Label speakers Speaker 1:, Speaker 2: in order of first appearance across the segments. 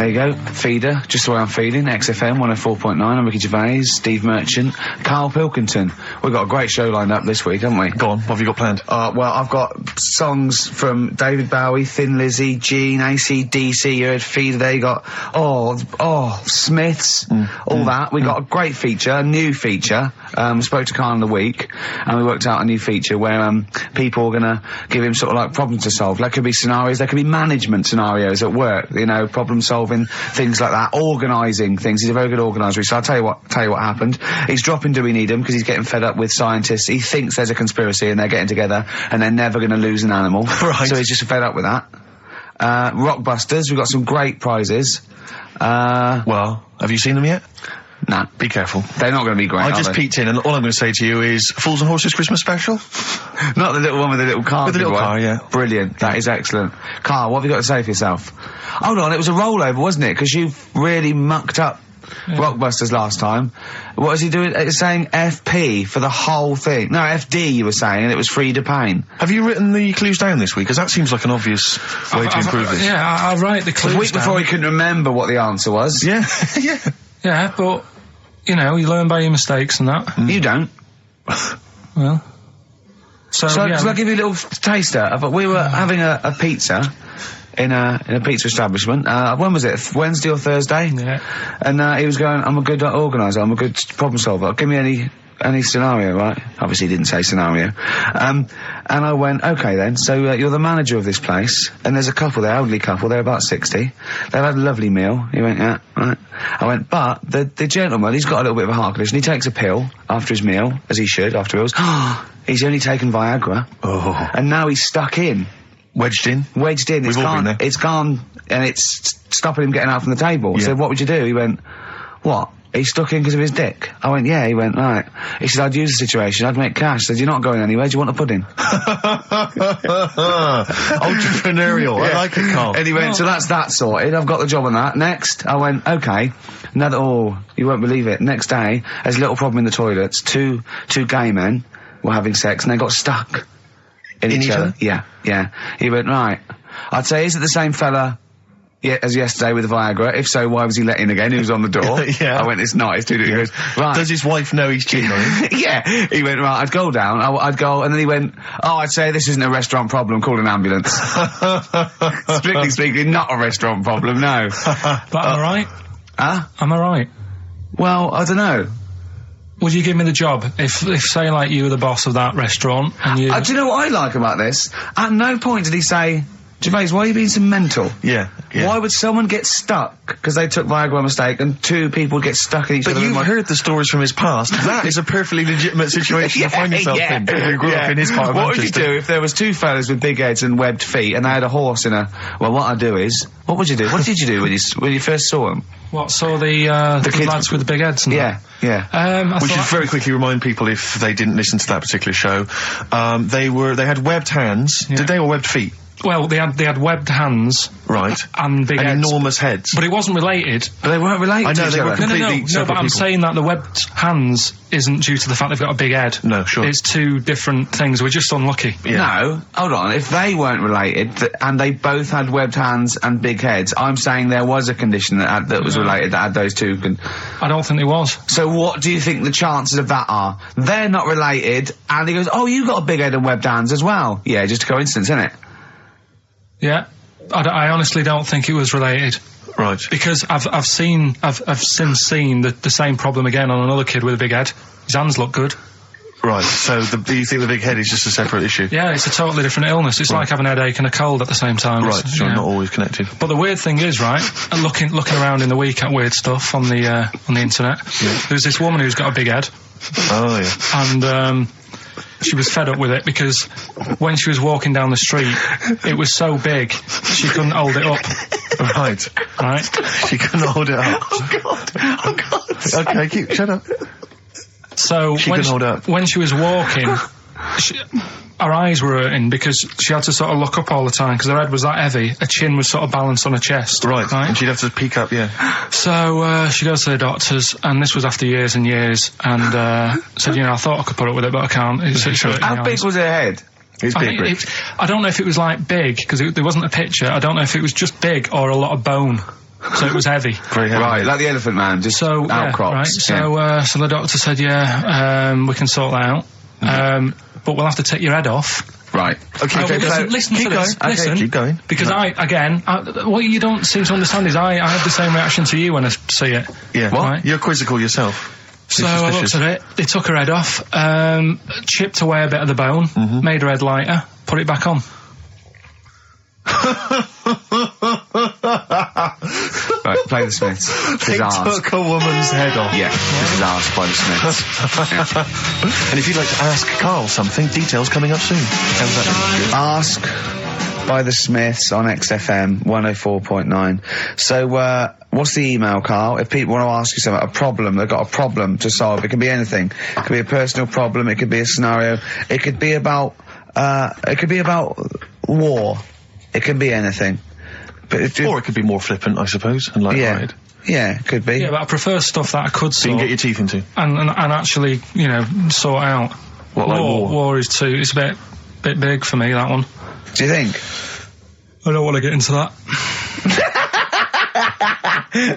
Speaker 1: There you go. Feeder, just the way I'm feeling. XFM 104.9. I'm Ricky Gervais, Steve Merchant, Karl Pilkington. We've got a great show lined up this week, haven't we?
Speaker 2: Go on, what have you got planned?
Speaker 1: Well, I've got songs from David Bowie, Thin Lizzy, Gene, AC/DC. You heard Feeder there. You got, Smiths, all that. We got a great feature, a new feature. Spoke to Karl in the week, and we worked out a new feature where, people are gonna give him sort of like problems to solve. There could be scenarios, there could be management scenarios at work, you know, problem solving, things like that, organising things. He's a very good organiser. So I'll tell you what happened. He's dropping Do We Need Him because he's getting fed up with scientists. He thinks there's a conspiracy and they're getting together and they're never going to lose an animal.
Speaker 2: Right.
Speaker 1: So he's just fed up with that. Rockbusters, we've got some great prizes.
Speaker 2: Well, have you seen them yet?
Speaker 1: Nah.
Speaker 2: Be careful.
Speaker 1: They're not going to be great,
Speaker 2: I just peeked in, and all I'm going to say to you is Fools and Horses Christmas special?
Speaker 1: Not the little one with the little car.
Speaker 2: With the little car, yeah.
Speaker 1: Brilliant. That is excellent. Karl, what have you got to say for yourself? Hold on, it was a rollover, wasn't it? Because you really mucked up Rockbusters last time. What was he doing? It's saying FP for the whole thing. No, FD you were saying, and it was Frida Payne.
Speaker 2: Have you written the clues down this week? Because that seems like an obvious way to improve this.
Speaker 3: Yeah, I'll write the clues
Speaker 1: down. A week before he couldn't remember what the answer was.
Speaker 2: Yeah, yeah.
Speaker 3: Yeah, but, you know, you learn by your mistakes and that.
Speaker 1: You don't.
Speaker 3: Well. So yeah.
Speaker 1: I'll give you a little taster. We were having a pizza in a pizza establishment. When was it? Wednesday or Thursday?
Speaker 3: Yeah.
Speaker 1: And he was going, I'm a good organiser, I'm a good problem solver. Give me any scenario, right? Obviously he didn't say scenario. And I went, okay then, so you're the manager of this place, and there's a couple there, elderly couple, they're about 60. They've had a lovely meal. He went, yeah, right. I went, but the gentleman, he's got a little bit of a heart condition, he takes a pill after his meal, as he should, after meals. He's only taken Viagra.
Speaker 2: Oh.
Speaker 1: And now he's stuck in.
Speaker 2: Wedged in?
Speaker 1: Wedged in.
Speaker 2: We've all been there.
Speaker 1: It's gone, and it's stopping him getting out from the table.
Speaker 2: Yeah.
Speaker 1: So what would you do? He went, what? He's stuck in because of his dick. I went, yeah. He went, right. He said, I'd use the situation, I'd make cash. I said, you're not going anywhere, do you want a pudding?
Speaker 2: Entrepreneurial, I like it, Karl.
Speaker 1: And he went, so that's that sorted, I've got the job on that. Next, I went, okay. You won't believe it. Next day, there's a little problem in the toilets. Two gay men were having sex and they got stuck in each other. Yeah. He went, right. I'd say, is it the same fella as yesterday with the Viagra? If so, why was he let in again? He was on the door.
Speaker 2: Yeah.
Speaker 1: I went, it's not. It's too different. He goes, right.
Speaker 2: Does his wife know he's cheating on him?
Speaker 1: Yeah. He went, right, I'd go down. I'd go, and then he went, I'd say this isn't a restaurant problem, call an ambulance. Strictly speaking, not a restaurant problem, no.
Speaker 3: But am I right?
Speaker 1: Huh?
Speaker 3: Am I right?
Speaker 1: Well, I don't know.
Speaker 3: Would you give me the job if say, like, you were the boss of that restaurant and you...
Speaker 1: do you know what I like about this? At no point did he say, Gervais, why are you being so mental?
Speaker 2: Yeah.
Speaker 1: Why would someone get stuck because they took Viagra by mistake and two people get stuck in each other?
Speaker 2: But you've heard the stories from his past. That is a perfectly legitimate situation to find yourself in. You grew up in his part of
Speaker 1: What would you
Speaker 2: Manchester.
Speaker 1: do if there was two fellas with big heads and webbed feet and they had a horse in a... Well, what I'd do is... What would you do? What did you do when you first saw them?
Speaker 3: What, saw the kids lads with the big heads and
Speaker 1: yeah.
Speaker 2: We should very quickly remind people, if they didn't listen to that particular show, they had webbed hands. Yeah. Did they, or webbed feet?
Speaker 3: Well, they had webbed hands,
Speaker 2: right,
Speaker 3: and big heads.
Speaker 2: Enormous heads.
Speaker 3: But it wasn't related.
Speaker 1: But they weren't related.
Speaker 2: I know, they were completely
Speaker 3: no, but I'm saying that the webbed hands isn't due to the fact they've got a big head.
Speaker 2: No, sure.
Speaker 3: It's two different things. We're just unlucky.
Speaker 1: Yeah. No, hold on. If they weren't related and they both had webbed hands and big heads, I'm saying there was a condition that was related that had those two.
Speaker 3: I don't think there was.
Speaker 1: So what do you think the chances of that are? They're not related, and he goes, "Oh, you got a big head and webbed hands as well." Yeah, just a coincidence, isn't it?
Speaker 3: Yeah, I honestly don't think it was related.
Speaker 2: Right.
Speaker 3: Because I've since seen the same problem again on another kid with a big head. His hands look good.
Speaker 2: Right, so do you think the big head is just a separate issue?
Speaker 3: Yeah, it's a totally different illness. It's like having a headache and a cold at the same time.
Speaker 2: Right, so not always connected.
Speaker 3: But the weird thing is, right, looking around in the week at weird stuff on the internet, there's this woman who's got a big head.
Speaker 2: Oh, yeah.
Speaker 3: And, she was fed up with it because when she was walking down the street, it was so big, she couldn't hold it up.
Speaker 2: Right. She couldn't hold it up.
Speaker 1: Oh, God.
Speaker 2: Okay, shut up.
Speaker 3: So when she was walking, her eyes were hurting because she had to sort of look up all the time because her head was that heavy. Her chin was sort of balanced on her chest.
Speaker 2: Right. And she'd have to peek up, yeah.
Speaker 3: So she goes to the doctors, and this was after years and years, and said, I thought I could put up with it, but I can't.
Speaker 1: How big was her head?
Speaker 2: It's big,
Speaker 3: I don't know if it was like big because there wasn't a picture. I don't know if it was just big or a lot of bone. So it was heavy.
Speaker 2: Very heavy.
Speaker 1: Right, like the Elephant Man, just outcrops.
Speaker 3: Yeah, right. So the doctor said, we can sort that out. But we'll have to take your head off.
Speaker 1: Right.
Speaker 3: Okay, listen to this. Listen,
Speaker 2: keep going.
Speaker 3: Because what you don't seem to understand is I have the same reaction to you when I see it.
Speaker 2: Yeah. What? Right? You're quizzical yourself.
Speaker 3: So I looked at it, they took her head off, chipped away a bit of the bone, made her head lighter, put it back on.
Speaker 1: Right, play the Smiths.
Speaker 2: They took a woman's head off.
Speaker 1: Yeah, this is asked by the Smiths.
Speaker 2: And if you'd like to ask Karl something, details coming up soon. How's that?
Speaker 1: Ask by the Smiths on XFM 104.9. So, what's the email, Karl? If people want to ask you something, a problem, they've got a problem to solve. It can be anything. It could be a personal problem. It could be a scenario. It could be about war. It could be anything. But
Speaker 2: or it could be more flippant, I suppose, and light-hearted.
Speaker 1: Yeah, it could be.
Speaker 3: Yeah, but I prefer stuff that I could sort.
Speaker 2: So you can get your teeth into.
Speaker 3: And actually, sort out.
Speaker 2: What, like war?
Speaker 3: War is too, it's a bit big for me, that one.
Speaker 1: Do you think?
Speaker 3: I don't want to get into that.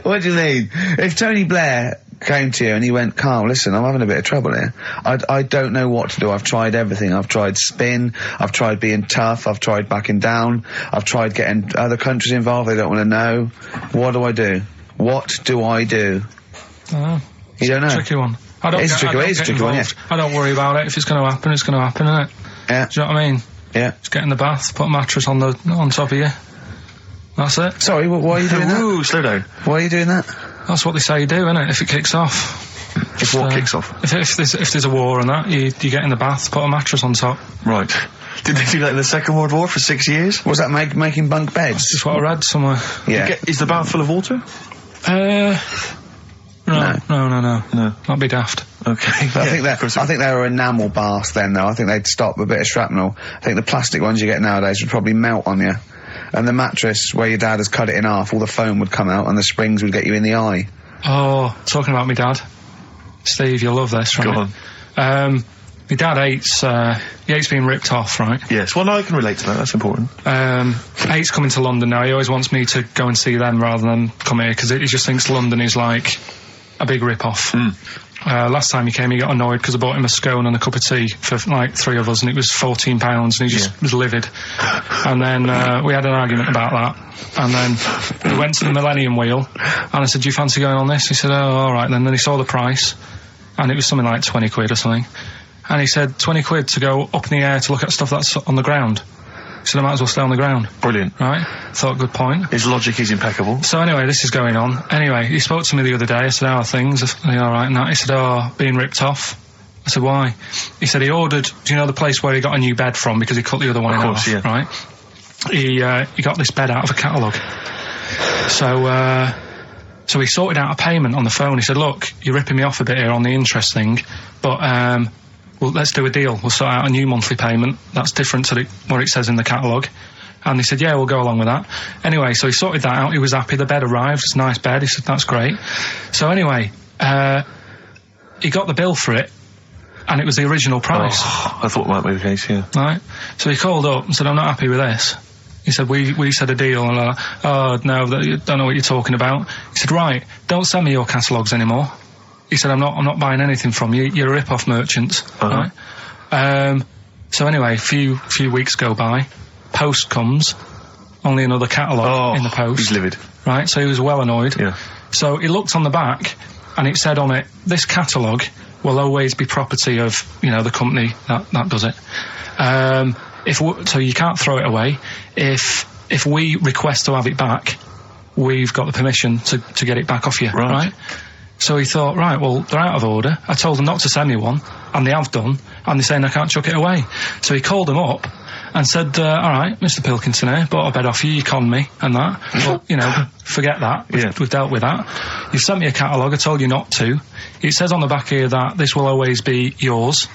Speaker 1: What do you mean? If Tony Blair came to you and he went, Karl, listen, I'm having a bit of trouble here. I don't know what to do. I've tried everything. I've tried spin. I've tried being tough. I've tried backing down. I've tried getting other countries involved. They don't want to know. What do I do? What do I do? You don't know?
Speaker 3: Tricky one.
Speaker 1: It's a tricky one, yeah.
Speaker 3: I don't worry about it. If it's going to happen, it's going to happen, isn't it?
Speaker 1: Yeah.
Speaker 3: Do you know what I mean?
Speaker 1: Yeah.
Speaker 3: Just get in the bath, put a mattress on top of you. That's it.
Speaker 1: Sorry, why are you doing that?
Speaker 2: Ooh, slow down.
Speaker 1: Why are you doing that?
Speaker 3: That's what they say you do, isn't it? If it kicks off.
Speaker 2: If what kicks off?
Speaker 3: If there's a war and that, you get in the bath, put a mattress on top.
Speaker 2: Right. Did they do that in the Second World War for 6 years?
Speaker 1: Was that making bunk beds?
Speaker 3: That's just what I read somewhere.
Speaker 1: Yeah.
Speaker 2: Is the bath full of water?
Speaker 3: No. That'd be daft.
Speaker 2: Okay.
Speaker 1: But I think they were enamel baths then, though. I think they'd stop a bit of shrapnel. I think the plastic ones you get nowadays would probably melt on you. And the mattress, where your dad has cut it in half, all the foam would come out and the springs would get you in the eye.
Speaker 3: Oh, talking about my dad. Steve, you'll love this, right?
Speaker 2: Go on.
Speaker 3: My dad hates being ripped off, right?
Speaker 2: Yes, well, no, I can relate to that, that's important.
Speaker 3: Hates coming to London now. He always wants me to go and see them rather than come here, because he just thinks London is like a big rip-off. Last time he came, he got annoyed because I bought him a scone and a cup of tea for like 3 of us, and it was £14, and he just was livid. And then we had an argument about that, and then we went to the Millennium Wheel, and I said, do you fancy going on this? He said, oh, all right. Then he saw the price, and it was something like 20 quid or something, and he said 20 quid to go up in the air to look at stuff that's on the ground. He said I might as well stay on the ground.
Speaker 2: Brilliant.
Speaker 3: Right? Thought, good point.
Speaker 2: His logic is impeccable.
Speaker 3: So anyway, this is going on. Anyway, he spoke to me the other day. I said, how are things? Are they all right? And that. He said, being ripped off. I said, why? He said he ordered, do you know the place where he got a new bed from because he cut the other one in half, right? He got this bed out of a catalogue. So he sorted out a payment on the phone. He said, look, you're ripping me off a bit here on the interest thing, but well, let's do a deal. We'll sort out a new monthly payment that's different to what it says in the catalogue. And he said, yeah, we'll go along with that. Anyway, so he sorted that out. He was happy. The bed arrived. It's a nice bed. He said, that's great. So anyway, he got the bill for it, and it was the original price.
Speaker 2: Oh, I thought that might be the case, yeah.
Speaker 3: Right? So he called up and said, I'm not happy with this. He said, we said a deal. And oh, no, don't know what you're talking about. He said, right, don't send me your catalogues anymore. He said, I'm not buying anything from you. You're a rip-off merchant. Right? So anyway, a few weeks go by. Post comes. Only another catalogue in the post.
Speaker 2: He's livid.
Speaker 3: Right? So he was well annoyed.
Speaker 2: Yeah.
Speaker 3: So he looked on the back, and it said on it, this catalogue will always be property of, the company that does it. So you can't throw it away. If we request to have it back, we've got the permission to get it back off you. Right? So he thought, right, well, they're out of order. I told them not to send me one, and they have done, and they're saying I can't chuck it away. So he called them up and said, all right, Mr. Pilkington here, bought a bed off you, you conned me, and that. But, forget that. We've dealt with that. You've sent me a catalogue, I told you not to. It says on the back here that this will always be yours.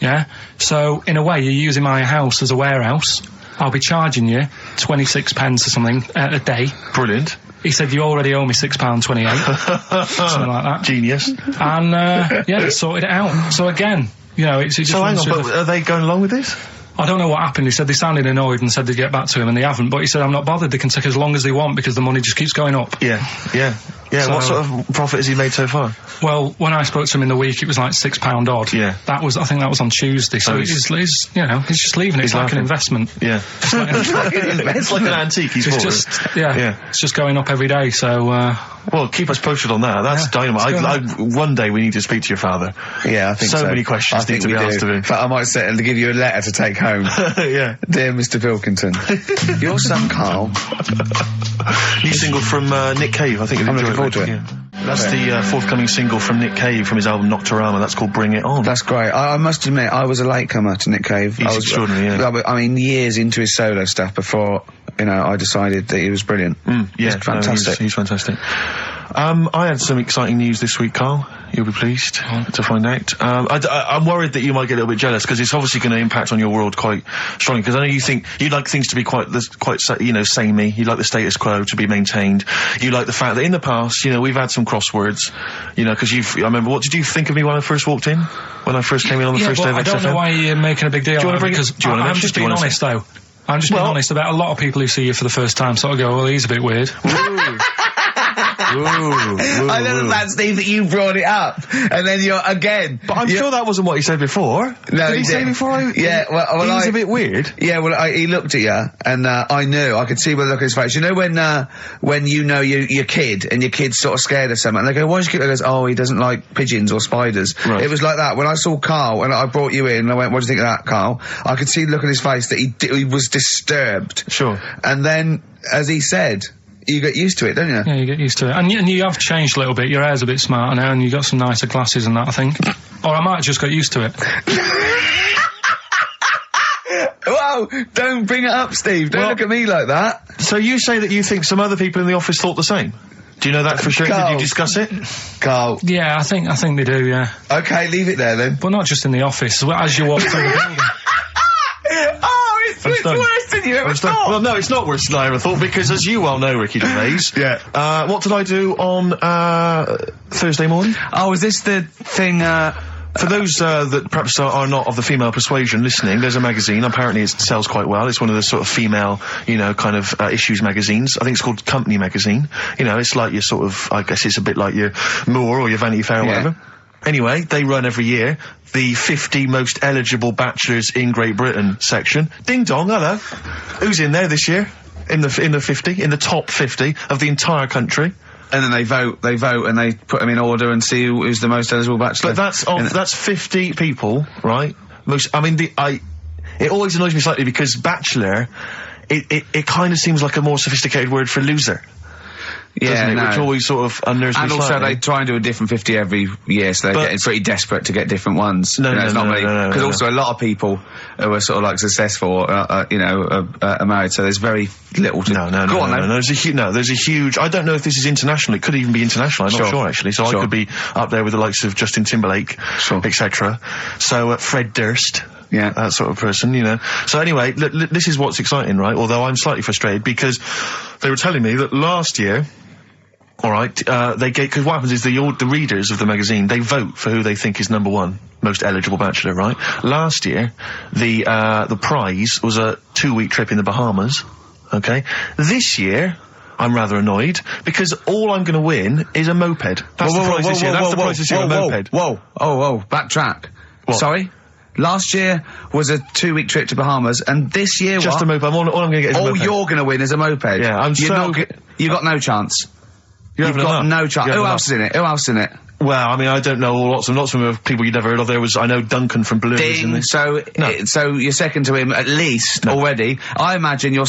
Speaker 3: Yeah? So, in a way, you're using my house as a warehouse. I'll be charging you 26 pence or something a day.
Speaker 2: Brilliant. He
Speaker 3: said, you already owe me £6.28. Something like that.
Speaker 2: Genius.
Speaker 3: And, they sorted it out. So again, it's just...
Speaker 2: So hang on, but are they going along with this?
Speaker 3: I don't know what happened. He said they sounded annoyed and said they'd get back to him, and they haven't. But he said, I'm not bothered. They can take as long as they want because the money just keeps going up.
Speaker 2: Yeah. So, what sort of profit has he made so far?
Speaker 3: Well, when I spoke to him in the week, it was like £6 odd.
Speaker 2: Yeah.
Speaker 3: I think that was on Tuesday. So he's just leaving it. It's like an investment.
Speaker 2: Yeah. It's like an antique. It's
Speaker 3: just going up every day. So,
Speaker 2: well, keep us posted on that. That's dynamite. One day we need to speak to your father.
Speaker 1: Yeah, I think so.
Speaker 2: So many questions need to be asked of him.
Speaker 1: In fact, I might set him to give you a letter to take home.
Speaker 2: Yeah.
Speaker 1: Dear Mr. Pilkington, your son Karl.
Speaker 2: New single from Nick Cave. I think you'll enjoy it. Yeah. That's the forthcoming single from Nick Cave from his album Nocturama. That's called Bring It On.
Speaker 1: That's great. I must admit, I was a latecomer to Nick Cave.
Speaker 2: He's extraordinary, yeah.
Speaker 1: I mean, years into his solo stuff before, I decided that he was brilliant.
Speaker 2: Yeah,
Speaker 1: he's fantastic.
Speaker 2: He's fantastic. I had some exciting news this week, Karl. You'll be pleased to find out. I'm worried that you might get a little bit jealous because it's obviously going to impact on your world quite strongly. Because I know you think you'd like things to be quite samey. You like the status quo to be maintained. You like the fact that in the past, we've had some crosswords. Because I remember. What did you think of me when I first walked in? When I first came in on the first day of XFM?
Speaker 3: I don't know why you're making a big deal.
Speaker 2: Do you want to bring it?
Speaker 3: I'm just being honest, though. I'm just being honest about a lot of people who see you for the first time sort of go, well, he's a bit weird.
Speaker 1: I know that, Steve, that you brought it up, and then you're again.
Speaker 2: But I'm sure that wasn't what he said before.
Speaker 1: No,
Speaker 2: did he say before?
Speaker 1: Yeah, well,
Speaker 2: he's a bit weird.
Speaker 1: Yeah, well, he looked at you, and I knew. I could see by the look of his face. You know when your kid, and your kid's sort of scared of something, and they go, "Why is your kid?" He goes, "Oh, he doesn't like pigeons or spiders."
Speaker 2: Right.
Speaker 1: It was like that when I saw Karl, and I brought you in, and I went, "What do you think of that, Karl?" I could see the look on his face that he was disturbed.
Speaker 2: Sure.
Speaker 1: And then, as he said, you get used to it, don't you?
Speaker 3: Yeah, you get used to it. And you have changed a little bit. Your hair's a bit smarter now, and you got some nicer glasses and that, I think. Or I might have just got used to it.
Speaker 1: Whoa! Don't bring it up, Steve. Don't look at me like that.
Speaker 2: So you say that you think some other people in the office thought the same? Do you know that for sure?
Speaker 1: Karl.
Speaker 2: Did you discuss it?
Speaker 1: Karl.
Speaker 3: Yeah, I think they do, yeah.
Speaker 1: Okay, leave it there then.
Speaker 3: But not just in the office, as you walk through the building.
Speaker 1: It's worse than you ever thought.
Speaker 2: Well, no, it's not worse than I ever thought, because as you well know, Ricky Gervais, what did I do on Thursday morning?
Speaker 1: Oh, is this the thing,
Speaker 2: for those that perhaps are not of the female persuasion listening, there's a magazine. Apparently it sells quite well. It's one of the sort of female, issues magazines. I think it's called Company Magazine. It's like your sort of, I guess it's a bit like your Moore or your Vanity Fair or whatever. Anyway, they run every year the 50 most eligible bachelors in Great Britain section. Ding dong, hello. Who's in there this year? In the top 50 of the entire country.
Speaker 1: And then they vote, and they put them in order and see who's the most eligible bachelor.
Speaker 2: But that's 50 people, right? It always annoys me slightly because bachelor, it kind of seems like a more sophisticated word for loser. Yeah, no. Which always sort of unnerves me
Speaker 1: slightly. And also they try and do a different 50 every year, so they're getting pretty desperate to get different ones.
Speaker 2: No,
Speaker 1: because also a lot of people who are sort of like successful, are married, so there's very little to...
Speaker 2: No, there's a huge... I don't know if this is international. It could even be international. I'm not sure, actually. So I could be up there with the likes of Justin Timberlake, etc. So, Fred Durst...
Speaker 1: Yeah,
Speaker 2: that sort of person, So anyway, this is what's exciting, right? Although I'm slightly frustrated because they were telling me that last year, because what happens is the readers of the magazine, they vote for who they think is number one most eligible bachelor, right? Last year, the prize was a 2-week trip in the Bahamas. Okay, this year. I'm rather annoyed because all I'm going to win is a moped. That's the prize this year. That's the prize this year, a moped.
Speaker 1: Whoa, backtrack.
Speaker 2: What?
Speaker 1: Sorry? Last year was a 2-week trip to Bahamas, and this year
Speaker 2: just a moped. All I'm going to get is a moped.
Speaker 1: All you're going to win is a moped.
Speaker 2: Yeah,
Speaker 1: you've got no chance. You've got no chance. Who else is in it?
Speaker 2: Well, I mean, I don't know lots of them of people you'd never heard of. I know Duncan from Blue.
Speaker 1: Ding. So you're second to him at least already. I imagine you're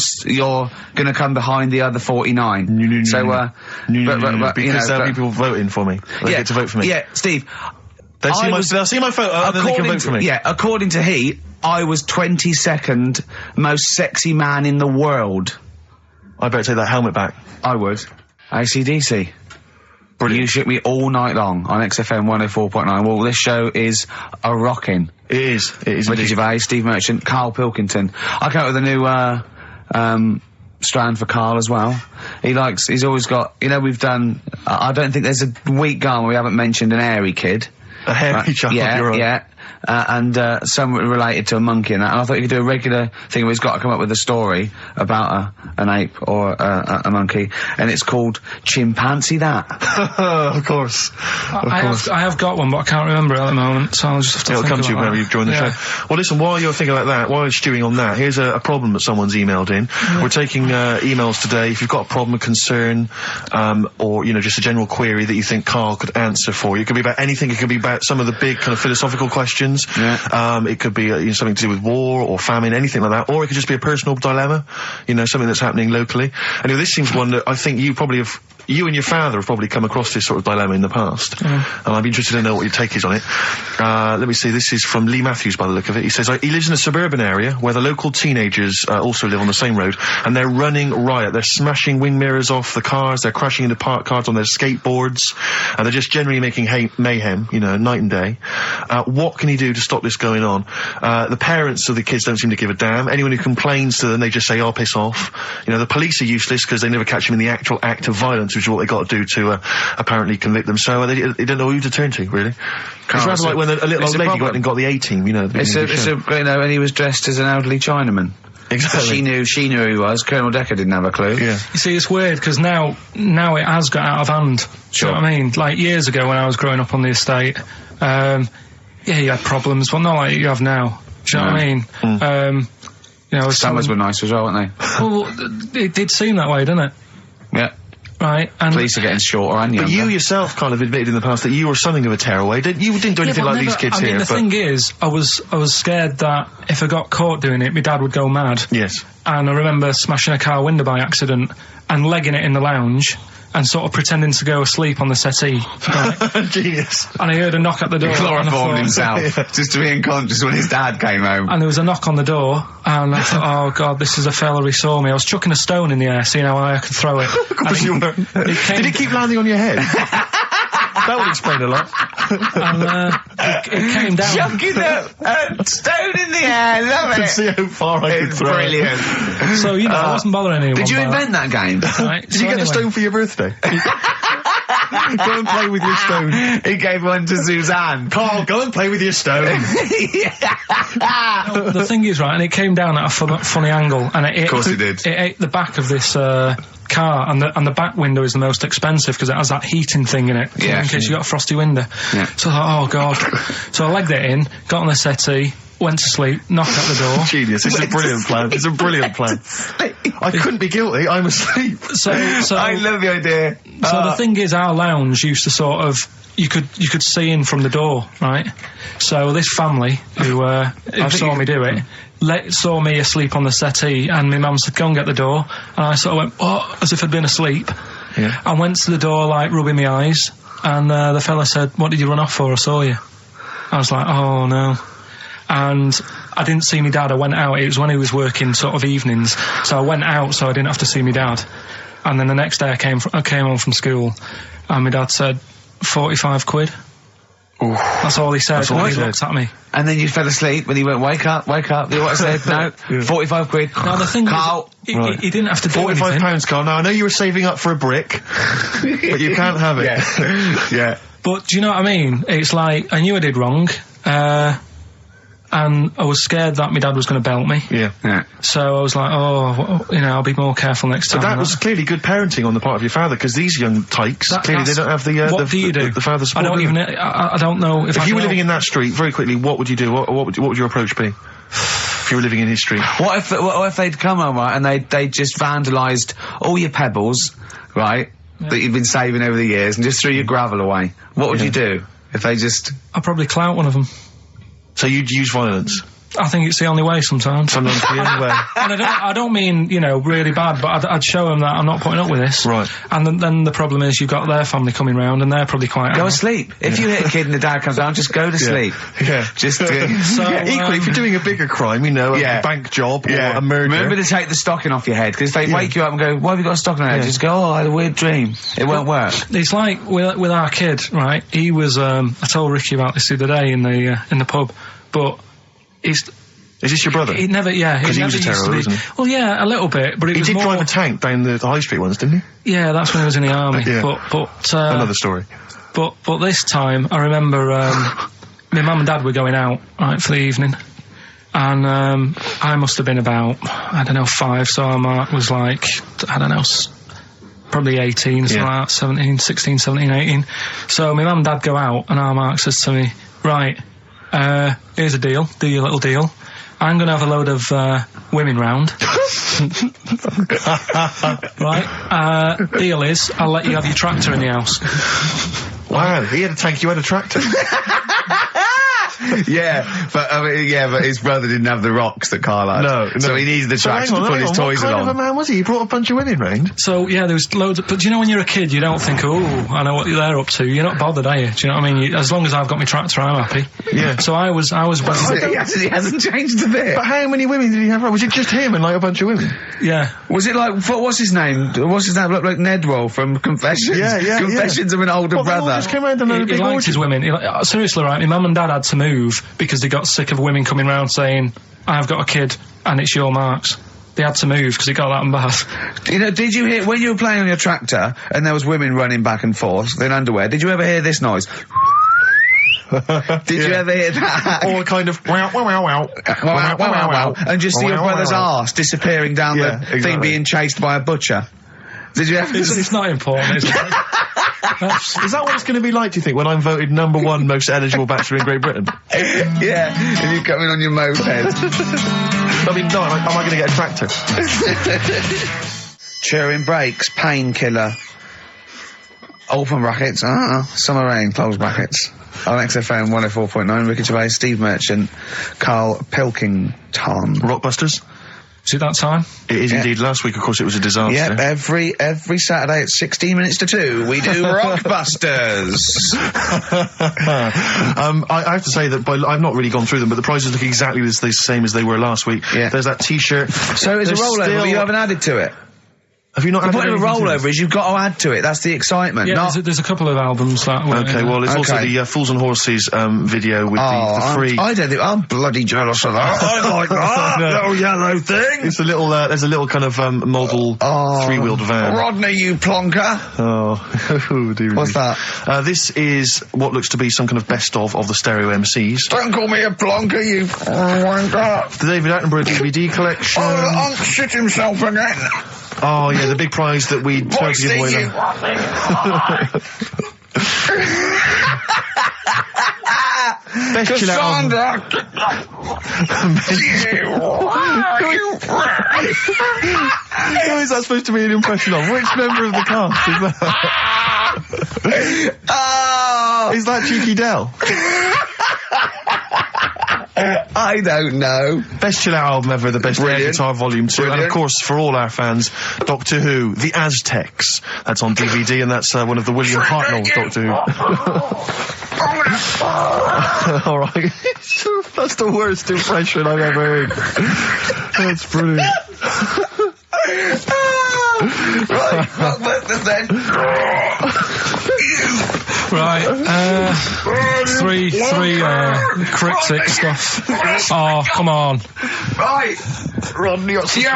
Speaker 1: going to come behind the other 49.
Speaker 2: Because there'll be people voting for me. They get to vote for me.
Speaker 1: Yeah, Steve.
Speaker 2: They'll see my photo and then they can vote for me.
Speaker 1: Yeah, according to Heat, I was 22nd most sexy man in the world.
Speaker 2: I better take that helmet back. I would.
Speaker 1: AC/DC. Brilliant. You shoot me all night long on XFM 104.9. Well, this show is a rocking.
Speaker 2: It is.
Speaker 1: Ricky Gervais, Steve Merchant, Karl Pilkington. I came up with a new, strand for Karl as well. He's always got, we've done, I don't think there's a week gone where we haven't mentioned an airy kid.
Speaker 2: A hairy child, you're right.
Speaker 1: Yeah. and something related to a monkey and that. And I thought you could do a regular thing where he's got to come up with a story about an ape or a monkey, and it's called Chimpanzee That.
Speaker 2: Of course.
Speaker 3: I have got one, but I can't remember it at the moment, so I'll just have to
Speaker 2: It'll come to you whenever you've joined the show. Well, listen, while you're thinking like that, while you're stewing on that, here's a problem that someone's emailed in. We're taking emails today. If you've got a problem, a concern, or, you know, just a general query that you think Karl could answer for you. It could be about anything. It could be about some of the big kind of philosophical questions. It could be you know, something to do with war or famine, anything like that. Or it could just be a personal dilemma, you know, something that's happening locally. Anyway, this seems one that I think you and your father have probably come across this sort of dilemma in the past. And I'd be interested to know what your take is on it. Let me see, this is from Lee Matthews by the look of it. He says, he lives in a suburban area where the local teenagers also live on the same road, and they're running riot. They're smashing wing mirrors off the cars, they're crashing into parked cars on their skateboards, and they're just generally making mayhem, you know, night and day. What can he do to stop this going on? The parents of the kids don't seem to give a damn. Anyone who complains to them, they just say, oh, piss off. You know, the police are useless because they never catch them in the actual act of violence, which is what they got to do to apparently convict them. So they don't know who to turn to, really. It's rather like when a little old lady went and got the A-team, you know.
Speaker 1: You know, and he was dressed as an elderly Chinaman.
Speaker 2: Exactly.
Speaker 1: She knew who he was. Colonel Decker didn't have a clue.
Speaker 2: Yeah.
Speaker 3: You see, it's weird, because now it has got out of hand.
Speaker 1: Sure.
Speaker 3: Do you know what I mean? Like, years ago when I was growing up on the estate, yeah, you had problems, but not like you have now. Do you know what I mean? You know,
Speaker 1: Summers were nice as well, weren't they?
Speaker 3: Well, it did seem that way, didn't it?
Speaker 1: Yeah.
Speaker 3: Right, and
Speaker 1: police are getting shorter and younger.
Speaker 2: But you yourself kind of admitted in the past that you were something of a tearaway. You didn't do anything like these kids here.
Speaker 3: The thing is, I was scared that if I got caught doing it, my dad would go mad.
Speaker 2: Yes.
Speaker 3: And I remember smashing a car window by accident and legging it in the lounge and sort of pretending to go asleep on the settee. Right?
Speaker 2: Genius.
Speaker 3: And I heard a knock at the door.
Speaker 1: He chloroformed himself just to be unconscious when his dad came home.
Speaker 3: And there was a knock on the door, and I thought, oh God, this is a fella who saw me. I was chucking a stone in the air, seeing how high I could throw it.
Speaker 2: Of course you were. Did it keep landing on your head? That would explain a lot.
Speaker 3: And it came down.
Speaker 1: Chucking a stone in the air, love it.
Speaker 2: To see how far I could throw
Speaker 1: brilliant.
Speaker 2: it.
Speaker 3: So, you know, I wasn't bothering anyone.
Speaker 1: Did you invent that game?
Speaker 3: Right,
Speaker 2: Did you get the stone for your birthday? Go and play with your stone.
Speaker 1: He gave one to Suzanne.
Speaker 2: Karl, go and play with your stone.
Speaker 3: The thing is, right, and it came down at a funny angle, and
Speaker 1: of course it did.
Speaker 3: It ate the back of this car, and the back window is the most expensive because it has that heating thing in it, in case you got a frosty window.
Speaker 1: Yeah.
Speaker 3: So I thought, oh God. So I legged it in, got on the settee, went to sleep, knocked at the door.
Speaker 2: Genius. It's a brilliant plan. It's a brilliant plan. I couldn't be guilty. I'm asleep.
Speaker 3: So
Speaker 1: I love the idea.
Speaker 3: So the thing is, our lounge used to sort of, you could see in from the door, right? So this family who saw me do it, saw me asleep on the settee, and my mum said, go and get the door. And I sort of went, oh, as if I'd been asleep.
Speaker 2: Yeah.
Speaker 3: And went to the door, like, rubbing my eyes. And the fella said, what did you run off for? I saw you. I was like, oh no. And I didn't see my dad. I went out. It was when he was working sort of evenings. So I went out so I didn't have to see my dad. And then the next day I came home from school, and my dad said, 45 quid.
Speaker 1: Ooh.
Speaker 3: That's all he said.
Speaker 2: That's all he
Speaker 3: looked at me.
Speaker 1: And then you fell asleep, and he went, wake up. You know what I said? No, 45 quid.
Speaker 3: Now the thing
Speaker 1: Karl.
Speaker 3: is, he didn't have to do anything.
Speaker 2: £45, Karl. Now, I know you were saving up for a brick, but you can't have it.
Speaker 1: Yeah.
Speaker 3: But do you know what I mean? It's like, I knew I did wrong, and I was scared that my dad was going to belt me.
Speaker 2: Yeah.
Speaker 3: So I was like, oh, you know, I'll be more careful next time.
Speaker 2: But that was clearly good parenting on the part of your father, because these young tykes, clearly they don't have the father support.
Speaker 3: I don't know
Speaker 2: if you were living in that street, very quickly, what would you do? What would your approach be? If you were living in his street?
Speaker 1: What if they'd come home, right, and they just vandalised all your pebbles, right, that you've been saving over the years, and just threw your gravel away? What would you do if they just...
Speaker 3: I'd probably clout one of them.
Speaker 2: So you'd use violence?
Speaker 3: I think it's the only way sometimes.
Speaker 2: Sometimes the only way.
Speaker 3: And I don't mean, you know, really bad, but I'd show them that I'm not putting up with this.
Speaker 2: Right.
Speaker 3: And then the problem is you've got their family coming round, and they're probably quite
Speaker 1: Go asleep. If you hit a kid and the dad comes down, just go to sleep.
Speaker 2: Yeah.
Speaker 1: Just
Speaker 2: equally, if you're doing a bigger crime, you know, a bank job or a murder.
Speaker 1: Remember to take the stocking off your head, because if they wake you up and go, why have you got a stocking on your head? Just go, oh, I had a weird dream. It won't work.
Speaker 3: It's like with our kid, right? He was, I told Ricky about this the other day in the pub, but
Speaker 2: Is this your brother?
Speaker 3: He never,
Speaker 2: because he was a terror, wasn't he?
Speaker 3: Well, yeah, a little bit, but
Speaker 2: he did drive a tank down the high street once, didn't he?
Speaker 3: Yeah, that's when he was in the army.
Speaker 2: Yeah.
Speaker 3: But
Speaker 2: another story.
Speaker 3: But this time, I remember, my mum and dad were going out, right, for the evening. And, I must have been about, 5, so our Mark was like, probably 18, something like that, 16, 17, 18. So my mum and dad go out, and our Mark says to me, right, here's a deal, do your little deal. I'm going to have a load of women round. Right? Deal is, I'll let you have your tractor in the house.
Speaker 2: Wow, he had a tank, you had a tractor.
Speaker 1: but his brother didn't have the rocks that Karl had. No. So he needed the tractor to put his toys along.
Speaker 2: What kind of a man was he? He brought a bunch of women round?
Speaker 3: So, yeah, there was loads of... But, you know, when you're a kid, you don't think, oh, I know what they're up to. You're not bothered, are you? Do you know what I mean? As long as I've got my tractor, I'm happy. Yeah. So I was...
Speaker 1: He hasn't changed a bit.
Speaker 2: But how many women did he have? Was it just him and, like, a bunch of women?
Speaker 3: Yeah.
Speaker 1: Was it like... What's his name? Looked like Nedwell from Confessions.
Speaker 2: Yeah.
Speaker 1: Confessions of an Older Brother.
Speaker 2: They all just came around and
Speaker 3: he liked his women. Seriously, right, my mum and dad had to move because they got sick of women coming round saying, I've got a kid and it's your Mark's. They had to move because it got that bad.
Speaker 1: You know, did you hear, when you were playing on your tractor and there was women running back and forth in underwear, did you ever hear this noise? Did you ever hear that?
Speaker 2: Or kind of wow, wow, wow, wow,
Speaker 1: wow, wow, wow, wow, and just see your brother's arse disappearing down the thing being chased by a butcher. Did you ever?
Speaker 3: It's not important, is it?
Speaker 2: Is that what it's going to be like, do you think, when I'm voted #1 most eligible bachelor in Great Britain?
Speaker 1: Yeah, and you come in on your moped.
Speaker 2: I mean, no, am I going to get a tractor?
Speaker 1: Chewing brakes, painkiller. Open brackets, summer rain, close brackets. On XFM 104.9, Ricky Gervais, Steve Merchant, Karl Pilkington.
Speaker 2: Rockbusters?
Speaker 3: Is it that time?
Speaker 2: It is indeed. Last week, of course, it was a disaster.
Speaker 1: Yep, every Saturday at 16 minutes to 2, we do Rockbusters.
Speaker 2: I have to say that I've not really gone through them, but the prizes look exactly the same as they were last week. Yeah. There's that T-shirt.
Speaker 1: So it's a rollover, but you haven't added to it?
Speaker 2: Have you not
Speaker 1: the
Speaker 2: added
Speaker 1: point of a rollover is you've got to add to it. That's the excitement.
Speaker 3: Yeah, there's a couple of albums that way.
Speaker 2: Okay, well, there's also the Fools and Horses video with the free...
Speaker 1: I don't think... I'm bloody jealous of that. I like that little yellow thing.
Speaker 2: It's a little... there's a little kind of model three-wheeled van.
Speaker 1: Rodney, you plonker.
Speaker 2: Oh, dear.
Speaker 1: What's that?
Speaker 2: This is what looks to be some kind of best-of the stereo MCs.
Speaker 1: Don't call me a plonker, you wanker.
Speaker 2: The David Attenborough DVD collection.
Speaker 1: Oh, Unc shit himself again.
Speaker 2: Oh, yeah, the big prize that we tried to give away. Best chill out album. Who is that supposed to be an impression of? Which member of the cast is that? Is that Cheeky Dell?
Speaker 1: I don't know.
Speaker 2: Best chill out album ever, the best air guitar volume 2. And of course, for all our fans, Doctor Who, The Aztecs. That's on DVD, and that's one of the William Hartnell Doctor Who. Alright. That's the worst impression I've ever heard. That's brilliant.
Speaker 1: Right, then.
Speaker 3: Right, three cryptic stuff. Oh, come on.
Speaker 1: Right.
Speaker 2: Rodney,
Speaker 3: Three,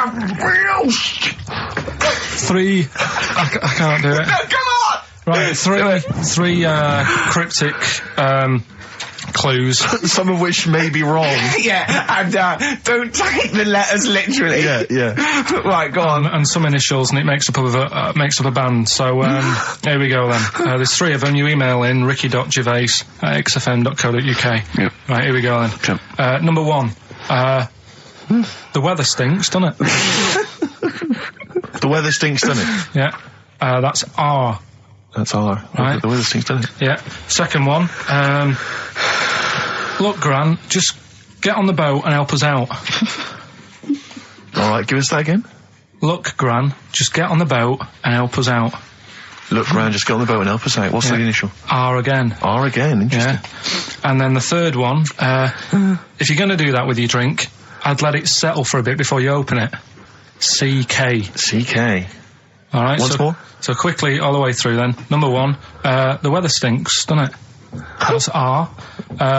Speaker 3: I can't do it.
Speaker 1: No, come on!
Speaker 3: Right, three cryptic, clues.
Speaker 2: Some of which may be wrong.
Speaker 1: Yeah, and don't take the letters literally.
Speaker 2: Yeah.
Speaker 1: Right, go on.
Speaker 3: And some initials, and it makes up a band. So here we go then. There's 3 of them. You email in ricky.gervais@xfm.co.uk.
Speaker 1: Yep.
Speaker 3: Right, here we go then.
Speaker 1: Sure.
Speaker 3: Number 1. The weather stinks, doesn't it?
Speaker 2: The weather stinks, doesn't it?
Speaker 3: Yeah. That's R.
Speaker 2: That's R.
Speaker 3: Right.
Speaker 2: The weather stinks, doesn't it?
Speaker 3: Yeah. Second one. Look, Gran, just get on the boat and help us out.
Speaker 2: Alright, give us that again.
Speaker 3: Look, Gran, just get on the boat and help us out.
Speaker 2: Look, Gran, just get on the boat and help us out. What's the initial?
Speaker 3: R again.
Speaker 2: R again, interesting.
Speaker 3: Yeah. And then the third one, if you're going to do that with your drink, I'd let it settle for a bit before you open it. CK.
Speaker 2: CK.
Speaker 3: Alright,
Speaker 2: Once more?
Speaker 3: So quickly, all the way through then. Number 1, the weather stinks, doesn't it? That's R.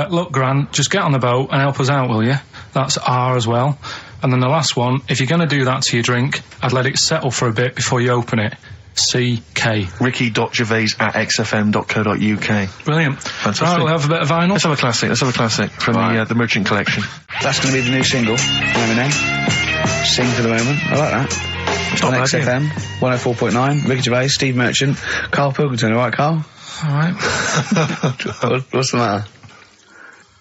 Speaker 3: Look, Gran, just get on the boat and help us out, will you? That's R as well. And then the last one, if you're going to do that to your drink, I'd let it settle for a bit before you open it. CK.
Speaker 2: Ricky.gervais@xfm.co.uk.
Speaker 3: Brilliant.
Speaker 2: Fantastic.
Speaker 3: Right, we'll have a bit of vinyl.
Speaker 2: Let's have a classic from the Merchant Collection.
Speaker 1: That's going to be the new single. Lemonade. Sing for the moment. I like that.
Speaker 2: It's
Speaker 1: on
Speaker 2: not bad,
Speaker 1: XFM 104.9. Ricky Gervais, Steve Merchant, Karl Pilkington. All right, Karl?
Speaker 3: All right.
Speaker 1: What's the matter?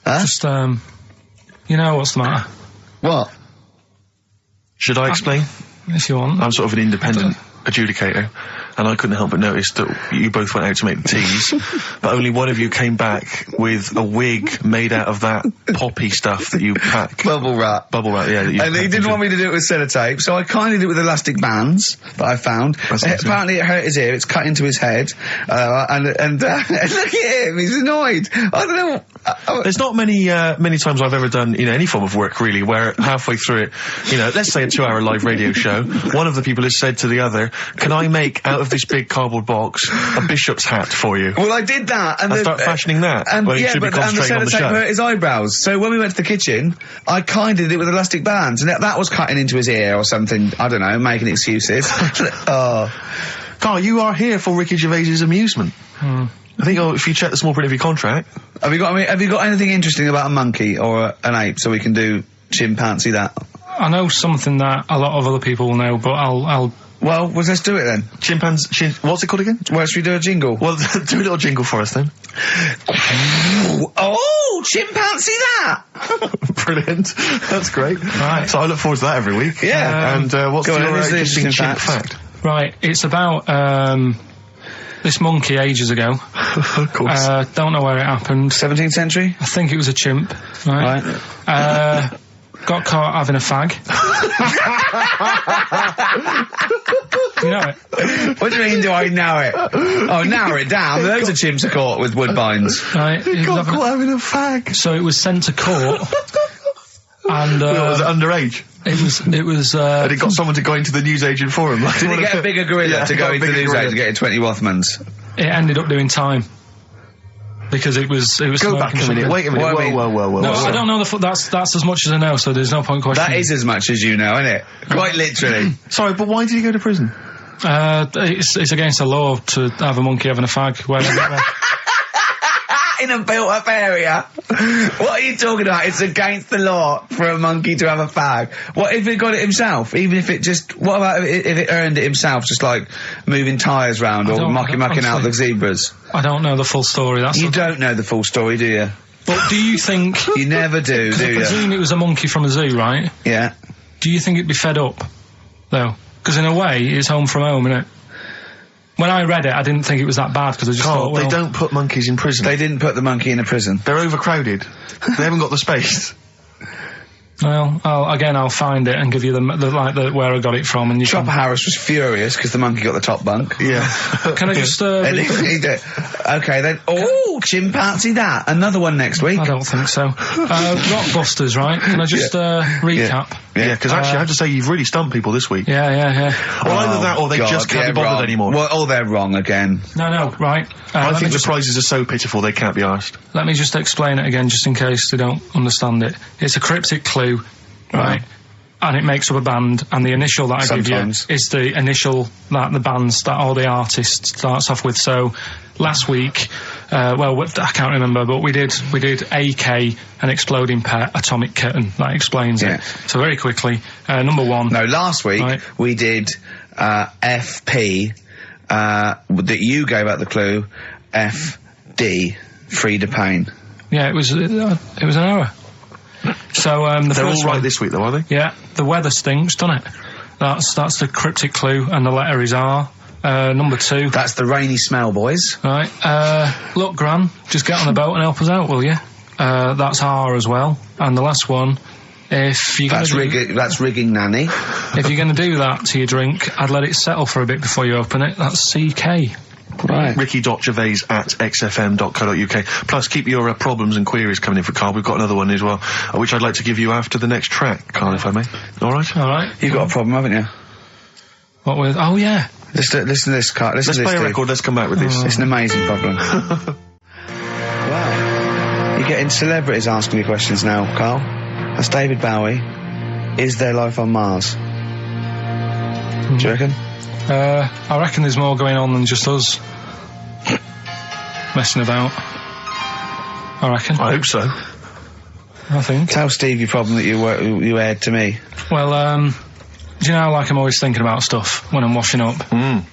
Speaker 1: Huh?
Speaker 3: Just, you know what's the matter?
Speaker 1: What?
Speaker 2: Should I explain?
Speaker 3: If you want.
Speaker 2: I'm sort of an independent adjudicator, and I couldn't help but notice that you both went out to make the teas, but only one of you came back with a wig made out of that poppy stuff that you pack.
Speaker 1: Bubble wrap,
Speaker 2: yeah. That you
Speaker 1: and he didn't want me to do it with sellotape, so I kind of did it with elastic bands that I found. Apparently it hurt his ear, it's cut into his head, and look at him, he's annoyed. I don't know.
Speaker 2: There's not many times I've ever done, any form of work really, where halfway through it, let's say a 2-hour live radio show, one of the people has said to the other, can I make out of this big cardboard box a bishop's hat for you?
Speaker 1: Well, I did that, and
Speaker 2: start fashioning that.
Speaker 1: And
Speaker 2: when
Speaker 1: yeah,
Speaker 2: should
Speaker 1: but
Speaker 2: be
Speaker 1: and the
Speaker 2: concentrating on the
Speaker 1: sellotape
Speaker 2: show.
Speaker 1: hurt his eyebrows. So when we went to the kitchen, I kind of did it with elastic bands, and that was cutting into his ear or something. I don't know, making excuses. Oh,
Speaker 2: Carl, you are here for Ricky Gervais's amusement. I think if you check the small print of your contract.
Speaker 1: Have you got anything interesting about a monkey or an ape, so we can do chimpanzee that?
Speaker 3: I know something that a lot of other people will know, but I'll.
Speaker 1: Well, let's do it then.
Speaker 2: What's it called again?
Speaker 1: Well, should we do a jingle?
Speaker 2: Well, do a little jingle for us then.
Speaker 1: Oh, chimpanzee that!
Speaker 2: Brilliant. That's great. Right. So I look forward to that every week.
Speaker 1: Yeah.
Speaker 2: And what's your interesting chimp fact?
Speaker 3: Right, it's about this monkey ages ago.
Speaker 2: Of course.
Speaker 3: Don't know where it happened.
Speaker 1: 17th century?
Speaker 3: I think it was a chimp. Right. Got caught having a fag. You know it?
Speaker 1: What do you mean, do I know it? Oh, narrow it down. Loads of chimps are caught with woodbines.
Speaker 3: Right.
Speaker 2: Got caught having a fag.
Speaker 3: So it was sent to court. And,
Speaker 2: was it underage?
Speaker 3: It was,
Speaker 2: and it got someone to go into the newsagent for him.
Speaker 1: Did he get a bigger gorilla to go into the newsagent and get 20 Rothmans?
Speaker 3: It ended up doing time. Because it was.
Speaker 2: Go back a minute. Wait a minute. Whoa.
Speaker 3: No, I don't know that's as much as I know. So there's no point questioning.
Speaker 1: That is as much as you know, isn't it? Quite literally.
Speaker 2: Sorry, but why did he go to prison?
Speaker 3: It's against the law to have a monkey having a fag.
Speaker 1: In a built-up area. What are you talking about? It's against the law for a monkey to have a fag. What if it got it himself? Even if it just... What about if it earned it himself, just like moving tyres round or mucking out the zebras?
Speaker 3: I don't know the full story.
Speaker 1: You don't know the full story, do you?
Speaker 3: But do you think...
Speaker 1: You never do you?
Speaker 3: I presume it was a monkey from a zoo, right?
Speaker 1: Yeah.
Speaker 3: Do you think it'd be fed up, though? Because in a way, it's home from home, isn't it? When I read it, I didn't think it was that bad, because I just thought, well...
Speaker 2: They don't put monkeys in prison.
Speaker 1: They didn't put the monkey in a prison.
Speaker 2: They're overcrowded. They haven't got the space.
Speaker 3: Well, I'll find it and give you the where I got it from, and you.
Speaker 1: Chopper Harris was furious because the monkey got the top bunk.
Speaker 2: Yeah.
Speaker 3: Can I just?
Speaker 1: Okay then. Oh, chimpanzee that. Another one next week.
Speaker 3: I don't think so. Rockbusters, right? Can I just recap?
Speaker 2: Yeah, because actually I have to say you've really stumped people this week.
Speaker 3: Yeah.
Speaker 2: Well, either that or they just can't be bothered anymore.
Speaker 1: Well, they're wrong again.
Speaker 3: No, right.
Speaker 2: I think the prizes are so pitiful they can't be asked.
Speaker 3: Let me just explain it again, just in case they don't understand it. It's a cryptic clue, right? And it makes up a band, and the initial that I give you is the initial that the band or the artist starts off with. So last week, I can't remember, but we did AK, an exploding pet, atomic kitten. That explains it. So very quickly, number one.
Speaker 1: No, last week we did FP. That you gave out the clue, FD, Frida Payne.
Speaker 3: Yeah, it was an error. So
Speaker 2: they're all right this week, though, are they?
Speaker 3: Yeah, the weather stinks, doesn't it? That's the cryptic clue, and the letter is R. Number two.
Speaker 1: That's the rainy smell, boys.
Speaker 3: Right. Look, Gran, just get on the boat and help us out, will you? That's R as well. And the last one. If you're
Speaker 1: that's rigging nanny.
Speaker 3: If you're going to do that to your drink, I'd let it settle for a bit before you open it. That's CK.
Speaker 1: Right.
Speaker 2: Ricky.gervais@xfm.co.uk. Plus, keep your problems and queries coming in for Carl. We've got another one as well, which I'd like to give you after the next track, Carl, if I may. All right?
Speaker 3: All right.
Speaker 1: You've got a problem, haven't you?
Speaker 3: What with? Oh, yeah.
Speaker 1: Listen to this, Carl.
Speaker 2: Let's play a record. Let's come back with this.
Speaker 1: It's an amazing problem. Wow. You're getting celebrities asking me questions now, Carl. That's David Bowie. Is there life on Mars? Do you reckon?
Speaker 3: I reckon there's more going on than just us messing about. I reckon.
Speaker 2: I hope so.
Speaker 3: I think.
Speaker 1: Tell Steve your problem that you aired to me.
Speaker 3: Well, do you know how, like, I'm always thinking about stuff when I'm washing up?
Speaker 1: I'm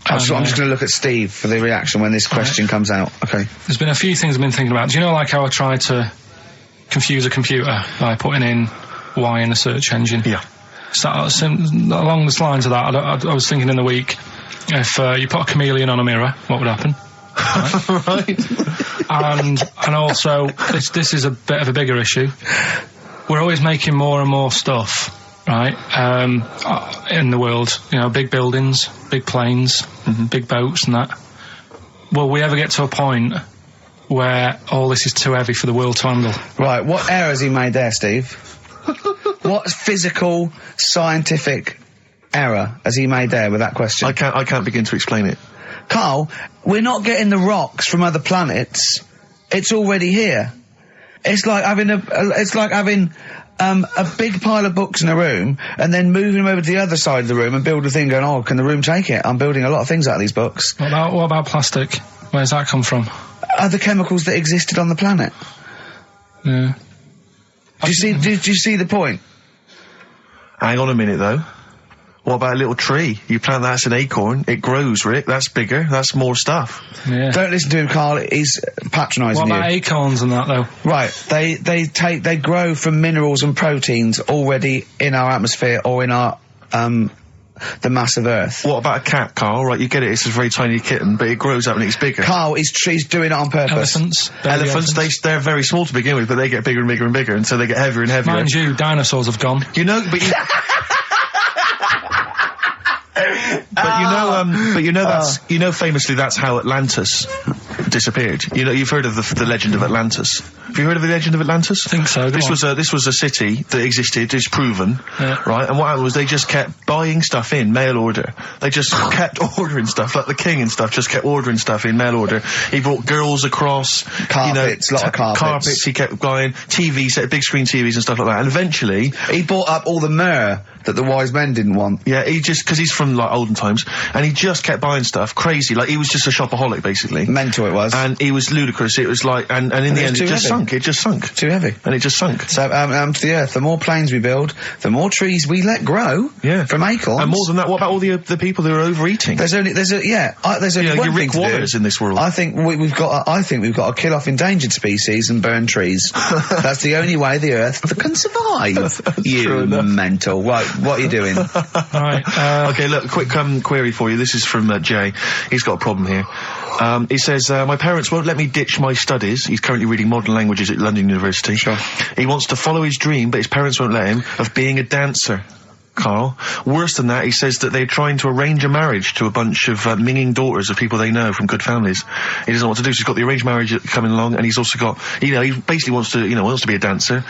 Speaker 1: just going to look at Steve for the reaction when this question comes out. Okay.
Speaker 3: There's been a few things I've been thinking about. Do you know, like, how I tried to confuse a computer by putting in Y in a search engine?
Speaker 2: Yeah.
Speaker 3: So, along the lines of that, I was thinking in the week, if you put a chameleon on a mirror, what would happen?
Speaker 2: Right.
Speaker 3: And also, this is a bit of a bigger issue. We're always making more and more stuff, right, in the world. You know, big buildings, big planes, big boats and that. Will we ever get to a point where all this is too heavy for the world to handle?
Speaker 1: Right, what error has he made there, Steve? What physical, scientific error has he made there with that question?
Speaker 2: I can't begin to explain it.
Speaker 1: Karl, we're not getting the rocks from other planets. It's already here. It's like having a big pile of books in a room and then moving them over to the other side of the room and build a thing going, oh, can the room take it? I'm building a lot of things out of these books.
Speaker 3: What about plastic? Where's that come from?
Speaker 1: Other chemicals that existed on the planet.
Speaker 3: Yeah.
Speaker 1: Do you see the point?
Speaker 2: Hang on a minute, though. What about a little tree? You plant that as an acorn, it grows, Rick. That's bigger. That's more stuff.
Speaker 3: Yeah.
Speaker 1: Don't listen to him, Karl. He's patronising you.
Speaker 3: What about acorns and that, though?
Speaker 1: Right. They grow from minerals and proteins already in our atmosphere or in our the mass of Earth.
Speaker 2: What about a cat, Karl? Right, you get it. It's a very tiny kitten, but it grows up and it's bigger.
Speaker 1: Karl, he's doing it on purpose.
Speaker 3: Elephants.
Speaker 2: They're very small to begin with, but they get bigger and bigger and bigger, and so they get heavier and heavier.
Speaker 3: Mind you, dinosaurs have gone.
Speaker 2: You know, but you... famously that's how Atlantis disappeared. You know, you've heard of the legend of Atlantis. Have you heard of the legend of Atlantis?
Speaker 3: I think so.
Speaker 2: This was a city that existed, is proven, right? And what happened was they just kept buying stuff in mail order. They just kept ordering stuff, like the king and stuff. Just kept ordering stuff in mail order. He brought girls across,
Speaker 1: carpets, lot of carpets.
Speaker 2: He kept buying TVs, big screen TVs and stuff like that. And eventually,
Speaker 1: he bought up all the myrrh that the wise men didn't want.
Speaker 2: Yeah, because he's from like olden times, and he just kept buying stuff, crazy. Like he was just a shopaholic, basically.
Speaker 1: Mental it was.
Speaker 2: And he was ludicrous. It was like, and in the end, it just sunk. It just sunk.
Speaker 1: Too heavy.
Speaker 2: And it just sunk.
Speaker 1: So, to the Earth, the more planes we build, the more trees we let grow.
Speaker 2: Yeah.
Speaker 1: From acorns.
Speaker 2: And more than that, what about all the people who are overeating?
Speaker 1: There's only one thing
Speaker 2: Rick Warners in this world.
Speaker 1: I think we've got to kill off endangered species and burn trees. That's the only way the Earth can survive. You mental. Right, what are you doing?
Speaker 3: Right.
Speaker 2: Okay, look, quick query for you. This is from Jay. He's got a problem here. He says, my parents won't let me ditch my studies. He's currently reading modern languages at London University.
Speaker 1: Sure.
Speaker 2: He wants to follow his dream, but his parents won't let him, of being a dancer. Karl. Worse than that, he says that they're trying to arrange a marriage to a bunch of minging daughters of people they know from good families. He doesn't know what to do, so he's got the arranged marriage coming along, and he's also got, he basically wants to be a dancer.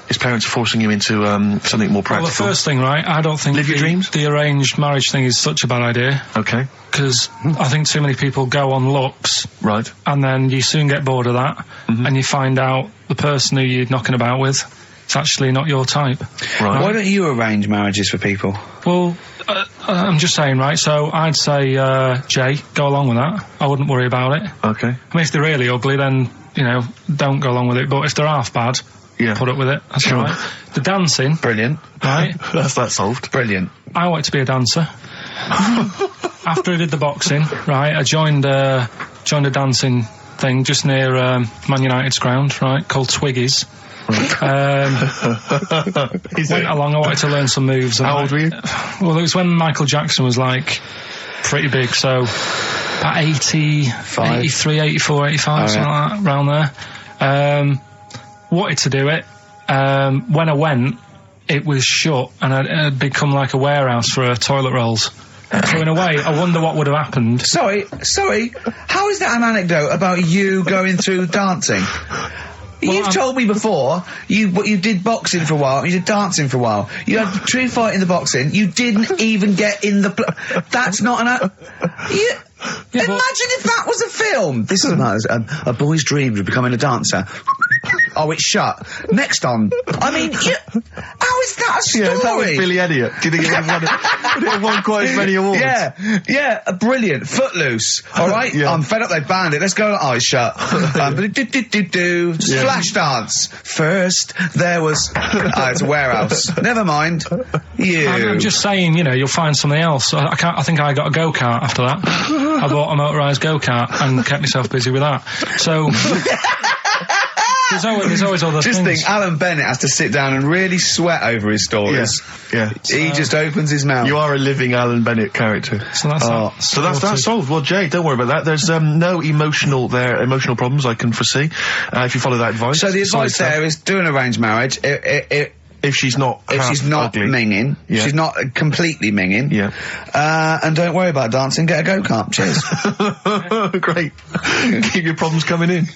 Speaker 2: His parents are forcing him into something more practical.
Speaker 3: Well, the first thing, right, I don't think
Speaker 2: Live your dreams?
Speaker 3: The arranged marriage thing is such a bad idea.
Speaker 2: Okay.
Speaker 3: Because I think too many people go on looks.
Speaker 2: Right.
Speaker 3: And then you soon get bored of that, and you find out the person who you're knocking about with, it's actually not your type.
Speaker 2: Right.
Speaker 1: Why don't you arrange marriages for people?
Speaker 3: Well, I'm just saying, right, so I'd say, Jay, go along with that. I wouldn't worry about it.
Speaker 2: Okay.
Speaker 3: I mean, if they're really ugly, then, don't go along with it. But if they're half bad, put up with it. That's
Speaker 2: sure.
Speaker 3: all right. The dancing.
Speaker 1: Brilliant.
Speaker 3: Right.
Speaker 2: That's that solved.
Speaker 1: Brilliant.
Speaker 3: I wanted to be a dancer. After I did the boxing, right, I joined a dancing thing just near Man United's ground, right, called Twiggy's. Went along, I wanted to learn some moves.
Speaker 2: How old were you?
Speaker 3: Well, it was when Michael Jackson was, pretty big, so about 83, 84, 85, something like that, around there. Wanted to do it. When I went, it was shut, and it had become like a warehouse for toilet rolls. So in a way, I wonder what would have happened.
Speaker 1: Sorry, how is that an anecdote about you going through dancing? You've told me before, you did boxing for a while, you did dancing for a while. You had a true fight in the boxing, you didn't even get in the... That's not an... Imagine if that was a film! This is a boy's dream of becoming a dancer. Oh, it's shut. Next on. I mean, how is that a story?
Speaker 2: Yeah, that was Billy Elliot. Do you think it would have won quite as many awards?
Speaker 1: Yeah, brilliant. Footloose. All right, I'm fed up. They banned it. Let's go. Oh, it's shut. Flash dance. First, there was. It's a warehouse. Never mind.
Speaker 3: I'm just saying, you know, you'll find something else. I think I got a go-kart after that. I bought a motorised go-kart and kept myself busy with that. So there's always other things.
Speaker 1: Just think, Alan Bennett has to sit down and really sweat over his stories.
Speaker 2: Yeah.
Speaker 1: He just opens his mouth.
Speaker 2: You are a living Alan Bennett character.
Speaker 3: So that's
Speaker 2: solved. Well, Jay, don't worry about that. There's no emotional problems I can foresee if you follow that advice.
Speaker 1: So the advice there is do an arranged marriage.
Speaker 2: If she's not ugly.
Speaker 1: minging, she's not completely minging.
Speaker 2: Yeah.
Speaker 1: And don't worry about dancing. Get a go-kart. Cheers.
Speaker 2: Great. Keep your problems coming in.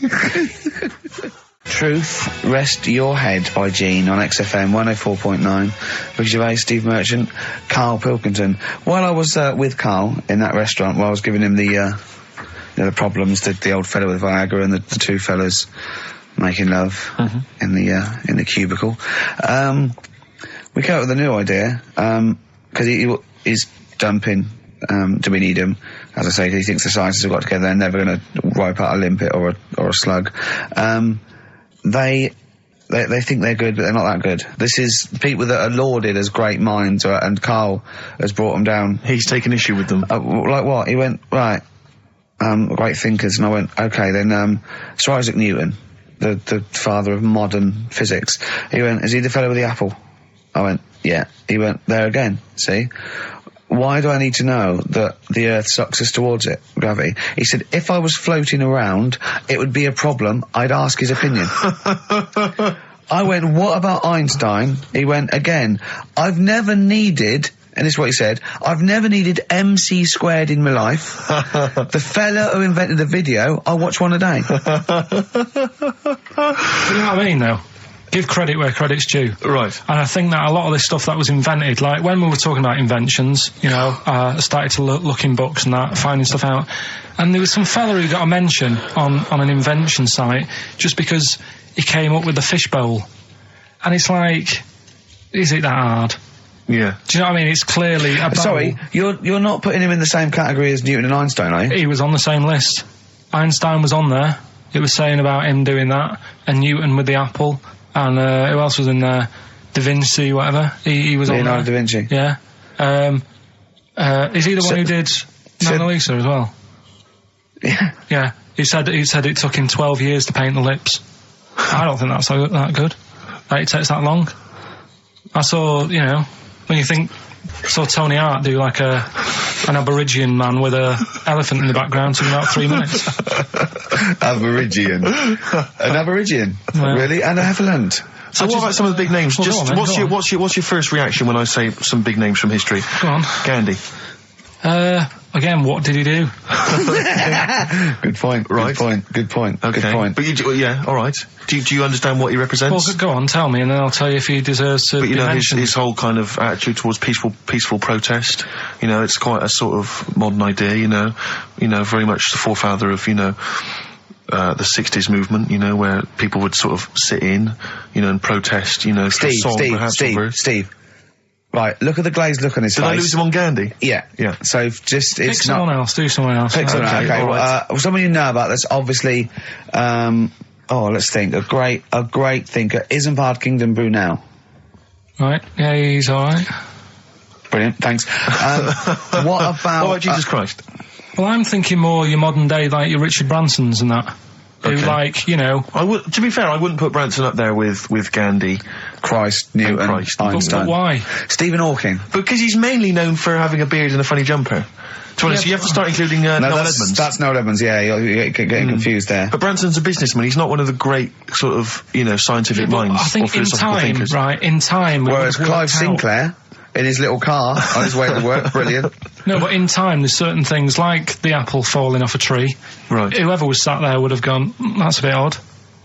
Speaker 1: Truth, Rest Your Head by Gene on XFM 104.9. Ricky Gervais, Steve Merchant, Karl Pilkington. While I was with Karl in that restaurant, while I was giving him the problems, the old fella with Viagra and the two fellas making love in the cubicle, we came up with a new idea, because he's dumping. Do we need him? As I say, he thinks the scientists have got together, they're never going to wipe out a limpet or a slug. They think they're good, but they're not that good. This is people that are lauded as great minds, and Karl has brought them down.
Speaker 2: He's taken issue with them.
Speaker 1: Like what? He went, right, great thinkers, and I went, okay, then, Sir Isaac Newton, the father of modern physics. He went, is he the fellow with the apple? I went, yeah. He went, there again, see? Why do I need to know that the Earth sucks us towards it, gravity? He said, if I was floating around, it would be a problem. I'd ask his opinion. I went, what about Einstein? He went, again, I've never needed, and this is what he said, I've never needed MC squared in my life. The fella who invented the video, I watch one a day.
Speaker 3: You know what I mean, though? Give credit where credit's due.
Speaker 2: Right.
Speaker 3: And I think that a lot of this stuff that was invented, like when we were talking about inventions, you know, I started to look in books and that, finding stuff out. And there was some fella who got a mention on an invention site just because he came up with the fishbowl. And it's like, is it that hard?
Speaker 2: Yeah.
Speaker 3: Do you know what I mean? It's clearly a bowl.
Speaker 1: Sorry, you're not putting him in the same category as Newton and Einstein, are you?
Speaker 3: He was on the same list. Einstein was on there. It was saying about him doing that. And Newton with the apple. And who else was in there? Da Vinci, whatever. He was on there.
Speaker 1: Leonardo da Vinci.
Speaker 3: Yeah. Is he the one who did Mona Lisa as well?
Speaker 1: Yeah.
Speaker 3: Yeah. He said it took him 12 years to paint the lips. I don't think that's that good. That it takes that long. I saw, you know, when you think, I saw Tony Hart do like an Aborigine man with a elephant in the background in about 3 minutes.
Speaker 1: Aborigine. An Aborigine? Yeah. Really? And an elephant?
Speaker 2: So what about some of the big names?
Speaker 1: Well,
Speaker 2: what's your first reaction when I say some big names from history?
Speaker 3: Go on.
Speaker 2: Gandhi.
Speaker 3: Again, what did he do?
Speaker 1: Good point.
Speaker 2: Right.
Speaker 1: Good point.
Speaker 2: Okay.
Speaker 1: Good point.
Speaker 2: But yeah, all right. Do you understand what he represents?
Speaker 3: Well, go on, tell me, and then I'll tell you if he deserves to.
Speaker 2: But you
Speaker 3: be
Speaker 2: know,
Speaker 3: mentioned.
Speaker 2: his whole kind of attitude towards peaceful protest. You know, it's quite a sort of modern idea. You know, very much the forefather of the 60s movement. You know, where people would sort of sit in, and protest.
Speaker 1: Steve. Right, look at the glazed look on his face.
Speaker 2: Did I lose him on Gandhi?
Speaker 1: Yeah. So just,
Speaker 3: Pick someone else, do someone else.
Speaker 1: Pick someone else, okay.
Speaker 2: Right.
Speaker 1: Someone you know about that's obviously, let's think, a great thinker, Isambard Kingdom Brunel.
Speaker 3: Right, yeah, he's alright.
Speaker 1: Brilliant, thanks. What about
Speaker 2: Jesus Christ?
Speaker 3: Well, I'm thinking more your modern day, like your Richard Bransons and that. Who,
Speaker 2: to be fair, I wouldn't put Branson up there with Gandhi.
Speaker 1: Christ, Newton, Einstein.
Speaker 3: But why?
Speaker 1: Stephen Hawking.
Speaker 2: Because he's mainly known for having a beard and a funny jumper. To be honest, you have to start including Noel Edmonds.
Speaker 1: That's Noel Edmonds, yeah, you're getting confused there.
Speaker 2: But Branson's a businessman, he's not one of the great sort of, scientific minds
Speaker 3: I think
Speaker 2: or philosophical thinkers.
Speaker 3: in time...
Speaker 1: Whereas Clive Sinclair, in his little car, on his way to work, brilliant.
Speaker 3: No, but in time, there's certain things, like the apple falling off a tree.
Speaker 2: Right.
Speaker 3: Whoever was sat there would have gone, that's a bit odd.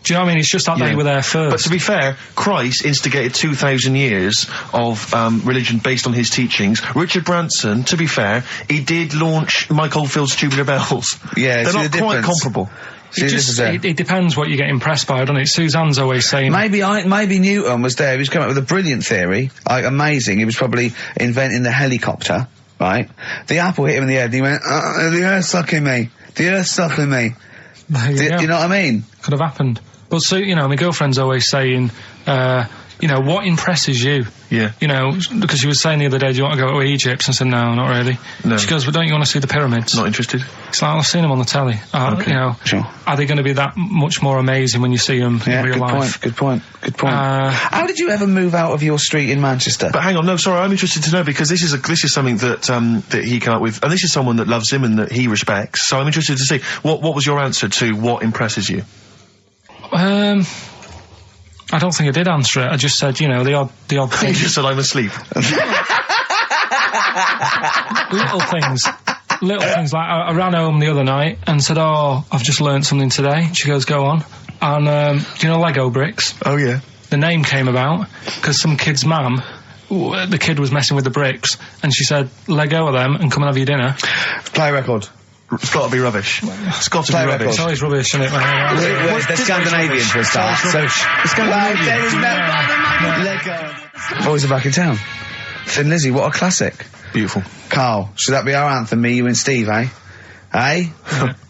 Speaker 3: Do you know what I mean? It's just that they were there first.
Speaker 2: But to be fair, Christ instigated 2,000 years of religion based on his teachings. Richard Branson, to be fair, he did launch Mike Oldfield's Tubular Bells.
Speaker 1: Yeah,
Speaker 2: they're not quite comparable.
Speaker 3: It depends what you get impressed by, doesn't it? Suzanne's always saying...
Speaker 1: Maybe Newton was there. He was coming up with a brilliant theory. Like, amazing. He was probably inventing the helicopter, right? The apple hit him in the head and he went, the earth's sucking me. The earth's sucking me. Do you know what I mean?
Speaker 3: Could have happened. But so, you know, my girlfriend's always saying, you know, what impresses you?
Speaker 2: Yeah.
Speaker 3: You know, because she was saying the other day, do you want to go to Egypt? And I said, no, not really. No. She goes, well, don't you want to see the pyramids?
Speaker 2: Not interested.
Speaker 3: It's like, I've seen them on the telly.
Speaker 2: Okay.
Speaker 3: You know,
Speaker 1: sure.
Speaker 3: Are they going to be that much more amazing when you see them in real life?
Speaker 1: Good point. How did you ever move out of your street in Manchester?
Speaker 2: But hang on, no, sorry, I'm interested to know, because this is something that that he came up with, and this is someone that loves him and that he respects. So I'm interested to see what was your answer to what impresses you?
Speaker 3: I don't think I did answer it. I just said, you know, the odd thing.
Speaker 2: You just said I'm asleep.
Speaker 3: Little things like I ran home the other night and said, oh, I've just learnt something today. She goes, go on. And do you know Lego bricks?
Speaker 2: Oh yeah.
Speaker 3: The name came about because some kid's mum, the kid was messing with the bricks, and she said, let go of them and come and have your dinner.
Speaker 1: Play record.
Speaker 2: It's got to be rubbish. It's got to be rubbish.
Speaker 3: It's always rubbish, isn't it?
Speaker 1: They're Scandinavian for a start. So boys are back in town. Thin Lizzy, what a classic.
Speaker 2: Beautiful.
Speaker 1: Karl, should that be our anthem? Me, you, and Steve, eh? Eh?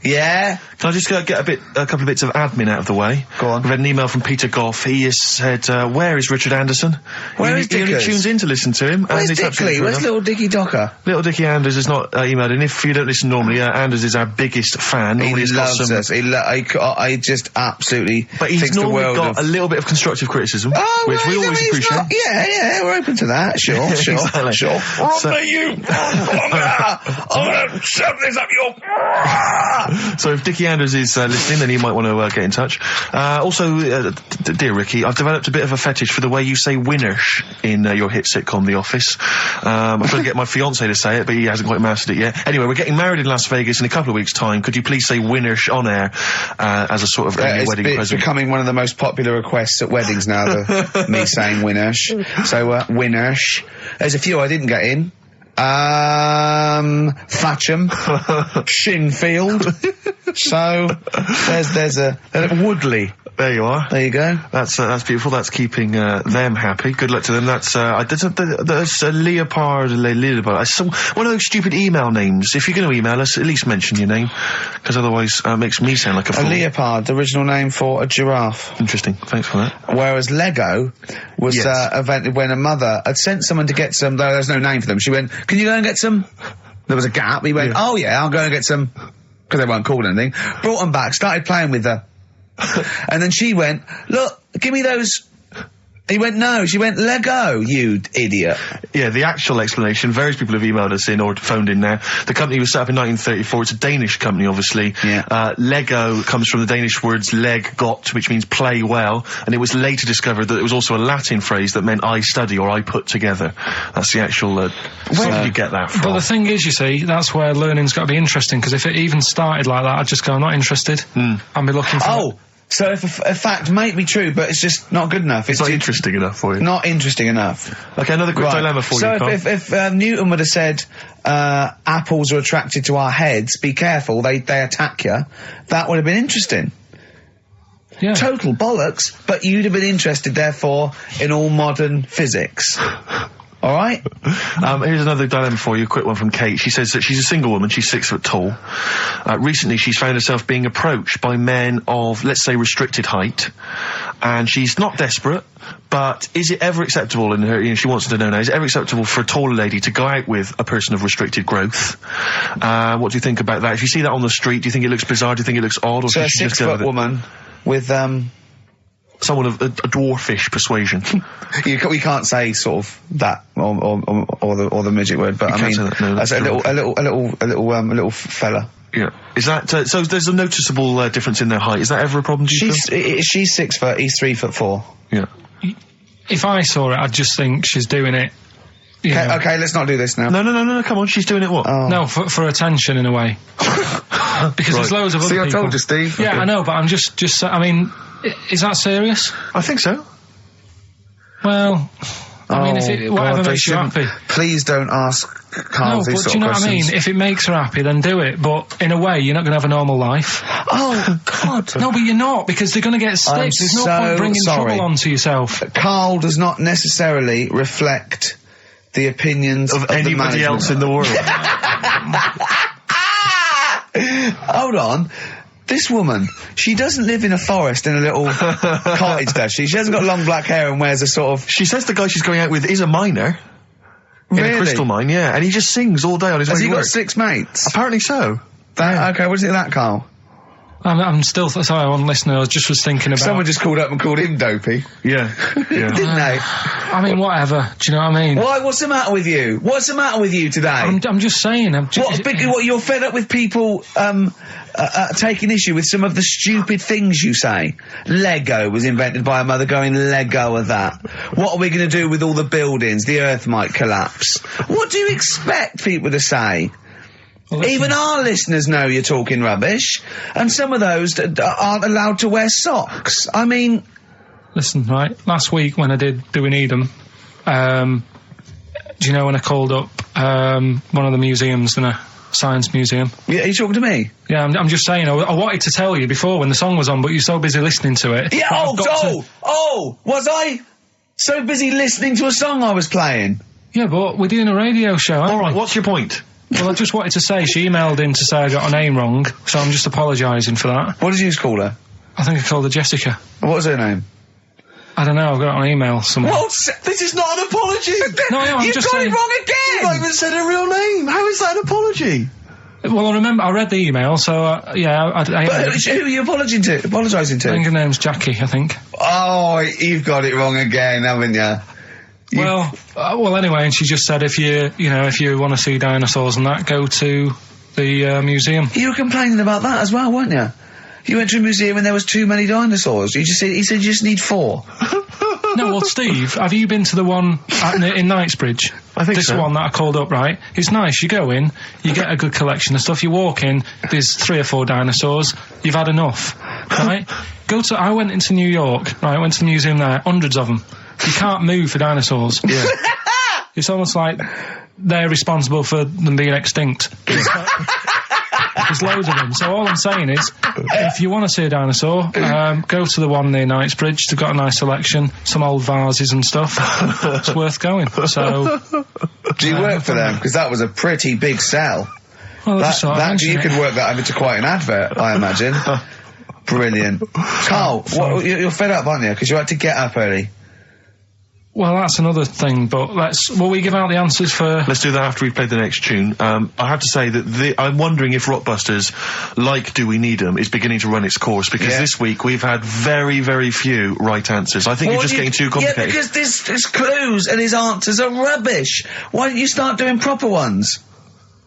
Speaker 1: Yeah.
Speaker 2: Can I just get a couple of bits of admin out of the way?
Speaker 1: Go on.
Speaker 2: We've had an email from Peter Goff. He has said, where is Richard Anderson?
Speaker 1: Where is Dickers?
Speaker 2: He only tunes in to listen to him.
Speaker 1: Where's Dickley? Where's little Dicky Docker?
Speaker 2: Little Dicky Anders is not emailed in. If you don't listen normally, Anders is our biggest fan.
Speaker 1: He loves us. I just absolutely
Speaker 2: But he's normally got a little bit of constructive criticism, which we always appreciate.
Speaker 1: Yeah, we're open to that. Sure,
Speaker 2: exactly.
Speaker 1: sure.
Speaker 2: I'm gonna shove this up your... So if Dickie Anders is listening, then he might want to get in touch. Also, dear Ricky, I've developed a bit of a fetish for the way you say winners in your hit sitcom The Office. I'm trying to get my fiancé to say it, but he hasn't quite mastered it yet. Anyway, we're getting married in Las Vegas in a couple of weeks' time. Could you please say winners on air as a sort of wedding present?
Speaker 1: It's becoming one of the most popular requests at weddings now, me saying winners. So, winners. There's a few I didn't get in. Thatcham, Shinfield. So there's a Woodley.
Speaker 2: There you are.
Speaker 1: There you go.
Speaker 2: That's beautiful. That's keeping them happy. Good luck to them. That's Leopard. One of those stupid email names. If you're going to email us, at least mention your name, because otherwise it makes me sound like a fool.
Speaker 1: A leopard, the original name for a giraffe.
Speaker 2: Interesting. Thanks for that.
Speaker 1: Whereas Lego was invented when a mother had sent someone to get some. Though there's no name for them. She went, "Can you go and get some?" There was a gap. He went, "Oh yeah, I'll go and get some," because they weren't called anything. Brought them back. Started playing with her. And then she went, look, give me those. He went, no. She went, Lego, you idiot.
Speaker 2: Yeah, the actual explanation, various people have emailed us in or phoned in now. The company was set up in 1934. It's a Danish company, obviously.
Speaker 1: Yeah.
Speaker 2: Lego comes from the Danish words leg got, which means play well, and it was later discovered that it was also a Latin phrase that meant I study or I put together. That's the actual, where did you get that from?
Speaker 3: But the thing is, you see, that's where learning's got to be interesting, because if it even started like that, I'd just go, I'm not interested. I'd be looking for...
Speaker 1: So if a fact might be true, but it's just not good enough.
Speaker 2: It's not interesting enough for you.
Speaker 1: Not interesting enough.
Speaker 2: Okay, another quick dilemma for you,
Speaker 1: So if Newton would have said, apples are attracted to our heads, be careful, they attack you, that would have been interesting.
Speaker 3: Yeah.
Speaker 1: Total bollocks, but you'd have been interested, therefore, in all modern physics. All right?
Speaker 2: Here's another dilemma for you, a quick one from Kate. She says that she's a single woman, she's 6 foot tall. Recently she's found herself being approached by men of, let's say, restricted height. And she's not desperate, but is it ever acceptable in her, she wants to know now, is it ever acceptable for a taller lady to go out with a person of restricted growth? What do you think about that? If you see that on the street, do you think it looks bizarre, do you think it looks odd, or
Speaker 1: so
Speaker 2: should she just go with it?
Speaker 1: So a 6 foot woman with,
Speaker 2: someone of a dwarfish persuasion.
Speaker 1: We can't say sort of that or the midget word, but I mean, that's a little fella.
Speaker 2: Yeah. Is that so? There's a noticeable difference in their height. Is that ever a problem? Do you feel?
Speaker 1: She's 6 foot. He's 3'4".
Speaker 2: Yeah.
Speaker 3: If I saw it, I'd just think she's doing it.
Speaker 1: Okay, let's not do this now.
Speaker 2: No, come on, she's doing it what?
Speaker 1: Oh.
Speaker 3: No, for attention in a way. Because there's loads of other people.
Speaker 1: I told you, Steve.
Speaker 3: Yeah, okay. I know, but I'm just I mean, Is that serious?
Speaker 2: I think so.
Speaker 3: Well, I mean, if whatever makes you happy.
Speaker 1: Please don't ask Karl these sort of questions.
Speaker 3: Do you know what I mean? If it makes her happy, then do it. But in a way, you're not going to have a normal life.
Speaker 1: Oh, God.
Speaker 3: No, but you're not, because they're going to get stitched. There's no point bringing trouble onto yourself.
Speaker 1: Karl does not necessarily reflect the opinions of
Speaker 2: anybody else in the world.
Speaker 1: Hold on. This woman, she doesn't live in a forest in a little cottage, does she? She hasn't got long black hair and wears a sort of...
Speaker 2: She says the guy she's going out with is a miner.
Speaker 1: Really?
Speaker 2: In a crystal mine, yeah. And he just sings all day on his way to work.
Speaker 1: Has he got 6 mates?
Speaker 2: Apparently so.
Speaker 1: Okay, what do you think of that, Karl?
Speaker 3: I'm still... Sorry, I'm listening. I just was thinking about...
Speaker 1: Someone just called up and called him dopey.
Speaker 2: Yeah.
Speaker 1: Didn't they?
Speaker 3: I mean, whatever. Do you know what I mean?
Speaker 1: Why? What's the matter with you? What's the matter with you today?
Speaker 3: I'm just saying.
Speaker 1: What, you're fed up with people, taking issue with some of the stupid things you say? Lego was invented by a mother going, Lego of that. What are we going to do with all the buildings? The earth might collapse. What do you expect people to say? Well, even our listeners know you're talking rubbish, and some of those aren't allowed to wear socks. I mean...
Speaker 3: Listen, right, last week when I did Do We Need 'Em, do you know when I called up one of the museums in a science museum?
Speaker 1: Yeah, are you talking to me?
Speaker 3: Yeah, I'm just saying, I wanted to tell you before when the song was on, but you're so busy listening to it.
Speaker 1: Yeah, was I so busy listening to a song I was playing?
Speaker 3: Yeah, but we're doing a radio show, aren't we?
Speaker 2: All right, what's your point?
Speaker 3: Well, I just wanted to say, she emailed in to say I got her name wrong, so I'm just apologising for that.
Speaker 1: What did you call her?
Speaker 3: I think I called her Jessica.
Speaker 1: What was her name?
Speaker 3: I don't know, I've got it on email somewhere.
Speaker 1: What? This is not an apology!
Speaker 3: No, I'm just saying...
Speaker 1: You've got it wrong again!
Speaker 2: You've not even said her real name! How is that an apology?
Speaker 3: Well, I remember, I read the email, so, yeah,
Speaker 1: But who are you apologising to?
Speaker 3: I think her name's Jackie, I think.
Speaker 1: Oh, you've got it wrong again, haven't you?
Speaker 3: Well, anyway, and she just said if you want to see dinosaurs and that, go to the museum.
Speaker 1: You were complaining about that as well, weren't you? You went to a museum and there was too many dinosaurs. He said you just need 4.
Speaker 3: No, well, Steve, have you been to the one in Knightsbridge?
Speaker 2: I think so.
Speaker 3: This one that I called up, right? It's nice. You go in, you get a good collection of stuff. You walk in, there's 3 or 4 dinosaurs. You've had enough, right? I went into New York, right? I went to the museum there, hundreds of them. You can't move for dinosaurs.
Speaker 2: Yeah.
Speaker 3: It's almost like they're responsible for them being extinct. There's loads of them. So all I'm saying is, if you want to see a dinosaur, go to the one near Knightsbridge. They've got a nice selection, some old vases and stuff. It's worth going. So,
Speaker 1: do you work for them? Because that was a pretty big sell.
Speaker 3: Well,
Speaker 1: you could work that into quite an advert, I imagine. Brilliant. Karl, you're fed up, aren't you? Because you had to get up early.
Speaker 3: Well, that's another thing, but will we give out the answers for...
Speaker 2: Let's do that after we've played the next tune. I have to say that I'm wondering if Rockbusters, like Do We Need 'Em, is beginning to run its course, because this week we've had very, very few right answers. I think you're just getting too complicated.
Speaker 1: Yeah, because his clues and his answers are rubbish. Why don't you start doing proper ones?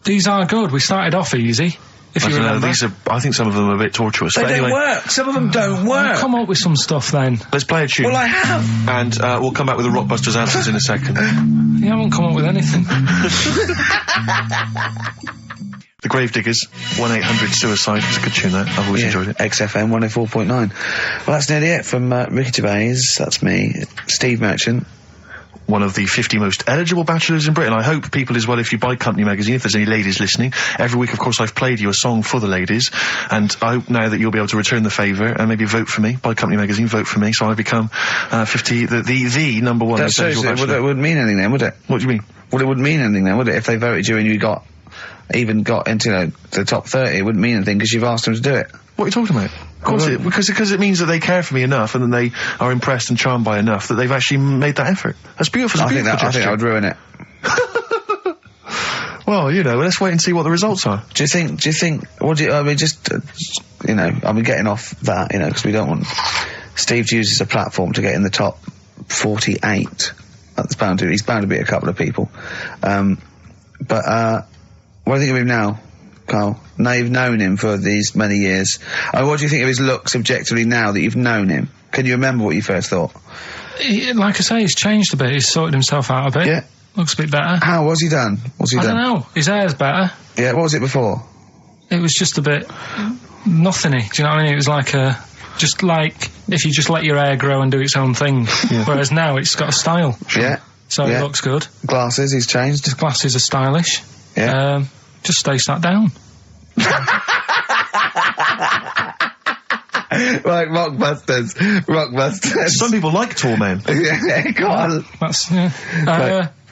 Speaker 3: These are good. We started off easy. If you remember.
Speaker 2: I think some of them are a bit tortuous.
Speaker 1: They don't work. Some of them don't work.
Speaker 3: Come up with some stuff then.
Speaker 2: Let's play a tune.
Speaker 1: Well, I have.
Speaker 2: And we'll come back with the Rockbusters answers in a second.
Speaker 3: You haven't come up with anything.
Speaker 2: The Gravediggers, 1-800-SUICIDE. It's a good tune, that. I've always enjoyed it.
Speaker 1: XFM 104.9. Well, that's nearly it from Ricky Gervais. That's me. Steve Merchant.
Speaker 2: One of the 50 most eligible bachelors in Britain. I hope people as well, if you buy Company magazine, if there's any ladies listening, every week, of course, I've played you a song for the ladies, and I hope now that you'll be able to return the favour and maybe vote for me. Buy Company magazine, vote for me, so I become 50, the number one eligible bachelor.
Speaker 1: It wouldn't mean anything then, would it?
Speaker 2: What do you mean?
Speaker 1: Well, it wouldn't mean anything then, would it? If they voted you and you got into the top 30, it wouldn't mean anything because you've asked them to do it.
Speaker 2: What are you talking about? Of course, because it means that they care for me enough, and then they are impressed and charmed by enough that they've actually made that effort. That's beautiful. I think that would ruin it. Well, let's wait and see what the results are.
Speaker 1: Do you think, getting off that, because we don't want Steve to use as a platform to get in the top 48. He's bound to beat a couple of people. But, what do you think of him now, Karl? Now you've known him for these many years. What do you think of his looks objectively now that you've known him? Can you remember what you first thought?
Speaker 3: Like I say, he's changed a bit. He's sorted himself out a bit.
Speaker 1: Yeah.
Speaker 3: Looks a bit better.
Speaker 1: How? What's he done?
Speaker 3: I don't know. His hair's better.
Speaker 1: Yeah, what was it before?
Speaker 3: It was just a bit nothingy. Do you know what I mean? It was like just like if you just let your hair grow and do its own thing. Whereas now it's got a style.
Speaker 1: Yeah.
Speaker 3: So it looks good.
Speaker 1: Glasses, he's changed.
Speaker 3: His glasses are stylish.
Speaker 1: Yeah.
Speaker 3: Just stay sat down.
Speaker 1: Right, Rockbusters.
Speaker 2: Some people like tall men.
Speaker 1: Yeah, go on.
Speaker 3: That's,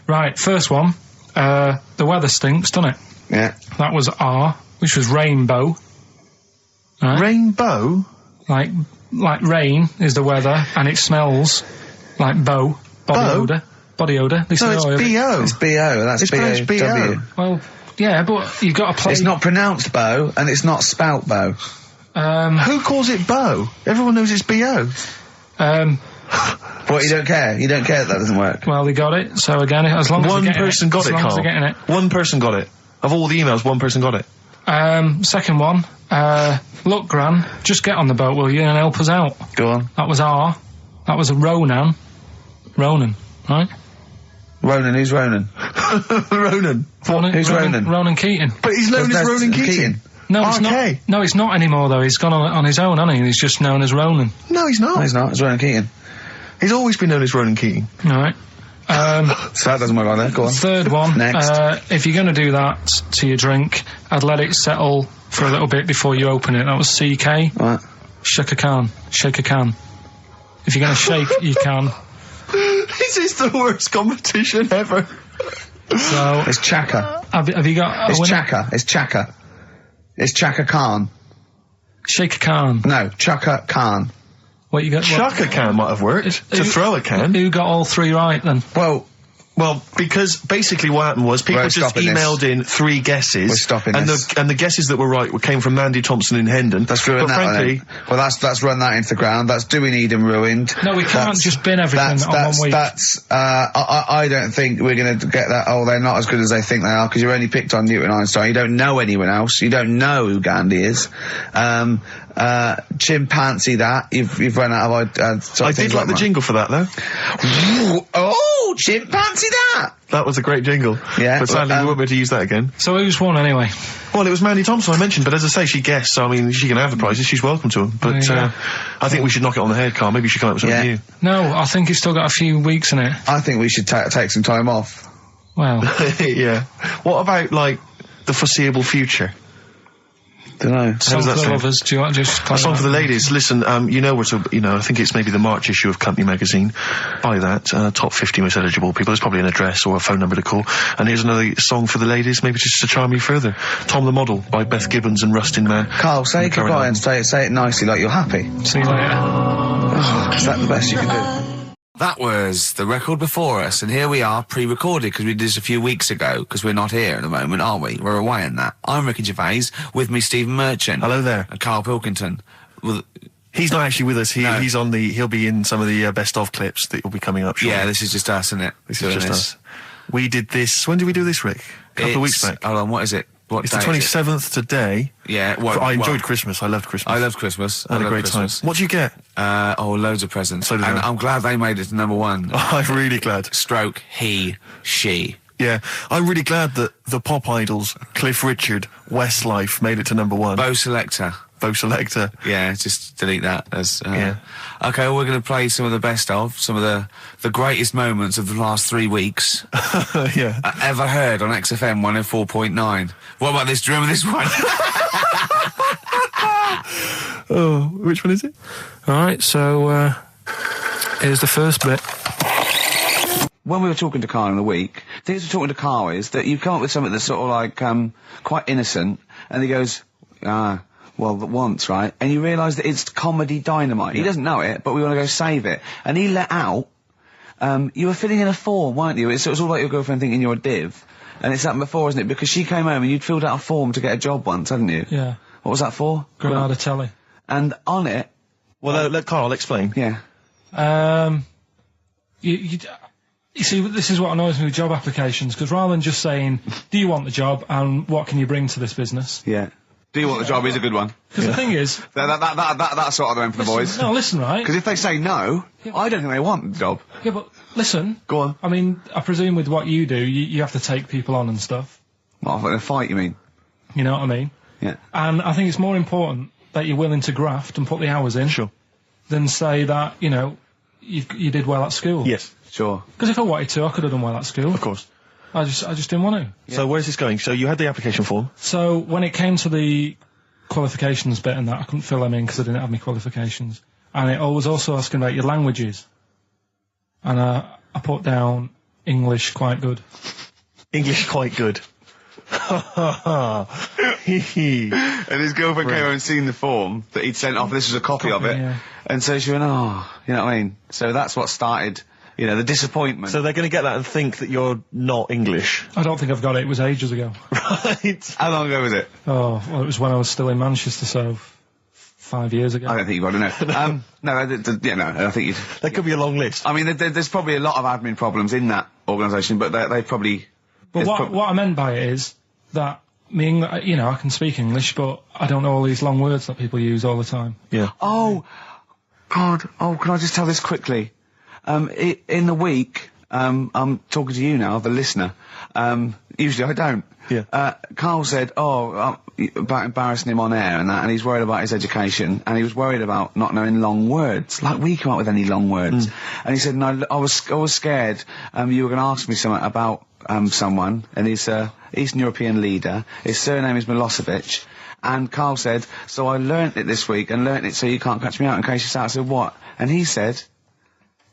Speaker 3: right, first one. The weather stinks, doesn't it?
Speaker 1: Yeah.
Speaker 3: That was R, which was rainbow. Right?
Speaker 2: Rainbow?
Speaker 3: Like rain is the weather, and it smells like body odour. Body odour.
Speaker 2: No, it's B-O.
Speaker 1: It's B-O, that's
Speaker 2: B-O.
Speaker 1: B-O.
Speaker 3: Well, yeah, but you've got to play...
Speaker 1: It's not pronounced bow, and it's not spelt bow.
Speaker 2: Who calls it bow? Everyone knows it's B-O.
Speaker 1: What, you don't care? You don't care that doesn't work?
Speaker 3: Well, they got it, so again, as long as
Speaker 2: one person got it, Carl.
Speaker 3: Getting it.
Speaker 2: One person got it. Of all the emails, one person got it.
Speaker 3: Second one, look, Gran, just get on the boat, will you, and help us out.
Speaker 1: Go on.
Speaker 3: That was R. That was a Ronan, right?
Speaker 1: Ronan, who's Ronan?
Speaker 2: Ronan.
Speaker 1: Who's Ronan?
Speaker 3: Ronan Keating.
Speaker 2: But he's known as Ronan Keating.
Speaker 3: No, it's not. No, it's not anymore, though. He's gone on his own, hasn't he? He's just known as Ronan.
Speaker 2: No, he's not.
Speaker 1: No, he's not. It's Ronan Keating.
Speaker 2: He's always been known as Ronan Keating.
Speaker 3: All right.
Speaker 1: So that doesn't work like that. Go on.
Speaker 3: Third one.
Speaker 1: Next.
Speaker 3: If you're going to do that to your drink, I'd let it settle for a little bit before you open it. That was CK.
Speaker 1: What?
Speaker 3: Shake a can. Shake a can. If you're going to shake, you can.
Speaker 2: This is the worst competition ever.
Speaker 3: So
Speaker 1: it's Chaka.
Speaker 3: Have you got?
Speaker 1: It's Chaka. It's Chaka. It's Chaka Khan.
Speaker 3: Shake a can.
Speaker 1: No, Chaka Khan.
Speaker 3: What you got?
Speaker 2: Chaka can might have worked. To throw a can.
Speaker 3: Who got all three right then?
Speaker 2: Well, because basically what happened was people just emailed in 3 guesses.
Speaker 1: We're stopping
Speaker 2: and
Speaker 1: this.
Speaker 2: And the guesses that were right came from Mandy Thompson in Hendon.
Speaker 1: That's ruined that, frankly. Well, that's run that into the ground. That's doing Eden ruined.
Speaker 3: No, we can't just bin everything on 1 week.
Speaker 1: I don't think we're going to get that. Oh, they're not as good as they think they are, because you only picked on Newton Einstein. You don't know anyone else. You don't know who Gandhi is. Chimpanzee that. You've run out of
Speaker 2: I did like the jingle for that, though.
Speaker 1: Oh, chimpanzee that!
Speaker 2: That was a great jingle.
Speaker 1: Yeah.
Speaker 2: But sadly, we won't be able to use that again.
Speaker 3: So who's won anyway?
Speaker 2: Well, it was Mandy Thompson I mentioned, but as I say, she guessed, so I mean, she can have the prizes, she's welcome to them. But, I think we should knock it on the head, Carl. Maybe you should come up with something new.
Speaker 3: No, I think it's still got a few weeks in it.
Speaker 1: I think we should take some time off.
Speaker 3: Well.
Speaker 2: Yeah. What about, like, the foreseeable future?
Speaker 1: Don't know.
Speaker 3: Song for the lovers. Do you want to just...
Speaker 2: A song for the ladies. Listen, I think it's maybe the March issue of Company Magazine. Buy that. Top 50 most eligible people. There's probably an address or a phone number to call. And here's another song for the ladies, maybe just to charm you further. Tom the Model by Beth Gibbons and Rustin Man.
Speaker 1: Carl, say goodbye and say it nicely, like you're happy.
Speaker 3: See you later.
Speaker 1: Is that the best you can do?
Speaker 4: That was the record before us, and here we are, pre-recorded, because we did this a few weeks ago, because we're not here at the moment, are we? We're away in that. I'm Ricky Gervais, with me Stephen Merchant.
Speaker 2: Hello there.
Speaker 4: And Karl Pilkington.
Speaker 2: He's not actually with us. He'll be in some of the best of clips that will be coming up shortly.
Speaker 4: Yeah, this is just us, isn't it?
Speaker 2: This is just us. We did this, when did we do this, Rick? A couple of weeks back.
Speaker 4: Hold on, what is it?
Speaker 2: It's the 27th today.
Speaker 4: Yeah.
Speaker 2: I enjoyed Christmas. I loved Christmas.
Speaker 4: I loved Christmas.
Speaker 2: I had a great time. What did you get?
Speaker 4: Loads of presents.
Speaker 2: So did I.
Speaker 4: I'm glad they made it to number 1.
Speaker 2: I'm really glad.
Speaker 4: Stroke, he, she.
Speaker 2: Yeah. I'm really glad that the pop idols, Cliff Richard, Westlife, made it to number 1.
Speaker 4: Bo Selector.
Speaker 2: Yeah,
Speaker 4: just delete that.
Speaker 2: Yeah.
Speaker 4: Okay, well, we're going to play some of the best of, some of the greatest moments of the last 3 weeks.
Speaker 2: Yeah.
Speaker 4: Ever heard on XFM 104.9. What about this? Do you remember this one?
Speaker 2: Oh, which one is it?
Speaker 3: Alright, so, here's the first bit.
Speaker 1: When we were talking to Carl in the week, the thing we're talking to Carl is that you come up with something that's sort of like, quite innocent, and he goes, once, right? And you realise that it's comedy dynamite. He doesn't know it, but we want to go save it. And he let out, you were filling in a form, weren't you? It was all like your girlfriend thinking you're a div. And it's happened before, isn't it? Because she came home and you'd filled out a form to get a job once, hadn't you?
Speaker 3: Yeah.
Speaker 1: What was that for?
Speaker 3: Granada Telly.
Speaker 1: And on it...
Speaker 2: Well, let Carl explain.
Speaker 1: Yeah.
Speaker 3: You see, this is what annoys me with job applications, because rather than just saying, do you want the job and what can you bring to this business?
Speaker 1: Yeah. Do you want the job is a good one.
Speaker 3: Because the thing is...
Speaker 1: That's sort of the one for the boys.
Speaker 3: No, listen, right?
Speaker 1: Because if they say no, I don't think they want the job.
Speaker 3: Yeah, but listen.
Speaker 1: Go on.
Speaker 3: I mean, I presume with what you do, you have to take people on and stuff.
Speaker 1: What, in a fight, you mean?
Speaker 3: You know what I mean?
Speaker 1: Yeah.
Speaker 3: And I think it's more important that you're willing to graft and put the hours in.
Speaker 2: Sure.
Speaker 3: than say that, you know, you did well at school.
Speaker 2: Yes.
Speaker 1: Sure.
Speaker 3: Because if I wanted to, I could have done well at school.
Speaker 2: Of course.
Speaker 3: I just didn't want to.
Speaker 2: Yeah. So where's this going? So you had the application form.
Speaker 3: So when it came to the qualifications bit and that, I couldn't fill them in because I didn't have any qualifications. And it was also asking about your languages. And I put down English quite good.
Speaker 1: English quite good. And his girlfriend came over and seen the form that he'd sent off. This was a copy of it.
Speaker 3: Yeah.
Speaker 1: And so she went, oh, you know what I mean? So that's what started, you know, the disappointment.
Speaker 2: So they're going to get that and think that you're not English.
Speaker 3: I don't think I've got it. It was ages ago.
Speaker 2: Right.
Speaker 1: How long ago was it?
Speaker 3: Oh, well, it was when I was still in Manchester, so 5 years ago.
Speaker 1: I don't think you've got to know. No, I think you'd...
Speaker 2: That could be a long list.
Speaker 1: I mean, there's probably a lot of admin problems in that organisation, but they probably...
Speaker 3: But what I meant by it is that you know, I can speak English, but I don't know all these long words that people use all the time.
Speaker 2: Yeah.
Speaker 1: Oh, God. Oh, can I just tell this quickly? In the week, I'm talking to you now, the listener. Usually I don't.
Speaker 2: Yeah.
Speaker 1: Karl said, about embarrassing him on air and that, and he's worried about his education, and he was worried about not knowing long words. Like, we come up with any long words. And he said, no, I was scared, you were going to ask me something about, someone, and he's Eastern European leader. His surname is Milosevic. And Karl said, so I learnt it this week, and learnt it so you can't catch me out in case you start. I said, what? And he said,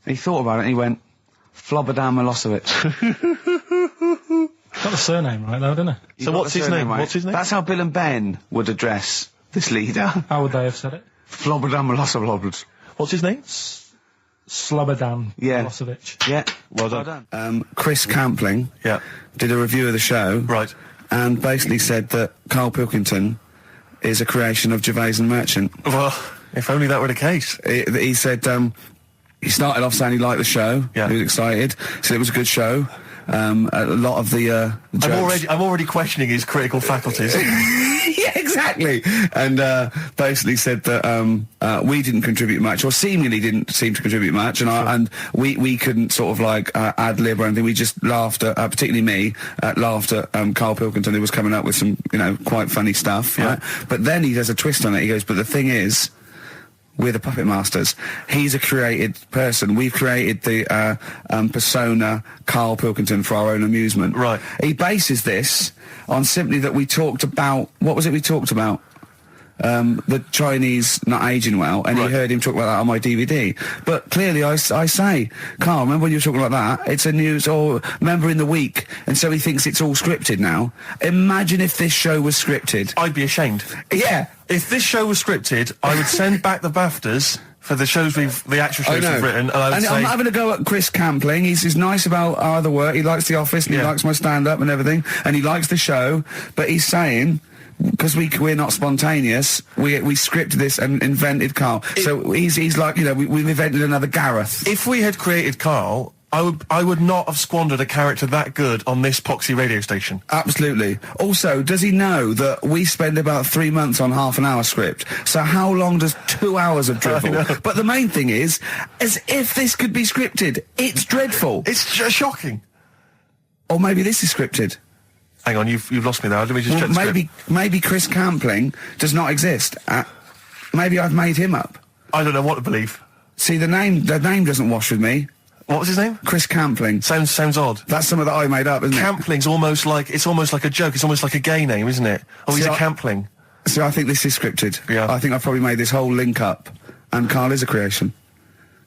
Speaker 1: he thought about it, and he went, Flobodan Milosevic.
Speaker 3: Got the surname right, though, didn't he?
Speaker 2: So what's his name?
Speaker 1: Right?
Speaker 2: What's his name?
Speaker 1: That's how Bill and Ben would address this leader.
Speaker 3: How would they have said it?
Speaker 1: Flobodan Milosevic.
Speaker 2: What's his name?
Speaker 3: Slobodan Milosevic.
Speaker 1: Yeah.
Speaker 2: Well done.
Speaker 1: Chris Campling did a review of the show.
Speaker 2: Right.
Speaker 1: And basically said that Karl Pilkington is a creation of Gervais and Merchant.
Speaker 2: Well, if only that were the case.
Speaker 1: He said, he started off saying he liked the show.
Speaker 2: Yeah.
Speaker 1: He was excited. Said it was a good show. A lot of the jokes...
Speaker 2: I'm already questioning his critical faculties.
Speaker 1: Yeah, exactly. And basically said that we didn't contribute much, or seemingly didn't seem to contribute much, and we couldn't sort of like ad lib or anything. We just laughed at, particularly me, laughed at Karl Pilkington, who was coming up with some, you know, quite funny stuff.
Speaker 2: Yeah.
Speaker 1: Right? But then he does a twist on it. He goes, but the thing is, we're the puppet masters. He's a created person. We've created the persona Karl Pilkington for our own amusement.
Speaker 2: Right.
Speaker 1: He bases this on simply that we talked about... What was it we talked about? The Chinese not aging well, and
Speaker 2: Right.
Speaker 1: he heard him talk about that on my DVD. But clearly I say, Karl, remember when you were talking about that? It's a news, or remember in the week, and so he thinks it's all scripted now. Imagine if this show was scripted.
Speaker 2: I'd be ashamed.
Speaker 1: Yeah.
Speaker 2: If this show was scripted, I would send back the BAFTAs for the actual shows we've written, and I would say...
Speaker 1: I'm having a go at Chris Campling. He's nice about our other work. He likes The Office, and he likes my stand-up and everything, and he likes the show, but he's saying... Because we're not spontaneous, we scripted this and invented Karl. So he's like, you know, we've invented another Gareth.
Speaker 2: If we had created Karl, I would not have squandered a character that good on this poxy radio station.
Speaker 1: Absolutely. Also, does he know that we spend about 3 months on half an hour script? So how long does 2 hours of drivel? But the main thing is, as if this could be scripted, it's dreadful.
Speaker 2: It's shocking.
Speaker 1: Or maybe this is scripted.
Speaker 2: Hang on, you've lost me there. Let me just check the script.
Speaker 1: Maybe Chris Campling does not exist. Maybe I've made him up.
Speaker 2: I don't know what to believe.
Speaker 1: See, the name doesn't wash with me.
Speaker 2: What was his name?
Speaker 1: Chris Campling.
Speaker 2: Sounds odd.
Speaker 1: That's something that I made up, isn't
Speaker 2: Campling's almost like a joke. It's almost like a gay name, isn't it? Oh, he's a Campling.
Speaker 1: So I think this is scripted.
Speaker 2: Yeah.
Speaker 1: I think I've probably made this whole link up, and Karl is a creation.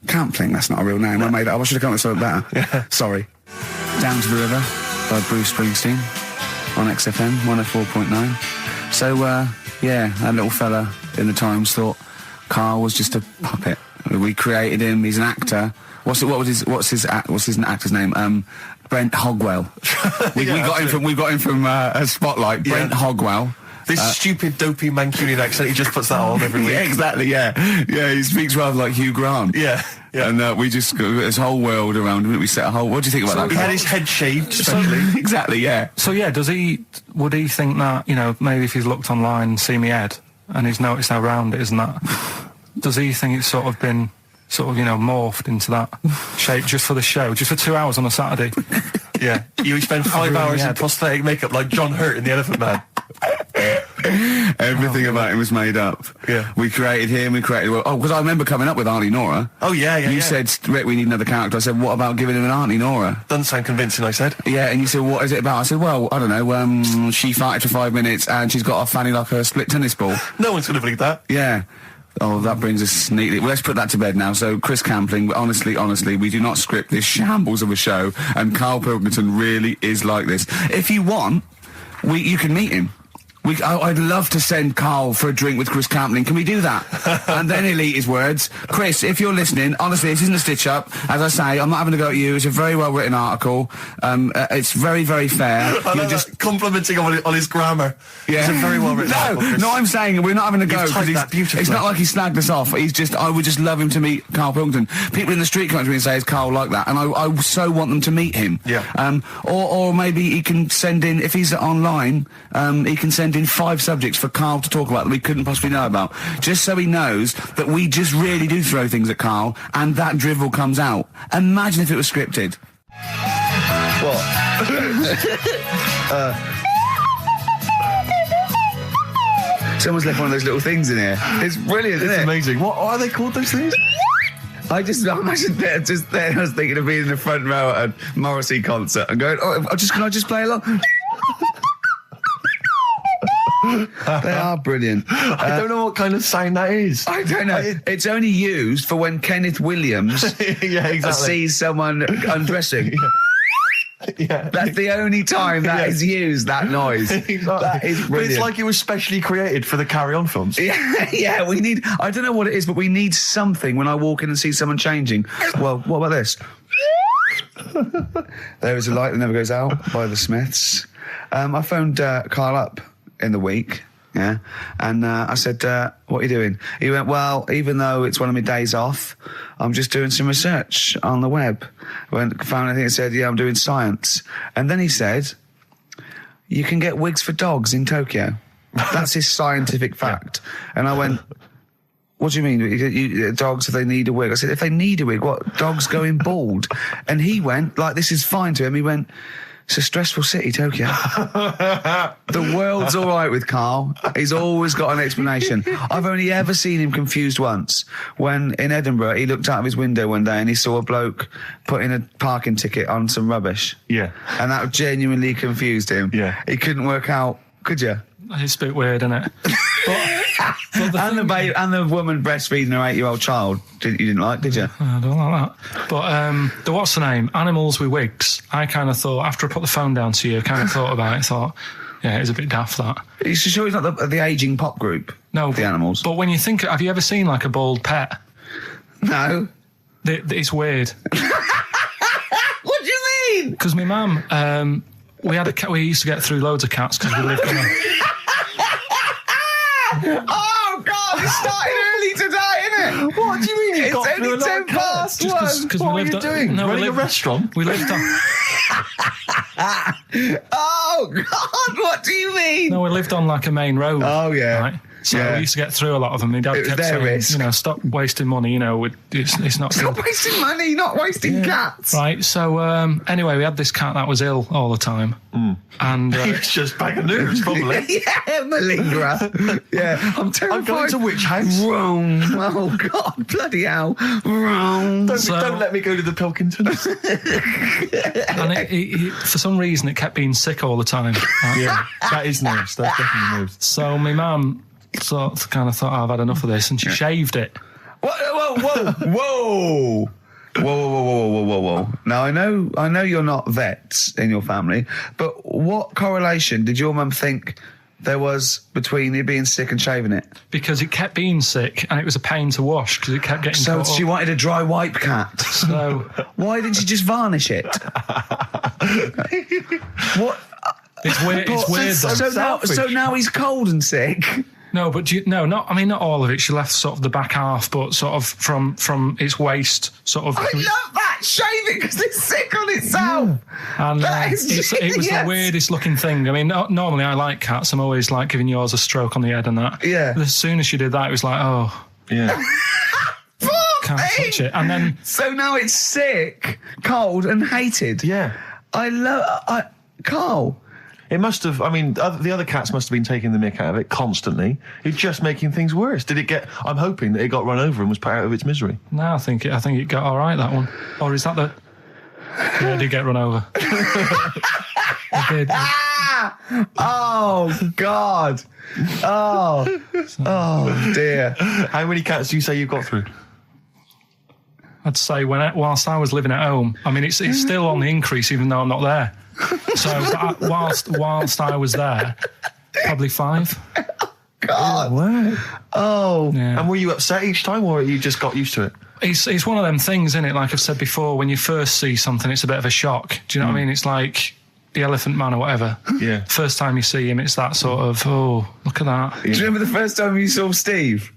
Speaker 1: Campling, that's not a real name. No. I made it up. I should have come up with something better.
Speaker 2: Yeah. Sorry.
Speaker 1: Down to the River by Bruce Springsteen on XFM 104.9. So, that little fella in the Times thought Karl was just a puppet. We created him. He's an actor. What's his actor's name? Brent Hogwell. we got him from Spotlight. Brent Hogwell.
Speaker 2: This stupid, dopey Mancunian accent, he just puts that on every week.
Speaker 1: Yeah, exactly, yeah. Yeah, he speaks rather like Hugh Grant.
Speaker 2: Yeah.
Speaker 1: And we just got this whole world around him. We set a whole... What do you think about that?
Speaker 2: He had his head shaved, especially.
Speaker 1: Exactly, yeah.
Speaker 3: So, yeah, would he think that, you know, maybe if he's looked online and seen me head, and he's noticed how round it is and that, does he think it's sort of been... you know, morphed into that shape just for the show, just for 2 hours on a Saturday?
Speaker 2: Yeah. You spend 5 hours in prosthetic makeup like John Hurt in The Elephant Man.
Speaker 1: Everything about him was made up.
Speaker 2: Yeah.
Speaker 1: We created him, because I remember coming up with Auntie Nora.
Speaker 2: Oh, yeah.
Speaker 1: You said, Rick, we need another character. I said, what about giving him an Auntie Nora?
Speaker 2: Doesn't sound convincing, I said.
Speaker 1: Yeah, and you said, what is it about? I said, well, I don't know, she farted for 5 minutes and she's got a fanny like a split tennis ball.
Speaker 2: No one's going to believe that.
Speaker 1: Yeah. Oh, that brings us neatly. Well, let's put that to bed now. So, Chris Campling, honestly, we do not script this shambles of a show, and Karl Pilkington really is like this. If you want, you can meet him. I'd love to send Karl for a drink with Chris Campling. Can we do that? And then he'll eat his words. Chris, if you're listening, honestly, this isn't a stitch-up. As I say, I'm not having a go at you. It's a very well-written article. It's very, very fair.
Speaker 2: You're just complimenting on his grammar.
Speaker 1: Yeah.
Speaker 2: It's a very well-written article.
Speaker 1: No, I'm saying we're not having a go.
Speaker 2: You've typed that beautifully.
Speaker 1: It's not like he snagged us off. I would just love him to meet Karl Pilkington. People in the street come up to me and say, is Karl like that? And I so want them to meet him.
Speaker 2: Yeah.
Speaker 1: Or maybe he can send in, if he's online, he can send in 5 subjects for Karl to talk about that we couldn't possibly know about, just so he knows that we just really do throw things at Karl and that drivel comes out. Imagine if it was scripted.
Speaker 2: What?
Speaker 1: Someone's left one of those little things in here. It's brilliant, isn't it?
Speaker 2: It's amazing. What are they called, those things?
Speaker 1: I imagine just there, I was thinking of being in the front row at a Morrissey concert and going, can I just play along? They are brilliant.
Speaker 2: I don't know what kind of sound that is.
Speaker 1: I don't know. It's only used for when Kenneth Williams
Speaker 2: yeah, exactly.
Speaker 1: sees someone undressing.
Speaker 2: Yeah.
Speaker 1: That's the only time that is used, that noise.
Speaker 2: Exactly.
Speaker 1: That is brilliant.
Speaker 2: But it's like it was specially created for the Carry On films.
Speaker 1: Yeah, we need, I don't know what it is, but we need something when I walk in and see someone changing. Well, what about this? There is a light that never goes out by the Smiths. I phoned Karl up in the week, yeah, and I said, what are you doing? He went, well, even though it's one of my days off, I'm just doing some research on the web. Found anything that said, yeah, I'm doing science. And then he said, you can get wigs for dogs in Tokyo. That's his scientific fact. And I went, what do you mean? Dogs, if they need a wig? I said, if they need a wig, what? Dogs going bald? And he went, like, this is fine to him. He went, it's a stressful city, Tokyo. The world's all right with Karl. He's always got an explanation. I've only ever seen him confused once. When in Edinburgh, he looked out of his window one day and he saw a bloke putting a parking ticket on some rubbish.
Speaker 2: Yeah.
Speaker 1: And that genuinely confused him.
Speaker 2: Yeah.
Speaker 1: He couldn't work out, could you?
Speaker 3: It's a bit weird, isn't it?
Speaker 1: And the woman breastfeeding her 8-year-old child, you didn't like, did you?
Speaker 3: I don't like that. But the what's the name? Animals with wigs. I kind of thought, after I put the phone down to you, kind of thought about it, thought, yeah, it's a bit daft, that.
Speaker 1: Are you sure he's not the ageing pop group?
Speaker 3: No.
Speaker 1: The Animals?
Speaker 3: But when you think, have you ever seen, like, a bald pet?
Speaker 1: No.
Speaker 3: It's weird.
Speaker 1: What do you mean?
Speaker 3: Because my mum, we had a cat, we used to get through loads of cats because we lived on a...
Speaker 1: Oh, God, it started early today, innit?
Speaker 2: What do you mean you got
Speaker 1: It's only 10 past 1.
Speaker 2: What were you doing?
Speaker 3: No,
Speaker 2: Running a restaurant?
Speaker 3: We lived on...
Speaker 1: Oh, God, what do you mean?
Speaker 3: No, we lived on, like, a main road.
Speaker 1: Oh, yeah.
Speaker 3: Right? So
Speaker 1: yeah.
Speaker 3: we used to get through a lot of them. My dad kept saying,
Speaker 1: risk.
Speaker 3: you know, stop wasting money, you know, it's not
Speaker 1: Stop
Speaker 3: good.
Speaker 1: wasting money, not wasting cats.
Speaker 3: Right, so anyway, we had this cat that was ill all the time. And
Speaker 2: It's just bag of news, probably.
Speaker 1: Yeah, malingerer. Yeah, I'm terrified.
Speaker 2: I'm going to which house?
Speaker 1: Rome. Oh, God, bloody hell. Rome.
Speaker 2: Don't let me go to the Pilkingtons.
Speaker 3: and it, for some reason, it kept being sick all the time. Right?
Speaker 2: Yeah, that is news. That's definitely news.
Speaker 3: So my mum kind of thought, I've had enough of this, and she shaved it.
Speaker 1: Whoa. Whoa. Now, I know you're not vets in your family, but what correlation did your mum think there was between it being sick and shaving it?
Speaker 3: Because it kept being sick, and it was a pain to wash, because it kept getting
Speaker 1: So
Speaker 3: caught
Speaker 1: she
Speaker 3: up.
Speaker 1: wanted a dry wipe cat.
Speaker 3: So
Speaker 1: why didn't she just varnish it? What?
Speaker 3: it's weird. It's weird. Though.
Speaker 1: So now he's cold and sick.
Speaker 3: No, but not all of it. She left sort of the back half, but sort of from its waist, sort of.
Speaker 1: I love that. Shave it because it's sick on itself.
Speaker 3: And
Speaker 1: That is
Speaker 3: it was the
Speaker 1: genius.
Speaker 3: weirdest looking thing. I mean, normally I like cats. I'm always like giving yours a stroke on the head and that.
Speaker 1: Yeah.
Speaker 3: But as soon as she did that, it was like, oh,
Speaker 2: Yeah.
Speaker 3: can't touch it. And then
Speaker 1: So now it's sick, cold, and hated.
Speaker 2: Yeah.
Speaker 1: Karl.
Speaker 2: It must have, I mean, the other cats must have been taking the mick out of it constantly. It's just making things worse. I'm hoping that it got run over and was put out of its misery.
Speaker 3: No, I think it got all right, that one. Or is that the... Yeah, it did get run over. It did.
Speaker 1: Oh, God. Oh, dear.
Speaker 2: How many cats do you say you've got through?
Speaker 3: I'd say whilst I was living at home, I mean, it's still on the increase even though I'm not there. So whilst I was there, probably 5.
Speaker 1: God.
Speaker 2: Wow.
Speaker 1: Oh.
Speaker 3: Yeah.
Speaker 2: And were you upset each time, or you just got used to it?
Speaker 3: It's one of them things, isn't it? Like I've said before, when you first see something, it's a bit of a shock. Do you know what I mean? It's like the Elephant Man or whatever.
Speaker 2: Yeah.
Speaker 3: First time you see him, it's that sort of, oh, look at that.
Speaker 1: Do you remember the first time you saw Steve?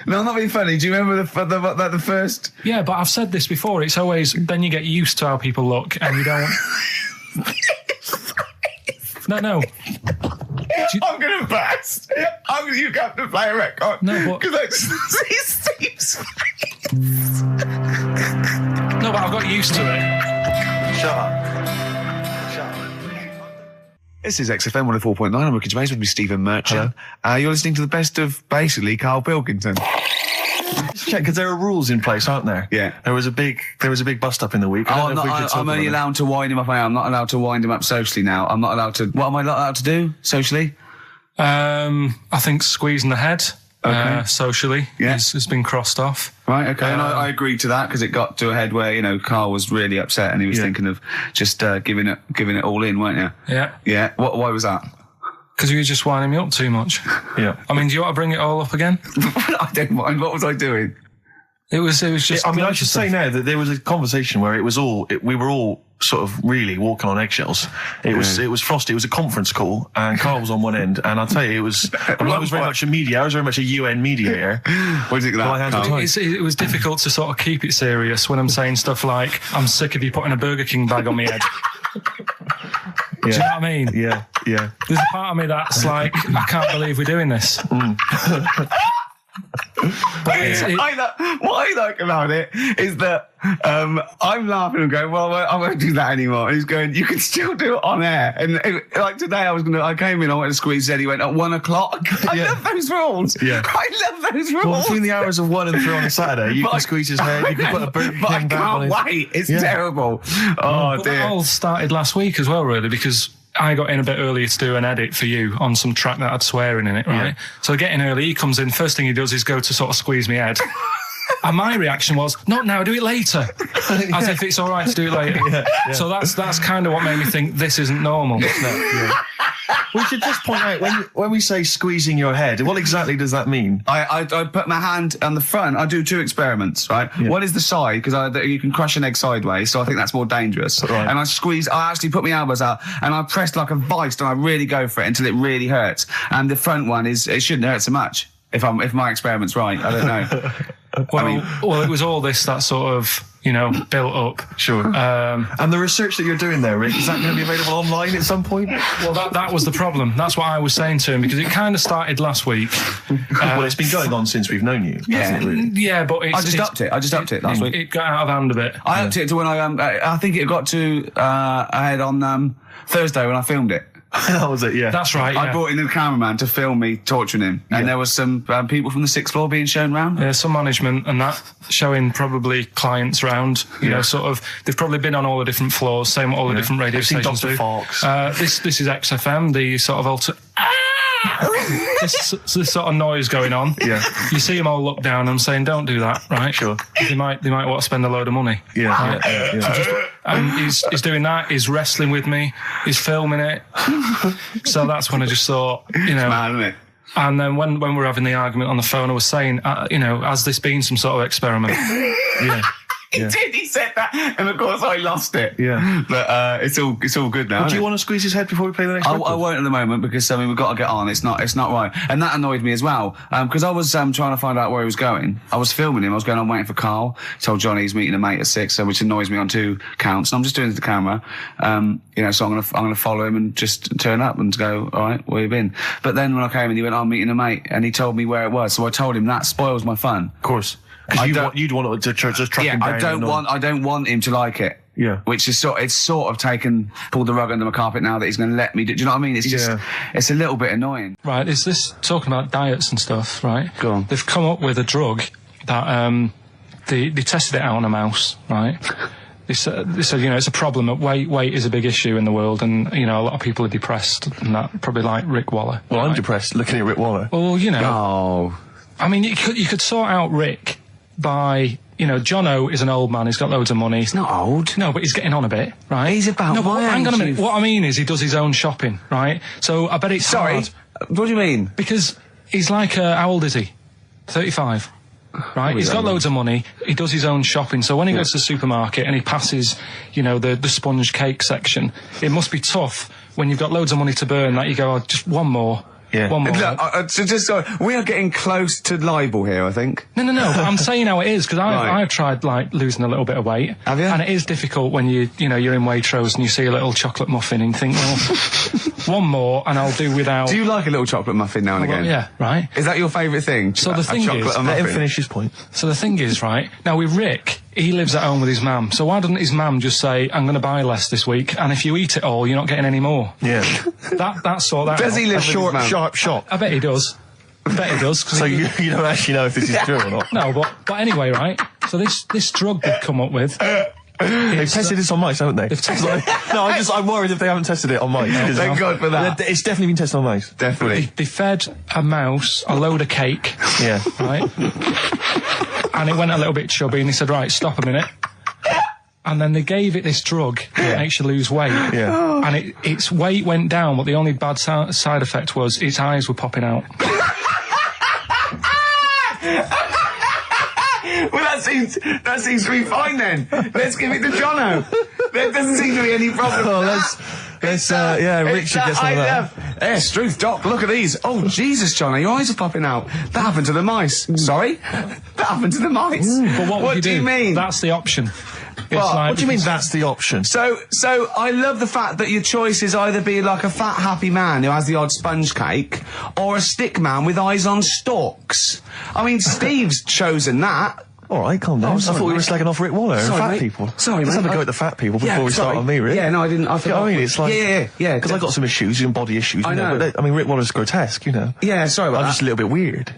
Speaker 1: No, I'm not being funny. Do you remember the first?
Speaker 3: Yeah, but I've said this before. It's always, then you get used to how people look and you don't... No.
Speaker 1: I'm going to burst. You have to play a record.
Speaker 3: No, but...
Speaker 1: Because I just see Steve's face.
Speaker 3: No, but I've got used to it.
Speaker 2: Shut up.
Speaker 1: This is XFM 104.9. I'm Ricky Gervais with me, Stephen Merchant. You're listening to the best of, basically, Karl Pilkington.
Speaker 2: Check, because there are rules in place, aren't there?
Speaker 1: Yeah.
Speaker 2: There was a big bust up in the week.
Speaker 1: I'm only allowed to wind him up. I'm not allowed to wind him up socially now. I'm not allowed to... What am I not allowed to do socially?
Speaker 3: I think squeezing the head, socially, has been crossed off.
Speaker 1: Right, okay. And I agreed to that because it got to a head where, Karl was really upset and he was thinking of just giving it all in, weren't you?
Speaker 3: Yeah.
Speaker 1: Yeah. Why was that?
Speaker 3: Because you were just winding me up too much.
Speaker 2: Yeah.
Speaker 3: I mean, do you want to bring it all up again?
Speaker 1: I don't mind. What was I doing?
Speaker 3: It was just...
Speaker 2: I should say now that there was a conversation where we were all sort of really walking on eggshells. It was frosty. It was a conference call, and Karl was on one end. And I'll tell you, I was very much a media. I was very much a UN mediator.
Speaker 1: What do you think of that?
Speaker 3: It was difficult to sort of keep it serious when I'm saying stuff like, "I'm sick of you putting a Burger King bag on my head." Do you know what I mean?
Speaker 2: Yeah.
Speaker 3: There's a part of me that's like, I can't believe we're doing this.
Speaker 1: What I like about it is that I'm laughing and going, well, I won't do that anymore. And he's going, you can still do it on air. And like today, I came in, I went to squeeze Eddie, went at 1 o'clock. I love those rules. Yeah. I love those rules.
Speaker 2: Well, between the hours of 1 and 3 on a Saturday, you can squeeze his head, you can put a Burger King back on his...
Speaker 1: I can't wait. It's terrible. Oh, dear.
Speaker 3: That all started last week as well, really, because I got in a bit earlier to do an edit for you on some track that had swearing in it, right? Yeah. So I get in early, he comes in, first thing he does is go to sort of squeeze me head. And my reaction was, not now, do it later. As if it's all right to do it later. Yeah. So that's kind of what made me think this isn't normal.
Speaker 2: We should just point out, when we say squeezing your head, what exactly does that mean?
Speaker 1: I put my hand on the front. I do 2 experiments, right? Yeah. One is the side, because you can crush an egg sideways, so I think that's more dangerous. Right. And I actually put my elbows out, and I press like a vice, and I really go for it until it really hurts. And the front one it shouldn't hurt so much, if my experiment's right. I don't know.
Speaker 3: Well, it was all this that sort of, built up.
Speaker 2: Sure. And the research that you're doing there, Rick, is that going to be available online at some point?
Speaker 3: Well, that was the problem. That's what I was saying to him, because it kind of started last week.
Speaker 2: Well, it's been going on since we've known you.
Speaker 1: Yeah,
Speaker 2: really?
Speaker 3: Yeah, but I
Speaker 1: just upped it last week.
Speaker 3: It got out of hand a bit.
Speaker 1: I upped it to when I think it got to ahead on Thursday when I filmed it.
Speaker 2: That was it, yeah.
Speaker 3: That's right,
Speaker 1: I brought in a cameraman to film me torturing him. And there was some people from the 6th floor being shown round.
Speaker 3: Yeah, some management and that, showing probably clients round. Sort of, they've probably been on all the different floors, same what all the different radio stations do.
Speaker 2: Fox.
Speaker 3: This is XFM, the sort of this sort of noise going on.
Speaker 2: Yeah.
Speaker 3: You see them all look down and I'm saying, don't do that, right?
Speaker 2: Sure.
Speaker 3: They might want to spend a load of money.
Speaker 2: Yeah.
Speaker 3: Right?
Speaker 2: Yeah.
Speaker 3: And he's doing that, he's wrestling with me, he's filming it. So that's when I just thought,
Speaker 1: It's mad, isn't it?
Speaker 3: And then when we were having the argument on the phone, I was saying, has this been some sort of experiment?
Speaker 2: Yeah.
Speaker 1: He did. He said that, and of course I lost it.
Speaker 2: Yeah,
Speaker 1: but it's all good now.
Speaker 2: Do you want to squeeze his head before we play the next?
Speaker 1: I won't at the moment because we've got to get on. It's not right, and that annoyed me as well because I was trying to find out where he was going. I was filming him. I was going on waiting for Karl. Told Johnny he's meeting a mate at 6, which annoys me on 2 counts. And I'm just doing it to the camera, So I'm gonna follow him and just turn up and go. All right, where you been? But then when I came in, he went, I'm meeting a mate, and he told me where it was. So I told him that spoils my fun.
Speaker 2: Of course. Because you'd want to just track him down.
Speaker 1: I don't want him to like it.
Speaker 2: Yeah.
Speaker 1: Which is pulled the rug under my carpet now that he's going to let me do you know what I mean? It's just, it's a little bit annoying.
Speaker 3: Right, is this, talking about diets and stuff, right?
Speaker 1: Go on.
Speaker 3: They've come up with a drug that, they tested it out on a mouse, right? They said, you know, it's a problem that weight is a big issue in the world, and, you know, a lot of people are depressed, and that, probably like Rick Waller.
Speaker 2: Well,
Speaker 3: right?
Speaker 2: I'm depressed looking at Rick Waller.
Speaker 3: Well, you know.
Speaker 1: Oh.
Speaker 3: I mean, you could sort out Rick by, you know, Jono is an old man, he's got loads of money.
Speaker 1: He's not old.
Speaker 3: No, but he's getting on a bit, right?
Speaker 1: He's about
Speaker 3: no, but
Speaker 1: my
Speaker 3: hang on a minute.
Speaker 1: age.
Speaker 3: What I mean is he does his own shopping, right? So I bet it's hard.
Speaker 1: What do you mean?
Speaker 3: Because he's like, how old is he? 35. Right, he's got loads of money, he does his own shopping, so when he goes to the supermarket and he passes, you know, the sponge cake section, it must be tough when you've got loads of money to burn that you go, oh, just one more.
Speaker 2: Yeah.
Speaker 3: One more.
Speaker 1: Sorry, we are getting close to libel here, I think.
Speaker 3: No, but I'm saying how it is, because
Speaker 1: Right.
Speaker 3: I've tried, like, losing a little bit of weight.
Speaker 1: Have you?
Speaker 3: And it is difficult when you're in Waitrose and you see a little chocolate muffin and think, well, one more and I'll do without...
Speaker 1: Do you like a little chocolate muffin now and again?
Speaker 3: Well, yeah, right.
Speaker 1: Is that your favourite thing?
Speaker 3: So the thing is...
Speaker 2: Let him finish his point.
Speaker 3: So the thing is, right, now with Rick, he lives at home with his mum, so why doesn't his mum just say, I'm going to buy less this week, and if you eat it all, you're not getting any more?
Speaker 2: Yeah.
Speaker 3: That's sort that
Speaker 1: Does
Speaker 3: out.
Speaker 1: he live with his mum?
Speaker 2: Sharp shot.
Speaker 3: I bet he does. I bet he does.
Speaker 2: So you don't actually know if this is true or not?
Speaker 3: No, but anyway, right, so this drug they've come up with...
Speaker 2: They've tested this on mice, haven't they?
Speaker 3: They've tested
Speaker 2: I'm worried if they haven't tested it on mice.
Speaker 1: Thank God for that.
Speaker 2: It's definitely been tested on mice.
Speaker 1: Definitely.
Speaker 3: They fed a mouse a load of cake.
Speaker 2: Yeah.
Speaker 3: Right? And it went a little bit chubby, and he said, right, stop a minute. And then they gave it this drug that makes you lose weight.
Speaker 2: Yeah.
Speaker 3: And its weight went down, but the only bad side effect was its eyes were popping out.
Speaker 1: Well, that seems to be fine then. Let's give it to Jono. There doesn't seem to be any problem.
Speaker 2: Oh, Rick should get some of that.
Speaker 1: Yes, Struth, Doc, look at these. Oh, Jesus, Jono, your eyes are popping out. That happened to the mice. Sorry? That happened to the mice.
Speaker 3: But what
Speaker 1: do you mean?
Speaker 3: That's the option.
Speaker 2: What do you mean that's the option?
Speaker 1: So I love the fact that your choice is either be like a fat, happy man who has the odd sponge cake, or a stick man with eyes on stalks. I mean, Steve's chosen that.
Speaker 2: All right, calm down.
Speaker 1: Sorry,
Speaker 2: I thought we were
Speaker 1: mate.
Speaker 2: slagging off Rick Waller and
Speaker 1: Sorry,
Speaker 2: fat
Speaker 1: mate.
Speaker 2: people.
Speaker 1: Sorry,
Speaker 2: Let's
Speaker 1: mate.
Speaker 2: have a go at the fat people before we start on me, Rick.
Speaker 1: Yeah, no, I didn't. I
Speaker 2: You know what I mean? It's like...
Speaker 1: Yeah.
Speaker 2: Because I got some issues, and body issues.
Speaker 1: I know.
Speaker 2: But Rick Waller's grotesque, you know.
Speaker 1: Yeah, sorry about
Speaker 2: I'm
Speaker 1: that.
Speaker 2: just a little bit weird.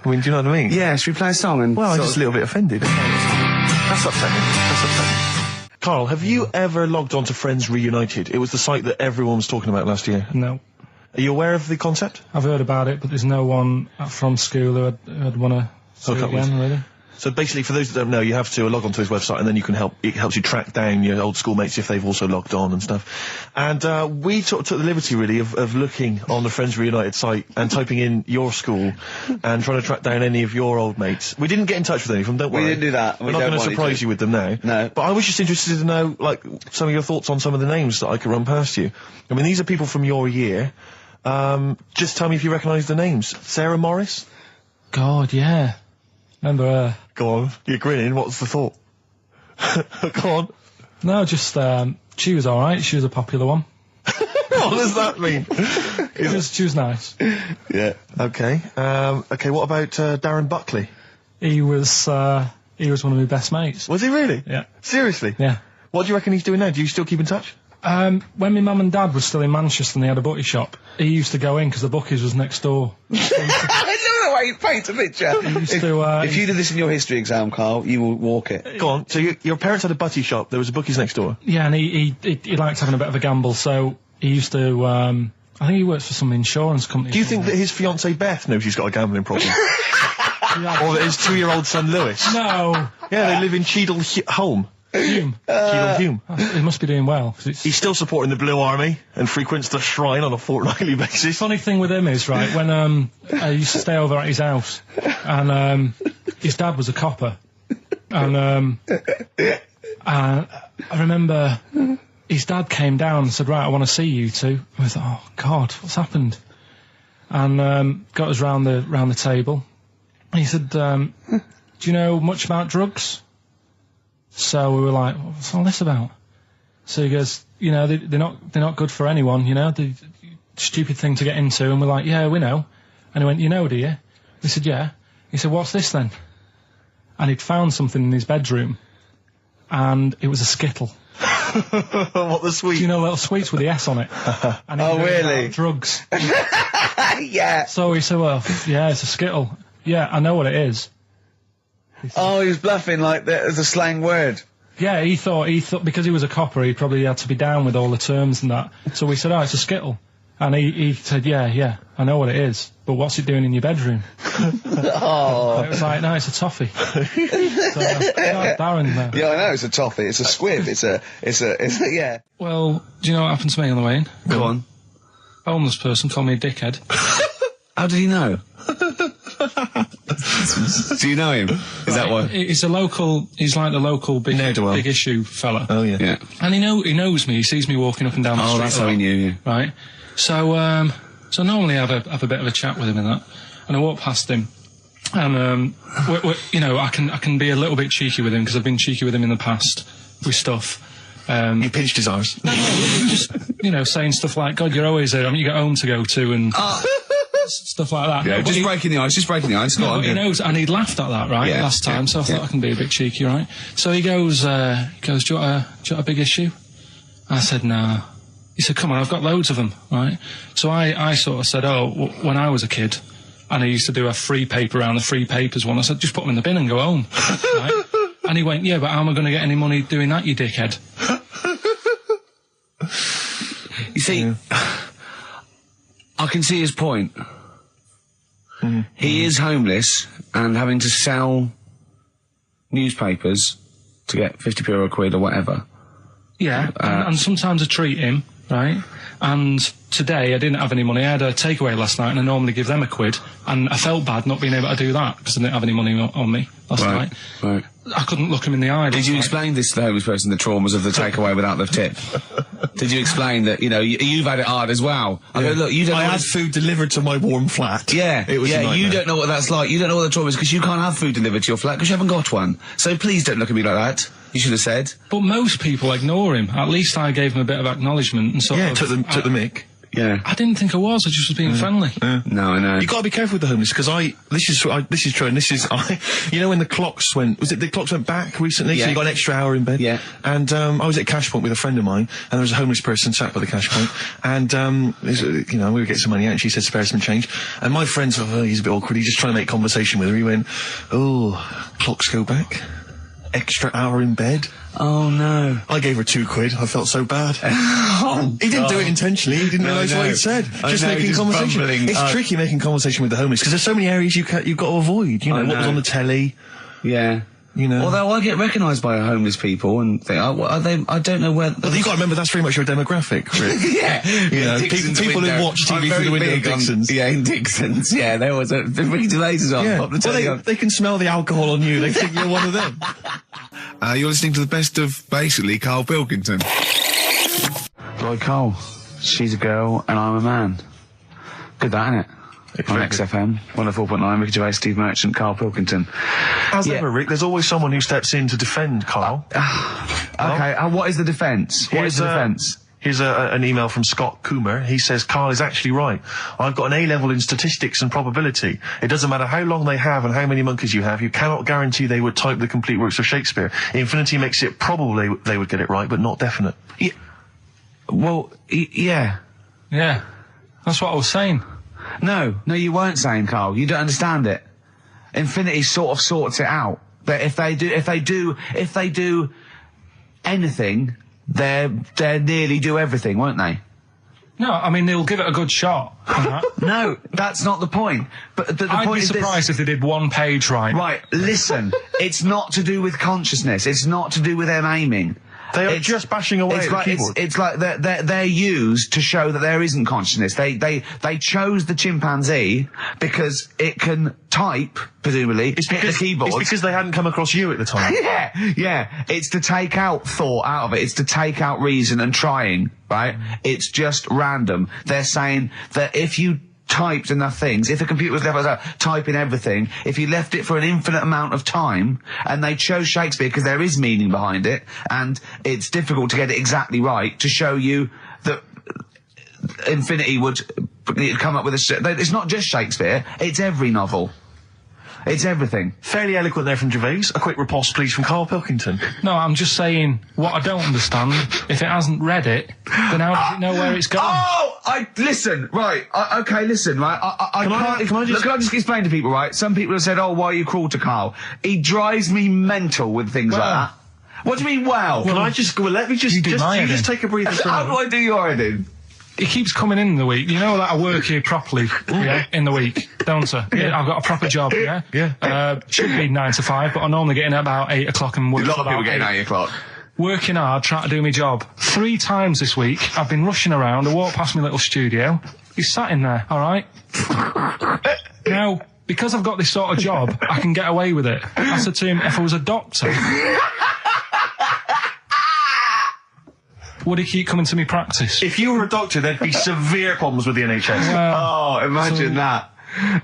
Speaker 2: I mean, do you know what I mean?
Speaker 1: Yeah, should we play a song and...
Speaker 2: Well, I'm just a little bit offended. That's upsetting. Karl, have you ever logged on to Friends Reunited? It was the site that everyone was talking about last year.
Speaker 3: No.
Speaker 2: Are you aware of the concept?
Speaker 3: I've heard about it, but there's no one from school who'd want to see it again, really.
Speaker 2: So basically, for those that don't know, you have to log onto his website, and then it helps you track down your old schoolmates if they've also logged on and stuff. And we took the liberty, really, of looking on the Friends Reunited site and typing in your school and trying to track down any of your old mates. We didn't get in touch with any of them, don't worry.
Speaker 1: We didn't do that.
Speaker 2: We're not going to surprise you with them now.
Speaker 1: No.
Speaker 2: But I was just interested to know, like, some of your thoughts on some of the names that I could run past you. I mean, these are people from your year. Just tell me if you recognise the names. Sarah Morris?
Speaker 3: God, yeah. Remember her?
Speaker 2: Go on, you're grinning, what's the thought? Go on.
Speaker 3: No, just, she was alright, she was a popular one.
Speaker 2: What does that mean?
Speaker 3: She was nice.
Speaker 2: Yeah. Okay. Okay, what about Darren Buckley?
Speaker 3: He was one of my best mates.
Speaker 2: Was he really?
Speaker 3: Yeah.
Speaker 2: Seriously?
Speaker 3: Yeah.
Speaker 2: What do you reckon he's doing now? Do you still keep in touch?
Speaker 3: When my mum and dad were still in Manchester and they had a butty shop, he used to go in because the Bucky's was next door.
Speaker 1: I know the way you paint a picture. If you did this in your history exam, Karl, you will walk it.
Speaker 2: Go on. So your parents had a butty shop, there was a Bucky's next door?
Speaker 3: Yeah, and he liked having a bit of a gamble, so he used to, I think he works for some insurance company.
Speaker 2: Do you think that his fiancée Beth knows he's got a gambling problem? Or that his 2-year-old son Lewis?
Speaker 3: No.
Speaker 2: Yeah, they live in Cheadle Holme.
Speaker 3: Hume.
Speaker 2: Cheadle Hume.
Speaker 3: He must be doing well. 'Cause
Speaker 2: He's still supporting the Blue Army and frequents the shrine on a fortnightly basis.
Speaker 3: funny thing with him is, right, when I used to stay over at his house, and his dad was a copper, and I remember his dad came down and said, right, I want to see you two. I was like, oh God, what's happened? And got us round the table. And he said, do you know much about drugs? So we were like, what's all this about? So he goes, you know, they're not good for anyone, you know, they're stupid thing to get into. And we're like, yeah, we know. And he went, you know, do you? We said, yeah. He said, what's this then? And he'd found something in his bedroom. and it was a Skittle.
Speaker 2: What, the sweet?
Speaker 3: You know, little sweets with the S on it. And
Speaker 1: Oh, really?
Speaker 3: Drugs.
Speaker 1: Yeah.
Speaker 3: So he said, well, yeah, it's a Skittle. Yeah, I know what it is.
Speaker 1: Oh, he was bluffing like that as a slang word.
Speaker 3: Yeah, he thought, because he was a copper, he probably had to be down with all the terms and that. So we said, oh, it's a Skittle. And he said, yeah, I know what it is, but what's it doing in your bedroom?
Speaker 1: Oh.
Speaker 3: It was like, no, it's a toffee. So, Darren there.
Speaker 1: Yeah, I know, it's a toffee, it's a squib, it's a, yeah.
Speaker 3: Well, do you know what happened to me on the way in?
Speaker 1: Go on.
Speaker 3: A homeless person called me a dickhead.
Speaker 1: How did he know? Do you know him? Is that why?
Speaker 3: He's like the local big issue fella.
Speaker 2: Oh, yeah.
Speaker 1: Yeah.
Speaker 3: And he knows me, he sees me walking up and down the street.
Speaker 1: Oh, that's how he knew you.
Speaker 3: Right. So, so normally I have a bit of a chat with him and that. And I walk past him. And, you know, I can be a little bit cheeky with him because I've been cheeky with him in the past with stuff.
Speaker 2: You pinched his arse.
Speaker 3: No, just, you know, saying stuff like, God, you're always there. I mean, you got home to go to and stuff like that.
Speaker 1: Yeah,
Speaker 3: no,
Speaker 1: just breaking the ice,
Speaker 3: No, he knows, and he'd laughed at that, right, last time, so I thought I can be a bit cheeky, right? So he goes, do you want a big issue? I said, no. He said, come on, I've got loads of them, right? So I sort of said, when I was a kid, and I used to do a free paper around the free papers one, I said, just put them in the bin and go home, right? And he went, yeah, but how am I going to get any money doing that, you dickhead?
Speaker 1: You see, I can see his point. He is homeless and having to sell newspapers to get 50p or a quid or whatever.
Speaker 3: Yeah, and sometimes I treat him, right? And today I didn't have any money. I had a takeaway last night and I normally give them a quid. And I felt bad not being able to do that because I didn't have any money on me last night.
Speaker 1: Right.
Speaker 3: I couldn't look him in the eye.
Speaker 1: Did you explain this to the homeless person, the traumas of the takeaway without the tip? Did you explain that, you know, you've had it hard as well? I go, look, you don't
Speaker 2: I had food delivered to my warm flat.
Speaker 1: Yeah,
Speaker 2: it was a nightmare.
Speaker 1: You don't know what that's like. You don't know what the trauma is because you can't have food delivered to your flat because you haven't got one. So please don't look at me like that. You should have said.
Speaker 3: But most people ignore him. At least I gave him a bit of acknowledgement and sort of...
Speaker 2: took the mick.
Speaker 1: Yeah.
Speaker 3: I didn't think I was just being friendly.
Speaker 1: No, I know.
Speaker 2: You gotta be careful with the homeless, because this is true, and you know when the clocks went back recently, so you got an extra hour in bed?
Speaker 1: Yeah.
Speaker 2: And, I was at Cash Point with a friend of mine, and there was a homeless person sat by the Cash Point, and, you know, we would get some money out, and she said, spare some change, and my friend thought, he's a bit awkward, he's just trying to make conversation with her, he went, clocks go back? Extra hour in bed?
Speaker 1: Oh, no.
Speaker 2: I gave her £2. I felt so bad. He didn't do it intentionally. He didn't realise what he'd said. Just making conversation.
Speaker 1: Bumbling.
Speaker 2: It's tricky making conversation with the homeless, because there's so many areas you've got to avoid. You know, what was on the telly.
Speaker 1: Yeah.
Speaker 2: You know.
Speaker 1: Although I get recognised by homeless people and think, are they? I don't know where.
Speaker 2: But you've got to remember that's very much your demographic, Rick.
Speaker 1: Yeah.
Speaker 2: You know, people who watch TV through the window of Dixon's.
Speaker 1: In Dixon's. Yeah, there was a Ricky Gervais is on.
Speaker 2: Yeah. Well, they can smell the alcohol on you. They think you're one of them.
Speaker 4: You're listening to the best of, basically, Karl Pilkington.
Speaker 1: Like Karl, she's a girl and I'm a man. Good that, innit? On XFM, 104.9, Ricky Gervais, Steve Merchant, Karl Pilkington.
Speaker 2: As ever, Rick, there's always someone who steps in to defend Karl.
Speaker 1: Okay, what is the defence? What is the defence?
Speaker 2: Here's an email from Scott Coomer. He says, Karl is actually right. I've got an A-level in statistics and probability. It doesn't matter how long they have and how many monkeys you have. You cannot guarantee they would type the complete works of Shakespeare. Infinity makes it probable they would get it right, but not definite.
Speaker 1: Yeah. Well, yeah.
Speaker 3: Yeah. That's what I was saying.
Speaker 1: No, you weren't saying, Karl. You don't understand it. Infinity sort of sorts it out. But if they do anything, they'll nearly do everything, won't they?
Speaker 3: No, I mean, they'll give it a good shot.
Speaker 1: No, that's not the point. But the
Speaker 3: I'd
Speaker 1: point
Speaker 3: be
Speaker 1: is
Speaker 3: surprised if they did one page right.
Speaker 1: Right, listen. It's not to do with consciousness. It's not to do with them aiming.
Speaker 2: They are just bashing away at the keyboard.
Speaker 1: It's like they're used to show that there isn't consciousness. They chose the chimpanzee because it can type, presumably, hit the keyboard.
Speaker 2: It's because they hadn't come across you at the time.
Speaker 1: Yeah. It's to take out thought out of it. It's to take out reason and trying, right? It's just random. They're saying that if you typed enough things, if the computer was left typing everything, if you left it for an infinite amount of time, and they chose Shakespeare because there is meaning behind it, and it's difficult to get it exactly right, to show you that Infinity would come up with it's not just Shakespeare, it's every novel. It's everything.
Speaker 2: Fairly eloquent there from Gervais. A quick riposte, please, from Karl Pilkington.
Speaker 3: No, I'm just saying, what I don't understand, if it hasn't read it, then how does it know where it's going?
Speaker 1: Listen, right, listen, right, can I just explain to people, right? Some people have said, oh, why are you cruel to Karl? He drives me mental with things like that. What do you mean, wow?
Speaker 2: Can I just, let me just, just take a breather for
Speaker 1: How do I do your editing?
Speaker 3: He keeps coming in the week. You know that I work here properly, in the week, don't I? Yeah. I've got a proper job,
Speaker 2: Yeah.
Speaker 3: Should be 9 to 5, but I normally get in at about 8 o'clock and work.
Speaker 1: A lot of people get in at 8 o'clock.
Speaker 3: Working hard, trying to do my job. 3 times this week, I've been rushing around. I walked past my little studio. He's sat in there, alright? Now, because I've got this sort of job, I can get away with it. I said to him, if I was a doctor, would he keep coming to me practice?
Speaker 2: If you were a doctor, there'd be severe problems with the NHS.
Speaker 1: Imagine that.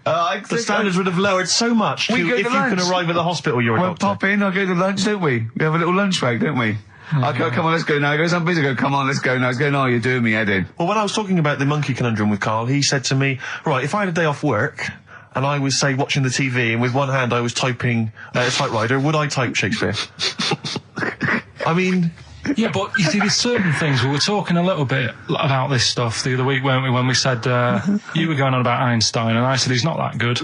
Speaker 2: The standards would have lowered so much if you can arrive at the hospital, you're a doctor.
Speaker 1: Pop in, I'll go to lunch, don't we? We have a little lunch break, don't we? I go, come on, let's go now. He goes, I'm busy. I go, come on, let's go now. He's going, oh, you're doing me head in.
Speaker 2: Well, when I was talking about the monkey conundrum with Karl, he said to me, right, if I had a day off work, and I was, say, watching the TV, and with one hand I was typing a typewriter, would I type Shakespeare? I mean...
Speaker 3: Yeah, but you see, there's certain things. We were talking a little bit about this stuff the other week, weren't we, when we said, you were going on about Einstein, and I said he's not that good.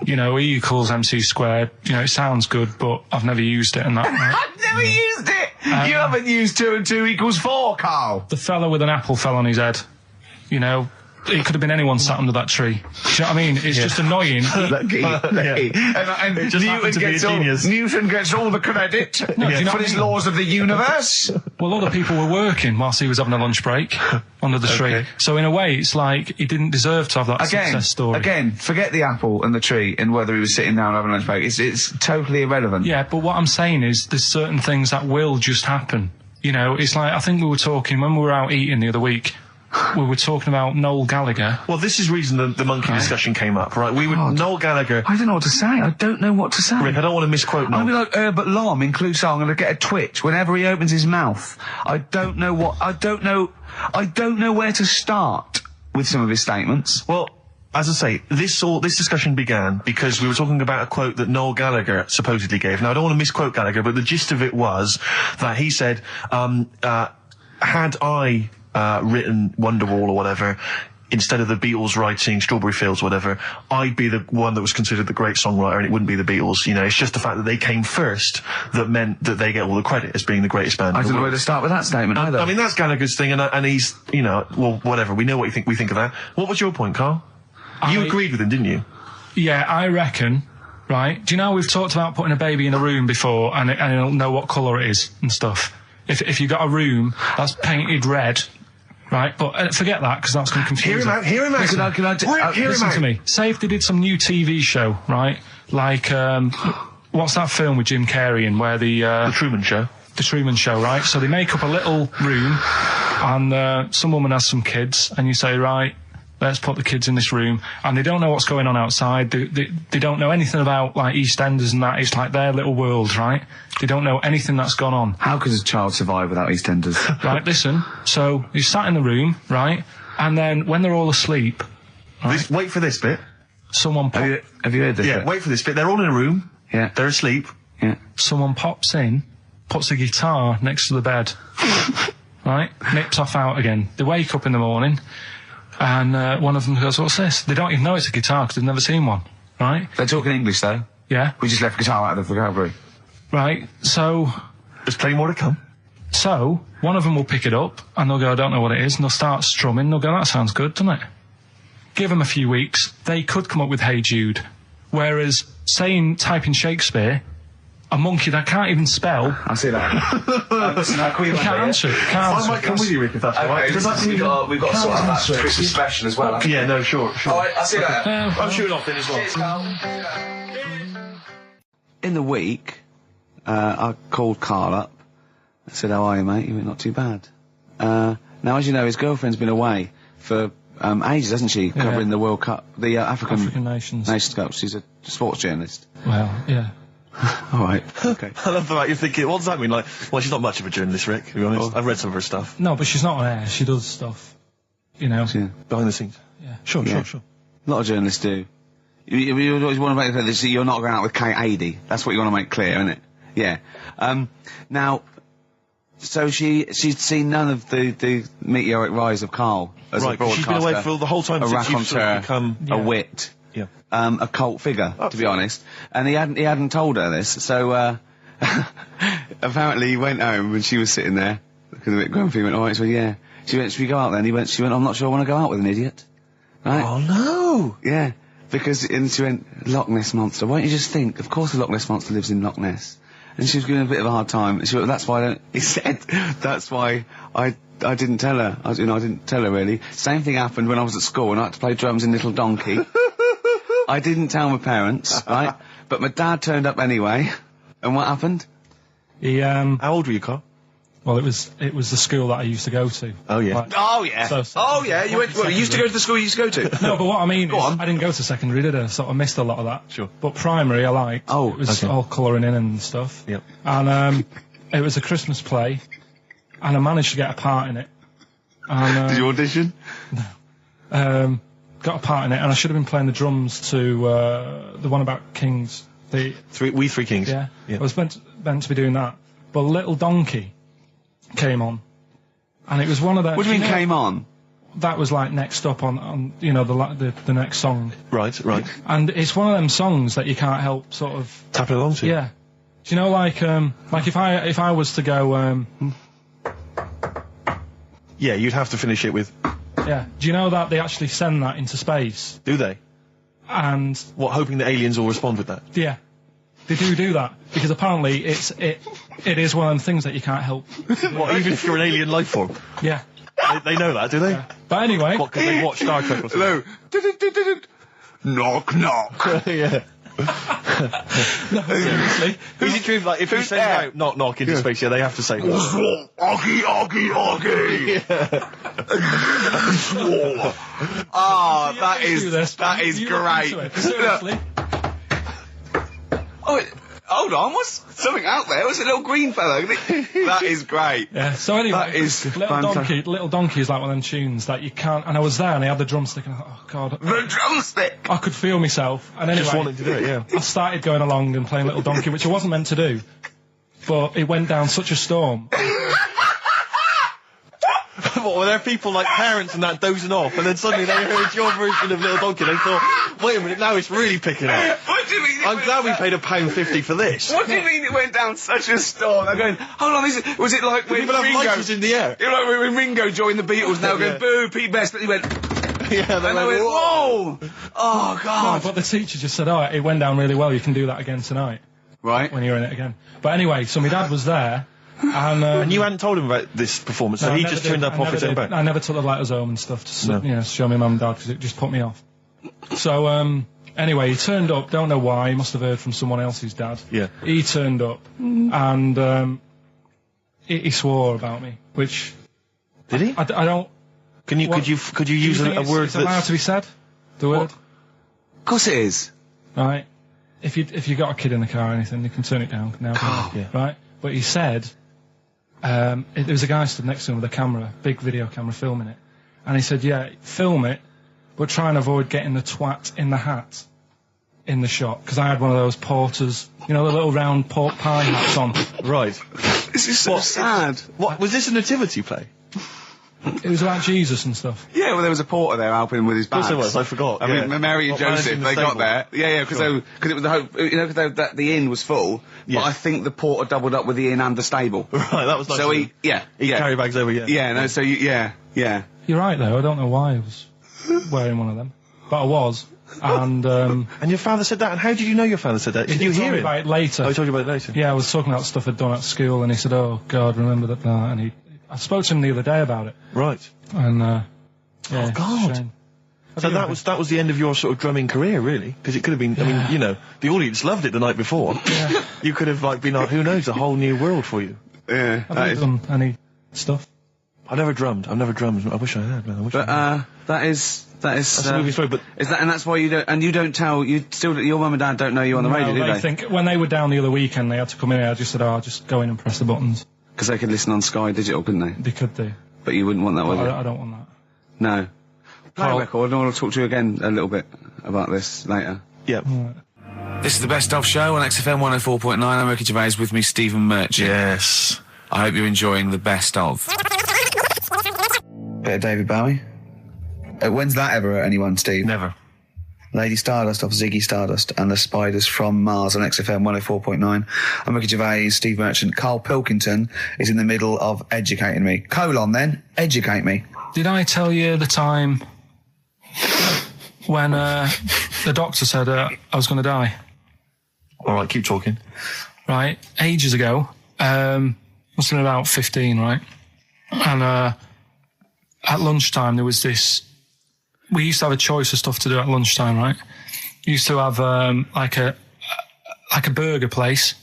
Speaker 3: E equals MC squared, it sounds good, but I've never used it and that. Right?
Speaker 1: I've never used it! You haven't used 2 and 2 equals 4, Karl!
Speaker 3: The fella with an apple fell on his head. It could have been anyone sat under that tree. Do you know what I mean? It's just annoying.
Speaker 1: Lucky. And
Speaker 2: it just happened to be a genius.
Speaker 1: Newton gets all the credit for his laws of the universe.
Speaker 3: Well, other people were working whilst he was having a lunch break under the tree. So in a way, it's like he didn't deserve to have that success story.
Speaker 1: Again, forget the apple and the tree and whether he was sitting down having a lunch break. It's totally irrelevant.
Speaker 3: Yeah, but what I'm saying is there's certain things that will just happen. It's like, I think we were talking, when we were out eating the other week, we were talking about Noel Gallagher.
Speaker 2: Well, this is the reason the monkey discussion came up, right? Noel Gallagher...
Speaker 1: I don't know what to say. I don't know what to say.
Speaker 2: Rick, I don't want to misquote Noel.
Speaker 1: I'll be like Herbert Lom in Clouseau. I'm going to get a twitch whenever he opens his mouth. I don't know where to start with some of his statements.
Speaker 2: Well, as I say, this discussion began because we were talking about a quote that Noel Gallagher supposedly gave. Now, I don't want to misquote Gallagher, but the gist of it was that he said, had I... written Wonderwall or whatever, instead of the Beatles writing Strawberry Fields or whatever, I'd be the one that was considered the great songwriter and it wouldn't be the Beatles. It's just the fact that they came first that meant that they get all the credit as being the greatest band.
Speaker 1: I don't know where to start with that statement either.
Speaker 2: I mean, that's Gallagher's thing and he's, well, whatever. We know what we think of that. What was your point, Karl? You agreed with him, didn't you?
Speaker 3: Yeah, I reckon, right? Do you know we've talked about putting a baby in a room before and it'll know what colour it is and stuff? If you got a room that's painted red... Right, but forget that, because that's going to confuse
Speaker 2: Hear him out.
Speaker 3: Listen to me. Say if they did some new TV show, right? Like, what's that film with Jim Carrey in where The
Speaker 2: Truman Show.
Speaker 3: The Truman Show, right? So they make up a little room, and some woman has some kids, and you say, right, let's put the kids in this room, and they don't know what's going on outside. They don't know anything about, like, EastEnders and that. It's like their little world, right? They don't know anything that's gone on.
Speaker 1: How could a child survive without EastEnders?
Speaker 3: Right, listen. So, he's sat in the room, right? And then, when they're all asleep... Right,
Speaker 2: wait for this bit.
Speaker 3: Someone
Speaker 1: Have you heard this bit?
Speaker 2: Wait for this bit. They're all in a room.
Speaker 1: Yeah.
Speaker 2: They're asleep.
Speaker 1: Yeah.
Speaker 3: Someone pops in, puts a guitar next to the bed. Right? Nips off out again. They wake up in the morning... And one of them goes, what's this? They don't even know it's a guitar because they've never seen one, right?
Speaker 1: They're talking English, though.
Speaker 3: Yeah.
Speaker 1: We just left guitar out of the vocabulary.
Speaker 3: Right, so...
Speaker 2: There's plenty more to come.
Speaker 3: So, one of them will pick it up, and they'll go, I don't know what it is, and they'll start strumming, they'll go, that sounds good, doesn't it? Give them a few weeks, they could come up with Hey Jude. Whereas, typing Shakespeare... A monkey that can't even spell.
Speaker 1: I see that. Listen,
Speaker 3: can't answer it.
Speaker 2: I might come with you, Rick, if that's all right.
Speaker 1: We've got to sort out that Christmas special as well.
Speaker 2: Yeah, no, sure.
Speaker 1: All right, I'll see you later.
Speaker 2: I'm shooting off then as well.
Speaker 1: In the week, I called Karl up. I said, how are you, mate? You went, not too bad. Now, as you know, his girlfriend's been away for ages, hasn't she? Covering the World Cup, the African
Speaker 3: Nations
Speaker 1: Cup. She's a sports journalist.
Speaker 3: Well, yeah.
Speaker 1: All right, okay.
Speaker 2: I love the fact you're thinking, what does that mean? Like, well, she's not much of a journalist, Rick, to be honest. I've read some of her stuff.
Speaker 3: No, but she's not on air. She does stuff,
Speaker 2: behind the scenes.
Speaker 3: Yeah.
Speaker 2: Sure.
Speaker 1: A lot of journalists do. You always want to make clear that you're not going out with Kate Adie. That's what you want to make clear, isn't it? Yeah. Now, so she'd seen none of the meteoric rise of Karl as a broadcaster.
Speaker 2: She's been away for the whole time
Speaker 1: a
Speaker 2: since you've sort of become
Speaker 1: a wit.
Speaker 2: Yeah.
Speaker 1: A cult figure, to be honest. And he hadn't told her this, so, apparently he went home and she was sitting there, looking a bit grumpy, went, alright, so yeah. She went, should we go out then? She went, I'm not sure I want to go out with an idiot. Right?
Speaker 2: Oh no!
Speaker 1: Yeah. And she went, Loch Ness Monster. Why don't you just think, of course the Loch Ness Monster lives in Loch Ness. And she was giving a bit of a hard time. And she went, that's why I didn't tell her. I didn't tell her really. Same thing happened when I was at school and I had to play drums in Little Donkey. I didn't tell my parents, right? But my dad turned up anyway. And what happened?
Speaker 3: He,
Speaker 2: How old were you, Karl?
Speaker 3: Well, it was the school that I used to go to.
Speaker 2: Oh, yeah.
Speaker 3: Like,
Speaker 1: oh, yeah. You went, you used to go to the school you used to go to?
Speaker 3: No, but what I mean is, I didn't go to secondary, did I? So I missed a lot of that.
Speaker 2: Sure.
Speaker 3: But primary, I liked.
Speaker 1: Oh,
Speaker 3: it was all colouring in and stuff.
Speaker 2: Yep.
Speaker 3: And, it was a Christmas play, and I managed to get a part in it. And,
Speaker 1: did you audition?
Speaker 3: No. Got a part in it, and I should have been playing the drums to, the one about Kings. We
Speaker 2: Three Kings.
Speaker 3: Yeah. I was meant to be doing that. But Little Donkey came on, and it was one of those.
Speaker 1: What do you mean came on?
Speaker 3: That was like next up on the next song.
Speaker 2: Right.
Speaker 3: And it's one of them songs that you can't help sort of
Speaker 2: tapping along to.
Speaker 3: Yeah. Do you know like if I was to go
Speaker 2: yeah, you'd have to finish it with.
Speaker 3: Yeah. Do you know that they actually send that into space?
Speaker 2: Do they?
Speaker 3: And
Speaker 2: what, hoping that aliens will respond with that?
Speaker 3: Yeah. They do that because apparently it is one of them things that you can't help.
Speaker 2: What, even if you're an alien life form?
Speaker 3: Yeah.
Speaker 2: They know that, do they?
Speaker 3: Yeah. But anyway.
Speaker 2: What, because they watch Star Trek or something?
Speaker 1: Hello. Knock, knock.
Speaker 2: Yeah.
Speaker 3: No, seriously.
Speaker 2: Is it true, like, if you send out knock, knock into space, they have to say...
Speaker 1: Oggy, oggy, oggy. Oh, that is great.
Speaker 3: Seriously.
Speaker 1: Oh, hold on, what's something out there? Was a little green fellow? That is great.
Speaker 3: Yeah, so anyway,
Speaker 1: that is
Speaker 3: Little Donkey is like one of them tunes that you can't, and I was there and I had the drumstick and I thought, oh god.
Speaker 1: The drumstick!
Speaker 3: I could feel myself, and anyway.
Speaker 2: Just wanted to do it, yeah.
Speaker 3: I started going along and playing Little Donkey, which I wasn't meant to do, but it went down such a storm.
Speaker 2: What, were there people like parents and that dozing off, and then suddenly they heard your version of Little Donkey, and they thought, wait a minute, now it's really picking up.
Speaker 1: What do you mean?
Speaker 2: I'm glad we paid £1.50 for this.
Speaker 1: What do you mean it went down such a storm? I'm going, hold on, was it like when
Speaker 2: people have
Speaker 1: Ringo...
Speaker 2: lighters in the air.
Speaker 1: You know, like when Ringo joined the Beatles, now going, boo, Pete Best, but he went...
Speaker 2: Yeah, they
Speaker 1: went, whoa! Oh, God.
Speaker 3: No, but the teacher just said, oh, it went down really well, you can do that again tonight.
Speaker 1: Right.
Speaker 3: When you're in it again. But anyway, so my dad was there,
Speaker 2: and you hadn't told him about this performance, so he just turned up off his own back?
Speaker 3: I never took the letters home and stuff to show my mum and dad, because it just put me off. So, anyway, he turned up, don't know why, he must have heard from someone else's dad.
Speaker 2: Yeah.
Speaker 3: He turned up, and, he swore about me, which...
Speaker 2: Did he?
Speaker 3: I don't...
Speaker 2: Could you use a word
Speaker 3: that's allowed to be said? The word?
Speaker 1: Of course it is.
Speaker 3: Right. If you got a kid in the car or anything, you can turn it down now.
Speaker 2: Yeah.
Speaker 3: Right? But he said... there was a guy stood next to him with a camera, big video camera, filming it. And he said, yeah, film it, but try and avoid getting the twat in the hat in the shot. Because I had one of those porters, you know, the little round pork pie hats on.
Speaker 2: Right.
Speaker 1: This is so sad.
Speaker 2: What, was this a nativity play?
Speaker 3: It was about Jesus and stuff.
Speaker 1: Yeah, well, there was a porter there helping him with his bags.
Speaker 2: Of course there was, I forgot.
Speaker 1: I mean, Mary and Joseph, they got there. Yeah, because it was the hope, you know, because the inn was full. Yes. But I think the porter doubled up with the inn and the stable.
Speaker 2: Right, that was nice.
Speaker 1: So he
Speaker 2: carry bags over, yeah.
Speaker 1: Yeah, no, so yeah.
Speaker 3: You're right, though. I don't know why I was wearing one of them. But I was. And
Speaker 2: your father said that? And how did you know your father said that? Did you hear
Speaker 3: it? About it later.
Speaker 2: Oh, he told you about it later?
Speaker 3: Yeah, I was talking about stuff I'd done at school, and he said, oh, God, remember that, and I spoke to him the other day about it.
Speaker 2: Right.
Speaker 3: And,
Speaker 2: oh, God.
Speaker 3: Shame.
Speaker 2: So that was the end of your sort of drumming career, really? Because it could have been, I mean, you know, the audience loved it the night before.
Speaker 3: Yeah.
Speaker 2: You could have, like, been, who knows, a whole new world for you.
Speaker 1: Yeah.
Speaker 3: Have you done any stuff?
Speaker 2: I've never drummed. I wish I had, man.
Speaker 1: That's
Speaker 2: a movie story, but...
Speaker 1: Is that, and that's why you don't tell, your mum and dad don't know you on the radio, do they?
Speaker 3: I think when they were down the other weekend, they had to come in here, I just said, I'll just go in and press the buttons.
Speaker 1: Because they could listen on Sky Digital, couldn't they?
Speaker 3: They could do.
Speaker 1: But you wouldn't want that, would you?
Speaker 3: I don't want that.
Speaker 1: No. Play a record, and I want to talk to you again a little bit about this later.
Speaker 2: Yep.
Speaker 4: This is the Best Of Show on XFM 104.9. I'm Ricky Gervais, with me Stephen Merchant.
Speaker 2: Yes.
Speaker 4: I hope you're enjoying the Best Of.
Speaker 1: Bit of David Bowie. When's that ever hurt anyone, Steve?
Speaker 2: Never.
Speaker 1: Lady Stardust off Ziggy Stardust and the Spiders from Mars on XFM 104.9. I'm Ricky Gervais, Steve Merchant. Karl Pilkington is in the middle of educating me. Colon then, educate me.
Speaker 3: Did I tell you the time when the doctor said I was going to die?
Speaker 2: All right, keep talking.
Speaker 3: Right, ages ago, must have been about 15, right? And at lunchtime there was this. We used to have a choice of stuff to do at lunchtime, right? We used to have like a burger place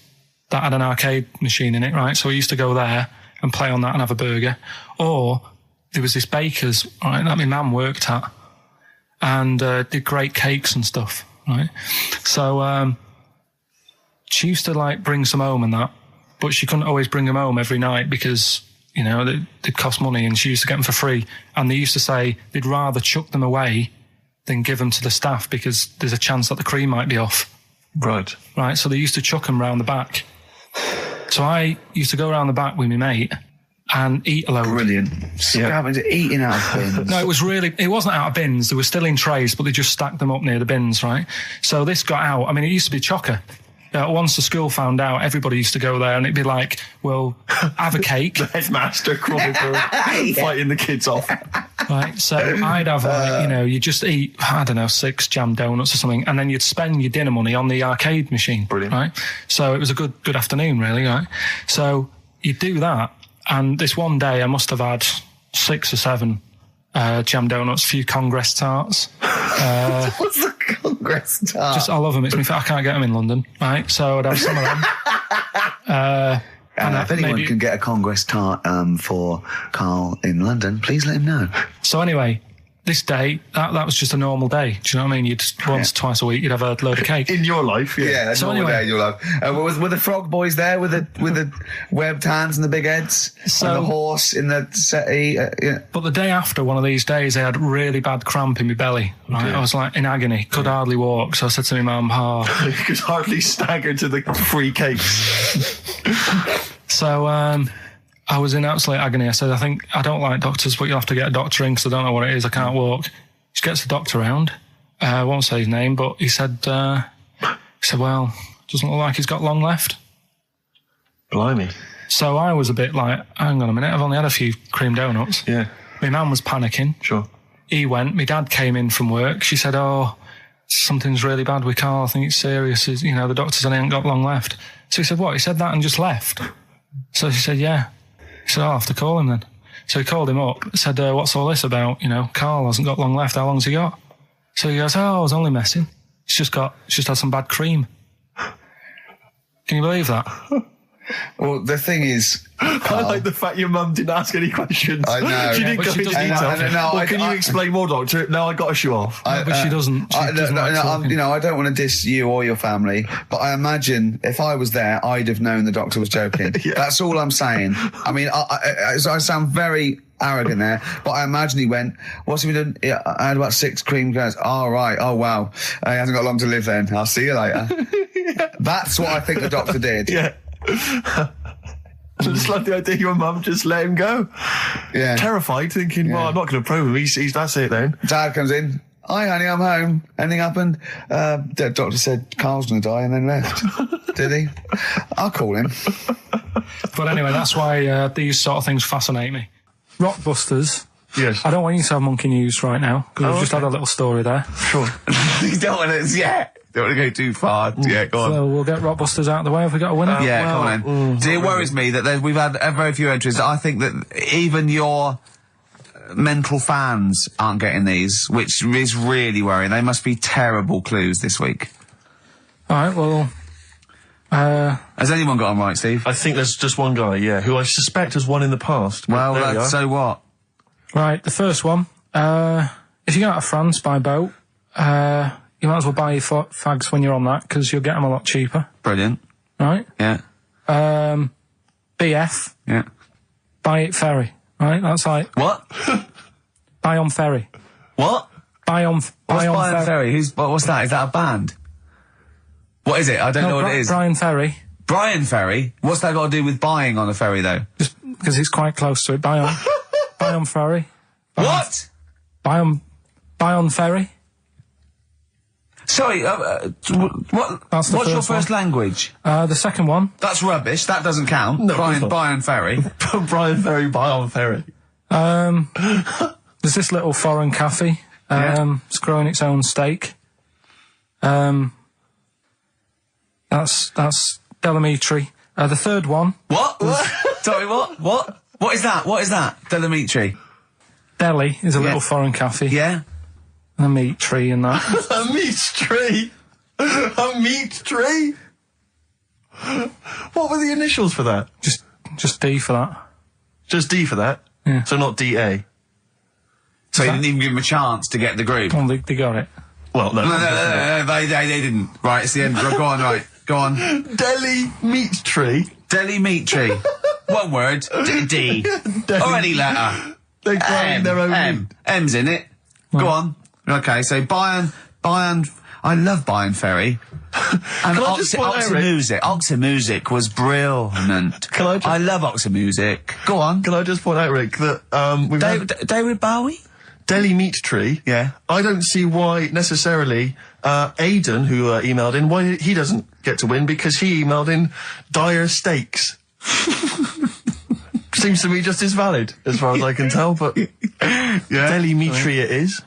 Speaker 3: that had an arcade machine in it, right? So we used to go there and play on that and have a burger. Or there was this baker's, right, that my mum worked at, and did great cakes and stuff, right? So she used to like bring some home and that, but she couldn't always bring them home every night because, you know, they'd cost money, and she used to get them for free. And they used to say they'd rather chuck them away than give them to the staff because there's a chance that the cream might be off.
Speaker 2: Right.
Speaker 3: Right, so they used to chuck them round the back. So I used to go around the back with my mate and eat a load.
Speaker 1: Brilliant. Eating out of bins.
Speaker 3: No, it wasn't out of bins. They were still in trays, but they just stacked them up near the bins, right? So this got out. I mean, it used to be chocker. Once the school found out, everybody used to go there, and it'd be like, well, have a cake.
Speaker 2: The headmaster crawling through, fighting the kids off.
Speaker 3: Right, so I'd have, you just eat, I don't know, 6 jam donuts or something, and then you'd spend your dinner money on the arcade machine.
Speaker 2: Brilliant.
Speaker 3: Right? So it was a good afternoon, really, right? So you'd do that, and this one day I must have had 6 or 7 jam donuts, a few Congress tarts.
Speaker 1: What's the Congress tart?
Speaker 3: I love them. It's me. I can't get them in London, right? So I'd have some of them.
Speaker 1: And if anyone can get a Congress tart for Karl in London, please let him know.
Speaker 3: So anyway, this day, that was just a normal day. Do you know what I mean? You'd twice a week, you'd have a load of cake.
Speaker 2: In your life, yeah.
Speaker 1: Yeah,
Speaker 3: so
Speaker 1: normal
Speaker 3: anyway,
Speaker 1: day in your life. Were the frog boys there with the webbed hands and the big heads? And the horse in the settee? Yeah.
Speaker 3: But the day after one of these days, I had really bad cramp in my belly. Right?
Speaker 2: Okay.
Speaker 3: I was like in agony, could hardly walk. So I said to my mum,
Speaker 2: you could hardly stagger to the free cakes.
Speaker 3: So I was in absolute agony. I said, I don't like doctors, but you'll have to get a doctor in because I don't know what it is. I can't walk. She gets the doctor round. I won't say his name, but he said, well, doesn't look like he's got long left.
Speaker 2: Blimey.
Speaker 3: So I was a bit like, hang on a minute, I've only had a few cream donuts.
Speaker 2: Yeah.
Speaker 3: My mum was panicking.
Speaker 2: Sure.
Speaker 3: He went. My dad came in from work. She said, something's really bad with Karl. I think it's serious. The doctor said he ain't got long left. So he said, what? He said that and just left. So she said, yeah. He said, I'll have to call him then. So he called him up, said, what's all this about? Karl hasn't got long left. How long's he got? So he goes, I was only messing. It's just had some bad cream. Can you believe that?
Speaker 1: Well, the thing is,
Speaker 2: I like the fact your mum didn't ask any questions.
Speaker 1: I know.
Speaker 2: She didn't go into detail. Can you explain more, doctor? No, I got to show off.
Speaker 3: But she doesn't. I
Speaker 1: don't want to diss you or your family, but I imagine if I was there, I'd have known the doctor was joking. Yeah. That's all I'm saying. I mean, I sound very arrogant there, but I imagine he went, what's he been doing? I had about 6 cream cones. Oh, right. Oh, wow. He hasn't got long to live then. I'll see you later. Yeah. That's what I think the doctor did.
Speaker 2: Yeah. I just like the idea your mum just let him go.
Speaker 1: Yeah.
Speaker 2: Terrified, thinking, well, I'm not going to probe him. He's that's it then.
Speaker 1: Dad comes in. Hi, honey, I'm home. Anything happened? The doctor said Karl's going to die and then left. Did he? I'll call him.
Speaker 3: But anyway, that's why these sort of things fascinate me. Rockbusters.
Speaker 2: Yes.
Speaker 3: I don't want you to have monkey news right now because we've just had a little story there.
Speaker 2: Sure.
Speaker 1: You don't want to, don't want to go too far. Yeah, go on.
Speaker 3: So we'll get Rockbusters out of the way. Have we got a winner?
Speaker 1: Come on then. See, it worries me that we've had very few entries. I think that even your mental fans aren't getting these, which is really worrying. They must be terrible clues this week.
Speaker 3: All right, well...
Speaker 1: has anyone got them right, Steve?
Speaker 2: I think there's just one guy, who I suspect has won in the past.
Speaker 1: Well, so what?
Speaker 3: Right, the first one. If you go out of France by boat, you might as well buy your fags when you're on that, because you'll get them a lot cheaper.
Speaker 1: Brilliant.
Speaker 3: Right?
Speaker 1: Yeah.
Speaker 3: BF.
Speaker 1: Yeah.
Speaker 3: Buy it ferry. Right? That's like...
Speaker 1: What?
Speaker 3: Buy on ferry.
Speaker 1: What?
Speaker 3: Buy on
Speaker 1: ferry. What's that? Is that a band? What is it? I don't know what it is.
Speaker 3: Brian Ferry.
Speaker 1: Brian Ferry? What's that got to do with buying on a ferry, though?
Speaker 3: Just because he's quite close to it. Buy on ferry.
Speaker 1: What?
Speaker 3: Buy on ferry.
Speaker 1: Sorry, what's your first language?
Speaker 3: The second one.
Speaker 1: That's rubbish. That doesn't count.
Speaker 2: No,
Speaker 1: Brian Ferry.
Speaker 2: Brian Ferry, buy on ferry.
Speaker 3: There's this little foreign cafe. It's growing its own steak. That's Delamitri. The third one.
Speaker 1: What? Sorry, what? What is that? What is that? Delamitri.
Speaker 3: Delhi is a little foreign cafe.
Speaker 1: Yeah?
Speaker 3: And a meat tree and that.
Speaker 2: A meat tree? A meat tree? What were the initials for that?
Speaker 3: Just D for that.
Speaker 2: Just D for that?
Speaker 3: Yeah.
Speaker 2: So not DA?
Speaker 1: So you didn't even give them a chance to get the group?
Speaker 3: Well, they got it.
Speaker 2: Well, no.
Speaker 1: No, they didn't. Right, it's the end. Go on, right. Go on.
Speaker 2: Delhi meat tree?
Speaker 1: Delhi meat tree. One word. D. Or any letter.
Speaker 2: They're growing their own
Speaker 1: M. M's in it. Go on. Okay, so Bayern, I love Bayern Ferry. And Oxy Music was brilliant. I love Oxy Music. Go on.
Speaker 2: Can I just point out, Rick, that, we've
Speaker 1: David Bowie?
Speaker 2: Delhi Meat Tree.
Speaker 1: Yeah.
Speaker 2: I don't see why necessarily, Aidan, who, emailed in, why he doesn't get to win, because he emailed in dire steaks. Seems to me just as valid, as far as I can tell, but Delhi Meat Tree it is.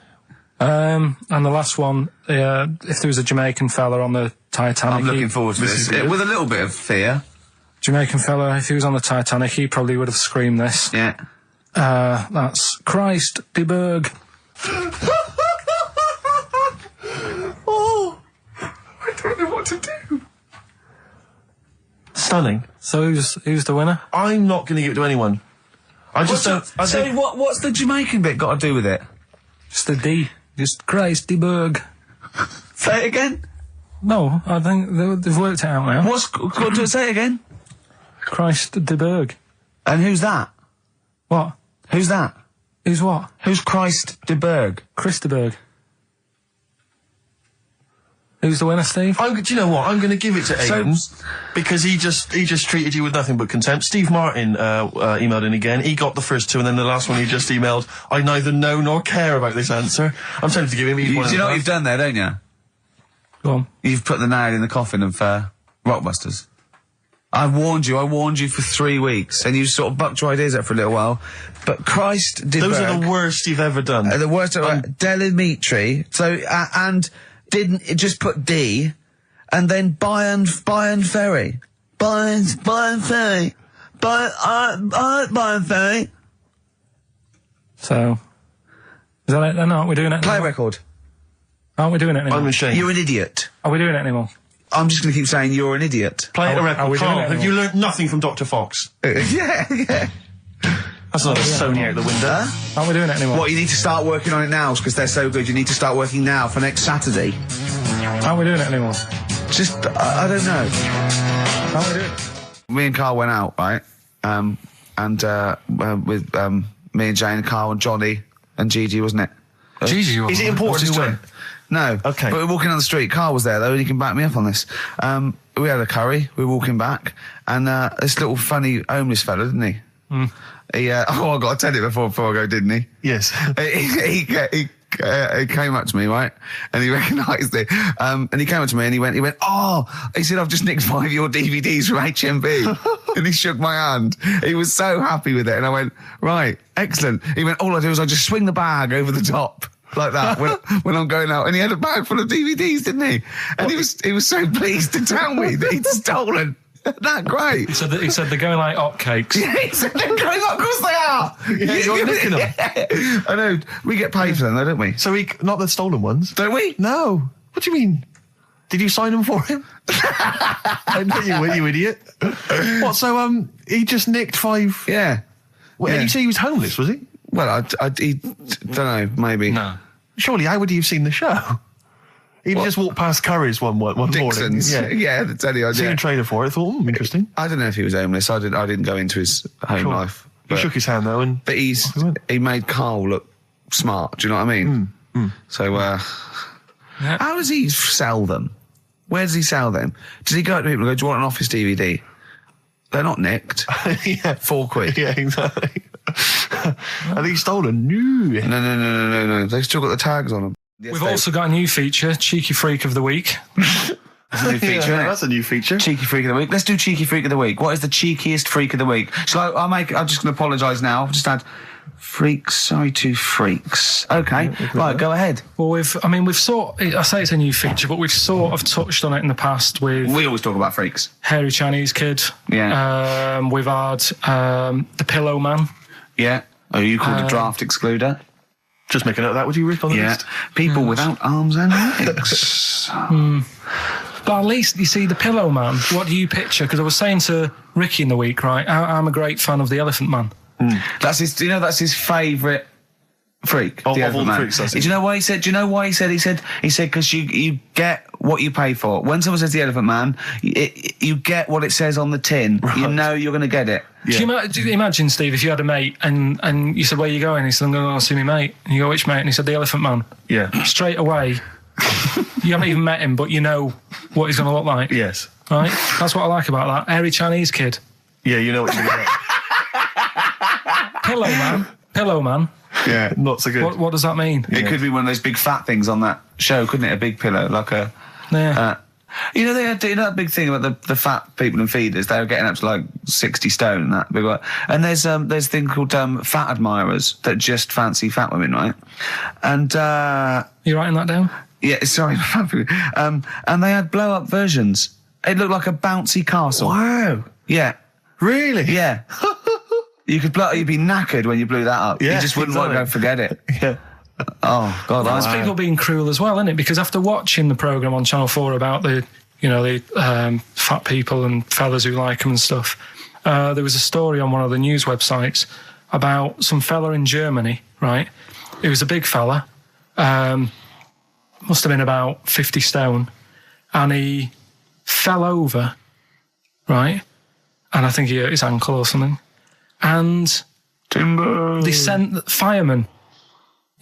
Speaker 3: And the last one, if there was a Jamaican fella on the Titanic...
Speaker 1: I'm looking forward to this. With a little bit of fear.
Speaker 3: Jamaican fella, if he was on the Titanic, he probably would have screamed this.
Speaker 1: Yeah.
Speaker 3: That's Christ de Berg.
Speaker 2: Oh, I don't know what to do. Stunning.
Speaker 3: So who's the winner?
Speaker 2: I'm not going to give it to anyone.
Speaker 1: What's the Jamaican bit got to do with it?
Speaker 3: Just the D. Just Christ de Berg.
Speaker 1: Say it again.
Speaker 3: No, I think they've worked it out now.
Speaker 1: Say it again.
Speaker 3: Christ de Berg.
Speaker 1: And who's that?
Speaker 3: What?
Speaker 1: Who's that?
Speaker 3: Who's what?
Speaker 1: Who's Christ de Berg?
Speaker 3: Chris de Berg. Who's the winner, Steve?
Speaker 2: Do you know what? I'm going to give it to Aidan, because he just treated you with nothing but contempt. Steve Martin emailed in again. He got the first two, and then the last one he just emailed, I neither know nor care about this answer. I'm tempted to give him...
Speaker 1: Do you know what you've done there, don't you?
Speaker 3: Go on.
Speaker 1: You've put the nail in the coffin of Rockbusters. I warned you for 3 weeks, and you sort of bucked your ideas up for a little while. But Christ de Berg...
Speaker 2: Those are the worst you've ever done.
Speaker 1: The worst... Delamitri. So, and... Didn't it just put D, and then Bayern Ferry. Bayern Ferry. Bayern Ferry.
Speaker 3: So, is that it then? Aren't we doing it
Speaker 1: Play
Speaker 3: anymore?
Speaker 1: record.
Speaker 3: Aren't we doing it anymore?
Speaker 2: I'm ashamed.
Speaker 1: You're an idiot.
Speaker 3: Are we doing it anymore?
Speaker 1: I'm just going to keep saying you're an idiot.
Speaker 2: Play a record.
Speaker 3: Carl,
Speaker 2: have you learnt nothing from Dr. Fox?
Speaker 1: Yeah.
Speaker 2: That's not a Sony out the window.
Speaker 3: Aren't we doing it anymore?
Speaker 1: What, you need to start working on it now, because they're so good. You need to start working now for next Saturday.
Speaker 3: Aren't we doing it anymore?
Speaker 1: Just, I don't know.
Speaker 3: Aren't we doing it?
Speaker 1: Me and Carl went out, right? With me and Jane, Carl and Johnny and Gigi, wasn't it?
Speaker 3: Gigi,
Speaker 2: Is it important who went?
Speaker 1: No.
Speaker 2: Okay.
Speaker 1: But we're walking down the street. Carl was there, though, and he can back me up on this. We had a curry. We were walking back, and this little funny homeless fella, didn't he?
Speaker 3: Mm.
Speaker 1: He, I got to tell it before I go, didn't he?
Speaker 2: Yes.
Speaker 1: He came up to me, right? And he recognised it. And he came up to me and he went, he said, I've just nicked 5 of your DVDs from HMV. And he shook my hand. He was so happy with it. And I went, right, excellent. He went, all I do is I just swing the bag over the top. Like that when I'm going out, and he had a bag full of DVDs, didn't he? And he was so pleased to tell me that he'd stolen. That great.
Speaker 3: He said they're going like hotcakes.
Speaker 1: Yeah, he said they're going up, of course they are.
Speaker 2: Yeah, you're nicking them.
Speaker 1: I know. We get paid for them, though, don't we?
Speaker 2: So not the stolen ones?
Speaker 1: Don't we?
Speaker 2: No. What do you mean? Did you sign them for him? I know you idiot. What? So he just nicked 5.
Speaker 1: Yeah.
Speaker 2: Well,
Speaker 1: yeah.
Speaker 2: Did you say he was homeless? Was he?
Speaker 1: Well, he don't know. Maybe.
Speaker 3: No.
Speaker 2: Surely, how would he have seen the show? He'd just walked past Curry's one
Speaker 1: Dixon's.
Speaker 2: morning.
Speaker 1: Yeah, that's any idea.
Speaker 2: Seen a trailer for it. I thought, interesting.
Speaker 1: I don't know if he was homeless. I didn't go into his home life.
Speaker 2: He shook his hand though,
Speaker 1: but he made Carl look smart. Do you know what I mean? So, how does he sell them? Where does he sell them? Does he go to people and go, do you want an Office DVD? They're not nicked.
Speaker 2: Yeah.
Speaker 1: £4.
Speaker 2: Yeah, exactly. Are these stolen? No.
Speaker 1: No. They've still got the tags on them. Yes,
Speaker 3: We've also got a new feature, Cheeky Freak of the Week.
Speaker 1: That's a new feature, isn't it?
Speaker 2: That's a new feature.
Speaker 1: Cheeky Freak of the Week. Let's do Cheeky Freak of the Week. What is the cheekiest freak of the week? I'm just going to apologise now. I've just had freaks. Sorry to freaks. Okay. Right, go ahead.
Speaker 3: Well, I say it's a new feature, but we've sort of touched on it in the past with...
Speaker 1: We always talk about freaks.
Speaker 3: Hairy Chinese Kid.
Speaker 1: Yeah.
Speaker 3: We've had the Pillow Man.
Speaker 1: Yeah. Oh, you called a draft excluder?
Speaker 2: Just make a note of that, would you, Rick, on the list?
Speaker 1: People without arms and legs.
Speaker 3: But at least, you see, the Pillow Man, what do you picture? Because I was saying to Ricky in the week, right, I'm a great fan of the Elephant Man.
Speaker 1: That's his favourite freak.
Speaker 2: Of all the freaks, that's it.
Speaker 1: Do you know why he said? He said because you get what you pay for. When someone says the Elephant Man, you get what it says on the tin. Right. You know you're going to get it.
Speaker 3: Yeah. Do you imagine, Steve, if you had a mate and you said, where are you going? He said, I'm going to see my mate. And you go, which mate? And he said, the Elephant Man.
Speaker 2: Yeah.
Speaker 3: Straight away, you haven't even met him, but you know what he's going to look like.
Speaker 2: Yes.
Speaker 3: Right? That's what I like about that. Hairy Chinese Kid.
Speaker 2: Yeah, you know what you're going to get.
Speaker 3: Pillow Man.
Speaker 1: Yeah.
Speaker 2: Not so good.
Speaker 3: What does that mean?
Speaker 1: It could be one of those big fat things on that show, couldn't it? A big pillow, like a...
Speaker 3: Yeah.
Speaker 1: They had that big thing about the fat people in feeders. They were getting up to like 60 stone and that big one. And there's a thing called fat admirers that just fancy fat women, right? And
Speaker 3: You writing that down?
Speaker 1: Yeah, sorry. And they had blow up versions. It looked like a bouncy castle.
Speaker 2: Wow.
Speaker 1: Yeah.
Speaker 2: Really?
Speaker 1: Yeah. You'd be knackered when you blew that up.
Speaker 2: Yeah,
Speaker 1: you just wouldn't want to go and forget it.
Speaker 2: Yeah.
Speaker 1: Oh God,
Speaker 3: that's people being cruel as well, isn't it? Because after watching the programme on Channel 4 about the fat people and fellas who like them and stuff, there was a story on one of the news websites about some fella in Germany, right? He was a big fella, must have been about 50 stone, and he fell over, right? And I think he hurt his ankle or something. And
Speaker 1: Timber.
Speaker 3: They sent firemen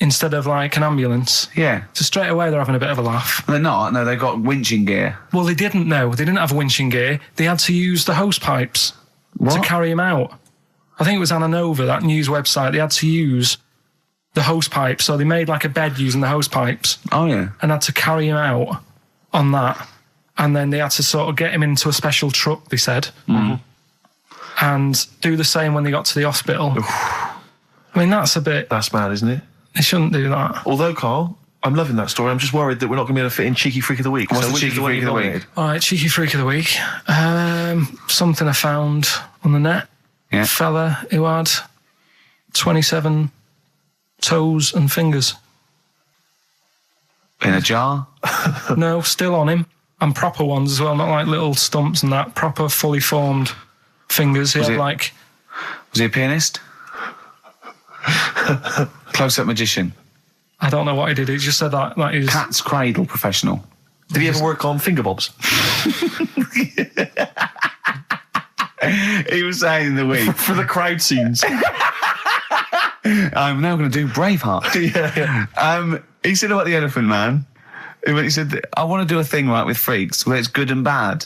Speaker 3: instead of like an ambulance.
Speaker 1: Yeah.
Speaker 3: So straight away they're having a bit of a laugh.
Speaker 1: They're not. No, they've got winching gear.
Speaker 3: Well, they didn't know. They didn't have winching gear. They had to use the hose pipes to carry him out. I think it was Anna Nova, that news website. They had to use the hose pipes. So they made like a bed using the hose pipes.
Speaker 1: Oh, yeah.
Speaker 3: And had to carry him out on that. And then they had to sort of get him into a special truck, they said.
Speaker 1: Mm-hmm.
Speaker 3: And do the same when they got to the hospital. I mean, that's
Speaker 2: mad, isn't it?
Speaker 3: They shouldn't do that.
Speaker 2: Although, Carl, I'm loving that story. I'm just worried that we're not going to be able to fit in Cheeky Freak of the Week.
Speaker 1: What's the Cheeky Freak of the Week?
Speaker 3: All right, Cheeky Freak of the Week. Something I found on the net.
Speaker 1: Yeah.
Speaker 3: Fella who had 27 toes and fingers.
Speaker 1: In a jar?
Speaker 3: No, still on him. And proper ones as well, not like little stumps and that. Proper, fully formed fingers. Was he
Speaker 1: a pianist? Close-up magician?
Speaker 3: I don't know what he did. He just said that he's...
Speaker 1: Cat's cradle professional.
Speaker 2: Did he ever work on finger bobs?
Speaker 1: He was saying in the week.
Speaker 2: For the crowd scenes.
Speaker 1: I'm now going to do Braveheart.
Speaker 2: Yeah.
Speaker 1: He said about the Elephant Man. He said, I want to do a thing right with freaks where it's good and bad.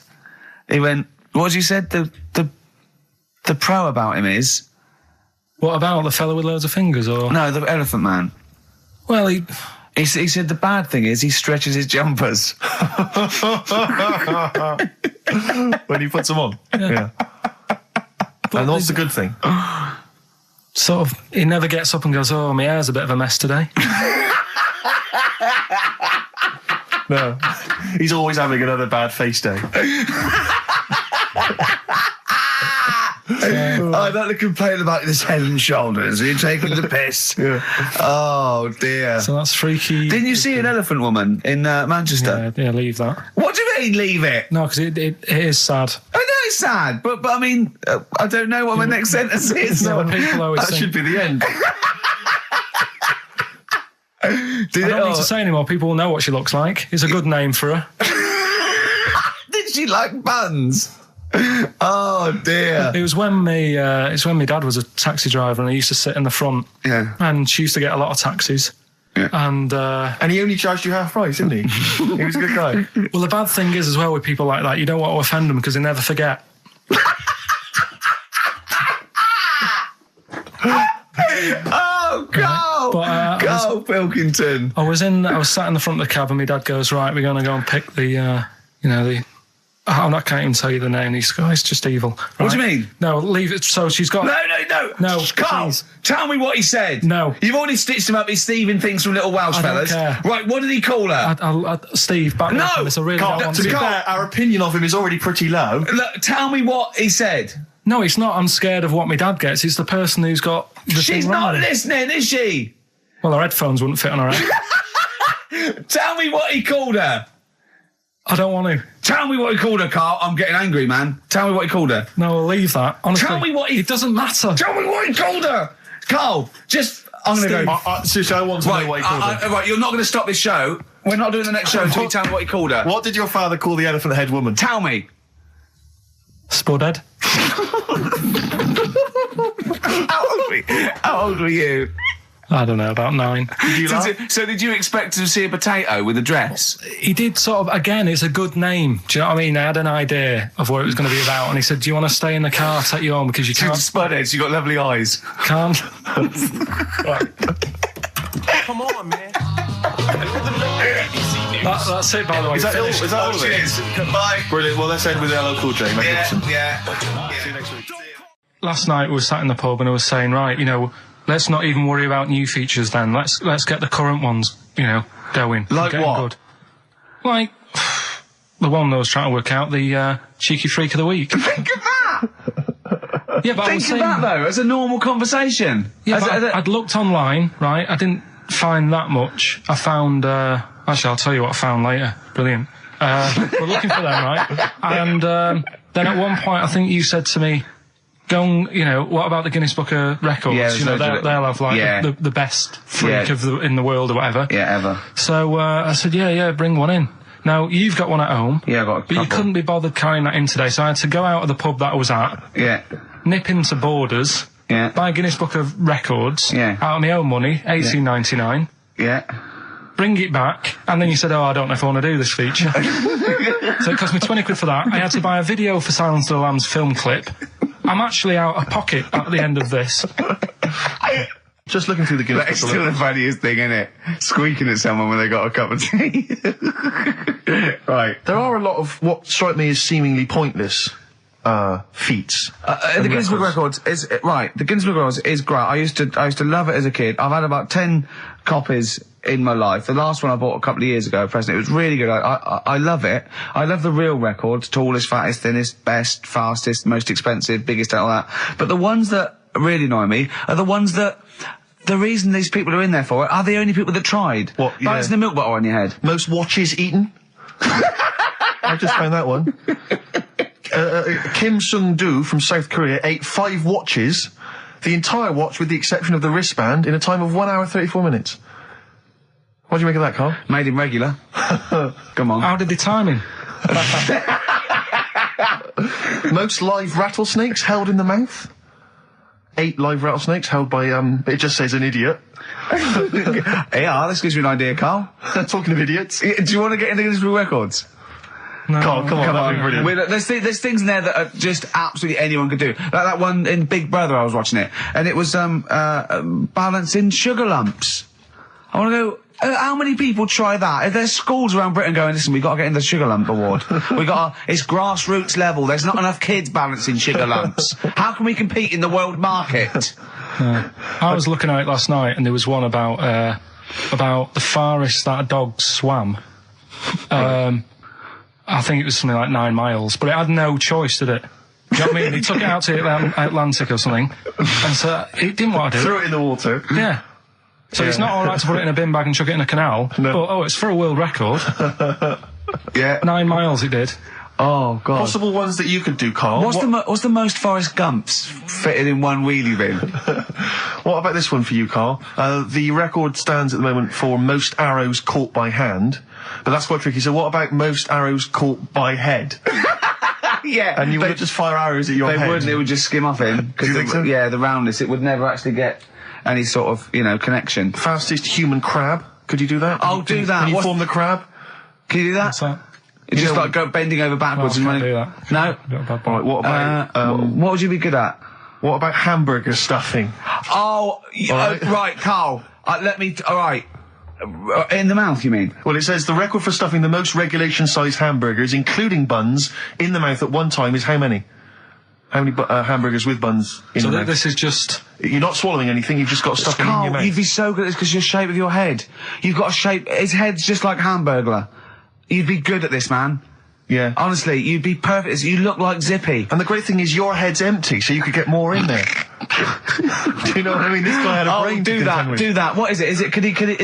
Speaker 1: He went, what you said? The pro about him is...
Speaker 3: What about the fella with loads of fingers, or...?
Speaker 1: No, the Elephant Man.
Speaker 3: Well, he
Speaker 1: said the bad thing is he stretches his jumpers.
Speaker 2: When he puts them on. Yeah. And what's the good thing?
Speaker 3: Sort of, he never gets up and goes, oh, my hair's a bit of a mess today.
Speaker 2: No. He's always having another bad face day.
Speaker 1: I'd like to complain about this head and shoulders. You're taking the piss.
Speaker 2: Yeah.
Speaker 1: Oh, dear.
Speaker 3: So that's freaky.
Speaker 1: Didn't you see an elephant woman in Manchester?
Speaker 3: Yeah, leave that.
Speaker 1: What do you mean, leave it?
Speaker 3: No, because it is sad.
Speaker 1: I know it's sad, but I mean, I don't know what my next sentence is.
Speaker 3: No, people always
Speaker 2: that should be the end.
Speaker 3: I don't need to say anymore. People will know what she looks like. It's a good name for her.
Speaker 1: Did she like buns? Oh dear!
Speaker 3: It was when my dad was a taxi driver and he used to sit in the front.
Speaker 1: Yeah.
Speaker 3: And she used to get a lot of taxis. And
Speaker 2: he only charged you half price, didn't he? He was a good guy.
Speaker 3: Well, the bad thing is as well with people like that, you don't want to offend them because they never forget.
Speaker 1: Oh, Karl! Karl Pilkington.
Speaker 3: I was sat in the front of the cab and my dad goes, right, we're going to go and pick the I can't even tell you the name. These guys just evil. Right?
Speaker 1: What do you mean?
Speaker 3: No, leave it. So she's got... No,
Speaker 1: Karl,
Speaker 3: please.
Speaker 1: tell me what he said.
Speaker 3: No.
Speaker 1: You've already stitched him up. He's Stephen things from Little Welsh
Speaker 3: I don't
Speaker 1: Fellas.
Speaker 3: care.
Speaker 1: Right, what did he call her?
Speaker 3: Steve, back me up on this. I really don't want
Speaker 2: to be fair, our opinion of him is already pretty low.
Speaker 1: Look, tell me what he said.
Speaker 3: No, it's not. I'm scared of what my dad gets. It's the person who's got the
Speaker 1: She's
Speaker 3: thing
Speaker 1: not
Speaker 3: wrong.
Speaker 1: listening, is she?
Speaker 3: Well, her headphones wouldn't fit on her head.
Speaker 1: Tell me what he called her.
Speaker 3: I don't want to.
Speaker 1: Tell me what he called her, Karl. I'm getting angry, man. Tell me what he called her.
Speaker 3: No, I'll leave that. Honestly,
Speaker 1: Tell me what he...
Speaker 3: It doesn't matter.
Speaker 1: Tell me what he called her. Karl, just... I'm going to go...
Speaker 2: Seriously, I want to know what he called her.
Speaker 1: Right, you're not going to stop this show. We're not doing the next show until you tell me what he called her.
Speaker 2: What did your father call the elephant head woman?
Speaker 1: Tell me.
Speaker 3: Spudhead.
Speaker 1: How old were you?
Speaker 3: I don't know, about 9.
Speaker 1: So did you expect to see a potato with a dress?
Speaker 3: He did sort of, again, it's a good name. Do you know what I mean? I had an idea of what it was going to be about, and he said, do you want to stay in the car, take you home, because you can't...
Speaker 1: Spudheads, you got lovely eyes.
Speaker 3: Can't.
Speaker 5: Come on, man.
Speaker 3: That's it, by the way.
Speaker 2: Is that all of it?
Speaker 1: Cheers. Bye.
Speaker 2: Brilliant. Well, let's end with LL Cool J.
Speaker 1: Yeah.
Speaker 2: See you next week.
Speaker 3: Last night we were sat in the pub and I was saying, right, let's not even worry about new features then. Let's get the current ones, going.
Speaker 1: Like
Speaker 3: getting
Speaker 1: what?
Speaker 3: Good. Like the one that I was trying to work out, the cheeky freak of the week.
Speaker 1: Think of that!
Speaker 3: Yeah, but I was
Speaker 1: Think of
Speaker 3: saying,
Speaker 1: that, though, as a normal conversation.
Speaker 3: Yeah, but I'd looked online, right? I didn't find that much. I found... actually, I'll tell you what I found later. Brilliant. We're looking for them, right? And then at one point, I think you said to me, go and, what about the Guinness Book of Records?
Speaker 1: Yeah,
Speaker 3: they'll have, like, the best freak in the world or whatever.
Speaker 1: Yeah, ever.
Speaker 3: So I said, yeah, bring one in. Now, you've got one at home.
Speaker 1: Yeah, I've got a couple.
Speaker 3: But you couldn't be bothered carrying that in today, so I had to go out of the pub that I was at.
Speaker 1: Yeah.
Speaker 3: Nip into Borders.
Speaker 1: Yeah.
Speaker 3: Buy a Guinness Book of Records.
Speaker 1: Yeah.
Speaker 3: Out of my own money, $18.99.
Speaker 1: Yeah.
Speaker 3: Bring it back, and then you said, I don't know if I want to do this feature. So it cost me 20 quid for that. I had to buy a video for Silence of the Lambs film clip. I'm actually out of pocket at the end of this.
Speaker 2: Just looking through the Guinness Book.
Speaker 1: That's still the funniest thing, isn't it? Squeaking at someone when they got a cup of tea. Right.
Speaker 2: There are a lot of what strike me as seemingly pointless feats.
Speaker 1: The Guinness Book of Records is right. The Guinness Book of Records is great. I used to love it as a kid. I've had about 10 copies in my life. The last one I bought a couple of years ago, present. It was really good. I love it. I love the real records: tallest, fattest, thinnest, best, fastest, most expensive, biggest, all that. But the ones that really annoy me are the ones that. The reason these people are in there for it are the only people that tried.
Speaker 2: What? Yeah.
Speaker 1: Balancing the milk bottle on your head.
Speaker 2: Most watches eaten. I just found that one. Kim Sung-do from South Korea ate 5 watches, the entire watch with the exception of the wristband, in a time of 1 hour 34 minutes. What do you make of that, Karl?
Speaker 1: Made him regular. Come on.
Speaker 3: How did they time him?
Speaker 2: Most live rattlesnakes held in the mouth. 8 live rattlesnakes held by, it just says an idiot.
Speaker 1: Yeah, this gives you an idea, Karl.
Speaker 2: Talking of idiots.
Speaker 1: Do you want to get into Guinness Book of Records?
Speaker 3: No.
Speaker 2: Karl, come on, that'd be brilliant.
Speaker 1: There's things in there that are just absolutely anyone could do. Like that one in Big Brother, I was watching it, and it was balancing sugar lumps. I want to go. How many people try that? If there's schools around Britain going, listen, we've got to get in the Sugar Lump Award. It's grassroots level. There's not enough kids balancing sugar lumps. How can we compete in the world market?
Speaker 3: I was looking at it last night, and there was one about the farthest that a dog swam. I think it was something like 9 miles, but it had no choice, did it? Do you know what I mean? He took it out to the Atlantic or something, and so it didn't want to do it.
Speaker 2: Threw it in the water.
Speaker 3: Yeah. So it's not alright to put it in a bin bag and chuck it in a canal, but, it's for a world record.
Speaker 1: Yeah.
Speaker 3: 9 miles it did.
Speaker 1: Oh, God.
Speaker 2: Possible ones that you could do, Karl.
Speaker 1: What's the most Forrest Gumps fitted in one wheelie bin?
Speaker 2: What about this one for you, Karl? The record stands at the moment for most arrows caught by hand, but that's quite tricky. So what about most arrows caught by head?
Speaker 1: Yeah.
Speaker 2: And you would just fire arrows at your head?
Speaker 1: They wouldn't, it would just skim off him.
Speaker 2: Do you think so?
Speaker 1: Yeah, the roundness, it would never actually get... any sort of, connection.
Speaker 2: Fastest human crab. Could you do that?
Speaker 1: I'll do that.
Speaker 2: Can you form the crab?
Speaker 1: Can you do that?
Speaker 3: What's that?
Speaker 1: It's just like go bending over backwards
Speaker 3: No, I
Speaker 1: and
Speaker 3: can't do that.
Speaker 1: No?
Speaker 2: Right, what about,
Speaker 1: what would you be good at?
Speaker 2: what about hamburger stuffing?
Speaker 1: Oh, right, Carl. Alright. In the mouth, you mean?
Speaker 2: Well, it says the record for stuffing the most regulation-sized hamburgers, including buns, in the mouth at one time is how many? How many hamburgers with buns in the mouth?
Speaker 3: So this is just...
Speaker 2: You're not swallowing anything, you've just got stuffing in your mouth.
Speaker 1: You'd be so good at this because your shape of your head. You've got a shape... His head's just like Hamburglar. You'd be good at this, man.
Speaker 2: Yeah.
Speaker 1: Honestly, you'd be perfect. You look like Zippy.
Speaker 2: And the great thing is your head's empty, so you could get more in there. Do you know what I mean? This guy had a brain to contend with.
Speaker 1: Do that. What is it? Is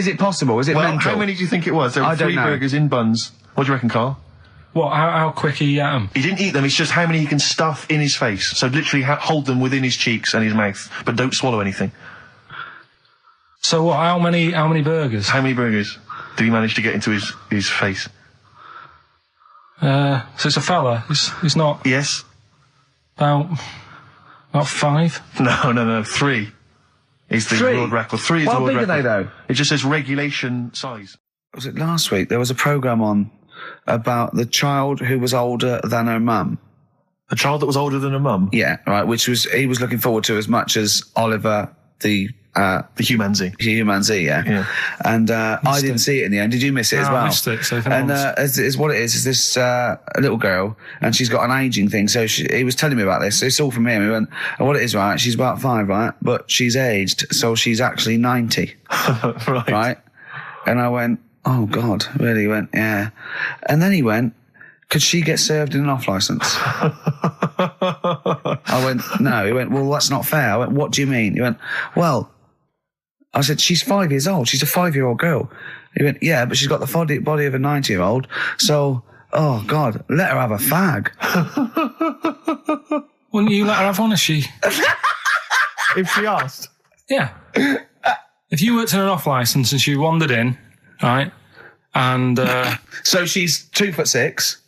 Speaker 1: it possible? Is it mental?
Speaker 2: How many do you think it was? There were 3 burgers in buns. What do you reckon, Carl?
Speaker 3: What, how quick he ate them?
Speaker 2: He didn't eat them, it's just how many he can stuff in his face. So literally hold them within his cheeks and his mouth, but don't swallow anything.
Speaker 3: So what, how many burgers?
Speaker 2: How many burgers did he manage to get into his face?
Speaker 3: So it's a fella, he's not...
Speaker 2: Yes?
Speaker 3: About 5?
Speaker 2: No, 3 is the world record. 3 is the world record.
Speaker 1: How big are they, though?
Speaker 2: It just says regulation size.
Speaker 1: Was it last week? There was a programme on about the child who was older than her mum.
Speaker 2: A child that was older than her mum?
Speaker 1: Yeah, right, he was looking forward to as much as Oliver, the
Speaker 2: humanzee.
Speaker 1: Humanzee, yeah. And I didn't see it in the end. Did you miss it as well?
Speaker 3: I missed it. So
Speaker 1: and is what it is this little girl, and she's got an ageing thing. So he was telling me about this. It's all from him. He went, and what it is, right? She's about 5, right? But she's aged, so she's actually 90. Right? And I went, oh God, really? He went, yeah. And then he went, could she get served in an off licence? I went, no. He went, well, that's not fair. I went, what do you mean? He went, well, I said, she's 5 years old. She's a 5-year-old girl. He went, yeah, but she's got the body of a 90-year-old. So, oh God, let her have a fag.
Speaker 3: Wouldn't you let her have one if she...
Speaker 2: If she asked?
Speaker 3: Yeah. If you worked in an off licence and she wandered in, right, and...
Speaker 1: So she's 2'6".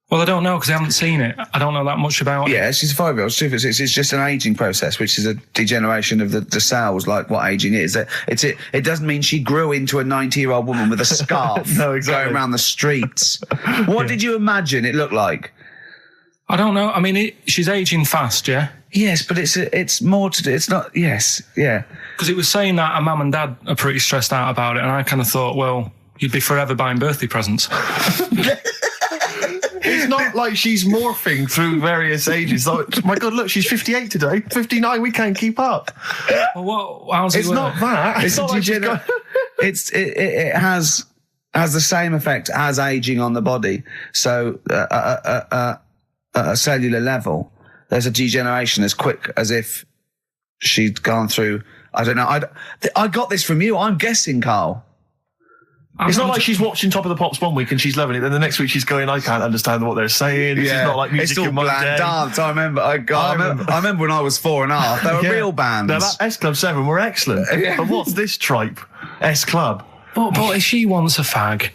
Speaker 3: Well, I don't know because I haven't seen it. I don't know that much about it.
Speaker 1: Yeah, she's a 5-year-old. She's 2'6". It's just an ageing process, which is a degeneration of the cells, like what ageing is. It doesn't mean she grew into a 90-year-old woman with a scarf
Speaker 2: no, exactly.
Speaker 1: going around the streets. What did you imagine it looked like?
Speaker 3: I don't know. I mean, she's ageing fast, yeah?
Speaker 1: Yes, but it's more to do. It's not. Yes, yeah.
Speaker 3: Because it was saying that her mum and dad are pretty stressed out about it, and I kind of thought, well, you'd be forever buying birthday presents.
Speaker 2: It's not like she's morphing through various ages. Like, my God, look, she's 58 today. 59, we can't keep up.
Speaker 3: Well, how's it
Speaker 2: It's
Speaker 3: work?
Speaker 2: not that. It's not like
Speaker 1: it has the same effect as aging on the body. So at a cellular level, there's a degeneration as quick as if she'd gone through. I don't know. I got this from you. I'm guessing, Carl.
Speaker 2: It's not like she's watching Top of the Pops one week and she's loving it, then the next week she's going, I can't understand what they're saying. It's not like music
Speaker 1: it's all
Speaker 2: in my
Speaker 1: bland
Speaker 2: day.
Speaker 1: dance. I remember when I was 4.5. They were real bands.
Speaker 2: Now, that S Club 7 were excellent.
Speaker 1: Yeah.
Speaker 2: But what's this tripe? S Club.
Speaker 3: But if she wants a fag...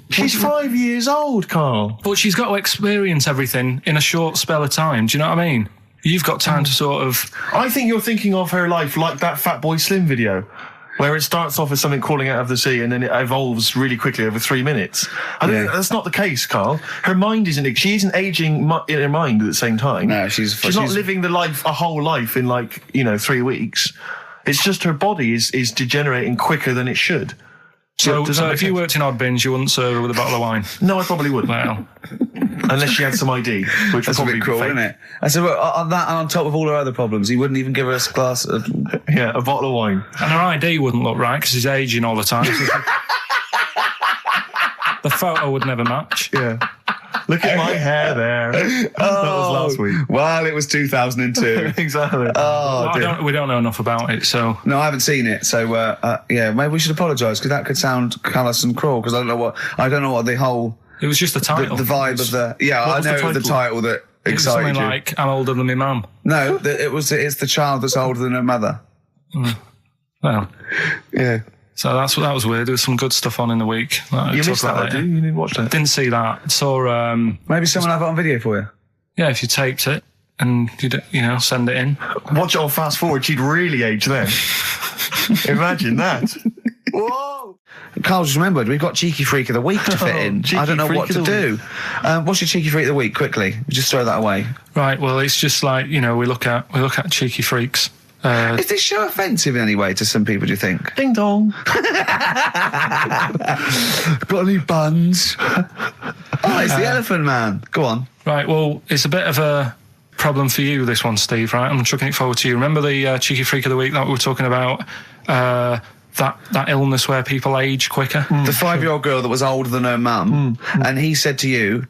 Speaker 2: She's 5 years old, Carl.
Speaker 3: But she's got to experience everything in a short spell of time. Do you know what I mean? You've got time to sort of...
Speaker 2: I think you're thinking of her life like that Fatboy Slim video, where it starts off as something crawling out of the sea and then it evolves really quickly over 3 minutes. I think that's not the case, Carl. Her mind she isn't aging in her mind at the same time.
Speaker 1: No, she's
Speaker 2: not living a whole life in 3 weeks. It's just her body is degenerating quicker than it should.
Speaker 3: So if you worked in odd bins, you wouldn't serve her with a bottle of wine?
Speaker 2: No, I probably wouldn't.
Speaker 3: Well...
Speaker 2: Unless she had some ID, which
Speaker 1: That's
Speaker 2: would probably
Speaker 1: a bit cruel,
Speaker 2: be fake.
Speaker 1: isn't it? And so on that, and on top of all her other problems, he wouldn't even give her a glass of...
Speaker 2: Yeah, a bottle of wine.
Speaker 3: And her ID wouldn't look right, because she's ageing all the time. The photo would never match.
Speaker 2: Yeah. Look at my hair there. That was last week.
Speaker 1: Well, it was 2002.
Speaker 2: Exactly.
Speaker 3: We don't know enough about it, so...
Speaker 1: No, I haven't seen it, so, maybe we should apologise, because that could sound callous and cruel, because I don't know what the whole...
Speaker 3: It was just the title.
Speaker 1: The vibe of the... Yeah, I know it was the title that excited you.
Speaker 3: Something like, I'm older than my mum.
Speaker 1: No, it's the child that's older than her mother.
Speaker 3: Well...
Speaker 1: Yeah.
Speaker 3: So that was weird. There was some good stuff on in the week.
Speaker 2: You missed that, didn't you? You didn't watch that?
Speaker 3: Didn't see that. Saw...
Speaker 1: Maybe someone have it on video for you?
Speaker 3: Yeah, if you taped it. and you'd, send it in.
Speaker 2: Watch it on fast forward, she'd really age then. Imagine that.
Speaker 1: Whoa! Carl just remembered, we've got Cheeky Freak of the Week to fit in. I don't know what to do. What's your Cheeky Freak of the Week, quickly? Just throw that away.
Speaker 3: Right, well, it's just like, we look at Cheeky Freaks.
Speaker 1: Is this show offensive in any way to some people, do you think?
Speaker 2: Ding dong.
Speaker 1: Got any buns? Oh, it's the Elephant Man. Go on.
Speaker 3: Right, well, it's a bit of a problem for you, this one, Steve, right? I'm chucking it forward to you. Remember the Cheeky Freak of the Week that we were talking about? That illness where people age quicker?
Speaker 1: The 5-year-old girl that was older than her mum, and he said to you,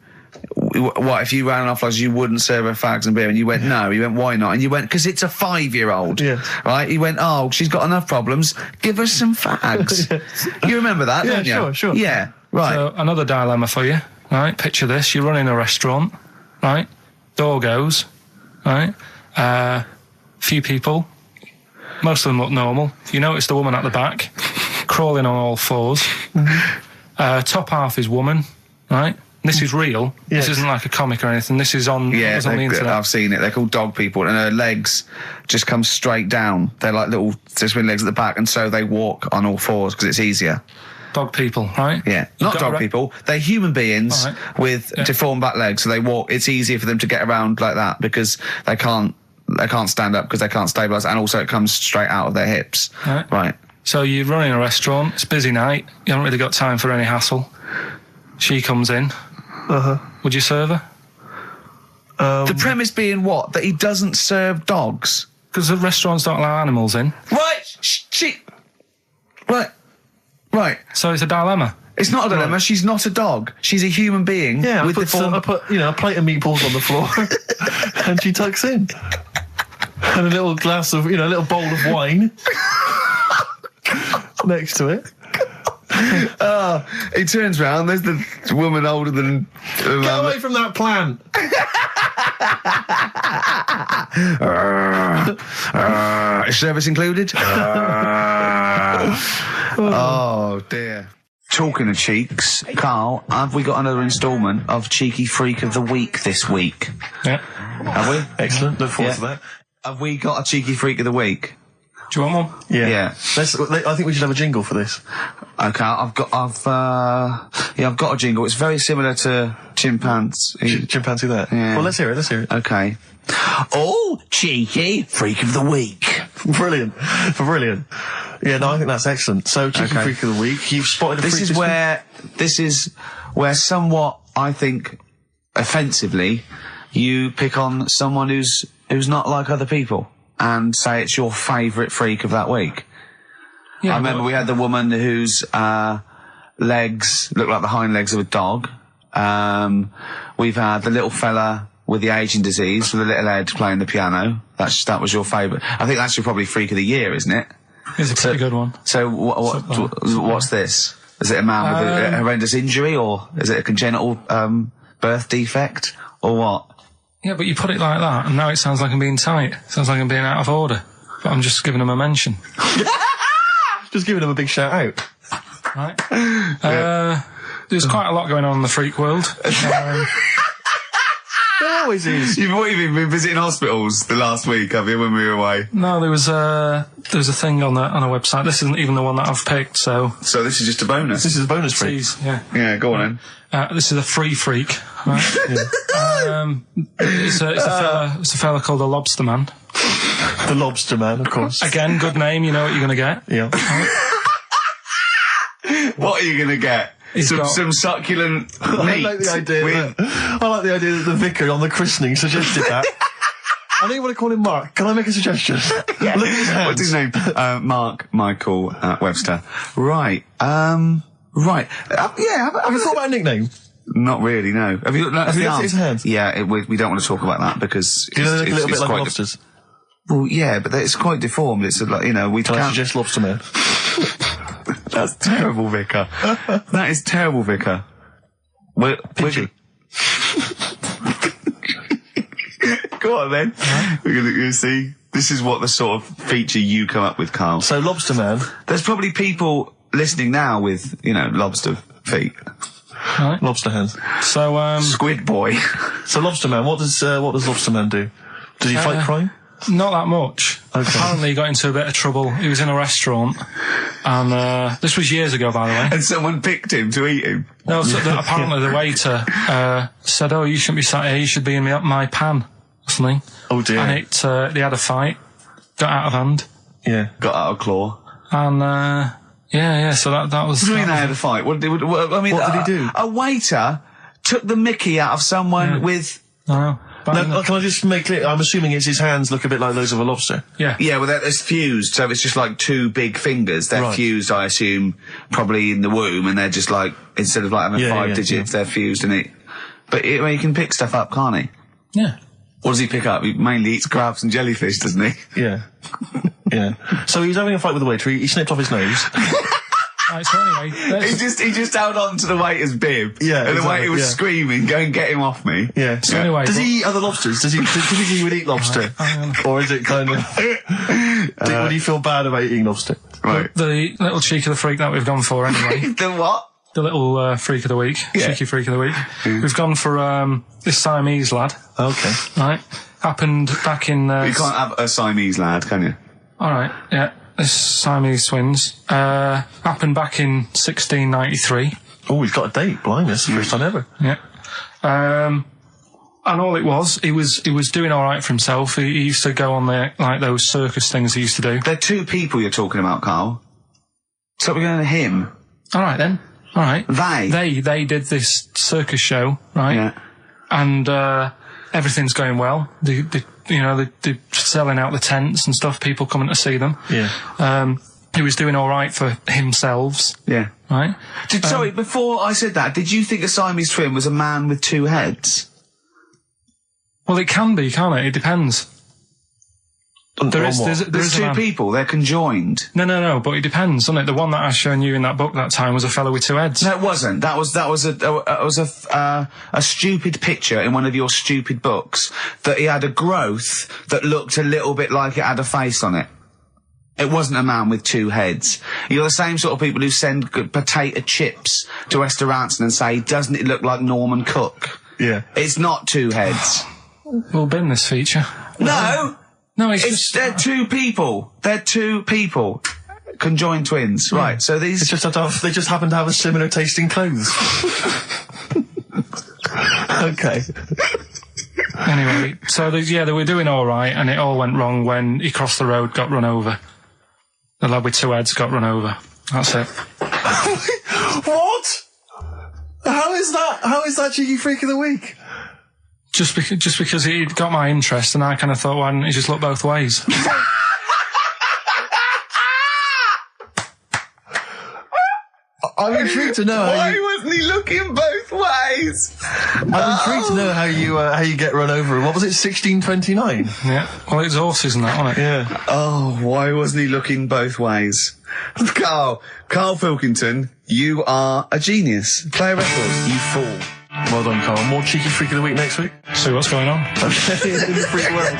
Speaker 1: what, if you ran off like you wouldn't serve her fags and beer? And you went, no. You went, why not? And you went, because it's a 5-year-old.
Speaker 2: Yes.
Speaker 1: Right? You went, oh, she's got enough problems. Give her some fags. You remember that, don't you?
Speaker 2: Sure.
Speaker 1: Yeah, right.
Speaker 3: So, another dilemma for you, right? Picture this. You're running a restaurant, right? Door goes, right? Few people. Most of them look normal. You notice the woman at the back, crawling on all fours. Top half is woman, right? This is real. Yes. This isn't like a comic or anything. This is on, on the internet.
Speaker 1: I've seen it. They're called dog people, and her legs just come straight down. They're like little twin legs at the back, and so they walk on all fours because it's easier.
Speaker 3: Dog people, right?
Speaker 1: Yeah, not dog people. They're human beings with deformed back legs, so they walk. It's easier for them to get around like that because they can't stand up because they can't stabilise, and also it comes straight out of their hips. Right.
Speaker 3: So you're running a restaurant. It's a busy night. You haven't really got time for any hassle. She comes in. Would you serve her?
Speaker 1: The premise being what? That he doesn't serve dogs?
Speaker 3: Because the restaurants don't allow animals in.
Speaker 1: Right.
Speaker 3: So it's a dilemma.
Speaker 1: It's not a dilemma. Right. She's not a dog. She's a human being.
Speaker 2: Yeah,
Speaker 1: with
Speaker 2: I put a plate of meatballs on the floor, and she tucks in, and a little glass of, a little bowl of wine next to it.
Speaker 1: He turns round, there's the woman older than...
Speaker 2: Get away from that plant!
Speaker 1: Is service included? Oh, dear. Talking of cheeks, Carl, have we got another instalment of Cheeky Freak of the Week this week?
Speaker 3: Yeah.
Speaker 1: Have we?
Speaker 2: Excellent, look forward to that.
Speaker 1: Have we got a Cheeky Freak of the Week?
Speaker 3: Do you want one?
Speaker 1: Yeah.
Speaker 2: I think we should have a jingle for this.
Speaker 1: Okay, I've got a jingle. It's very similar to Chimpanzee.
Speaker 2: Chimpanzee that?
Speaker 1: Yeah.
Speaker 2: Well, let's hear it.
Speaker 1: Okay. Oh, Cheeky Freak of the Week.
Speaker 2: Brilliant. Yeah, no, I think that's excellent. So, Cheeky Freak of the Week, you've spotted a freak this week?
Speaker 1: This is where somewhat, I think, offensively, you pick on someone who's not like other people and say it's your favourite freak of that week. Yeah, I remember we had the woman whose legs look like the hind legs of a dog. We've had the little fella with the aging disease with a little head playing the piano. That was your favourite. I think that's your probably freak of the year, isn't it?
Speaker 3: It's a pretty good one.
Speaker 1: So what's this? Is it a man with a horrendous injury, or is it a congenital birth defect, or what?
Speaker 3: Yeah, but you put it like that, and now it sounds like I'm being tight. It sounds like I'm being out of order. But I'm just giving him a mention.
Speaker 2: Just giving him a big shout out.
Speaker 3: Right. There's quite a lot going on in the freak world.
Speaker 2: There always is.
Speaker 1: You've been visiting hospitals the last week, have you, when we were away?
Speaker 3: No, there was a thing on a website. This isn't even the one that I've picked, so
Speaker 1: this is just a bonus?
Speaker 2: This is a bonus freak.
Speaker 3: Yeah,
Speaker 1: go on then.
Speaker 3: This is a free freak, right? It's a fella called the Lobster Man.
Speaker 2: The Lobster Man, of course.
Speaker 3: Again, good name, you know what you're going to get.
Speaker 2: Yeah.
Speaker 1: What are you going to get? Some succulent meat.
Speaker 2: I like the idea that the vicar on the christening suggested that. I don't want to call him Mark. Can I make a suggestion?
Speaker 1: Yeah. Look at his hands. What's his name? Mark Michael Webster. Right. Right.
Speaker 2: Have you thought about a nickname?
Speaker 1: Not really, no. Have you looked
Speaker 2: at his hands?
Speaker 1: Yeah, we don't want to talk about that because
Speaker 2: do you know they look a little bit like lobsters?
Speaker 1: Well, yeah, but it's quite deformed. It's like, we
Speaker 2: can't... I suggest Lobster Man?
Speaker 1: That's terrible, Vicar. That is terrible, Vicar. Go on then. We're going to see. This is what the sort of feature you come up with, Carl.
Speaker 2: So, Lobster Man.
Speaker 1: There's probably people listening now with, lobster feet.
Speaker 3: Right.
Speaker 2: Lobster hands.
Speaker 3: So,
Speaker 1: Squid Boy.
Speaker 2: So, Lobster Man, what does Lobster Man do? Did he fight crime?
Speaker 3: Not that much.
Speaker 2: Okay.
Speaker 3: Apparently he got into a bit of trouble. He was in a restaurant, and this was years ago, by the way.
Speaker 1: And someone picked him to eat him.
Speaker 3: No, so apparently the waiter said, "Oh, you shouldn't be sat here. You should be in my pan," or something.
Speaker 2: Oh dear.
Speaker 3: And they had a fight, got out of hand.
Speaker 2: Yeah.
Speaker 1: Got out of claw.
Speaker 3: And yeah. So that was.
Speaker 1: What do you mean they had a fight? What did he do? A waiter took the mickey out of someone with.
Speaker 3: No.
Speaker 2: No, can I just make clear? I'm assuming it's his hands look a bit like those of a lobster.
Speaker 3: Yeah.
Speaker 1: Yeah, well, it's fused, so it's just like two big fingers. They're fused, I assume, probably in the womb, and they're just like, instead of like having 5 digits, they're fused in it. But he can pick stuff up, can't he?
Speaker 3: Yeah.
Speaker 1: What does he pick up? He mainly eats crabs and jellyfish, doesn't he?
Speaker 2: Yeah. Yeah. So he was having a fight with the waiter. He snipped off his nose.
Speaker 3: Right, so anyway,
Speaker 1: he just held on to the waiter's bib.
Speaker 2: Yeah,
Speaker 1: and the waiter was screaming, "Go and get him off me."
Speaker 2: Yeah.
Speaker 3: So anyway,
Speaker 2: does he eat other lobsters? Does he typically would eat lobster, or is it kind of? Would he feel bad about eating lobster?
Speaker 1: Right.
Speaker 3: The little cheek of the freak that we've gone for anyway.
Speaker 1: The what?
Speaker 3: The little freak of the week, cheeky freak of the week. We've gone for this Siamese lad.
Speaker 2: Okay.
Speaker 3: Right. Happened back in.
Speaker 1: You can't have a Siamese lad, can you?
Speaker 3: All right. Yeah. This Siamese twins happened back in 1693.
Speaker 2: Oh, he's got a date. Blimey, that's the first time ever.
Speaker 3: Yeah. And all it was, he was doing all right for himself. He used to go on like those circus things he used to do.
Speaker 1: They're two people you're talking about, Carl. So we're going to him.
Speaker 3: All right then. All right.
Speaker 1: They
Speaker 3: did this circus show, right?
Speaker 1: Yeah.
Speaker 3: And everything's going well. They're selling out the tents and stuff, people coming to see them.
Speaker 2: Yeah.
Speaker 3: He was doing all right for himself.
Speaker 1: Yeah.
Speaker 3: Right?
Speaker 1: Sorry, before I said that, did you think a Siamese twin was a man with 2 heads?
Speaker 3: Well, it can be, can't it? It depends.
Speaker 1: There's 2 people, they're conjoined.
Speaker 3: No, but it depends, doesn't it? The one that I shown you in that book that time was a fellow with 2 heads.
Speaker 1: No, it wasn't. That was a stupid picture in one of your stupid books that he had a growth that looked a little bit like it had a face on it. It wasn't a man with 2 heads. You're the same sort of people who send potato chips to restaurants and say, "Doesn't it look like Norman Cook?"
Speaker 2: Yeah.
Speaker 1: It's not 2 heads.
Speaker 3: We'll bin this feature.
Speaker 1: No!
Speaker 3: No,
Speaker 1: they're 2 people. They're 2 people. Conjoined twins. Right, so these...
Speaker 2: They just happen to have a similar taste in clothes. Okay.
Speaker 3: Anyway, so they were doing all right, and it all went wrong when he crossed the road, got run over. The lad with 2 heads got run over. That's it.
Speaker 2: What? How is that cheeky freak of the week?
Speaker 3: Just because he got my interest, and I kind of thought, why didn't he just look both ways?
Speaker 2: I'm intrigued to know
Speaker 1: Why wasn't he looking both ways?
Speaker 2: I'm intrigued to know how you get run over. What was it, 1629?
Speaker 3: Yeah. Well, it's horses and that, wasn't it?
Speaker 2: Yeah.
Speaker 1: Oh, why wasn't he looking both ways? Karl Pilkington, you are a genius. Play a record, you fool.
Speaker 2: Well done, Carl. More cheeky freak of the week next week.
Speaker 3: See what's going on.
Speaker 2: Okay, in the freak world.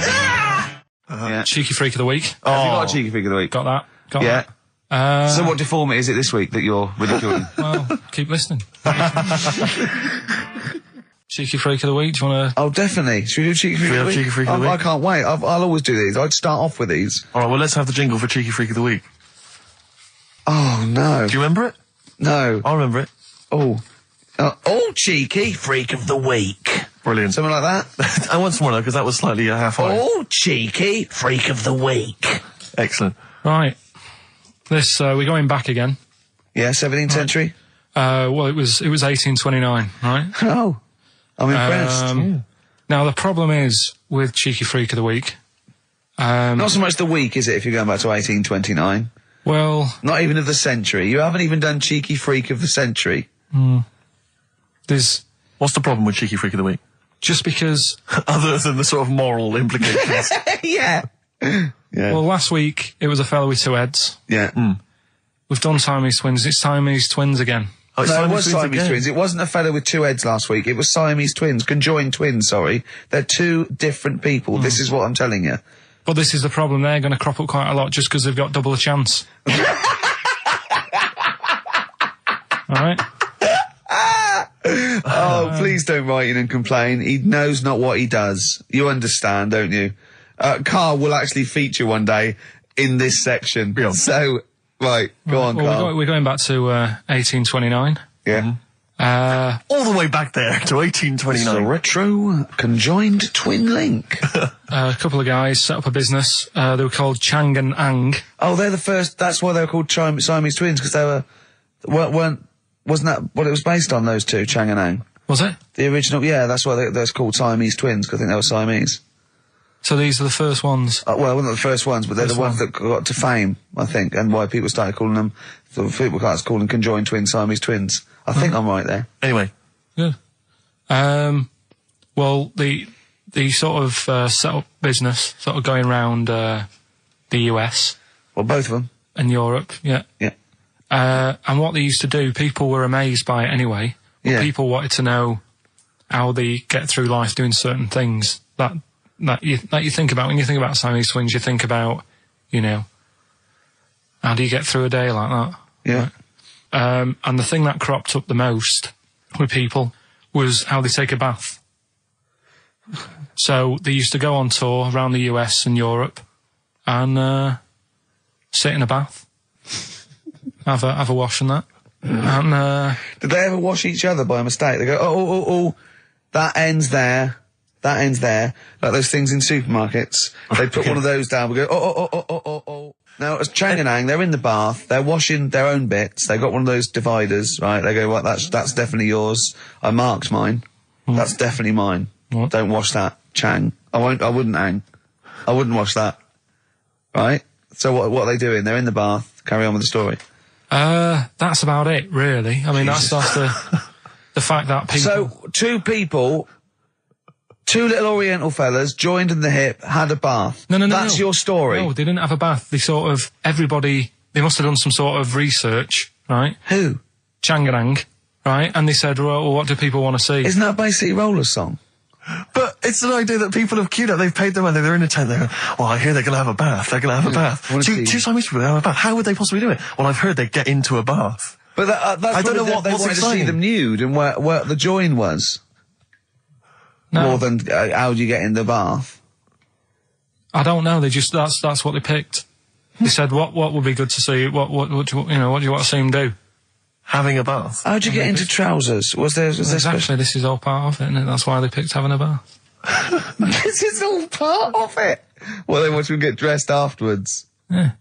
Speaker 1: Yeah.
Speaker 3: Cheeky freak of the week.
Speaker 1: Have you got a cheeky freak of the week?
Speaker 3: Got that. Got
Speaker 1: Yeah.
Speaker 3: that.
Speaker 1: So what deformity is it this week that you're ridiculing?
Speaker 3: Well, keep listening. Cheeky freak of the week. Do you want to?
Speaker 1: Oh, definitely. Should we do cheeky freak of the week?
Speaker 2: Cheeky freak of the week?
Speaker 1: I can't wait. I'll always do these. I'd start off with these.
Speaker 2: All right. Well, let's have the jingle for cheeky freak of the week.
Speaker 1: Oh no.
Speaker 2: Do you remember it?
Speaker 1: No.
Speaker 2: I remember it.
Speaker 1: Oh, cheeky freak of the week.
Speaker 2: Brilliant.
Speaker 1: Something like that.
Speaker 2: I want some more though, because that was slightly half high.
Speaker 1: Oh, cheeky freak of the week.
Speaker 2: Excellent.
Speaker 3: Right. This we're going back again.
Speaker 1: Yeah, 17th century.
Speaker 3: Well, it was 1829, right?
Speaker 1: Oh, I'm impressed.
Speaker 2: Yeah.
Speaker 3: Now the problem is with cheeky freak of the week.
Speaker 1: Not so much the week, is it? If you're going back to 1829.
Speaker 3: Well,
Speaker 1: not even of the century. You haven't even done cheeky freak of the century.
Speaker 3: There's
Speaker 2: What's the problem with cheeky freak of the week?
Speaker 3: just because.
Speaker 2: Other than the sort of moral implications.
Speaker 1: Yeah. Yeah.
Speaker 3: Well, last week it was a fellow with 2 heads.
Speaker 1: Yeah.
Speaker 3: We've done Siamese twins. It's Siamese twins again.
Speaker 2: Oh,
Speaker 1: No, it was Siamese
Speaker 2: again.
Speaker 1: twins. It wasn't a fellow with 2 heads last week. It was Siamese twins. Conjoined twins, sorry. They're 2 different people. This is what I'm telling you.
Speaker 3: But this is the problem. They're going to crop up quite a lot just because they've got double a chance. All right.
Speaker 1: Oh, please don't write in and complain. He knows not what he does. You understand, don't you? Karl will actually feature one day in this section.
Speaker 2: Yeah.
Speaker 1: So, right, go on, Karl.
Speaker 3: We're going back to 1829.
Speaker 1: Yeah.
Speaker 2: All the way back there to 1829.
Speaker 1: It's a retro conjoined twin link.
Speaker 3: A couple of guys set up a business. They were called Chang and Ang.
Speaker 1: Oh, they're the first. That's why they were called Siamese twins, because they wasn't that what it was based on? Those two, Chang and Ang.
Speaker 3: Was it?
Speaker 1: The original, yeah. That's why they're called Siamese twins, because I think they were Siamese.
Speaker 3: So these are the first ones.
Speaker 1: Well, not the first ones, but they're the ones that got to fame, I think, and why people started calling them. People started calling them conjoined twins, Siamese twins. I think I'm right there.
Speaker 2: Anyway.
Speaker 3: Good. Well, the sort of set up business, sort of going around the US.
Speaker 1: Well, both of them.
Speaker 3: And Europe, yeah.
Speaker 1: Yeah.
Speaker 3: And what they used to do, people were amazed by it anyway. But
Speaker 1: Yeah.
Speaker 3: people wanted to know how they get through life doing certain things that you think about. When you think about Siamese twins, you think about, you know, how do you get through a day like that?
Speaker 1: Yeah.
Speaker 3: Right? And the thing that cropped up the most with people was how they take a bath. So they used to go on tour around the US and Europe and sit in a bath, have a wash and that. And
Speaker 1: did they ever wash each other by mistake? They go, oh, that ends there. That ends there. Like those things in supermarkets. They put one of those down. We go, oh. Now, as Chang and Ang, they're in the bath. They're washing their own bits. They got one of those dividers, right? They go, well, that's definitely yours. I marked mine. That's definitely mine.
Speaker 3: What?
Speaker 1: Don't wash that, Chang. I wouldn't, Ang. I wouldn't wash that. Right? So what are they doing? They're in the bath. Carry on with the story.
Speaker 3: that's about it, really. I mean, that's the fact that people...
Speaker 1: So, two little Oriental fellas joined in the hip, had a bath.
Speaker 3: No.
Speaker 1: That's your story.
Speaker 3: No, they didn't have a bath. They sort of, everybody, they must have done some sort of research, right?
Speaker 1: Who?
Speaker 3: Changarang, right? And they said, well, what do people want to see?
Speaker 1: Isn't that basically Roller's song?
Speaker 2: But it's an idea that people have queued up. They've paid their money. They're in a tent. They're going, well, I hear they're going to have a bath. They're going to have a bath. Two Siamese people have a bath. How would they possibly do it? Well, I've heard they get into a bath.
Speaker 1: But that's
Speaker 2: I don't know
Speaker 1: they
Speaker 2: what's
Speaker 1: wanted to see
Speaker 2: exciting.
Speaker 1: them nude and where the join was.
Speaker 3: No.
Speaker 1: More than how do you get in the bath?
Speaker 3: I don't know. They just, that's what they picked. They said, what would be good to see? What do you want to see them do?
Speaker 2: Having a bath.
Speaker 1: How'd you get into trousers? Was there
Speaker 3: Exactly, this is all part of it, isn't it? That's why they picked having a bath.
Speaker 1: This is all part of it. Well, they want you to get dressed afterwards.
Speaker 3: Yeah.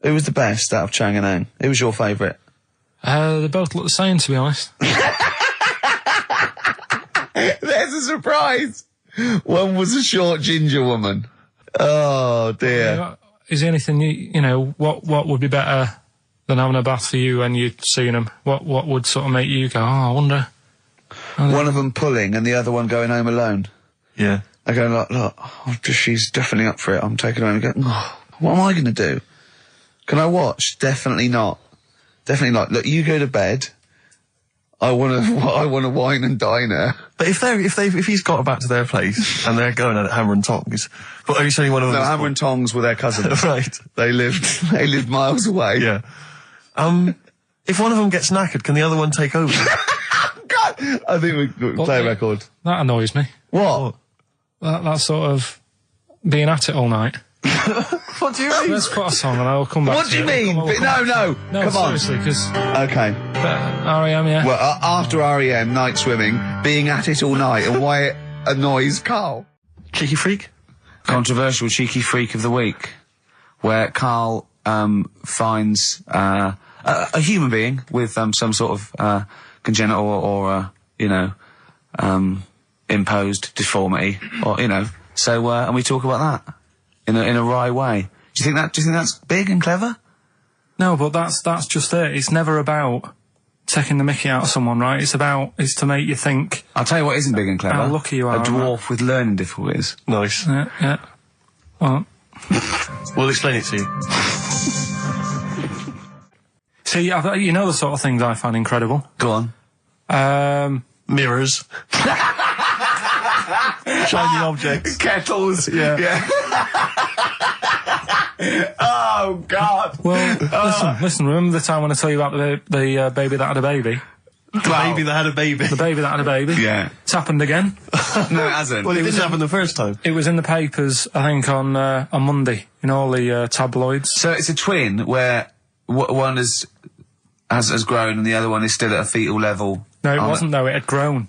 Speaker 1: Who was the best out of Chang and Ang? Who was your favourite?
Speaker 3: They both look the same, to be honest.
Speaker 1: There's a surprise. One was a short ginger woman. Oh dear.
Speaker 3: Is there anything what would be better than having a bath for you when you'd seen them? What would sort of make you go, I wonder?
Speaker 1: One of them pulling and the other one going home alone.
Speaker 2: Yeah.
Speaker 1: I go, look, she's definitely up for it. I'm taking her home and go, what am I going to do? Can I watch? Definitely not. Definitely not. Look, you go to bed. I want to wine and dine her.
Speaker 2: But if he's got back to their place and they're going at Hammer and Tongs, but are you saying one of them?
Speaker 1: No, Hammer and Tongs were their cousins.
Speaker 2: Right.
Speaker 1: They lived miles away.
Speaker 2: Yeah. If one of them gets knackered, can the other one take over?
Speaker 1: God, I think we play a record.
Speaker 3: That annoys me.
Speaker 1: What?
Speaker 3: That sort of being at it all night.
Speaker 2: What do you mean?
Speaker 3: Let's put a song and I'll come back.
Speaker 1: What do you mean? No, come on.
Speaker 3: Seriously, because
Speaker 1: Okay.
Speaker 3: R.E.M. yeah.
Speaker 1: Well, after R.E.M., night swimming, being at it all night, and why it annoys Karl.
Speaker 2: Cheeky freak?
Speaker 1: Controversial cheeky freak of the week, where Karl finds a human being with some sort of congenital or imposed deformity, or So and we talk about that in a wry way. Do you think that's big and clever?
Speaker 3: No, but that's just it. It's never about taking the mickey out of someone, right? It's to make you think.
Speaker 1: I'll tell you what isn't big and clever.
Speaker 3: How lucky you are.
Speaker 1: A dwarf with learning difficulties.
Speaker 2: Nice.
Speaker 3: Yeah. Well,
Speaker 2: We'll explain it to you.
Speaker 3: see, you know the sort of things I find incredible.
Speaker 1: Go on.
Speaker 2: Mirrors. Shiny objects.
Speaker 1: Kettles. Yeah. Oh God.
Speaker 3: Well, listen. Remember the time when I tell you about the baby that had a baby?
Speaker 2: The baby that had a baby.
Speaker 3: The baby that had a baby.
Speaker 1: Yeah.
Speaker 3: It's happened again.
Speaker 1: No, it hasn't.
Speaker 2: Well, it didn't happen the first time.
Speaker 3: It was in the papers, I think, on Monday, in all the tabloids.
Speaker 1: So it's a twin where one has grown and the other one is still at a fetal level.
Speaker 3: No, it wasn't, though. It had grown.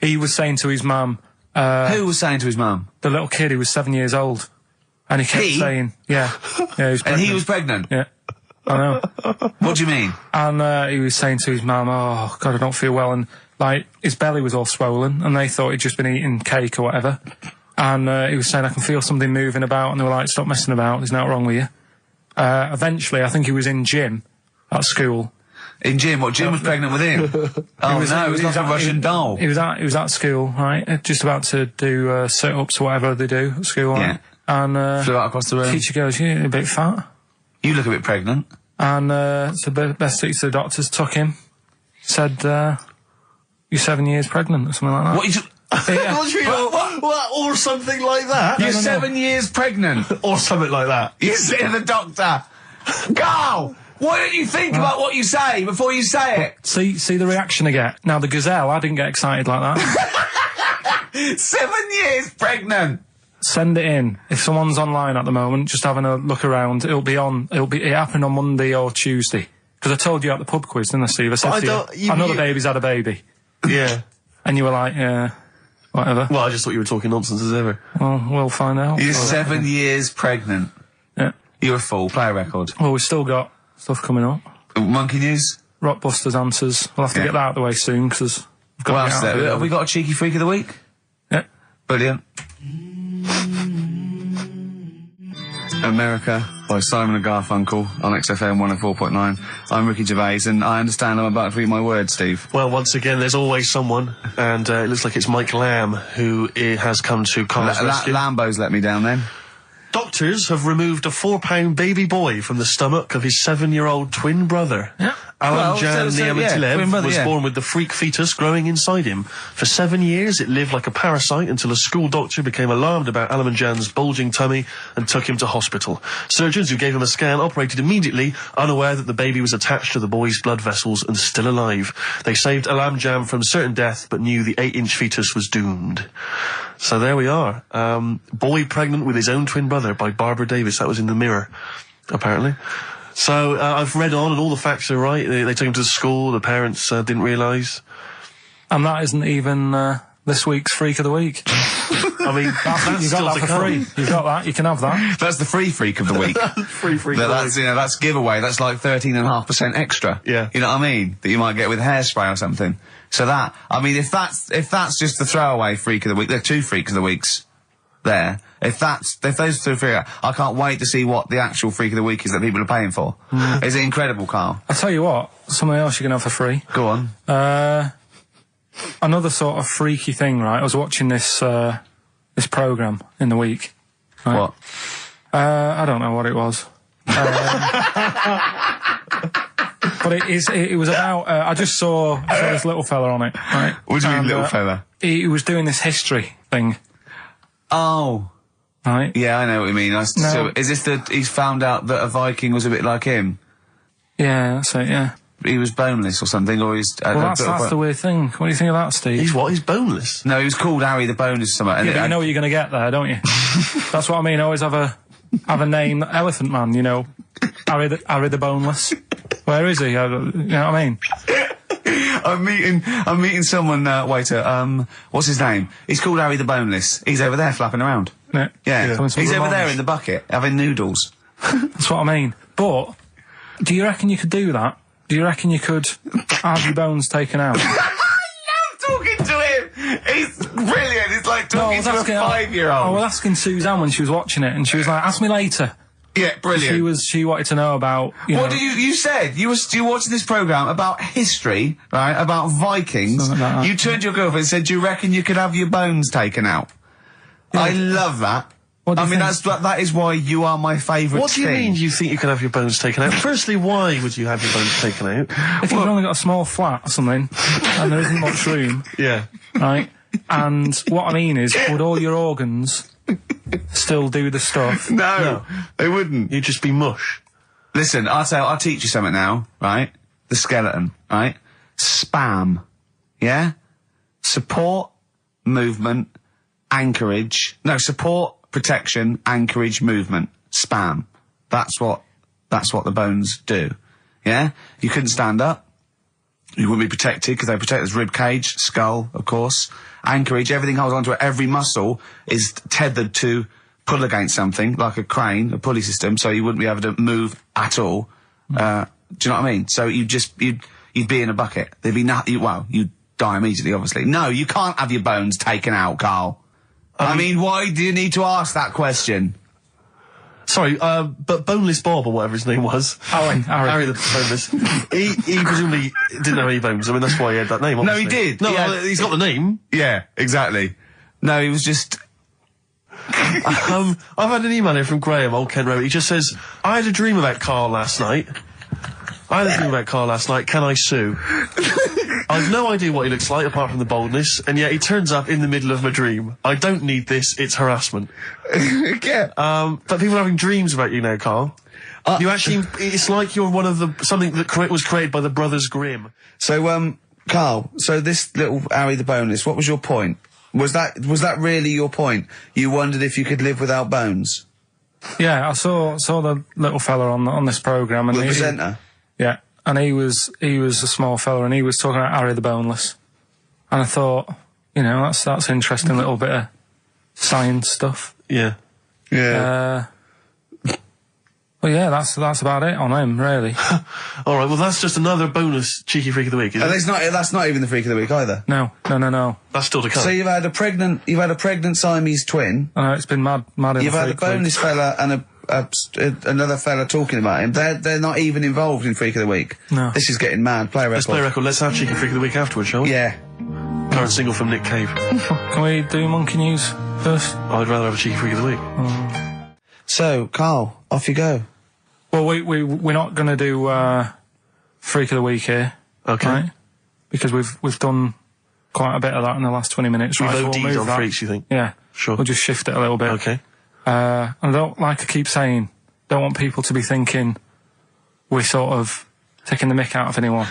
Speaker 3: He was saying to his mum...
Speaker 1: who was saying to his mum?
Speaker 3: The little kid who was 7 years old. And he kept saying... Yeah. Yeah, he was pregnant.
Speaker 1: And he was pregnant?
Speaker 3: Yeah. I know.
Speaker 1: What do you mean?
Speaker 3: And he was saying to his mum, oh, God, I don't feel well. And, like, his belly was all swollen, and they thought he'd just been eating cake or whatever. And he was saying, I can feel something moving about, and they were like, stop messing about, there's nothing wrong with you. Eventually, I think he was in gym at school.
Speaker 1: In gym? What, Jim was pregnant with him? Oh, no, it was like a Russian doll.
Speaker 3: He was at school, right, just about to do sit-ups or whatever they do at school, right?
Speaker 1: Yeah.
Speaker 3: And
Speaker 1: flew out across the room.
Speaker 3: Teacher goes, you're a bit fat.
Speaker 1: You look a bit pregnant.
Speaker 3: And so best to the doctors took him, said, you're 7 years pregnant or something like that.
Speaker 1: What?
Speaker 2: What? Or something like that?
Speaker 1: You're 7 years pregnant.
Speaker 2: Or something like that.
Speaker 1: You say to the doctor, Carl, why don't you think about what you say before you say it?
Speaker 3: See the reaction I get. Now, the gazelle, I didn't get excited like that.
Speaker 1: 7 years pregnant.
Speaker 3: Send it in. If someone's online at the moment, just having a look around, it happened on Monday or Tuesday. Because I told you at the pub quiz, didn't I, Steve? I said to you, I know the baby's had a baby.
Speaker 2: Yeah.
Speaker 3: And you were like, yeah, whatever.
Speaker 2: Well, I just thought you were talking nonsense as ever.
Speaker 3: Well, we'll find out.
Speaker 1: You're 7 years pregnant.
Speaker 3: Yeah.
Speaker 1: You're a fool. Play a record.
Speaker 3: Well, we've still got stuff coming up.
Speaker 1: Monkey News?
Speaker 3: Rockbusters answers. We'll have to get that out of the way soon, because we've got to get out of it.
Speaker 1: Have we got a cheeky freak of the week?
Speaker 3: Yeah.
Speaker 1: Brilliant. America by Simon and Garfunkel on XFM 104.9. I'm Ricky Gervais, and I understand I'm about to read my words, Steve.
Speaker 2: Well, once again, there's always someone, and it looks like it's Mike Lamb who has come to Carl's rescue.
Speaker 1: Lambo's let me down then.
Speaker 2: Doctors have removed a 4-pound baby boy from the stomach of his 7-year-old twin brother.
Speaker 3: Yeah.
Speaker 2: Alan Jan Niamatilev was born with the freak fetus growing inside him. For 7 years, it lived like a parasite until a school doctor became alarmed about Alan Jan's bulging tummy and took him to hospital. Surgeons who gave him a scan operated immediately, unaware that the baby was attached to the boy's blood vessels and still alive. They saved Alan Jan from certain death, but knew the 8-inch fetus was doomed. So there we are. Boy pregnant with his own twin brother by Barbara Davis. That was in the Mirror, apparently. So I've read on, and all the facts are right. They took him to the school. The parents didn't realise.
Speaker 3: And that isn't even this week's Freak of the Week.
Speaker 2: I mean,
Speaker 3: you got that for free. You've got that. You can have that.
Speaker 1: That's the free freak of the week.
Speaker 2: Free freak.
Speaker 1: That's giveaway. That's like 13.5% extra.
Speaker 2: Yeah.
Speaker 1: You know what I mean? That you might get with hairspray or something. So that, I mean, if that's just the throwaway freak of the week, there are 2 freaks of the weeks there. If those 2 freak, I can't wait to see what the actual freak of the week is that people are paying for. Is it incredible, Carl?
Speaker 3: I'll tell you what, something else you can have for free.
Speaker 1: Go on.
Speaker 3: Another sort of freaky thing, right? I was watching this programme in the week. Right?
Speaker 1: What?
Speaker 3: I don't know what it was. But it was about, I just saw this little fella on it, right?
Speaker 1: What do you mean, little fella?
Speaker 3: He was doing this history thing.
Speaker 1: Oh.
Speaker 3: Right?
Speaker 1: Yeah, I know what you mean. So, is this he's found out that a Viking was a bit like him?
Speaker 3: Yeah, that's it, yeah.
Speaker 1: He was boneless or something, or he's...
Speaker 3: well, that's the weird thing. What do you think of that, Steve?
Speaker 2: He's what? He's boneless?
Speaker 1: No, he was called Harry the Boneless or something.
Speaker 3: Yeah, but you know what you're going to get there, don't you? That's what I mean. Always have a name, Elephant Man, you know. Harry the Boneless. Where is he? You know what I mean?
Speaker 1: I'm meeting someone, waiter, what's his name? He's called Harry the Boneless. He's over there flapping around. Yeah. He's over there in the bucket, having noodles.
Speaker 3: That's what I mean. But, do you reckon you could do that? Do you reckon you could have your bones taken out?
Speaker 1: I love talking to him! He's brilliant, it's like talking to a 5-year-old.
Speaker 3: I was asking Suzanne when she was watching it, and she was like, ask me later.
Speaker 1: Yeah, brilliant.
Speaker 3: She wanted to know about,
Speaker 1: What did you said? You were watching this programme about history, right? About Vikings. Like you turned to your girlfriend and said, do you reckon you could have your bones taken out? Yeah. I love that. That is why you are my favourite.
Speaker 2: What do you mean you think you can have your bones taken out? Firstly, why would you have your bones taken out?
Speaker 3: If you've only got a small flat or something, and there isn't much room.
Speaker 2: Yeah.
Speaker 3: Right? And what I mean is, would all your organs still do the stuff?
Speaker 1: No, they wouldn't.
Speaker 2: You'd just be mush.
Speaker 1: Listen, I'll teach you something now, right? The skeleton, right? SPAM. Yeah? Support, movement, anchorage. No, support, protection, anchorage, movement. SPAM. That's what the bones do. Yeah? You couldn't stand up. You wouldn't be protected because they protect us rib cage, skull, of course. Anchorage, everything holds onto it. Every muscle is tethered to pull against something, like a crane, a pulley system, so you wouldn't be able to move at all. Do you know what I mean? So you'd be in a bucket. There'd be nothing, you'd die immediately, obviously. No, you can't have your bones taken out, Carl. I mean, why do you need to ask that question?
Speaker 2: Sorry, but Boneless Bob, or whatever his name was. Harry the Boneless. he presumably didn't have any bones. I mean, that's why he had that name, obviously.
Speaker 1: No, he did.
Speaker 2: No, he's got the name.
Speaker 1: Yeah, exactly. No, he was just...
Speaker 2: I've had an email here from Graham, Old Kent Road. He just says, I had a dream about Karl last night. Can I sue? I've no idea what he looks like, apart from the boldness, and yet he turns up in the middle of my dream. I don't need this, it's harassment.
Speaker 1: Yeah.
Speaker 2: But people are having dreams about you now, Karl. You actually, it's like you're one of something that was created by the Brothers Grimm.
Speaker 1: So, Karl, so this little Harry the Boneless, what was your point? Was that really your point? You wondered if you could live without bones?
Speaker 3: Yeah, I saw the little fella on this programme, and
Speaker 1: the presenter?
Speaker 3: Yeah, and he was a small fella, and he was talking about Harry the Boneless, and I thought, that's interesting little bit of science stuff.
Speaker 2: Yeah.
Speaker 3: Well, yeah, that's about it on him, really.
Speaker 2: All right, well, that's just another bonus cheeky freak of the week, isn't it?
Speaker 1: That's not even the freak of the week either.
Speaker 3: No.
Speaker 2: That's still to come.
Speaker 1: So you've had a pregnant Siamese twin.
Speaker 3: I know, it's been mad.
Speaker 1: You've had a boneless fella and another fella talking about him. They're not even involved in freak of the week.
Speaker 3: No.
Speaker 1: This is getting mad. Play a record.
Speaker 2: Let's play a record. Let's have cheeky freak of the week afterwards, shall we?
Speaker 1: Yeah.
Speaker 2: Current single from Nick Cave.
Speaker 3: Can we do Monkey News first?
Speaker 2: I'd rather have a cheeky freak of the week.
Speaker 1: So, Karl, off you go.
Speaker 3: Well, we're not going to do Freak of the Week here,
Speaker 2: okay?
Speaker 3: Right? Because we've done quite a bit of that in the last 20 minutes.
Speaker 2: We've
Speaker 3: right?
Speaker 2: OD'd on freaks, you think?
Speaker 3: Yeah,
Speaker 2: sure.
Speaker 3: We'll just shift it a little bit.
Speaker 2: Okay.
Speaker 3: And I don't like to keep saying, don't want people to be thinking we're sort of taking the mick out of anyone.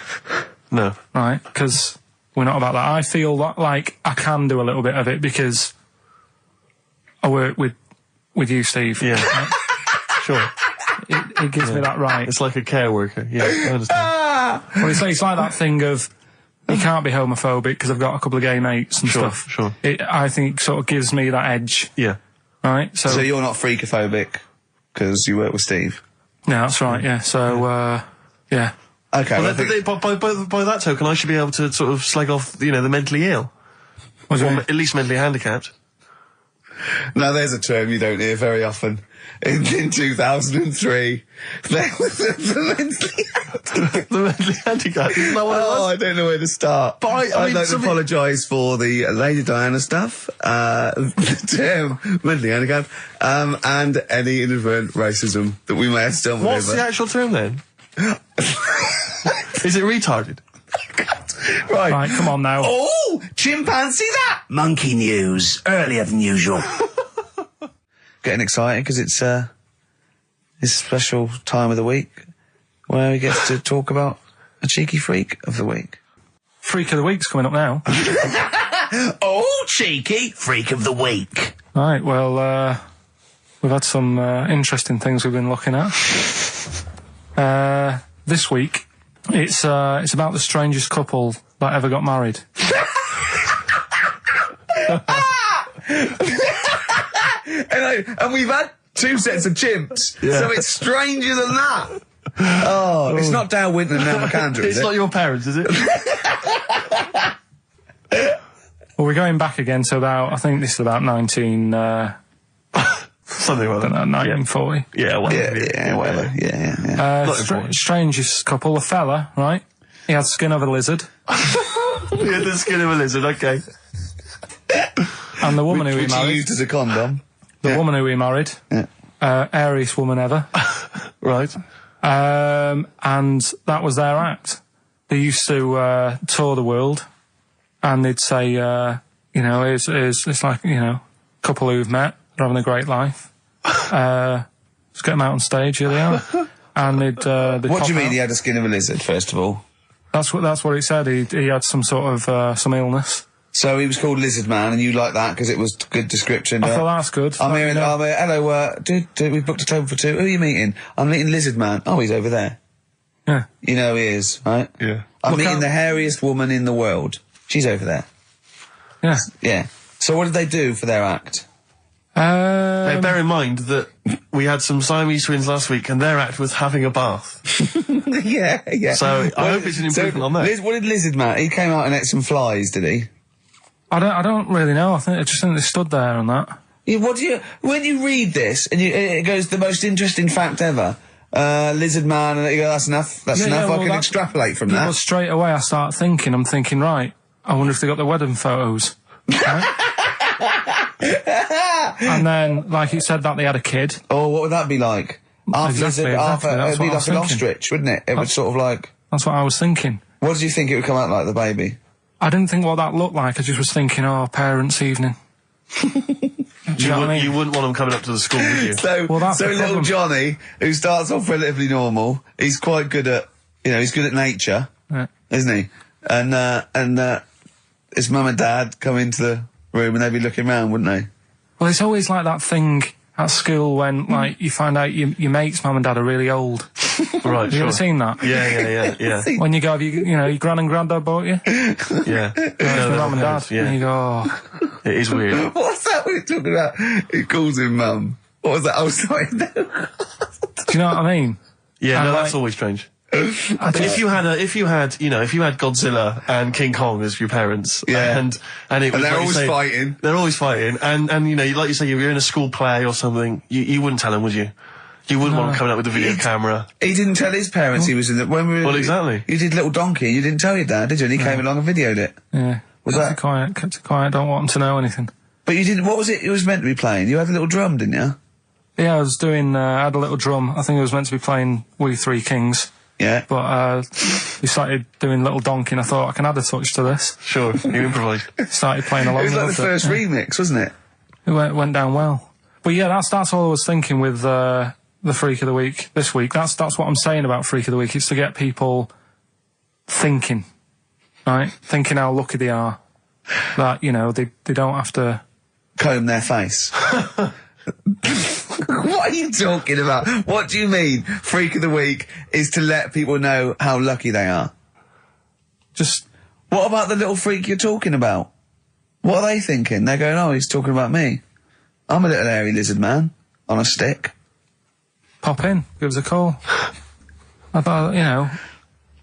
Speaker 2: No.
Speaker 3: Right? Because we're not about that. I feel like I can do a little bit of it because I work with you, Steve.
Speaker 2: Yeah.
Speaker 3: Right?
Speaker 2: Sure.
Speaker 3: It gives me that right.
Speaker 2: It's like a care worker. Yeah, I understand.
Speaker 3: Well, it's like that thing of you can't be homophobic because I've got a couple of gay mates and stuff.
Speaker 2: Sure.
Speaker 3: I think it sort of gives me that edge.
Speaker 2: Yeah.
Speaker 3: Right?
Speaker 1: So you're not freakophobic because you work with Steve?
Speaker 3: No, that's right, yeah. So, yeah.
Speaker 1: Okay.
Speaker 2: Well, by that token, I should be able to sort of slag off, the mentally ill. Or at least mentally handicapped.
Speaker 1: Now, there's a term you don't hear very often. In 2003, there was the
Speaker 2: mentally handicapped. Isn't that what it was?
Speaker 1: I don't know where to start.
Speaker 2: But
Speaker 1: I'd like to apologise for the Lady Diana stuff, the term mentally handicapped, and any inadvertent racism that we may have stumbled over.
Speaker 2: What's the actual term then? Is it retarded?
Speaker 3: Right, come on now.
Speaker 1: Oh, chimpanzee that! Monkey news, earlier than usual. Getting excited because it's a special time of the week where we get to talk about a cheeky freak of the week.
Speaker 3: Freak of the week's coming up now.
Speaker 1: Oh, cheeky freak of the week.
Speaker 3: Right, well, we've had some interesting things we've been looking at. This week, it's about the strangest couple that ever got married.
Speaker 1: And we've had 2 sets of chimps, so it's stranger than that. Oh, it's not Dale Winton and Neil McAndrew, is it?
Speaker 2: It's not your parents, is it?
Speaker 3: Well, we're going back again to I think this is about 19...
Speaker 2: something like that.
Speaker 3: 1940.
Speaker 2: Yeah, whatever.
Speaker 1: Yeah, whatever. Yeah.
Speaker 3: Strangest couple, a fella, right? He had skin of a lizard.
Speaker 2: He had the skin of a lizard, okay.
Speaker 3: And the woman who he
Speaker 1: Which he
Speaker 3: married...
Speaker 1: used as a condom.
Speaker 3: The woman who he married.
Speaker 1: Yeah.
Speaker 3: Airiest woman ever.
Speaker 2: Right.
Speaker 3: And that was their act. They used to tour the world, and they'd say, it's like, couple who've met, they're having a great life. Let's get them out on stage, here they are. And they'd
Speaker 1: What do you mean
Speaker 3: out.
Speaker 1: he had a skin of a lizard, first of all?
Speaker 3: That's what it said. He had some sort of some illness.
Speaker 1: So he was called Lizard Man, and you like that because it was good description.
Speaker 3: I thought that's good.
Speaker 1: I'm here. Hello, dude, we've booked a table for 2. Who are you meeting? I'm meeting Lizard Man. Oh, he's over there.
Speaker 3: Yeah.
Speaker 1: You know he is, right?
Speaker 2: Yeah.
Speaker 1: I'm meeting the hairiest woman in the world. She's over there.
Speaker 3: Yeah.
Speaker 1: Yeah. So what did they do for their act?
Speaker 2: Hey, bear in mind that we had some Siamese twins last week, and their act was having a bath.
Speaker 1: yeah.
Speaker 2: So I hope it's an improvement on that.
Speaker 1: What did Lizard Man? He came out and ate some flies, did he?
Speaker 3: I don't really know. I just think they stood there and that.
Speaker 1: Yeah, when you read this and it goes the most interesting fact ever, Lizard Man, and you go, that's enough. That's enough. I can extrapolate from that.
Speaker 3: Well, straight away I'm thinking, right, I wonder if they got the wedding photos. Right? And then, like you said, that they had a kid.
Speaker 1: Oh, what would that be like?
Speaker 3: Exactly.
Speaker 1: It'd be like an ostrich, wouldn't it? It would sort of like...
Speaker 3: That's what I was thinking.
Speaker 1: What did you think it would come out like, the baby?
Speaker 3: I didn't think what that looked like. I just was thinking, parents' evening. Do you know what I mean?
Speaker 2: You wouldn't want them coming up to the school, would you?
Speaker 1: So little Johnny, who starts off relatively normal, he's quite good at, he's good at nature, isn't he? And his mum and dad come into the room and they'd be looking round, wouldn't they?
Speaker 3: Well, it's always like that thing at school when, like, you find out your mate's mum and dad are really old.
Speaker 2: Right,
Speaker 3: Have you ever seen that?
Speaker 2: Yeah.
Speaker 3: When you go, your gran and granddad bought you?
Speaker 2: Yeah.
Speaker 3: Your mum and dad.
Speaker 2: Yeah.
Speaker 3: And you go, oh.
Speaker 2: It is weird.
Speaker 1: What's that we're talking about? He calls him mum. What was that? I was sorry.
Speaker 3: Do you know what I mean?
Speaker 2: Yeah,
Speaker 3: And
Speaker 2: that's always strange. But if you had Godzilla and King Kong as your parents, and it was,
Speaker 1: they're always fighting.
Speaker 2: They're always fighting, and like you say, you're in a school play or something, you wouldn't tell them, would you? You wouldn't want him coming up with a video camera.
Speaker 1: He didn't tell his parents he was in the...
Speaker 2: Well, exactly.
Speaker 1: You did Little Donkey, you didn't tell your dad, did you? And he came along and videoed it.
Speaker 3: Yeah. Kept it quiet, don't want him to know anything.
Speaker 1: But you didn't... What was it was meant to be playing? You had a little drum, didn't you?
Speaker 3: Yeah, I was doing... I had a little drum. I think it was meant to be playing We Three Kings.
Speaker 1: Yeah.
Speaker 3: But we started doing Little Donkey and I thought I can add a touch to this.
Speaker 2: Sure, you improvise.
Speaker 3: Started playing along.
Speaker 1: It was like the first remix, wasn't it?
Speaker 3: It went down well. But yeah, that's all I was thinking with the Freak of the Week this week. That's what I'm saying about Freak of the Week. It's to get people thinking, right? Thinking how lucky they are. That, they don't have to...
Speaker 1: comb their face. What are you talking about? What do you mean, Freak of the Week is to let people know how lucky they are?
Speaker 3: Just...
Speaker 1: What about the little freak you're talking about? What are they thinking? They're going, oh, he's talking about me. I'm a little hairy lizard man on a stick.
Speaker 3: Pop in, give us a call. I thought,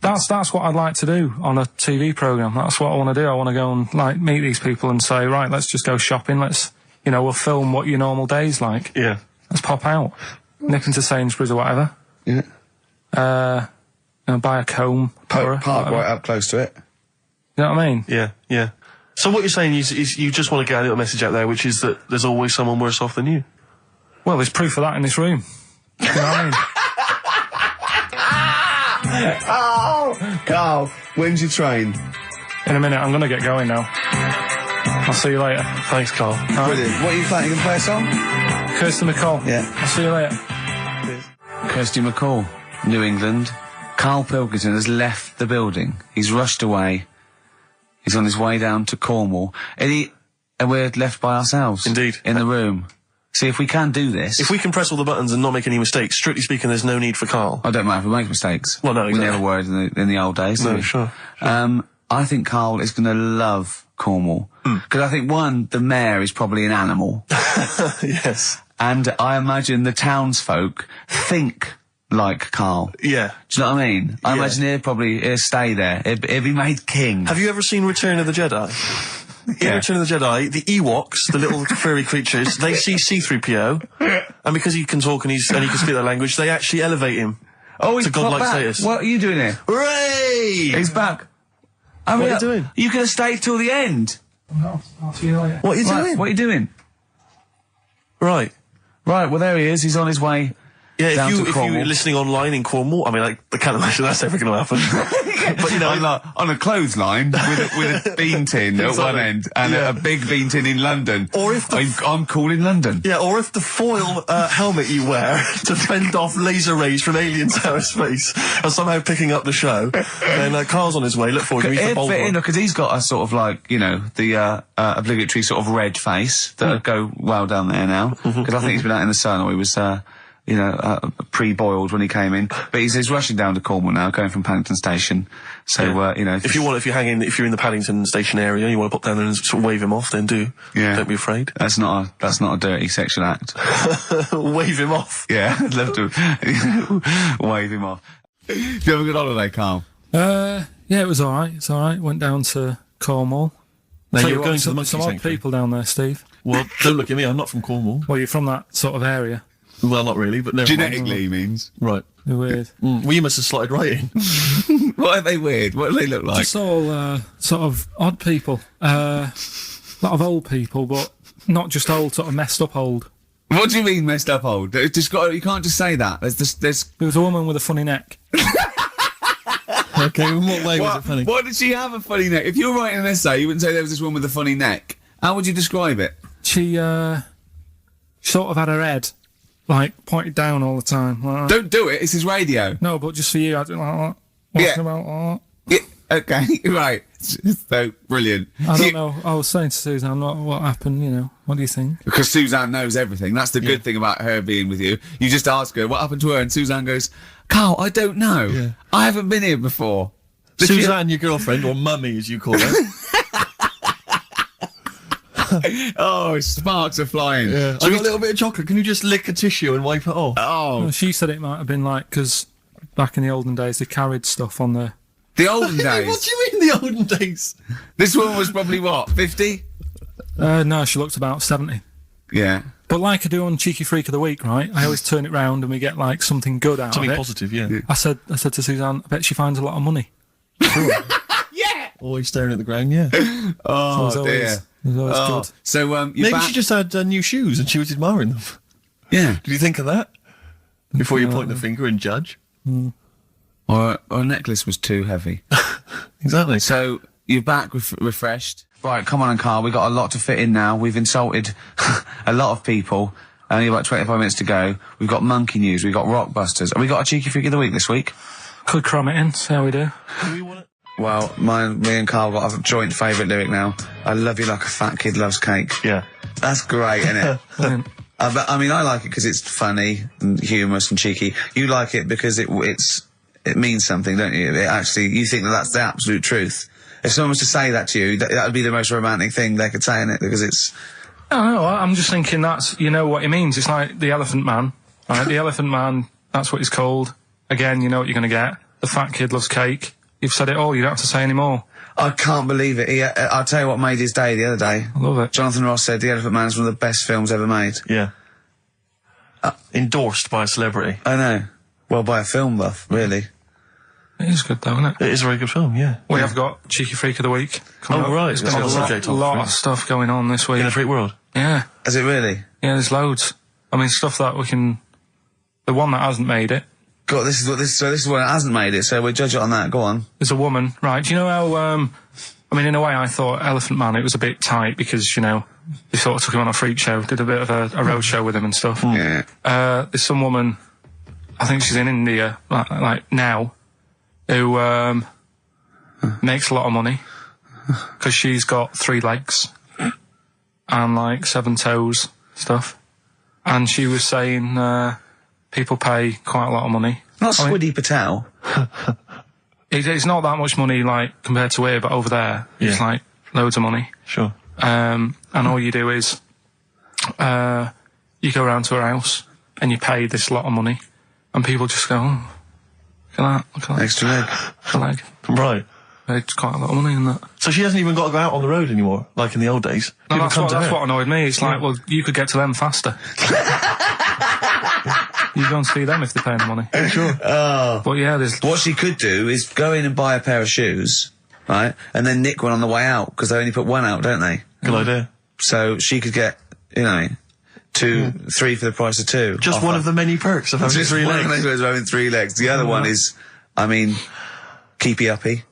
Speaker 3: that's what I'd like to do on a TV programme. That's what I want to do. I want to go and, meet these people and say, right, let's just go shopping. Let's, we'll film what your normal day's like.
Speaker 2: Yeah.
Speaker 3: Let's pop out. Nip into Sainsbury's or whatever.
Speaker 1: Yeah.
Speaker 3: Buy a comb.
Speaker 1: Park right up close to it.
Speaker 3: You know what I mean?
Speaker 2: Yeah. So what you're saying is you just want to get a little message out there, which is that there's always someone worse off than you.
Speaker 3: Well, there's proof of that in this room. You know what I mean?
Speaker 1: Oh, Carl, when's your train?
Speaker 3: In a minute, I'm going to get going now. I'll see you later.
Speaker 2: Thanks, Carl.
Speaker 1: Brilliant. What are you playing? You going to play a song?
Speaker 3: Kirsty MacColl.
Speaker 1: Yeah.
Speaker 3: I'll see you later.
Speaker 1: Kirsty MacColl, New England. Karl Pilkington has left the building. He's rushed away. He's on his way down to Cornwall. And we're left by ourselves.
Speaker 2: Indeed.
Speaker 1: In the room. See, if we can do this...
Speaker 2: If we can press all the buttons and not make any mistakes, strictly speaking, there's no need for Karl.
Speaker 1: I don't mind if we make mistakes.
Speaker 2: Well, no, exactly.
Speaker 1: We never were in the old days,
Speaker 2: No,
Speaker 1: we?
Speaker 2: sure.
Speaker 1: I think Karl is going to love Cornwall. Because I think, one, the mayor is probably an animal.
Speaker 2: Yes.
Speaker 1: And I imagine the townsfolk think like Karl.
Speaker 2: Yeah.
Speaker 1: Do you know what I mean? I imagine he'll stay there. He'll be made king.
Speaker 2: Have you ever seen Return of the Jedi? In Return of the Jedi, the Ewoks, the little furry creatures, they see C-3PO, and because he can talk and he can speak their language, they actually elevate him to godlike status.
Speaker 1: What are you doing here?
Speaker 2: Hooray!
Speaker 1: He's back.
Speaker 2: What are you doing?
Speaker 1: You could have stayed till the end.
Speaker 3: I'll see you later.
Speaker 1: What are you doing? What are you doing?
Speaker 2: Right.
Speaker 1: Right, well there he is. He's on his way
Speaker 2: Yeah,
Speaker 1: down
Speaker 2: if
Speaker 1: to Cornwall.
Speaker 2: you're listening online in Cornwall, I mean, I can't imagine that's ever going to happen. But, you know...
Speaker 1: on a clothesline with a bean tin at one end and a big bean tin in London.
Speaker 2: Or if
Speaker 1: I'm cool in London.
Speaker 2: Yeah, or if the foil helmet you wear to fend off laser rays from aliens out of space are somehow picking up the show, then Carl's on his way. Look forward to the bold one.
Speaker 1: Because he's got a sort of like, you know, the obligatory sort of red face that would go well down there now. Because I think he's been out in the sun, or he was... pre-boiled when he came in. But he's rushing down to Cornwall now, going from Paddington Station. So, you know...
Speaker 2: If you're in the Paddington Station area, you want to pop down there and sort of wave him off, then do. Yeah. Don't be afraid.
Speaker 1: That's not a dirty sexual act.
Speaker 2: Wave him off?
Speaker 1: Yeah, I'd love to wave him off. Did you have a good holiday, Carl?
Speaker 3: Yeah, it was alright. It's alright. Went down to Cornwall.
Speaker 2: Now you're going to the monkey
Speaker 3: some odd people down there, Steve.
Speaker 2: Well, don't look at me, I'm not from Cornwall.
Speaker 3: Well, you're from that sort of area.
Speaker 2: Well, not really, but never
Speaker 1: genetically means.
Speaker 2: Right.
Speaker 3: They're weird.
Speaker 2: Well, you must have slotted right in.
Speaker 1: What are they weird? What do they look like?
Speaker 3: Just all sort of odd people. A lot of old people, but not just old, sort of messed up old.
Speaker 1: What do you mean messed up old? You can't just say that. There
Speaker 3: was a woman with a funny neck.
Speaker 2: Okay, in what way was it funny?
Speaker 1: What did she have a funny neck? If you were writing an essay, you wouldn't say there was this woman with a funny neck. How would you describe it?
Speaker 3: She sort of had her head like pointed down all the time. Like
Speaker 1: Don't do it. It's his radio.
Speaker 3: No, but just for you, I don't like that. Talking about
Speaker 1: Yeah. Okay. Right. So brilliant.
Speaker 3: I don't know. I was saying to Suzanne, what happened? You know, what do you think?
Speaker 1: Because Suzanne knows everything. That's the good thing about her being with you. You just ask her what happened to her, and Suzanne goes, "Carl, I don't know.
Speaker 2: Yeah.
Speaker 1: I haven't been here before."
Speaker 2: Suzanne, your girlfriend, or mummy as you call her.
Speaker 1: Oh, sparks are flying.
Speaker 2: Yeah. I got a little bit of chocolate. Can you just lick a tissue and wipe it off?
Speaker 1: Oh.
Speaker 3: Well, she said it might have been like, because back in the olden days they carried stuff on the...
Speaker 1: The olden days?
Speaker 2: What do you mean the olden days?
Speaker 1: This woman was probably what, 50?
Speaker 3: No, she looked about 70.
Speaker 1: Yeah.
Speaker 3: But like I do on Cheeky Freak of the Week, right? I always turn it round and we get like something good out of it.
Speaker 2: Something positive, yeah.
Speaker 3: I said to Suzanne, I bet she finds a lot of money.
Speaker 1: Yeah!
Speaker 2: Always staring at the ground, yeah.
Speaker 1: Oh,
Speaker 3: so
Speaker 1: dear.
Speaker 3: It was always good.
Speaker 1: So,
Speaker 2: maybe she just had new shoes and she was admiring them.
Speaker 1: Yeah.
Speaker 2: Did you think of that? Before you point the finger and judge?
Speaker 1: Or a necklace was too heavy.
Speaker 2: Exactly.
Speaker 1: So, you're back refreshed. Right, come on, Carl, we've got a lot to fit in now. We've insulted a lot of people. Only about 25 minutes to go. We've got monkey news, we've got rockbusters. Have we got a Cheeky Freak of the Week this week?
Speaker 3: Could cram it in, see how we do.
Speaker 2: Do we want it?
Speaker 1: Well, me and Carl got a joint favourite lyric now. I love you like a fat kid loves cake.
Speaker 2: Yeah.
Speaker 1: That's great, isn't it? I mean, I like it because it's funny and humorous and cheeky. You like it because it means something, don't you? You think that's the absolute truth. If someone was to say that to you, that would be the most romantic thing they could say, innit? Because it's...
Speaker 3: I don't know, I'm just thinking you know what it means. It's like the Elephant Man, right? The Elephant Man, that's what he's called. Again, you know what you're going to get. The fat kid loves cake. You've said it all, you don't have to say any more.
Speaker 1: I can't believe it. I'll tell you what made his day the other day.
Speaker 3: I love it.
Speaker 1: Jonathan Ross said The Elephant Man is one of the best films ever made.
Speaker 2: Yeah. Endorsed by a celebrity.
Speaker 1: I know. Well, by a film buff, really.
Speaker 3: It is good though, isn't it?
Speaker 2: It is a very good film, yeah.
Speaker 3: We have got Cheeky Freak of the Week coming up.
Speaker 2: Right.
Speaker 3: There's been a lot of stuff going on this week.
Speaker 2: In the freak world?
Speaker 3: Yeah.
Speaker 1: Is it really?
Speaker 3: Yeah, there's loads. I mean, stuff that we can... The one that hasn't made it.
Speaker 1: God, this is one that hasn't made it, so we'll judge it on that. Go on.
Speaker 3: There's a woman, right? Do you know how, I mean, in a way I thought Elephant Man, it was a bit tight because, you know, they sort of took him on a freak show, did a bit of a road show with him and stuff.
Speaker 1: Yeah.
Speaker 3: There's some woman, I think she's in India, like now, who, makes a lot of money because she's got 3 legs and like 7 toes, stuff. And she was saying, people pay quite a lot of money.
Speaker 1: Not Swiddy Patel.
Speaker 3: It's not that much money, like, compared to here, but over there, it's like loads of money.
Speaker 2: Sure.
Speaker 3: And all you do is, you go around to her house, and you pay this lot of money, and people just go, oh, look at that.
Speaker 1: Extra leg.
Speaker 3: Extra leg.
Speaker 2: Right.
Speaker 3: It's quite a lot of money in that.
Speaker 2: So she hasn't even got to go out on the road anymore, like in the old days?
Speaker 3: No, that's what annoyed me. It's like, well, you could get to them faster. You go and see them if they're paying the money.
Speaker 2: Sure.
Speaker 3: But yeah,
Speaker 1: what she could do is go in and buy a pair of shoes, right, and then nick one on the way out, because they only put one out, don't they?
Speaker 2: Good idea.
Speaker 1: So she could get, you know, 3 for the price of 2.
Speaker 2: Just
Speaker 1: offer.
Speaker 2: one of the many perks of having
Speaker 1: Just
Speaker 2: 3
Speaker 1: one
Speaker 2: legs.
Speaker 1: of the perks of having 3 legs. The other one is, I mean, keepy uppy.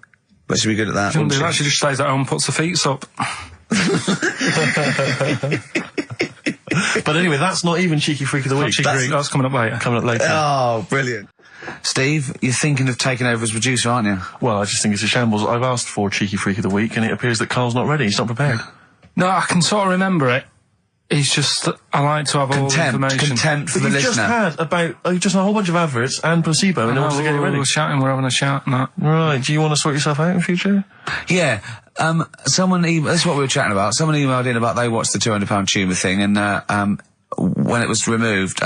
Speaker 1: But she'd be good at that.
Speaker 3: Shouldn't do that. She just stays at home and puts her feet up.
Speaker 2: But anyway, that's not even Cheeky Freak of the Week.
Speaker 3: That's coming up later.
Speaker 1: Oh, brilliant. Steve, you're thinking of taking over as producer, aren't you?
Speaker 2: Well, I just think it's a shambles. I've asked for Cheeky Freak of the Week, and it appears that Carl's not ready. He's not prepared.
Speaker 3: No, I can sort of remember it. It's just that I like to have all the information.
Speaker 1: Contempt for
Speaker 2: But
Speaker 1: the
Speaker 2: you've
Speaker 1: listener.
Speaker 2: just had a whole bunch of adverts and placebo in order to get it ready.
Speaker 3: We're having a chat and that.
Speaker 2: Right, do you want to sort yourself out in future?
Speaker 1: Yeah. Someone this is what we were chatting about. Someone emailed in about they watched the £200 tumour thing, and when it was removed,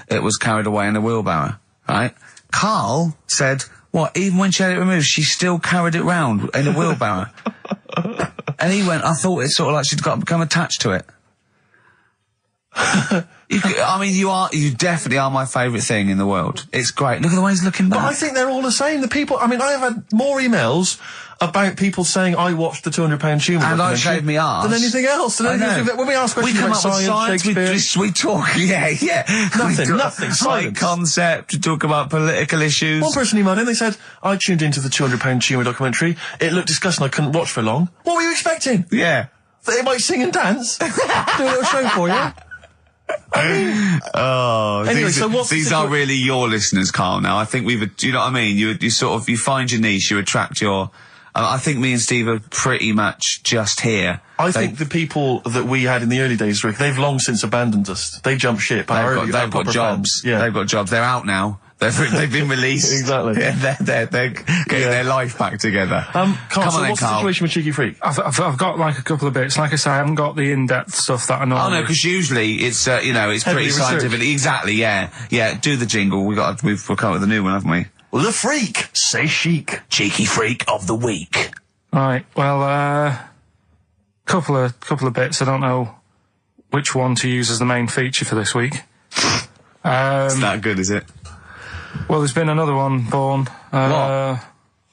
Speaker 1: it was carried away in a wheelbarrow, right? Karl said, what, even when she had it removed, she still carried it round in a wheelbarrow? And he went, I thought it's sort of like she'd become attached to it. You definitely are my favourite thing in the world. It's great. Look at the way he's looking back.
Speaker 2: But I think they're all the same. The people, I have had more emails about people saying I watched the £200 tumour
Speaker 1: and I shaved me arse
Speaker 2: than anything else. When we ask questions about science, Shakespeare,
Speaker 1: we talk, yeah.
Speaker 2: Nothing.
Speaker 1: High concept, we talk about political issues.
Speaker 2: One person emailed in, they said, I tuned into the £200 tumour documentary. It looked disgusting, I couldn't watch for long. What were you expecting?
Speaker 1: Yeah.
Speaker 2: That it might sing and dance? Do a little show for you?
Speaker 1: Anyway, these are really your listeners, Karl. Now, I think do you know what I mean? You sort of, you find your niche, you attract your. I think me and Steve are pretty much just here.
Speaker 2: I think the people that we had in the early days, Rick, they've long since abandoned us. They jumped ship.
Speaker 1: They've got jobs.
Speaker 2: Yeah,
Speaker 1: they've got jobs. They're out now. They've been released.
Speaker 2: Exactly.
Speaker 1: Yeah, they're getting their life back together.
Speaker 2: Carl,
Speaker 1: Come on,
Speaker 2: what's the situation with Cheeky Freak?
Speaker 3: I've got like a couple of bits. Like I say, I haven't got the in-depth stuff that I know.
Speaker 1: Oh no, because usually it's it's pretty scientific. Exactly. Yeah. Do the jingle. We've come up with a new one, haven't we?
Speaker 2: Well, the freak, say chic.
Speaker 1: Cheeky Freak of the Week.
Speaker 3: Right. Well, couple of bits. I don't know which one to use as the main feature for this week.
Speaker 1: It's that good, is it?
Speaker 3: Well, there's been another one born.
Speaker 1: What?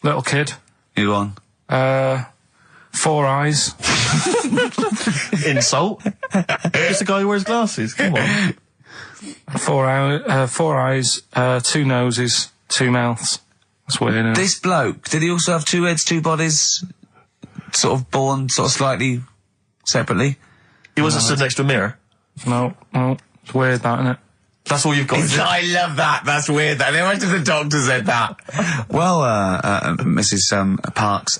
Speaker 3: Little kid.
Speaker 1: Who on?
Speaker 3: 4 eyes.
Speaker 2: Insult. Just a guy who wears glasses. Come on.
Speaker 3: 4 eyes, 2 noses, 2 mouths. That's weird, isn't it?
Speaker 1: This bloke, did he also have 2 heads, 2 bodies? Sort of born sort of slightly separately?
Speaker 2: He wasn't stood next to a mirror?
Speaker 3: No. It's weird, that, isn't it?
Speaker 2: That's all you've got.
Speaker 1: I love that. That's weird. That. Imagine the doctor said that. Well, Mrs. Parks,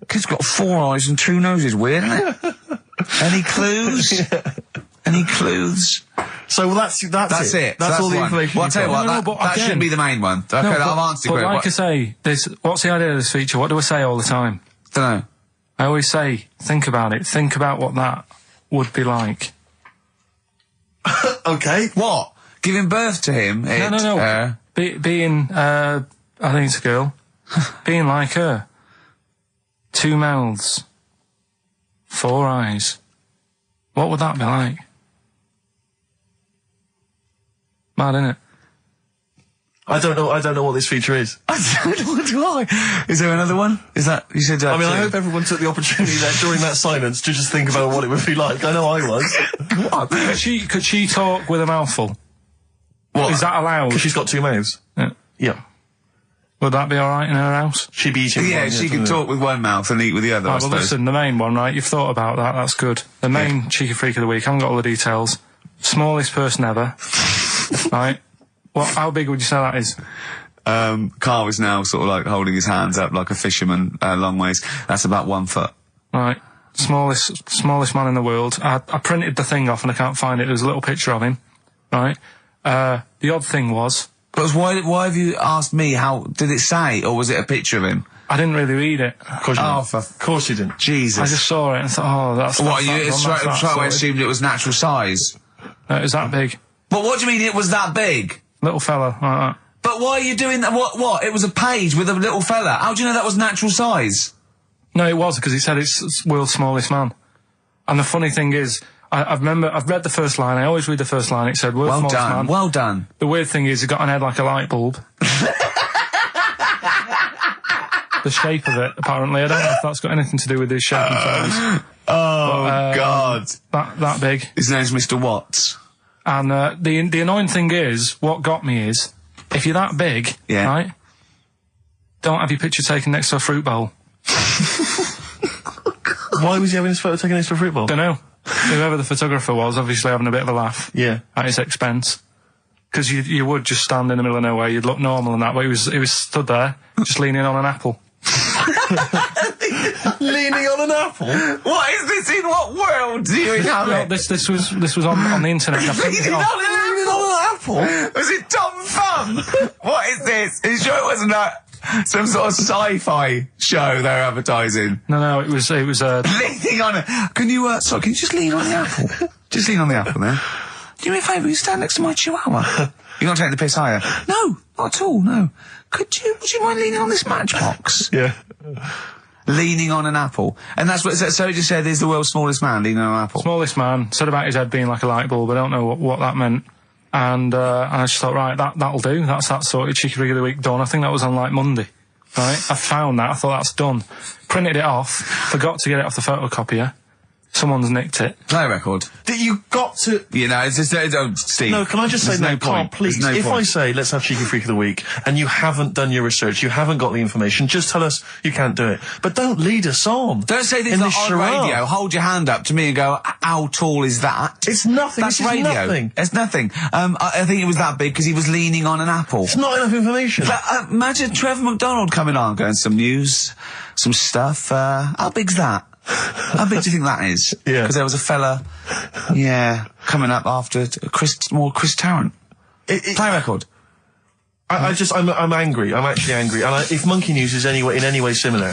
Speaker 1: kid's got 4 eyes and 2 noses. Weird, isn't it? Any clues? Any clues?
Speaker 2: So that's it. That's all the information.
Speaker 1: Well, I'll tell you what, that shouldn't be the main one. Okay, I've answered
Speaker 3: but
Speaker 1: it.
Speaker 3: Like I say, what's the idea of this feature? What do I say all the time?
Speaker 1: Dunno.
Speaker 3: I always say, think about it. Think about what that would be like.
Speaker 2: Okay.
Speaker 1: What? Giving birth to him?
Speaker 3: No. Being, I think it's a girl. Being like her. 2 mouths. 4 eyes. What would that be like? Mad, innit?
Speaker 2: I don't know what this feature is.
Speaker 1: I don't know why. Is there another one? Is that, you said that?
Speaker 2: I hope everyone took the opportunity there during that silence to just think about what it would be like. I know I was.
Speaker 3: What? Could she talk with a mouthful?
Speaker 1: What?
Speaker 3: Is that allowed?
Speaker 2: Because she's got 2 mouths. Yeah.
Speaker 3: Would that be alright in her house?
Speaker 2: She'd be eating
Speaker 1: Yeah,
Speaker 2: one,
Speaker 1: she can talk with one mouth and eat with the other, I
Speaker 3: Well,
Speaker 1: suppose.
Speaker 3: listen, the main one, right? You've thought about that. That's good. The main Cheeky Freak of the Week. I haven't got all the details. Smallest person ever. Right? How big would you say that is?
Speaker 1: Karl is now sort of like holding his hands up like a fisherman, long ways. That's about 1 foot.
Speaker 3: Right. Smallest man in the world. I printed the thing off and I can't find it. There's a little picture of him. Right? The odd thing was...
Speaker 1: But why have you asked me how... Did it say, or was it a picture of him?
Speaker 3: I didn't really read it.
Speaker 2: Of course you didn't.
Speaker 1: Jesus.
Speaker 3: I just saw it and thought, that's...
Speaker 1: What, you straight away assumed it was natural size?
Speaker 3: Is that big?
Speaker 1: But what do you mean it was that big?
Speaker 3: Little fella, like that.
Speaker 1: But why are you doing that? What? It was a page with a little fella. How do you know that was natural size?
Speaker 3: No, it was, because he said it's world's smallest man. And the funny thing is, I've read the first line. I always read the first line. It said, world's smallest man.
Speaker 1: Well done.
Speaker 3: The weird thing is, he got an head like a light bulb. The shape of it, apparently. I don't know if that's got anything to do with his shape and face.
Speaker 1: God.
Speaker 3: man. That big.
Speaker 1: His name's Mr. Watts.
Speaker 3: And the annoying thing is, what got me is, if you're that big, right, don't have your picture taken next to a fruit bowl.
Speaker 2: Why was he having his photo taken next to a fruit bowl?
Speaker 3: Don't know. Whoever the photographer was, obviously having a bit of a laugh.
Speaker 2: Yeah.
Speaker 3: At his expense. Because you would just stand in the middle of nowhere, you'd look normal and that, but he was stood there, just leaning on an apple.
Speaker 2: Leaning on an apple?
Speaker 1: What is this? In what world do you inhabit?
Speaker 3: This was on the internet.
Speaker 1: Leaning on an apple? Was it Tom Thumb? What is this? Are you sure it wasn't some sort of sci-fi show they were advertising?
Speaker 3: No, it was
Speaker 1: leaning on it. Can you just lean on the apple? Just lean on the apple there. Do me a favour, you stand next to my chihuahua. You're not taking the piss, are you? No, not at all, no. Would you mind leaning on this matchbox?
Speaker 2: Yeah.
Speaker 1: Leaning on an apple. And that's what, so you just said he's the world's smallest man leaning on an apple?
Speaker 3: Smallest man. Said about his head being like a light bulb. I don't know what that meant. And I just thought, right, that'll do. That's that sorted. Cheeky Rig of the Week done. I think that was on like Monday. Right? I found that. I thought that's done. Printed it off. Forgot to get it off the photocopier. Someone's nicked it.
Speaker 1: Play a record.
Speaker 2: You got to...
Speaker 1: You know, it's just... Steve.
Speaker 2: No, can I just say, no, Carl, please, if I say, let's have Cheeky Freak of the Week, and you haven't done your research, you haven't got the information, just tell us you can't do it. But don't lead us on.
Speaker 1: Don't say this on radio. Hold your hand up to me and go, how tall is that?
Speaker 2: It's nothing.
Speaker 1: That's radio.
Speaker 2: Nothing.
Speaker 1: It's nothing. I think it was that big because he was leaning on an apple.
Speaker 2: It's not enough information.
Speaker 1: But, imagine Trevor McDonald coming on, going, some news, some stuff. How big's that? How big do you think that is?
Speaker 2: Yeah.
Speaker 1: Because there was a fella, coming up after Chris Tarrant. Play a record.
Speaker 2: I'm angry. I'm actually angry. And if Monkey News is in any way similar,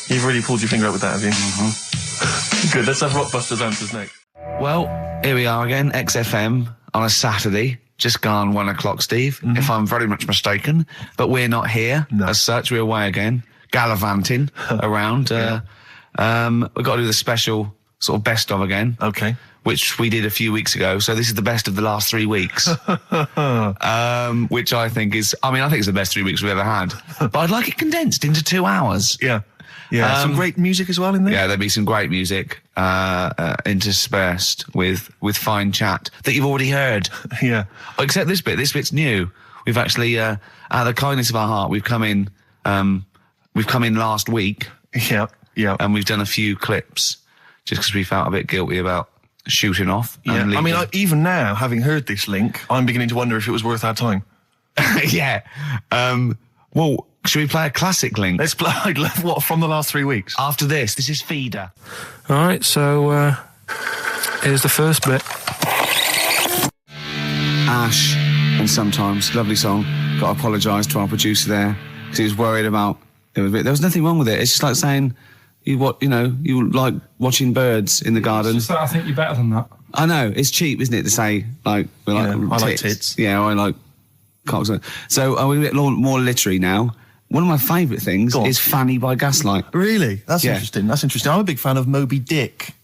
Speaker 2: you've really pulled your finger out with that, have you? Mm-hmm. Good. Let's have Rockbusters answers next.
Speaker 1: Well, here we are again, XFM on a Saturday. Just gone 1 o'clock, Steve, if I'm very much mistaken. But we're not here as such. We're away again, gallivanting around. We've got to do the special sort of best of again.
Speaker 2: Okay.
Speaker 1: Which we did a few weeks ago. So this is the best of the last 3 weeks. Which I think is, I think it's the best 3 weeks we've ever had. But I'd like it condensed into 2 hours.
Speaker 2: Yeah. Yeah. Some great music as well in there.
Speaker 1: Yeah, there'll be some great music, interspersed with fine chat that you've already heard.
Speaker 2: Yeah.
Speaker 1: Except this bit. This bit's new. We've actually, out of the kindness of our heart, we've come in last week.
Speaker 2: Yeah. Yeah.
Speaker 1: And we've done a few clips just because we felt a bit guilty about shooting off.
Speaker 2: Yeah. Even now, having heard this link, I'm beginning to wonder if it was worth our time.
Speaker 1: Yeah. Well, should we play a classic link?
Speaker 2: Let's play, what, from the last 3 weeks?
Speaker 1: After this is Feeder.
Speaker 3: Alright, so, here's the first bit.
Speaker 1: Ash, and Sometimes, lovely song. Got to apologise to our producer there, because he was worried about, there was nothing wrong with it. It's just like saying, you like watching birds in the garden.
Speaker 3: It's just that I think you're better than that.
Speaker 1: I know, it's cheap, isn't it, to say, like, I
Speaker 2: like tits.
Speaker 1: Yeah, I like cocks. So, we're a bit more literary now. One of my favourite things is Fanny by Gaslight.
Speaker 2: Really? That's interesting. That's interesting. I'm a big fan of Moby Dick.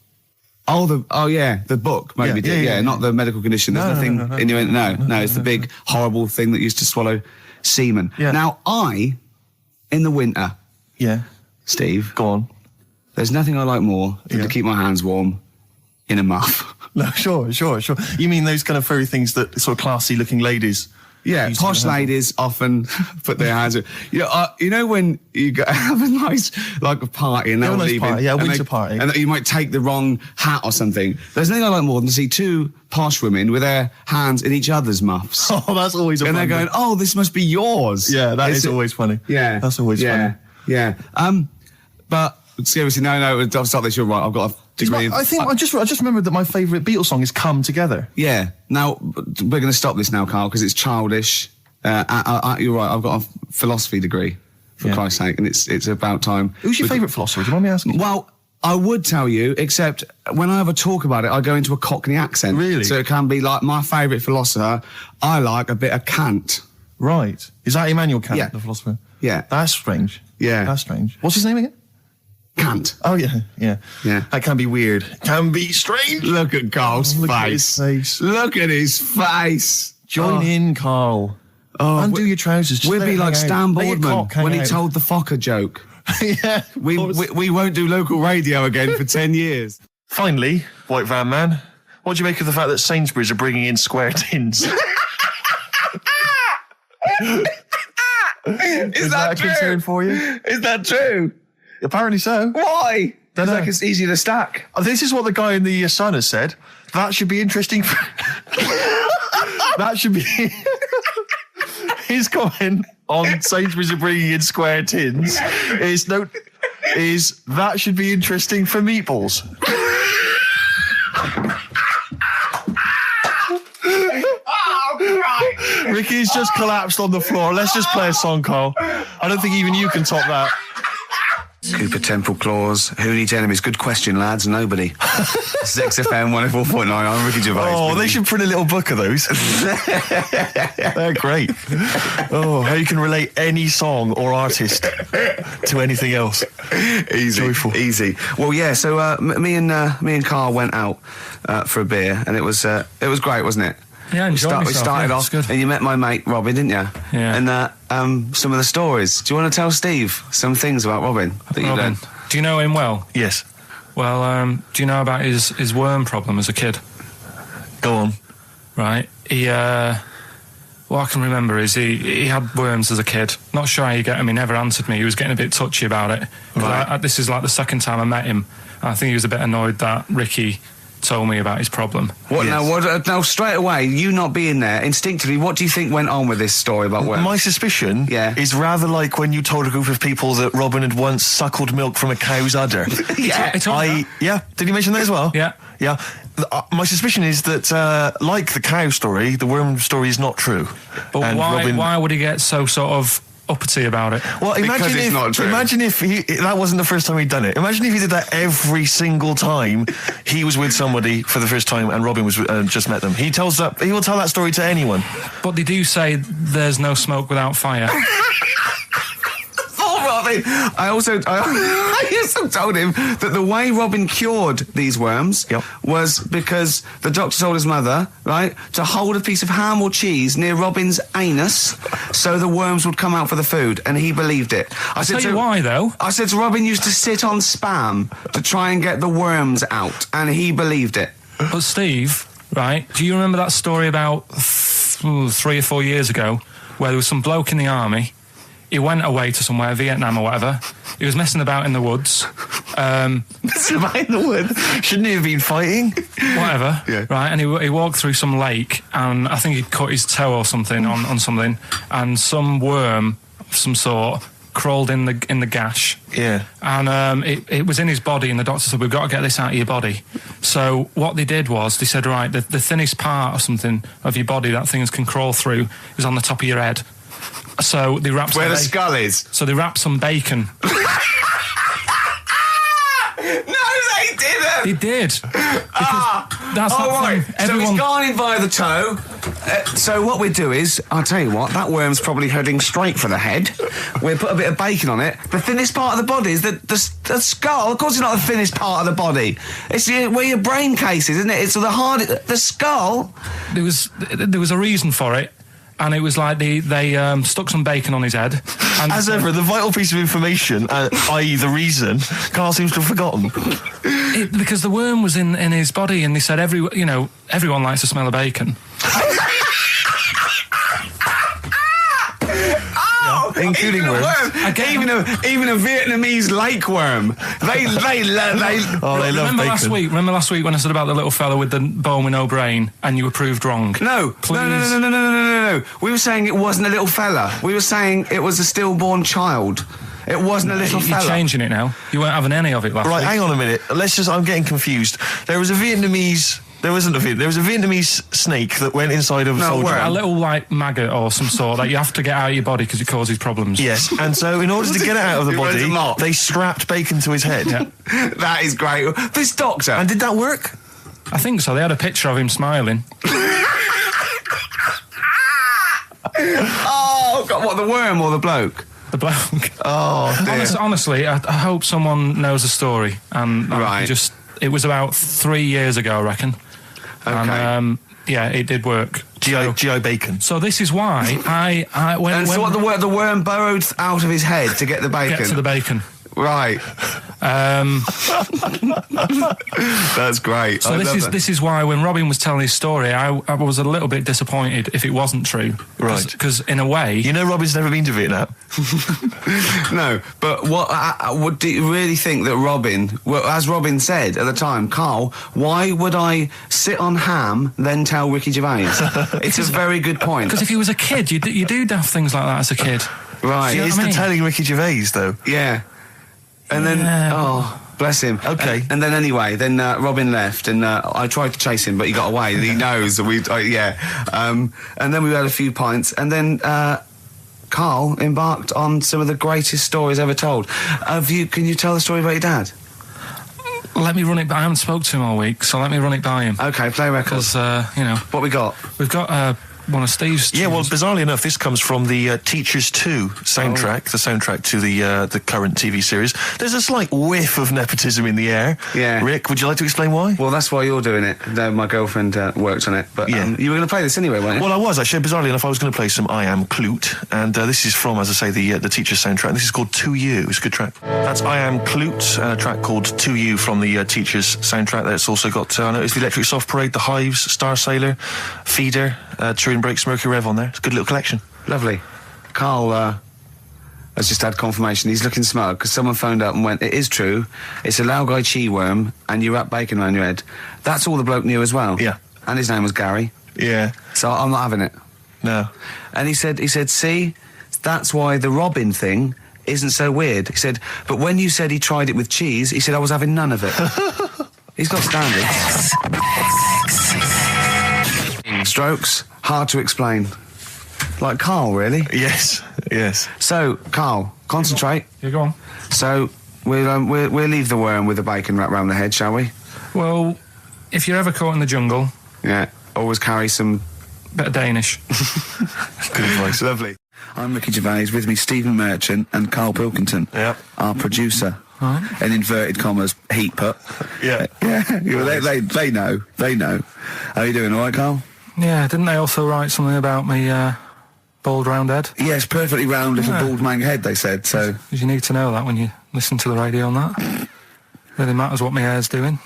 Speaker 1: The book, Moby Dick. Yeah, not the medical condition. There's nothing in No, it's the big, horrible thing that used to swallow semen.
Speaker 2: Yeah.
Speaker 1: Now, in the winter...
Speaker 2: Yeah.
Speaker 1: Steve.
Speaker 2: Go on.
Speaker 1: There's nothing I like more than to keep my hands warm in a muff.
Speaker 2: No, sure. You mean those kind of furry things that sort of classy-looking ladies...
Speaker 1: Yeah, posh ladies often put their hands in. You know when you have a nice, like, a party and they're leaving.
Speaker 2: Party, a winter party.
Speaker 1: And you might take the wrong hat or something. There's nothing I like more than to see two posh women with their hands in each other's muffs.
Speaker 2: Oh, that's always
Speaker 1: And they're going, oh, this must be yours.
Speaker 2: Yeah, that is always funny.
Speaker 1: Yeah.
Speaker 2: That's always funny.
Speaker 1: Yeah. But seriously, no, I'll start this. You're right. I've got a degree.
Speaker 2: I just remembered that my favourite Beatles song is "Come Together."
Speaker 1: Yeah. Now we're going to stop this now, Carl, because it's childish. You're right. I've got a philosophy degree, for Christ's sake, and it's about time.
Speaker 2: Who's your favourite philosopher? Do you mind me asking?
Speaker 1: Well, I would tell you, except when I have a talk about it, I go into a Cockney accent.
Speaker 2: Really?
Speaker 1: So it can be like my favourite philosopher. I like a bit of Kant.
Speaker 2: Right. Is that Immanuel Kant, the philosopher?
Speaker 1: Yeah.
Speaker 2: That's strange.
Speaker 1: Yeah.
Speaker 2: That's strange. What's his name again?
Speaker 1: Kant.
Speaker 2: Oh, yeah. That can be weird. Can be strange.
Speaker 1: Look at Carl's face.
Speaker 2: At his face.
Speaker 1: Look at his face.
Speaker 2: Join in, Carl. Undo your trousers.
Speaker 1: We'll be like Stan Boardman when he told the Fokker joke.
Speaker 2: Yeah.
Speaker 1: We won't do local radio again for 10 years.
Speaker 2: Finally, White Van Man, what do you make of the fact that Sainsbury's are bringing in square tins?
Speaker 1: Is that
Speaker 2: a concern for you?
Speaker 1: Is that true?
Speaker 2: Apparently so.
Speaker 1: Why?
Speaker 2: Don't know.
Speaker 1: Like it's easy to stack.
Speaker 2: This is what the guy in the Sun has said. That should be interesting. That should be his comment on Sainsbury's are bringing in square tins. Is that should be interesting for meatballs. Ricky's just collapsed on the floor. Let's just play a song, Carl. I don't think even you can top that.
Speaker 1: Cooper Temple Claws. Who needs enemies? Good question, lads. Nobody. This is XFM 104.9. I'm Ricky Gervais.
Speaker 2: Oh, they should print a little book of those. They're great. Oh, how you can relate any song or artist to anything else.
Speaker 1: Easy.
Speaker 2: Joyful.
Speaker 1: Easy. Well, yeah, so me and Karl went out for a beer, and it was great, wasn't it?
Speaker 3: Yeah,
Speaker 1: we started off,
Speaker 3: good.
Speaker 1: and you met my mate Robin, didn't you?
Speaker 3: Yeah.
Speaker 1: And some of the stories. Do you want to tell Steve some things about Robin that you learned?
Speaker 3: Do you know him well?
Speaker 2: Yes.
Speaker 3: Well, do you know about his worm problem as a kid?
Speaker 2: Go on.
Speaker 3: Right. What I can remember is he had worms as a kid. Not sure how you get him. He never answered me. He was getting a bit touchy about it.
Speaker 1: Right.
Speaker 3: This is like the second time I met him. I think he was a bit annoyed that Ricky told me about his problem.
Speaker 1: What
Speaker 2: Yes.
Speaker 1: now? Straight away, you not being there, instinctively, what do you think went on with this story about worms?
Speaker 2: My suspicion is rather like when you told a group of people that Robin had once suckled milk from a cow's udder.
Speaker 1: Yeah.
Speaker 2: Did he mention that as well?
Speaker 3: Yeah.
Speaker 2: Yeah. My suspicion is that, like the cow story, the worm story is not true.
Speaker 3: But
Speaker 2: And
Speaker 3: why would he get so sort of uppity about it?
Speaker 2: Well,
Speaker 1: Because it's not true.
Speaker 2: Imagine if that wasn't the first time he'd done it. Imagine if he did that every single time he was with somebody for the first time and Robin was just met them. He will tell that story to anyone.
Speaker 3: But they do say there's no smoke without fire.
Speaker 1: Robin. I also told him that the way Robin cured these worms was because the doctor told his mother, right, to hold a piece of ham or cheese near Robin's anus so the worms would come out for the food, and he believed it.
Speaker 3: I'll tell you why, though.
Speaker 1: I said to Robin used to sit on Spam to try and get the worms out, and he believed it.
Speaker 3: But Steve, right, do you remember that story about 3 or 4 years ago where there was some bloke in the army? He went away to somewhere, Vietnam or whatever. He was messing about in the woods.
Speaker 1: Messing about in the woods?
Speaker 2: Shouldn't he have been fighting?
Speaker 3: Whatever.
Speaker 1: Yeah.
Speaker 3: Right, and he walked through some lake, and I think he'd cut his toe or something on something, and some worm of some sort crawled in the gash.
Speaker 2: Yeah.
Speaker 3: And it was in his body, and the doctor said, we've got to get this out of your body. So what they did was, they said, right, the thinnest part or something of your body that things can crawl through is on the top of your head. So they wrapped
Speaker 1: where the skull is.
Speaker 3: So they wrapped some bacon.
Speaker 1: No, they didn't.
Speaker 3: They did. That's
Speaker 1: right.
Speaker 3: thing.
Speaker 1: So he's gone in via the toe. So what we do is, I'll tell you what, that worm's probably heading straight for the head. We'll put a bit of bacon on it. The thinnest part of the body is the skull. Of course, it's not the thinnest part of the body. It's where your brain case is, isn't it? It's the skull.
Speaker 3: There was a reason for it. And it was like they stuck some bacon on his head. And
Speaker 2: As ever, the vital piece of information, i.e. the reason, Carl seems to have forgotten.
Speaker 3: Because the worm was in his body, and they said everyone likes the smell of bacon.
Speaker 2: Including worms.
Speaker 1: Even a Vietnamese lake worm. They
Speaker 2: love bacon.
Speaker 3: Remember last week when I said about the little fella with the bone with no brain, and you were proved wrong?
Speaker 1: No.
Speaker 3: Please.
Speaker 1: No. We were saying it wasn't a little fella. We were saying it was a stillborn child. It wasn't a little fella.
Speaker 3: You're changing it now. You weren't having any of it last week.
Speaker 2: Right, hang on a minute. I'm getting confused. There was a Vietnamese snake that went inside of a soldier.
Speaker 3: A little, like, maggot or some sort that you have to get out of your body because it causes problems.
Speaker 2: Yes, and so in order to get it out of the body, they strapped bacon to his head.
Speaker 3: Yeah.
Speaker 1: That is great. This doctor.
Speaker 2: And did that work?
Speaker 3: I think so. They had a picture of him smiling.
Speaker 1: Oh, God, what, the worm or the bloke?
Speaker 3: The bloke.
Speaker 1: Oh, dear.
Speaker 3: Honestly, I hope someone knows the story. And
Speaker 1: right.
Speaker 3: It was about 3 years ago, I reckon.
Speaker 1: Okay.
Speaker 3: And, it did work.
Speaker 2: GI bacon.
Speaker 3: So this is why I
Speaker 1: the worm burrowed out of his head to get the bacon.
Speaker 3: Get to the bacon.
Speaker 1: Right. That's great.
Speaker 3: So this is why when Robin was telling his story, I was a little bit disappointed if it wasn't true.
Speaker 2: Right.
Speaker 3: Because in a way...
Speaker 2: You know Robin's never been to Vietnam.
Speaker 1: No, but what do you really think that Robin, well, as Robin said at the time, Karl, why would I sit on ham, then tell Ricky Gervais? It's a very good point.
Speaker 3: Because if he was a kid, you do daft things like that as a kid.
Speaker 1: Right.
Speaker 2: He is the telling Ricky Gervais, though.
Speaker 1: Yeah. And then, oh, bless him.
Speaker 2: Okay.
Speaker 1: And then anyway, Robin left, and I tried to chase him, but he got away. He knows that and then we had a few pints, and then Karl embarked on some of the greatest stories ever told. Can you tell the story about your dad?
Speaker 3: Let me run it by. I haven't spoke to him all week, so let me run it by him.
Speaker 1: Okay, play records.
Speaker 3: Because,
Speaker 1: What we got?
Speaker 3: We've got one of Steve's tunes.
Speaker 2: Yeah, well, bizarrely enough, this comes from the Teachers 2 soundtrack, the soundtrack to the current TV series. There's a slight whiff of nepotism in the air.
Speaker 1: Yeah.
Speaker 2: Rick, would you like to explain why?
Speaker 1: Well, that's why you're doing it. No, my girlfriend worked on it, but
Speaker 2: Yeah.
Speaker 1: you were going to play this anyway, weren't you?
Speaker 2: Well, I was, actually. Bizarrely enough, I was going to play some I Am Clute, and this is from, as I say, the Teachers soundtrack. This is called To You. It's a good track. That's I Am Clute, a track called To You from the Teachers soundtrack. That's also got, I noticed the Electric Soft Parade, The Hives, Star Sailor, Feeder, Turin Breaks, Mercury Rev on there. It's a good little collection.
Speaker 1: Lovely. Karl has just had confirmation. He's looking smug because someone phoned up and went, it is true, it's a Laogai chi worm and you wrap bacon around your head. That's all the bloke knew as well.
Speaker 2: Yeah.
Speaker 1: And his name was Gary.
Speaker 2: Yeah.
Speaker 1: So I'm not having it.
Speaker 2: No.
Speaker 1: And he said, see, that's why the Robin thing isn't so weird. He said, but when you said he tried it with cheese, he said I was having none of it. He's got standards. Strokes, hard to explain. Like Karl, really?
Speaker 2: Yes, yes.
Speaker 1: So, Karl, concentrate.
Speaker 3: Yeah, go on.
Speaker 1: So, we'll leave the worm with the bacon wrapped round the head, shall we?
Speaker 3: Well, if you're ever caught in the jungle...
Speaker 1: Yeah, always carry some...
Speaker 3: Bit of Danish.
Speaker 1: Good advice. Lovely. I'm Ricky Gervais, with me Stephen Merchant and Karl Pilkington.
Speaker 2: Yep.
Speaker 1: Our producer.
Speaker 3: Right.
Speaker 1: In inverted commas, heat put.
Speaker 2: Yeah.
Speaker 1: Yeah, they know. They know. How are you doing, all right, Karl?
Speaker 3: Yeah, didn't they also write something about me, bald round head?
Speaker 1: Yes, perfectly round little bald man head, they said, so...
Speaker 3: Because you need to know that when you listen to the radio on that. Really matters what my hair's doing.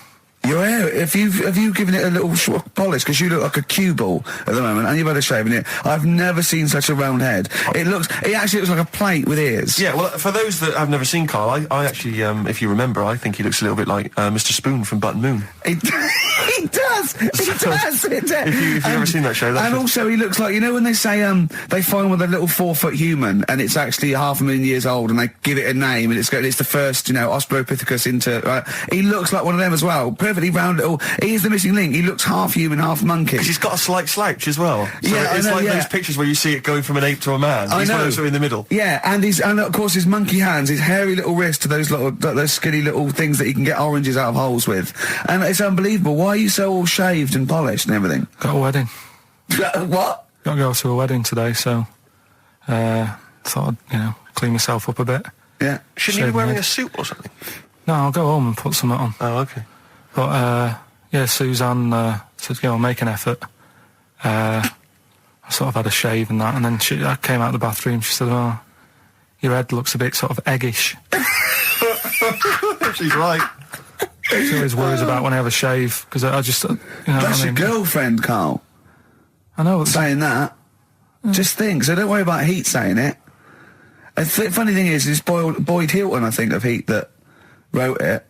Speaker 1: Your hair, have you given it a little polish? Because you look like a cue ball at the moment, and you've had a shave in it. I've never seen such a round head. It actually looks like a plate with ears.
Speaker 2: Yeah, well, for those that have never seen Karl, I actually, if you remember, I think he looks a little bit like Mr. Spoon from Button Moon.
Speaker 1: He does! If
Speaker 2: you've ever seen that show, that's
Speaker 1: and also he looks like, you know when they say they find with a little 4-foot human and it's actually 500,000 years old and they give it a name and it's the first, Australopithecus into... he looks like one of them as well. Perfectly round little... He's the missing link. He looks half human, half monkey.
Speaker 2: Because he's got a slight slouch as well. So
Speaker 1: yeah,
Speaker 2: it's like those pictures where you see it going from an ape to a man. He's one of those in the middle.
Speaker 1: Yeah, and of course his monkey hands, his hairy little wrist to those skinny little things that he can get oranges out of holes with. And it's unbelievable. Why are you so all shaved and polished and everything?
Speaker 3: Got a wedding.
Speaker 1: What?
Speaker 3: Got to go to a wedding today, so thought I'd, clean myself up a bit.
Speaker 1: Yeah.
Speaker 2: Shouldn't you be wearing a suit or something?
Speaker 3: No, I'll go home and put something on.
Speaker 2: Oh, okay.
Speaker 3: But, Suzanne said, make an effort. I sort of had a shave and that, and then I came out of the bathroom, she said, oh, your head looks a bit sort of eggish.
Speaker 2: She's right.
Speaker 3: She always worries about when I have a shave, because I just,
Speaker 1: That's your girlfriend, Karl.
Speaker 3: I know.
Speaker 1: Saying that. Just think, so don't worry about Heat saying it. The funny thing is, it's Boyd Hilton, I think, of Heat that wrote it.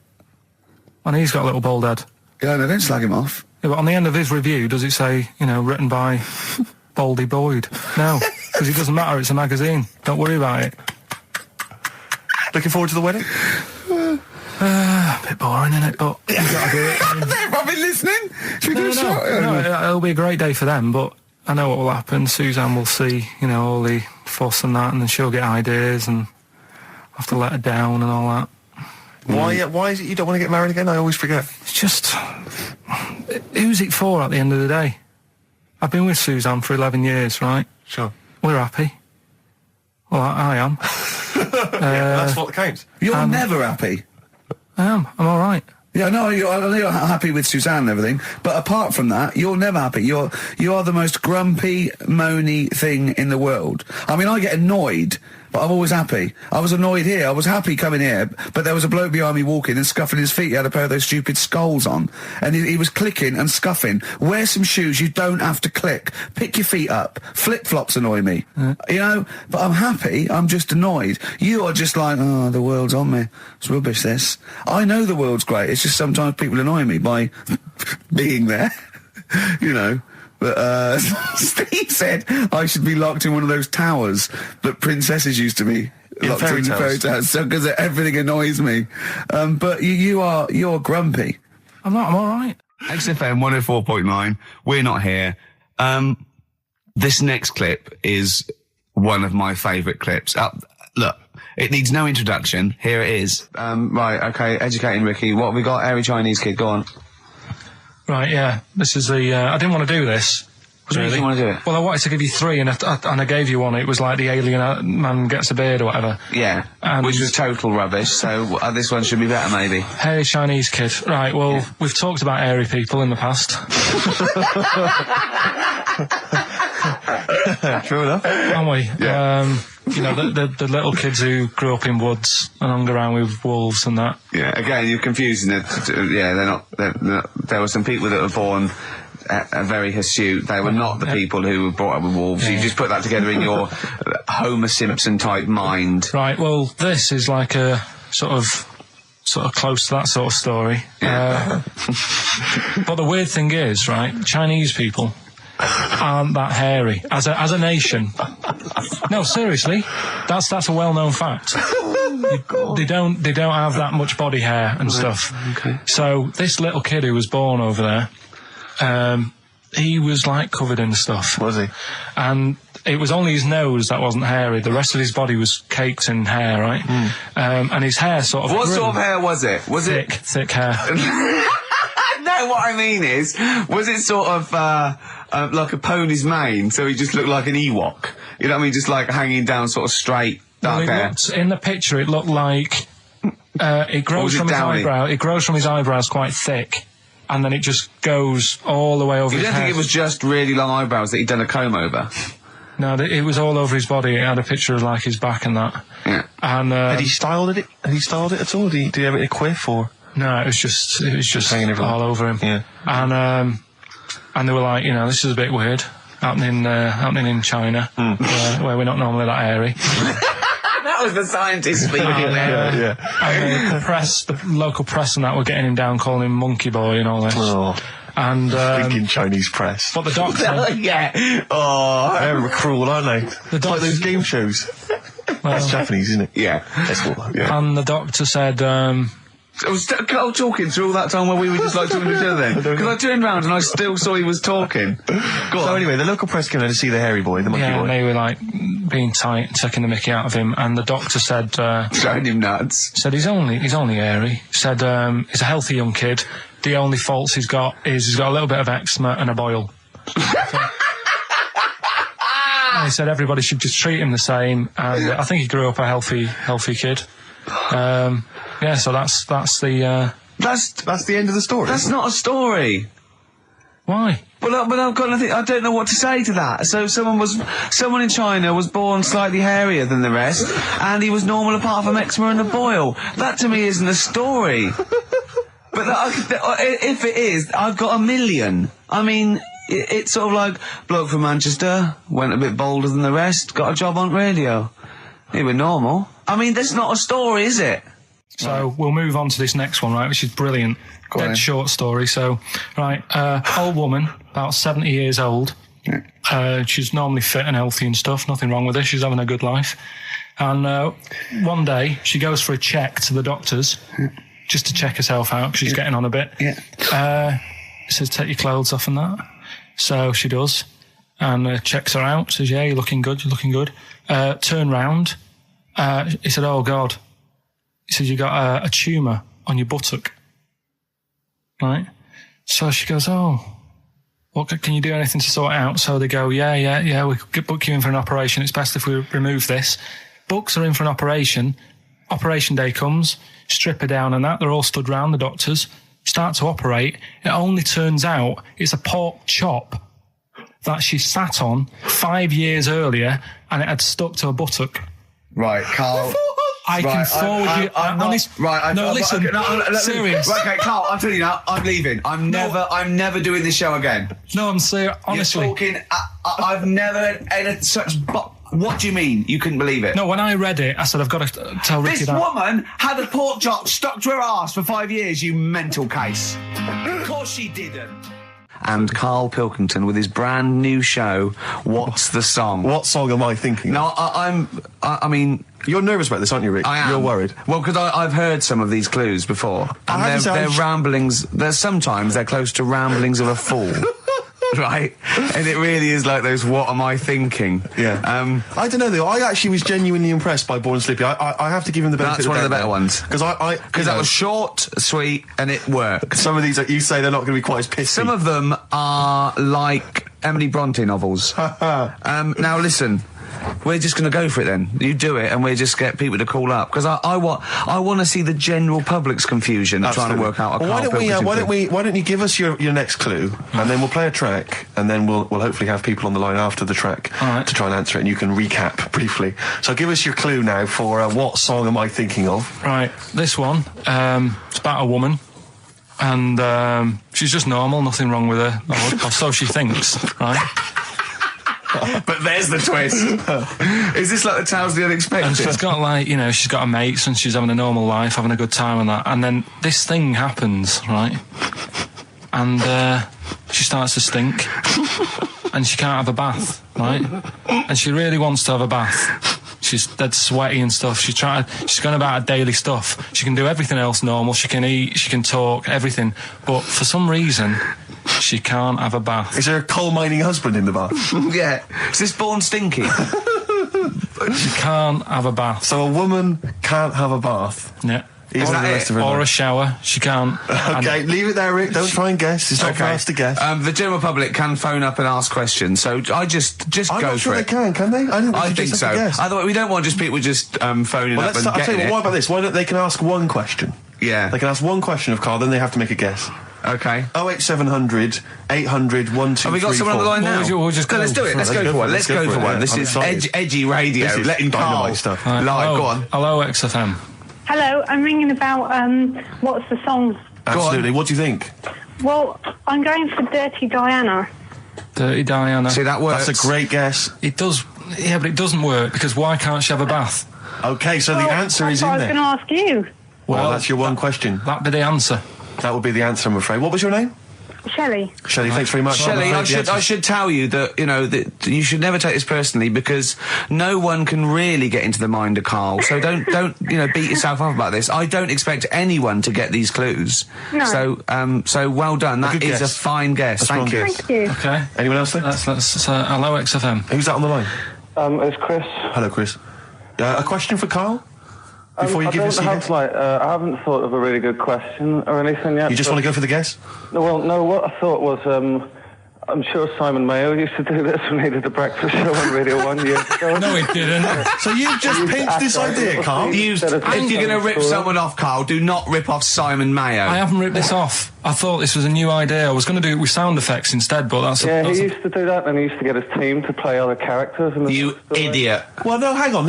Speaker 3: And he's got a little bald head.
Speaker 1: Yeah, no, don't slag him off.
Speaker 3: Yeah, but on the end of his review, does it say, written by Baldy Boyd? No, because it doesn't matter, it's a magazine. Don't worry about it.
Speaker 2: Looking forward to the wedding?
Speaker 3: A bit boring, innit? But you gotta do it.
Speaker 1: They're probably listening. Should we do a shot?
Speaker 3: No, it'll be a great day for them, but I know what will happen. Suzanne will see, all the fuss and that, and then she'll get ideas, and I'll have to let her down and all that.
Speaker 2: Why is it you don't want to get married again? I always forget.
Speaker 3: It's just... Who's it for at the end of the day? I've been with Suzanne for 11 years, right?
Speaker 2: Sure.
Speaker 3: We're happy. Well, I am.
Speaker 2: That's what counts.
Speaker 1: You're never happy.
Speaker 3: I am. I'm all right.
Speaker 1: Yeah, no, I know you're happy with Suzanne and everything, but apart from that, you're never happy. You are the most grumpy, moany thing in the world. I mean, I get annoyed but I'm always happy. I was annoyed here. I was happy coming here, but there was a bloke behind me walking and scuffing his feet. He had a pair of those stupid skulls on, and he was clicking and scuffing. Wear some shoes. You don't have to click. Pick your feet up. Flip-flops annoy me. You know, but I'm happy. I'm just annoyed. You are just like, oh, the world's on me. It's rubbish, this. I know the world's great. It's just sometimes people annoy me by being there. You know. But, Steve said I should be locked in one of those towers that princesses used to be locked in fairy tales, so, because everything annoys me. But you're grumpy.
Speaker 3: I'm not, I'm alright.
Speaker 1: XFM 104.9, we're not here. This next clip is one of my favourite clips. Look, it needs no introduction. Here it is. Right, okay, educating Ricky. What have we got? Airy Chinese kid, go on.
Speaker 3: Right, yeah. This is the, I didn't want to do this.
Speaker 1: What do you mean you want to do it?
Speaker 3: Well, I wanted to give you 3, and I gave you one. It was like the alien man gets a beard or whatever.
Speaker 1: Yeah, which was total rubbish, so this one should be better, maybe.
Speaker 3: Hairy Chinese kid. Right, well, we've talked about hairy people in the past.
Speaker 2: True enough.
Speaker 3: Haven't we?
Speaker 1: Yeah.
Speaker 3: You know, the little kids who grew up in woods and hung around with wolves and that.
Speaker 1: Yeah, again, you're confusing it. Yeah, they're not, there were some people that were born very hirsute. They were not the people who were brought up with wolves. Yeah. You just put that together in your Homer Simpson type mind.
Speaker 3: Right, well, this is like a sort of close to that sort of story.
Speaker 1: Yeah.
Speaker 3: But the weird thing is, right, Chinese people aren't that hairy as a nation. No, seriously, that's a well-known fact. They don't have that much body hair and stuff.
Speaker 1: Okay.
Speaker 3: So this little kid who was born over there, he was like covered in stuff.
Speaker 2: Was he?
Speaker 3: And it was only his nose that wasn't hairy. The rest of his body was caked in hair, right? And his hair sort of
Speaker 1: What
Speaker 3: grew.
Speaker 1: sort of hair was it? Was
Speaker 3: thick hair.
Speaker 1: No, what I mean is, was it sort of like a pony's mane, so he just looked like an Ewok? You know what I mean? Just like hanging down sort of straight, dark hair.
Speaker 3: In the picture, it looked like it grows from his eyebrow. It grows from his eyebrows quite thick, and then it just goes all the way over his head.
Speaker 1: You don't think it was just really long eyebrows that he'd done a comb over?
Speaker 3: No, it was all over his body. It had a picture of like his back and that.
Speaker 1: Yeah.
Speaker 3: And
Speaker 2: had he styled it? Had he styled it at all? Did he have it in a quiff or?
Speaker 3: No, it was just
Speaker 2: hanging everywhere.
Speaker 3: all over him.
Speaker 2: Yeah.
Speaker 3: And they were like, you know, this is a bit weird, happening in China, where we're not normally that hairy.
Speaker 1: That was the scientist speaking there.
Speaker 3: And the local press and that were getting him down, calling him Monkey Boy and all this.
Speaker 2: Oh.
Speaker 3: And
Speaker 2: thinking Chinese press.
Speaker 3: But the doctor,
Speaker 1: yeah. Oh,
Speaker 2: they're cruel, aren't they?
Speaker 3: The doctor,
Speaker 2: like those game shows. That's Japanese, isn't it?
Speaker 1: Yeah.
Speaker 2: That's cool. Yeah.
Speaker 3: And the doctor said,
Speaker 1: I was talking through all that time while we were just like talking to each other then. Because I turned round and I still saw he was talking.
Speaker 2: So anyway, the local press came in to see the hairy boy, the monkey boy.
Speaker 3: and they were like being tight, taking the mickey out of him, and the doctor said,
Speaker 1: showing him nuts.
Speaker 3: Said he's only hairy. Said he's a healthy young kid. The only faults he's got is he's got a little bit of eczema and a boil. And he said everybody should just treat him the same, and I think he grew up a healthy kid. Yeah, so that's the
Speaker 1: That's the end of the story. That's not a story.
Speaker 3: Why?
Speaker 1: But I've got nothing. I don't know what to say to that. So someone in China was born slightly hairier than the rest, and he was normal apart from eczema and a boil. That to me isn't a story. But if it is, I've got a million. I mean, it's sort of like bloke from Manchester went a bit bolder than the rest, got a job on radio. He was normal. I mean, that's not a story, is it?
Speaker 3: So we'll move on to this next one, right, which is brilliant. Dead short story. So, right, old woman, about 70 years old. She's normally fit and healthy and stuff, nothing wrong with her, she's having a good life. And one day, she goes for a check to the doctors, just to check herself out, because she's getting on a bit. It says, take your clothes off and that. So she does, and checks her out, says, yeah, you're looking good. Turn round. He said, oh, God. He said, you got a tumour on your buttock. Right? So she goes, oh, well, can you do anything to sort it out? So they go, yeah, we could book you in for an operation. It's best if we remove this. Books are in for an operation. Operation day comes, strip her down and that. They're all stood round, the doctors. Start to operate. It only turns out it's a pork chop that she sat on 5 years earlier, and it had stuck to her buttock.
Speaker 1: Right, Karl.
Speaker 3: I can forward you. Listen. Serious.
Speaker 1: Right, okay, Karl, I'm telling you now, I'm leaving. I'm never doing this show again.
Speaker 3: No, I'm serious. Honestly.
Speaker 1: You're talking. I've never had such. What do you mean? You couldn't believe it?
Speaker 3: No, when I read it, I said I've got to tell Ricky
Speaker 1: this
Speaker 3: that.
Speaker 1: This woman had a pork chop stuck to her arse for 5 years. You mental case. Of course she didn't. And Karl Pilkington with his brand new show, What's the Song?
Speaker 2: What song am I thinking?
Speaker 1: No, I mean.
Speaker 2: You're nervous about this, aren't you, Rick?
Speaker 1: I am.
Speaker 2: You're worried.
Speaker 1: Well, because I've heard some of these clues before. And they're ramblings. Sometimes they're close to ramblings of a fool. Right? And it really is like those, what am I thinking?
Speaker 2: Yeah. I don't know, though. I actually was genuinely impressed by Born Sleepy. I have to give him the benefit
Speaker 1: of the doubt. That's one of the better ones.
Speaker 2: Because
Speaker 1: that was short, sweet, and it worked.
Speaker 2: Some of these, you say they're not going to be quite as pissy.
Speaker 1: Some of them are like Emily Bronte novels. Now, listen. We're just going to go for it then. You do it, and we'll just get people to call up because I want to see the general public's confusion trying to work out.
Speaker 2: Well, why don't you give us your next clue, and then we'll play a track, and then we'll hopefully have people on the line after the track to try and answer it, and you can recap briefly. So give us your clue now for what song am I thinking of?
Speaker 3: Right, this one. It's about a woman. And she's just normal, nothing wrong with her, or so she thinks, right?
Speaker 1: But there's the twist. Is this like the Tales of the Unexpected?
Speaker 3: And she's got she's got her mates and she's having a normal life, having a good time and that. And then this thing happens, right? And she starts to stink. And she can't have a bath, right? And she really wants to have a bath. She's dead sweaty and stuff. She's going about her daily stuff. She can do everything else normal. She can eat, she can talk, everything. But for some reason, she can't have a bath.
Speaker 2: Is there a coal mining husband in the bath?
Speaker 1: Yeah. Is this Born Stinky?
Speaker 3: She can't have a bath.
Speaker 2: So a woman can't have a bath?
Speaker 3: Yeah.
Speaker 2: Or
Speaker 3: a shower. She can't.
Speaker 2: Okay, leave it there, Rick. Don't try and guess. It's not for us to guess.
Speaker 1: The general public can phone up and ask questions, so I just go for it.
Speaker 2: I'm not sure they can they?
Speaker 1: I think so. Otherwise, we don't want just people just phoning up and getting it.
Speaker 2: What about this? Why don't they can ask one question?
Speaker 1: Yeah.
Speaker 2: They can ask one question of Karl, then they have to make a guess.
Speaker 1: Okay.
Speaker 2: 08700 800 1234.
Speaker 1: Have we got someone on the line now?
Speaker 3: Let's
Speaker 1: do it. Let's go for one. Let's go for one. This is edgy radio.
Speaker 2: This is
Speaker 1: letting Karl
Speaker 2: stuff.
Speaker 1: Live. Go on.
Speaker 3: Hello, XFM.
Speaker 6: Hello, I'm ringing about, what's the song?
Speaker 2: Absolutely. What do you think?
Speaker 6: Well, I'm going for Dirty Diana.
Speaker 3: Dirty Diana.
Speaker 1: See, that works.
Speaker 2: That's a great guess.
Speaker 3: It does, yeah, but it doesn't work, because why can't she have a bath?
Speaker 2: Okay, so the answer is in there.
Speaker 6: I was going to ask you.
Speaker 2: Well, that's your one question.
Speaker 3: That'd be the answer.
Speaker 2: That would be the answer, I'm afraid. What was your name?
Speaker 6: Shelley.
Speaker 2: Shelley, thanks very much.
Speaker 1: Shelley, I should tell you that, that you should never take this personally because no one can really get into the mind of Karl. So don't beat yourself up about this. I don't expect anyone to get these clues.
Speaker 6: No.
Speaker 1: So well done. That is a fine guess. Thank you.
Speaker 6: Thank you.
Speaker 3: Okay.
Speaker 2: Anyone else there?
Speaker 3: Let's hello, XFM.
Speaker 2: Who's that on the line?
Speaker 7: It's Chris.
Speaker 2: Hello, Chris. A question for Karl? Before you give us
Speaker 7: I haven't thought of a really good question or anything yet.
Speaker 2: You just want to go for the guess?
Speaker 7: No, what I thought was, I'm sure Simon Mayo used to do this when he did the breakfast show on Radio 1 years ago.
Speaker 3: No, he didn't.
Speaker 2: So you've just pinched this idea, Karl?
Speaker 1: If you're going to rip someone off, Karl, do not rip off Simon Mayo.
Speaker 3: I haven't ripped this off. I thought this was a new idea. I was going to do it with sound effects instead, but that's...
Speaker 7: he used to do that, and he used to get his team to play other characters.
Speaker 1: You idiot.
Speaker 2: Well, no, hang on.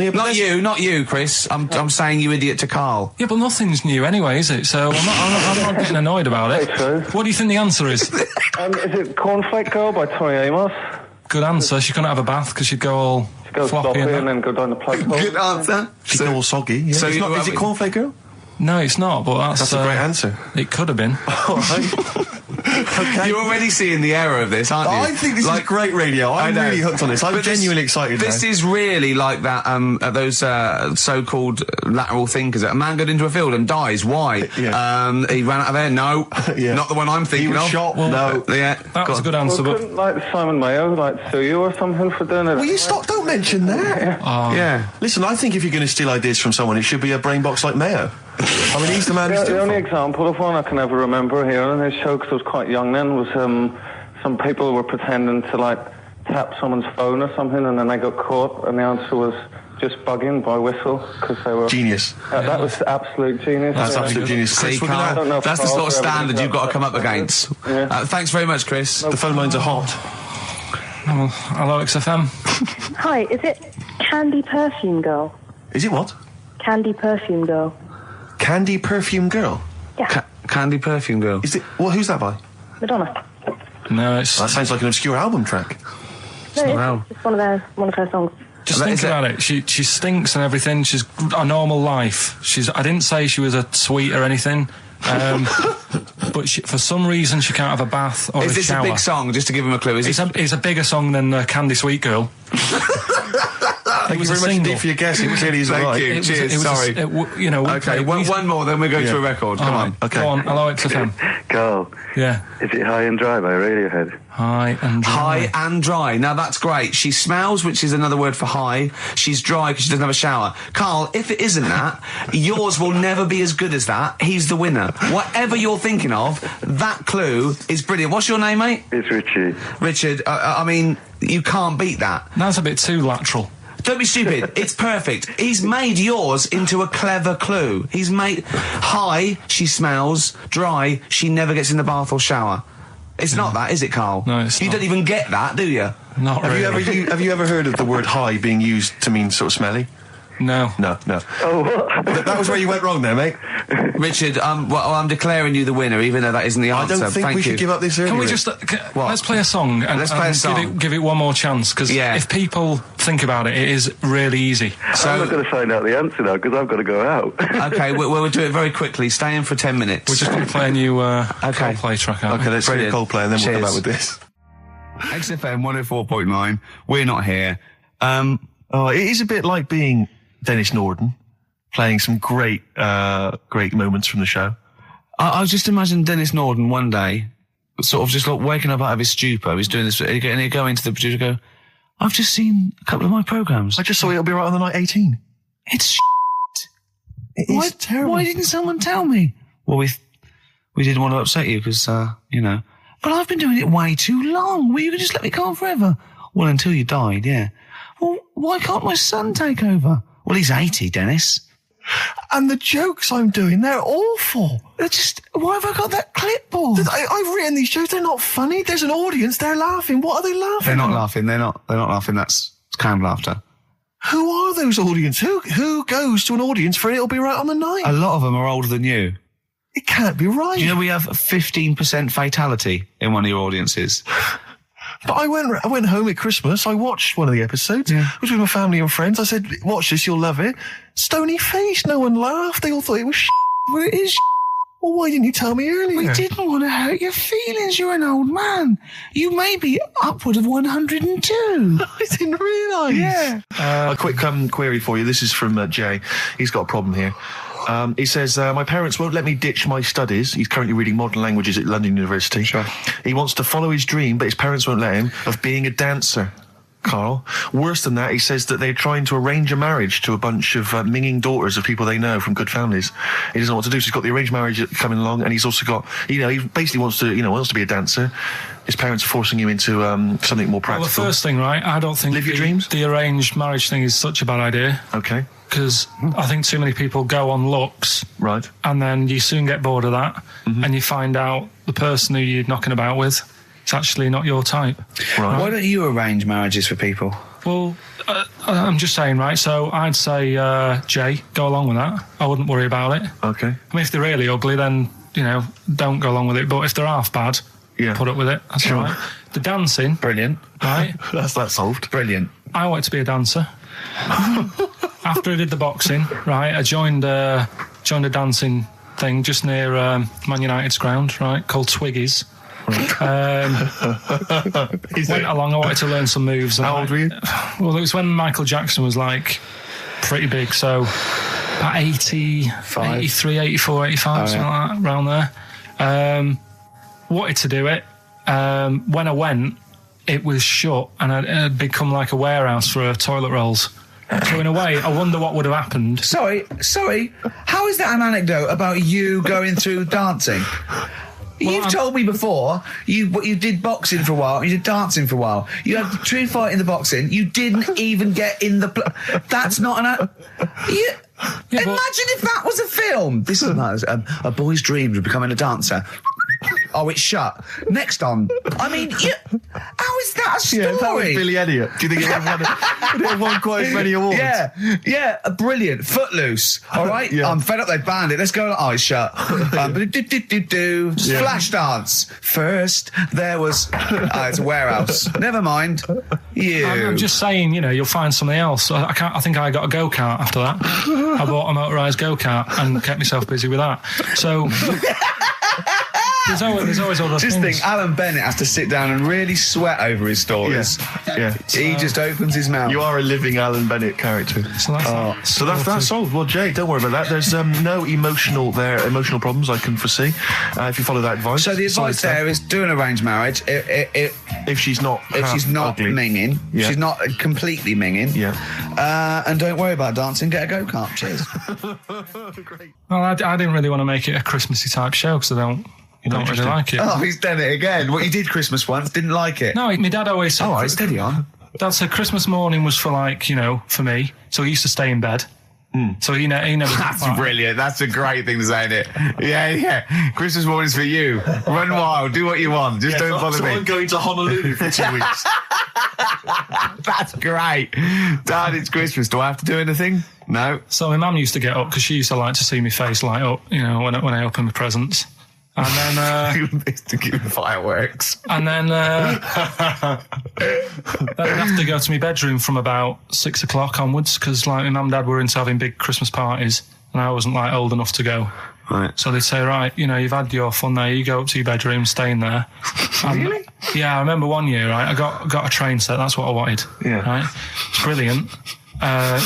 Speaker 1: Not you, Chris. I'm saying you idiot to Karl.
Speaker 3: Yeah, but nothing's new anyway, is it? So I'm not getting annoyed about it.
Speaker 7: True.
Speaker 3: What do you think the answer is?
Speaker 7: Is it Cornflake Girl by Tori Amos?
Speaker 3: Good answer. She couldn't have a bath because she'd go all floppy
Speaker 7: and then go down the plug hole.
Speaker 1: Good answer.
Speaker 2: She'd go all soggy. Yeah. So is it Cornflake Girl?
Speaker 3: No, it's not, but that's
Speaker 2: a great answer.
Speaker 3: It could have been.
Speaker 2: All right. Okay.
Speaker 1: You're already seeing the error of this, aren't you?
Speaker 2: I think this is great radio. I'm really hooked on this. I'm genuinely excited.
Speaker 1: This is really like that. Those so-called lateral thinkers. A man got into a field and dies. Why?
Speaker 2: Yeah.
Speaker 1: He ran out of air. No, not the one I'm thinking
Speaker 2: of. He was shot. No.
Speaker 3: That was a good answer.
Speaker 7: Well, couldn't Simon Mayo sue you or something for doing it?
Speaker 2: Will you stop? Don't mention that.
Speaker 1: Yeah.
Speaker 2: Listen, I think if you're going to steal ideas from someone, it should be a brain box like Mayo. I mean, he's the man.
Speaker 7: The only example of one I can ever remember here on his show, because I was quite young then, was some people were pretending to tap someone's phone or something, and then they got caught, and the answer was just bugging by whistle because they were
Speaker 2: genius.
Speaker 7: That was absolute genius.
Speaker 2: That's absolute genius.
Speaker 1: See, Karl, that's the sort of standard you've got to come up against. Thanks very much, Chris.
Speaker 2: The phone lines are hot.
Speaker 3: Hello, XFM.
Speaker 6: Hi, is it Candy Perfume Girl?
Speaker 2: Is it what?
Speaker 8: Candy Perfume Girl.
Speaker 2: Candy Perfume Girl?
Speaker 8: Yeah.
Speaker 1: Candy Perfume Girl.
Speaker 2: Is it? Well, who's that by?
Speaker 8: Madonna.
Speaker 3: No, it's...
Speaker 2: That sounds like an obscure album track.
Speaker 8: No, it's just one of her songs.
Speaker 3: Just think about it. She stinks and everything. She's a normal life. I didn't say she was a sweet or anything. But for some reason she can't have a bath or a shower.
Speaker 1: Is this a big song? Just to give him a clue.
Speaker 3: It's a bigger song than Candy Sweet Girl.
Speaker 2: Thank you very much indeed for your guess. It really is
Speaker 1: Thank you. Cheers. Sorry.
Speaker 3: Okay,
Speaker 1: one more, then we go to a record. Come on.
Speaker 3: Okay. Go on. Hello, XFM.
Speaker 9: Carl.
Speaker 3: Yeah.
Speaker 9: Is it High and Dry by Radiohead?
Speaker 3: High and Dry.
Speaker 1: High and Dry. Now that's great. She smells, which is another word for high. She's dry because she doesn't have a shower. Carl, if it isn't that, yours will never be as good as that. He's the winner. Whatever you're thinking of, that clue is brilliant. What's your name, mate?
Speaker 9: It's Richie.
Speaker 1: Richard, I mean, you can't beat that.
Speaker 3: That's a bit too lateral.
Speaker 1: Don't be stupid. It's perfect. He's made yours into a clever clue. He's made high, she smells, dry, she never gets in the bath or shower. It's not that, is it, Carl?
Speaker 3: No, it's
Speaker 1: You
Speaker 3: not.
Speaker 1: don't even get that, do you?
Speaker 3: Not really.
Speaker 2: Have you ever heard of the word high being used to mean sort of smelly?
Speaker 3: No.
Speaker 2: No.
Speaker 9: Oh, what?
Speaker 2: That was where you went wrong there, mate.
Speaker 1: Richard, I'm declaring you the winner, even though that isn't the answer.
Speaker 2: I don't think
Speaker 1: Thank
Speaker 2: we
Speaker 1: you.
Speaker 2: should give up this early.
Speaker 3: Can we just let's play a song and,
Speaker 1: Let's play a song.
Speaker 3: Give it one more chance, because if people think about it, it is really easy.
Speaker 1: So
Speaker 9: I'm not going to find out the answer now because I've got to go out.
Speaker 1: okay, we'll do it very quickly. Stay in for 10 minutes.
Speaker 3: We're just going to play a new Coldplay track out.
Speaker 2: Okay, let's play Coldplay and then we'll come back
Speaker 1: Cheers.
Speaker 2: with this.
Speaker 1: XFM 104.9. We're not here.
Speaker 2: It is a bit like being Dennis Norden, playing some great moments from the show.
Speaker 1: I just imagine Dennis Norden one day, sort of just like waking up out of his stupor. He's doing this, and he'd go into the producer and go, I've just seen a couple of my programmes.
Speaker 2: I just saw It'll Be Right on the Night 18.
Speaker 1: It's shit.
Speaker 2: It is terrible.
Speaker 1: Why didn't someone tell me? Well, we didn't want to upset you because, but I've been doing it way too long. Well, you can just let me go on forever. Well, until you died, yeah. Well, why can't my son take over? Well, he's 80, Dennis.
Speaker 2: And the jokes I'm doing, they're awful.
Speaker 1: Why have I got that clipboard?
Speaker 2: I've written these jokes, they're not funny. There's an audience, they're laughing. What are they laughing
Speaker 1: They're not
Speaker 2: at?
Speaker 1: laughing. They're not laughing. That's canned laughter.
Speaker 2: Who are those audience? Who goes to an audience for It'll Be Right on the Night?
Speaker 1: A lot of them are older than you.
Speaker 2: It can't be right.
Speaker 1: Do you know we have 15% fatality in one of your audiences?
Speaker 2: But I went home at Christmas, I watched one of the episodes, I was with my family and friends, I said, watch this, you'll love it. Stony face, no one laughed, they all thought it was shit.
Speaker 1: Well, it is.
Speaker 2: Well, why didn't you tell me earlier?
Speaker 1: We didn't want to hurt your feelings. You're an old man. You may be upward of 102.
Speaker 2: I didn't realise.
Speaker 1: Yeah.
Speaker 2: A quick query for you. This is from Jay. He's got a problem here. He says, my parents won't let me ditch my studies. He's currently reading modern languages at London University.
Speaker 1: Sure.
Speaker 2: He wants to follow his dream, but his parents won't let him, of being a dancer. Carl. Worse than that, he says that they're trying to arrange a marriage to a bunch of minging daughters of people they know from good families. He doesn't know what to do, so he's got the arranged marriage coming along, and he's also got, he basically wants to be a dancer. His parents are forcing him into something more practical.
Speaker 3: Well, the first thing, right, I don't think
Speaker 2: Live your dreams?
Speaker 3: The arranged marriage thing is such a bad idea.
Speaker 2: Okay.
Speaker 3: Because I think too many people go on looks.
Speaker 2: Right.
Speaker 3: And then you soon get bored of that, and you find out the person who you're knocking about with is actually not your type.
Speaker 2: Right.
Speaker 1: Why don't you arrange marriages for people?
Speaker 3: Well, I'm just saying, right, so I'd say, Jay, go along with that. I wouldn't worry about it.
Speaker 2: Okay.
Speaker 3: I mean, if they're really ugly, then, don't go along with it. But if they're half bad, put up with it. That's
Speaker 2: Sure.
Speaker 3: all right. The dancing.
Speaker 1: Brilliant.
Speaker 3: Right.
Speaker 2: That's that solved.
Speaker 1: Brilliant.
Speaker 3: I wanted to be a dancer. After I did the boxing, right, I joined a dancing thing just near Man United's ground, right, called Twiggies. Went along, I wanted to learn some moves.
Speaker 2: How old were you?
Speaker 3: Well, it was when Michael Jackson was, pretty big, so about 83, 84, 85, something like that, around there. Wanted to do it. When I went, it was shut, and it had become like a warehouse for toilet rolls. So in a way, I wonder what would have happened.
Speaker 1: Sorry. How is that an anecdote about you going through dancing? You've told me before you did boxing for a while, you did dancing for a while. You had a true fight in the boxing. You didn't even get in the. That's not an. Imagine if that was a film. This is a boy's dreams of becoming a dancer. oh, it's shut. Next on. I mean, how is that a story?
Speaker 2: Yeah, that was Billy Elliot. Do you think it would have won quite as many awards?
Speaker 1: Yeah, brilliant. Footloose, all right?
Speaker 2: Yeah.
Speaker 1: I'm fed up they banned it. Let's go, oh, it's shut. Flash dance. First, there was... it's a warehouse. Never mind.
Speaker 3: I'm just saying, you know, you'll find something else. I think I got a go-kart after that. I bought a motorised go-kart and kept myself busy with that. So... There's always other
Speaker 1: just
Speaker 3: things.
Speaker 1: think, Alan Bennett has to sit down and really sweat over his stories.
Speaker 2: Yeah.
Speaker 1: He just opens his mouth.
Speaker 2: You are a living Alan Bennett character.
Speaker 3: So
Speaker 2: that's solved. Well, Jay, don't worry about that. There's no emotional problems I can foresee if you follow that advice.
Speaker 1: So the advice there is do an arranged marriage.
Speaker 2: If she's not ugly.
Speaker 1: minging, she's not completely minging.
Speaker 2: Yeah.
Speaker 1: And don't worry about dancing. Get a go-kart. Cheers.
Speaker 2: Great.
Speaker 3: Well, I didn't really want to make it a Christmassy type show because you don't really like it.
Speaker 1: Oh, he's done it again. What, you did Christmas once, didn't like it?
Speaker 3: No, my dad always said...
Speaker 1: Oh, right, steady on.
Speaker 3: Dad said Christmas morning was for, like, you know, for me. So he used to stay in bed. So he never...
Speaker 1: That's brilliant. That's a great thing to say, isn't it? Yeah. Christmas morning's for you. Run wild. Do what you want. Just don't bother me.
Speaker 2: I'm going to Honolulu for 2 weeks.
Speaker 1: That's great. Dad, it's Christmas. Do I have to do anything? No.
Speaker 3: So my mum used to get up because she used to like to see my face light up, you know, when I open my presents. And then...
Speaker 1: to give fireworks.
Speaker 3: And then... then I'd have to go to my bedroom from about 6 o'clock onwards because, like, my mum and dad were into having big Christmas parties and I wasn't, like, old enough to go.
Speaker 1: Right.
Speaker 3: So they'd say, right, you know, you've had your fun there, you go up to your bedroom, stay in there.
Speaker 1: Really?
Speaker 3: Yeah, I remember one year, right, I got a train set, that's what I wanted.
Speaker 2: Yeah.
Speaker 3: Right? It's brilliant.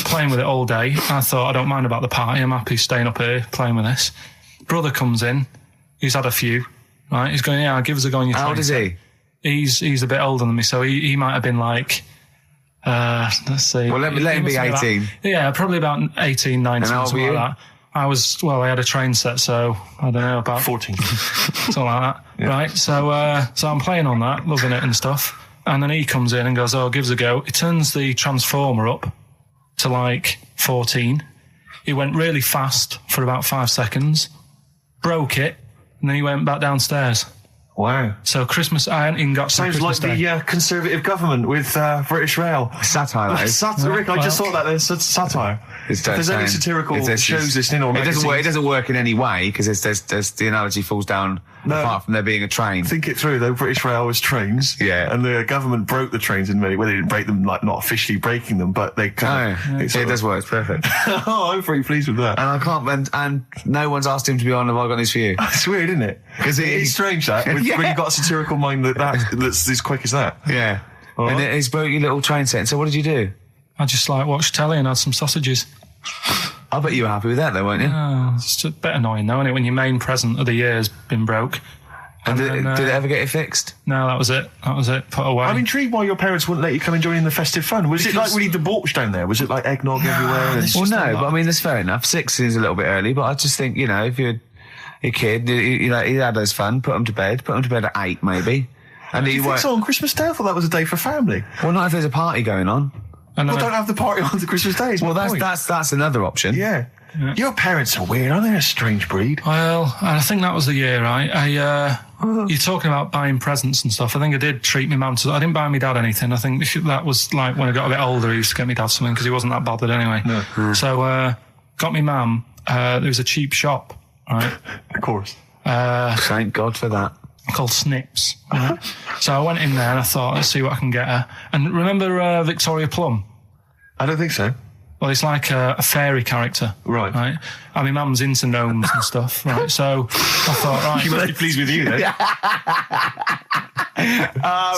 Speaker 3: Playing with it all day. I thought, I don't mind about the party, I'm happy staying up here playing with this. Brother comes in. He's had a few, right? He's going, yeah, give us a go on your train.
Speaker 1: How old is he?
Speaker 3: He's a bit older than me, so he might have been like, let's see.
Speaker 1: Well, let him be 18.
Speaker 3: Yeah, probably about 18, 19,
Speaker 1: and how old were
Speaker 3: something
Speaker 1: you?
Speaker 3: like that. I had a train set, so I don't know, about
Speaker 2: 14.
Speaker 3: something like that, right? So I'm playing on that, loving it and stuff. And then he comes in and goes, oh, give us a go. He turns the transformer up to like 14. He went really fast for about 5 seconds, broke it, and then he went back downstairs.
Speaker 2: Wow.
Speaker 3: So Christmas, I hadn't even got
Speaker 2: Sounds
Speaker 3: Christmas
Speaker 2: like
Speaker 3: Day.
Speaker 2: the Conservative government with British Rail.
Speaker 1: Satire, that is.
Speaker 2: Rick, I just thought that there's satire. If there's any satirical shows listening or magazines...
Speaker 1: It doesn't work in any way, because there's the analogy falls down apart from there being a train.
Speaker 2: Think it through, though. British Rail was trains.
Speaker 1: Yeah.
Speaker 2: And the government broke the trains in many... Well, they didn't break them, like, not officially breaking them, but they kind of...
Speaker 1: It does work. It's perfect.
Speaker 2: Oh, I'm pretty pleased with that.
Speaker 1: And I can't... And no one's asked him to be on Have I Got News For You?
Speaker 2: It's weird, isn't it? Because it's strange, that, when you've got a satirical mind that's as quick as that.
Speaker 1: Yeah. Right. And he's broke your little train set. So what did you do?
Speaker 3: I just, like, watched telly and had some sausages.
Speaker 1: I bet you were happy with that, though, weren't you?
Speaker 3: Oh, it's a bit annoying, though, isn't it, when your main present of the year has been broke.
Speaker 1: And did it ever get it fixed?
Speaker 3: No, that was it. Put away.
Speaker 2: I'm intrigued why your parents wouldn't let you come and join in the festive fun. Was it like really debauched down there? Was it like eggnog everywhere?
Speaker 1: Well, no, but I mean, that's fair enough. 6 is a little bit early, but I just think, you know, if you're a kid, you know, he had his fun, put him to bed at 8, maybe. And
Speaker 2: do you think so on Christmas Day? I thought that was a day for family.
Speaker 1: Well, not if there's a party going on.
Speaker 2: Well, don't have the party on the Christmas Day.
Speaker 1: Well, that's another option.
Speaker 2: Yeah. Your parents are weird, aren't they? A strange breed.
Speaker 3: Well, I think that was the year, right? You're talking about buying presents and stuff. I think I did treat my mum to... I didn't buy my dad anything. I think that was like when I got a bit older, he used to get me dad something because he wasn't that bothered anyway. No. So, got me mum. There was a cheap shop, right?
Speaker 2: Of course.
Speaker 1: Thank God for that.
Speaker 3: Called Snips. Right? So I went in there and I thought, let's see what I can get her. And remember Victoria Plum?
Speaker 2: I don't think so.
Speaker 3: Well, it's like a fairy character.
Speaker 2: Right.
Speaker 3: Right. I mean, mum's into gnomes and stuff. Right. So I thought, right.
Speaker 2: She must be pleased with you then.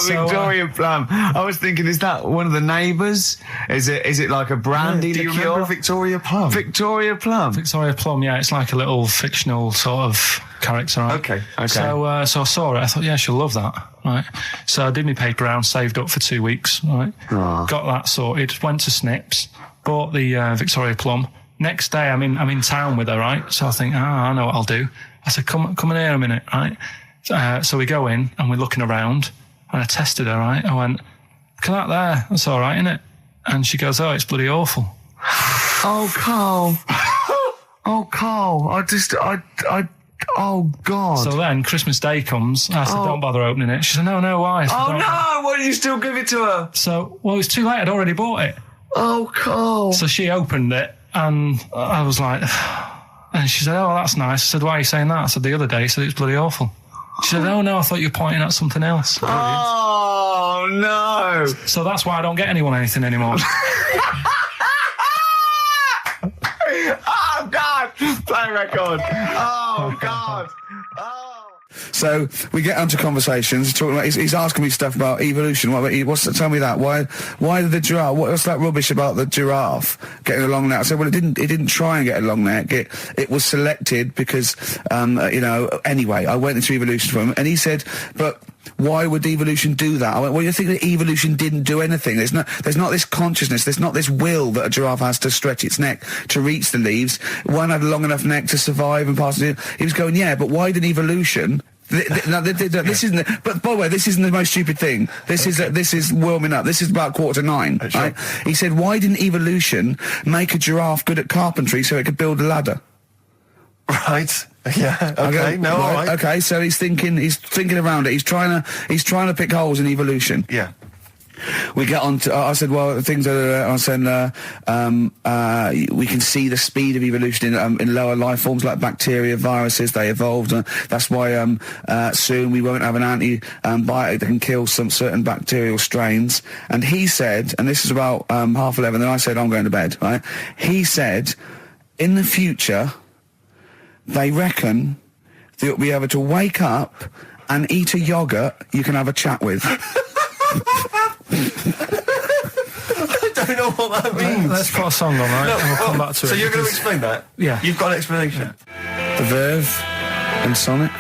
Speaker 1: Victoria Plum. I was thinking, is that one of the neighbours? Is it like a brandy
Speaker 2: liqueur?
Speaker 1: Do
Speaker 2: you remember Victoria Plum?
Speaker 1: Victoria Plum.
Speaker 3: Victoria Plum, yeah. It's like a little fictional sort of character, right?
Speaker 2: Okay.
Speaker 3: So I saw it. I thought, yeah, she'll love that. Right. So I did my paper round, saved up for 2 weeks. Right.
Speaker 1: Aww.
Speaker 3: Got that sorted. Went to Snips. Bought the Victoria Plum. Next day, I'm in town with her, right? So I think, I know what I'll do. I said, come in here a minute, right? So we go in and we're looking around, and I tested her, right? I went, look at that there. That's all right, isn't it? And she goes, oh, it's bloody awful.
Speaker 1: Oh, Karl. Oh, Karl. Oh, God.
Speaker 3: So then Christmas Day comes, I said, don't bother opening it. She said, no, why? I said,
Speaker 1: Oh, no! Why did you still give it to her?
Speaker 3: So, well, it was too late. I'd already bought it.
Speaker 1: Oh, Carl.
Speaker 3: So she opened it, and I was like... And she said, oh, that's nice. I said, why are you saying that? I said, the other day, she said, it's bloody awful. She said, oh, no, I thought you were pointing at something else.
Speaker 1: Oh, no.
Speaker 3: So that's why I don't get anyone anything anymore.
Speaker 1: Oh, God. Play record. Oh, God. Oh. So we get onto conversations. Talking about, he's asking me stuff about evolution. Tell me that. Why did the giraffe? What's that rubbish about the giraffe getting a long neck? I said, well, it didn't try and get a long neck. It was selected because, Anyway, I went into evolution for him, and he said, but why would evolution do that? I went, well, you think that evolution didn't do anything? There's not this consciousness. There's not this will that a giraffe has to stretch its neck to reach the leaves. One had a long enough neck to survive and pass it. He was going, yeah, but why did evolution? This isn't. But by the way, this isn't the most stupid thing. This is warming up. This is about 8:45.
Speaker 2: Sure.
Speaker 1: Right? He said, why didn't evolution make a giraffe good at carpentry so it could build a ladder?
Speaker 2: Right. Yeah. Okay. No. All right.
Speaker 1: Okay. So he's thinking around it. He's trying to pick holes in evolution.
Speaker 2: Yeah.
Speaker 1: We get on to, I said, well, things are, I said, we can see the speed of evolution in lower life forms like bacteria, viruses, they evolved. That's why, soon we won't have an antibiotic that can kill some certain bacterial strains. And he said, and this is about, 11:30, and I said, I'm going to bed, right? He said, in the future, they reckon that you'll be able to wake up and eat a yogurt you can have a chat with.
Speaker 2: I don't know what that means.
Speaker 3: Let's put a song on, right? And we'll come back to it.
Speaker 2: So you're going to explain that?
Speaker 3: Yeah.
Speaker 2: You've got an explanation?
Speaker 3: Yeah.
Speaker 1: The Verve and Sonic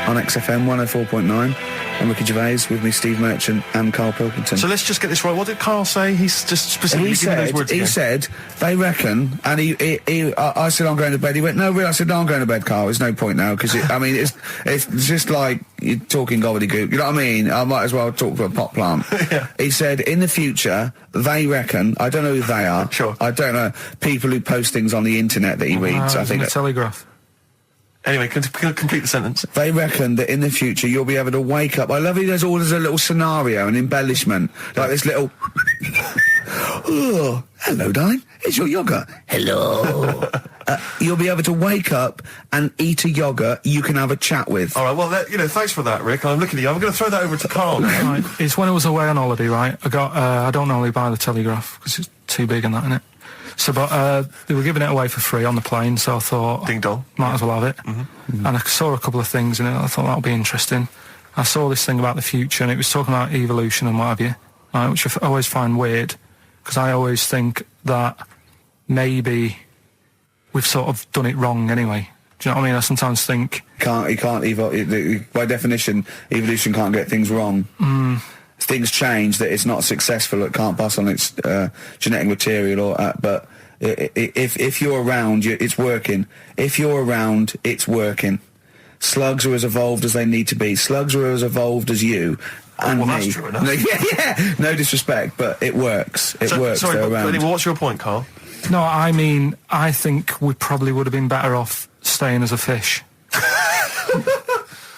Speaker 1: on XFM 104.9. I'm Ricky Gervais, with me Steve Merchant and Karl Pilkington.
Speaker 2: So let's just get this right. What did Karl say? He's just specifically giving those words again.
Speaker 1: He said, they reckon, and I said, I'm going to bed. He went, no, really? I said, no, I'm going to bed, Karl. There's no point now, because, it's just like you're talking gobbledygook. You know what I mean? I might as well talk to a pot plant.
Speaker 2: Yeah.
Speaker 1: He said, in the future, they reckon, I don't know who they are.
Speaker 2: Sure.
Speaker 1: I don't know, people who post things on the internet that he reads. I think
Speaker 3: the Telegraph.
Speaker 2: Anyway, complete the sentence.
Speaker 1: They reckon that in the future you'll be able to wake up. I love it. There's a little scenario, an embellishment, like this little. Oh, hello, darling. It's your yogurt. Hello. You'll be able to wake up and eat a yogurt you can have a chat with.
Speaker 2: All right. Well, thanks for that, Rick. I'm looking at you. I'm going to throw that over to Karl now.
Speaker 3: Right. It's when I was away on holiday, right? I don't normally buy the Telegraph because it's too big and that, innit? So, but they were giving it away for free on the plane, so I thought,
Speaker 2: ding dong,
Speaker 3: might as well have it.
Speaker 2: Mm-hmm. Mm-hmm.
Speaker 3: And I saw a couple of things in it. I thought that would be interesting. I saw this thing about the future, and it was talking about evolution and what have you, right, which I always find weird, because I always think that maybe we've sort of done it wrong anyway. Do you know what I mean? I sometimes think
Speaker 1: by definition, evolution can't get things wrong. Things change, that it's not successful, it can't pass on its genetic material, but if you're around, it's working. If you're around, it's working. Slugs are as evolved as they need to be. Slugs are as evolved as you and
Speaker 2: well,
Speaker 1: me.
Speaker 2: That's true enough.
Speaker 1: Yeah. No disrespect, but it works. It works.
Speaker 2: Sorry,
Speaker 1: but
Speaker 2: anyway, what's your point, Karl?
Speaker 3: No, I mean, I think we probably would have been better off staying as a fish.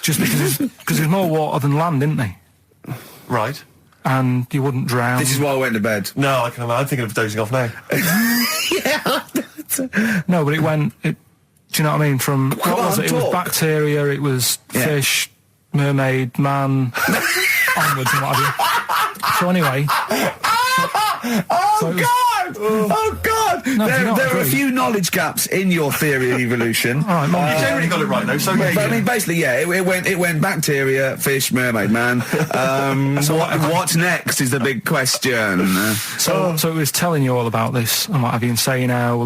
Speaker 3: Just because there's more water than land, isn't there?
Speaker 2: Right.
Speaker 3: And you wouldn't drown.
Speaker 1: This is why I went to bed.
Speaker 2: No, I'm thinking of dozing off now.
Speaker 1: Yeah.
Speaker 3: No, but do you know what I mean? From what was it? It was bacteria, it was fish, mermaid, man, onwards and what have you. So anyway.
Speaker 1: Oh God!
Speaker 3: No,
Speaker 1: there are a few knowledge gaps in your theory of evolution.
Speaker 3: All right,
Speaker 2: you generally got it right though. So
Speaker 1: I mean, basically, yeah, it went bacteria, fish, mermaid, man. So what's next is the big question.
Speaker 3: So it was telling you all about this and what have you, and saying how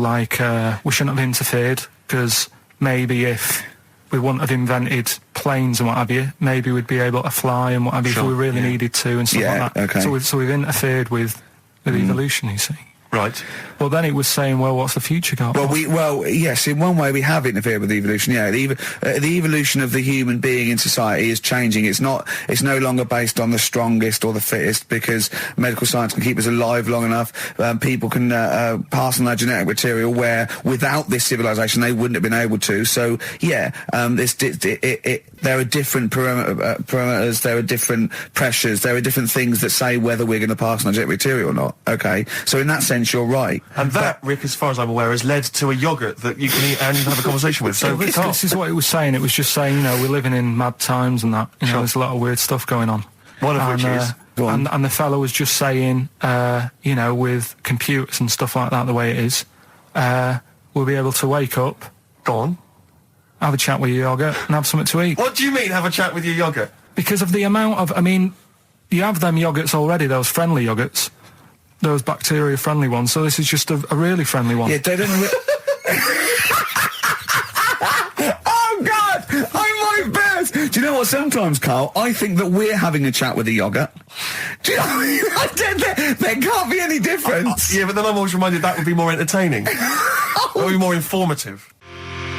Speaker 3: we shouldn't have interfered, because maybe if we wouldn't have invented planes and what have you, maybe we'd be able to fly and what have you if we really needed to and stuff like that.
Speaker 1: Okay.
Speaker 3: So we've interfered with evolution, you see.
Speaker 2: Right.
Speaker 3: Well, then it was saying, well, what's the future got?
Speaker 1: Well, yes, in one way we have interfered with evolution, yeah. The evolution of the human being in society is changing. It's no longer based on the strongest or the fittest, because medical science can keep us alive long enough. People can pass on their genetic material where without this civilization they wouldn't have been able to. So, yeah, there are different parameters, there are different pressures, there are different things that say whether we're going to pass on our genetic material or not, okay? So in that sense, you're right.
Speaker 2: And that, Rick, as far as I'm aware, has led to a yoghurt that you can eat and have a conversation with. So
Speaker 3: this is what it was saying. It was just saying, we're living in mad times and that. There's a lot of weird stuff going on.
Speaker 2: One of which is...
Speaker 3: And the fellow was just saying, with computers and stuff like that, the way it is, we'll be able to wake up...
Speaker 2: Go on.
Speaker 3: Have a chat with your yoghurt and have something to eat.
Speaker 2: What do you mean, have a chat with your yoghurt?
Speaker 3: Because of the amount of... you have them yoghurts already, those friendly yoghurts. Those bacteria-friendly ones, so this is just a really friendly one.
Speaker 1: Yeah, they don't... Oh, God! I might burst! Do you know what, sometimes, Carl, I think that we're having a chat with a yoghurt. Do you know what I mean? There can't be any difference.
Speaker 2: Yeah, but then I'm always reminded that would be more entertaining. That would be more informative.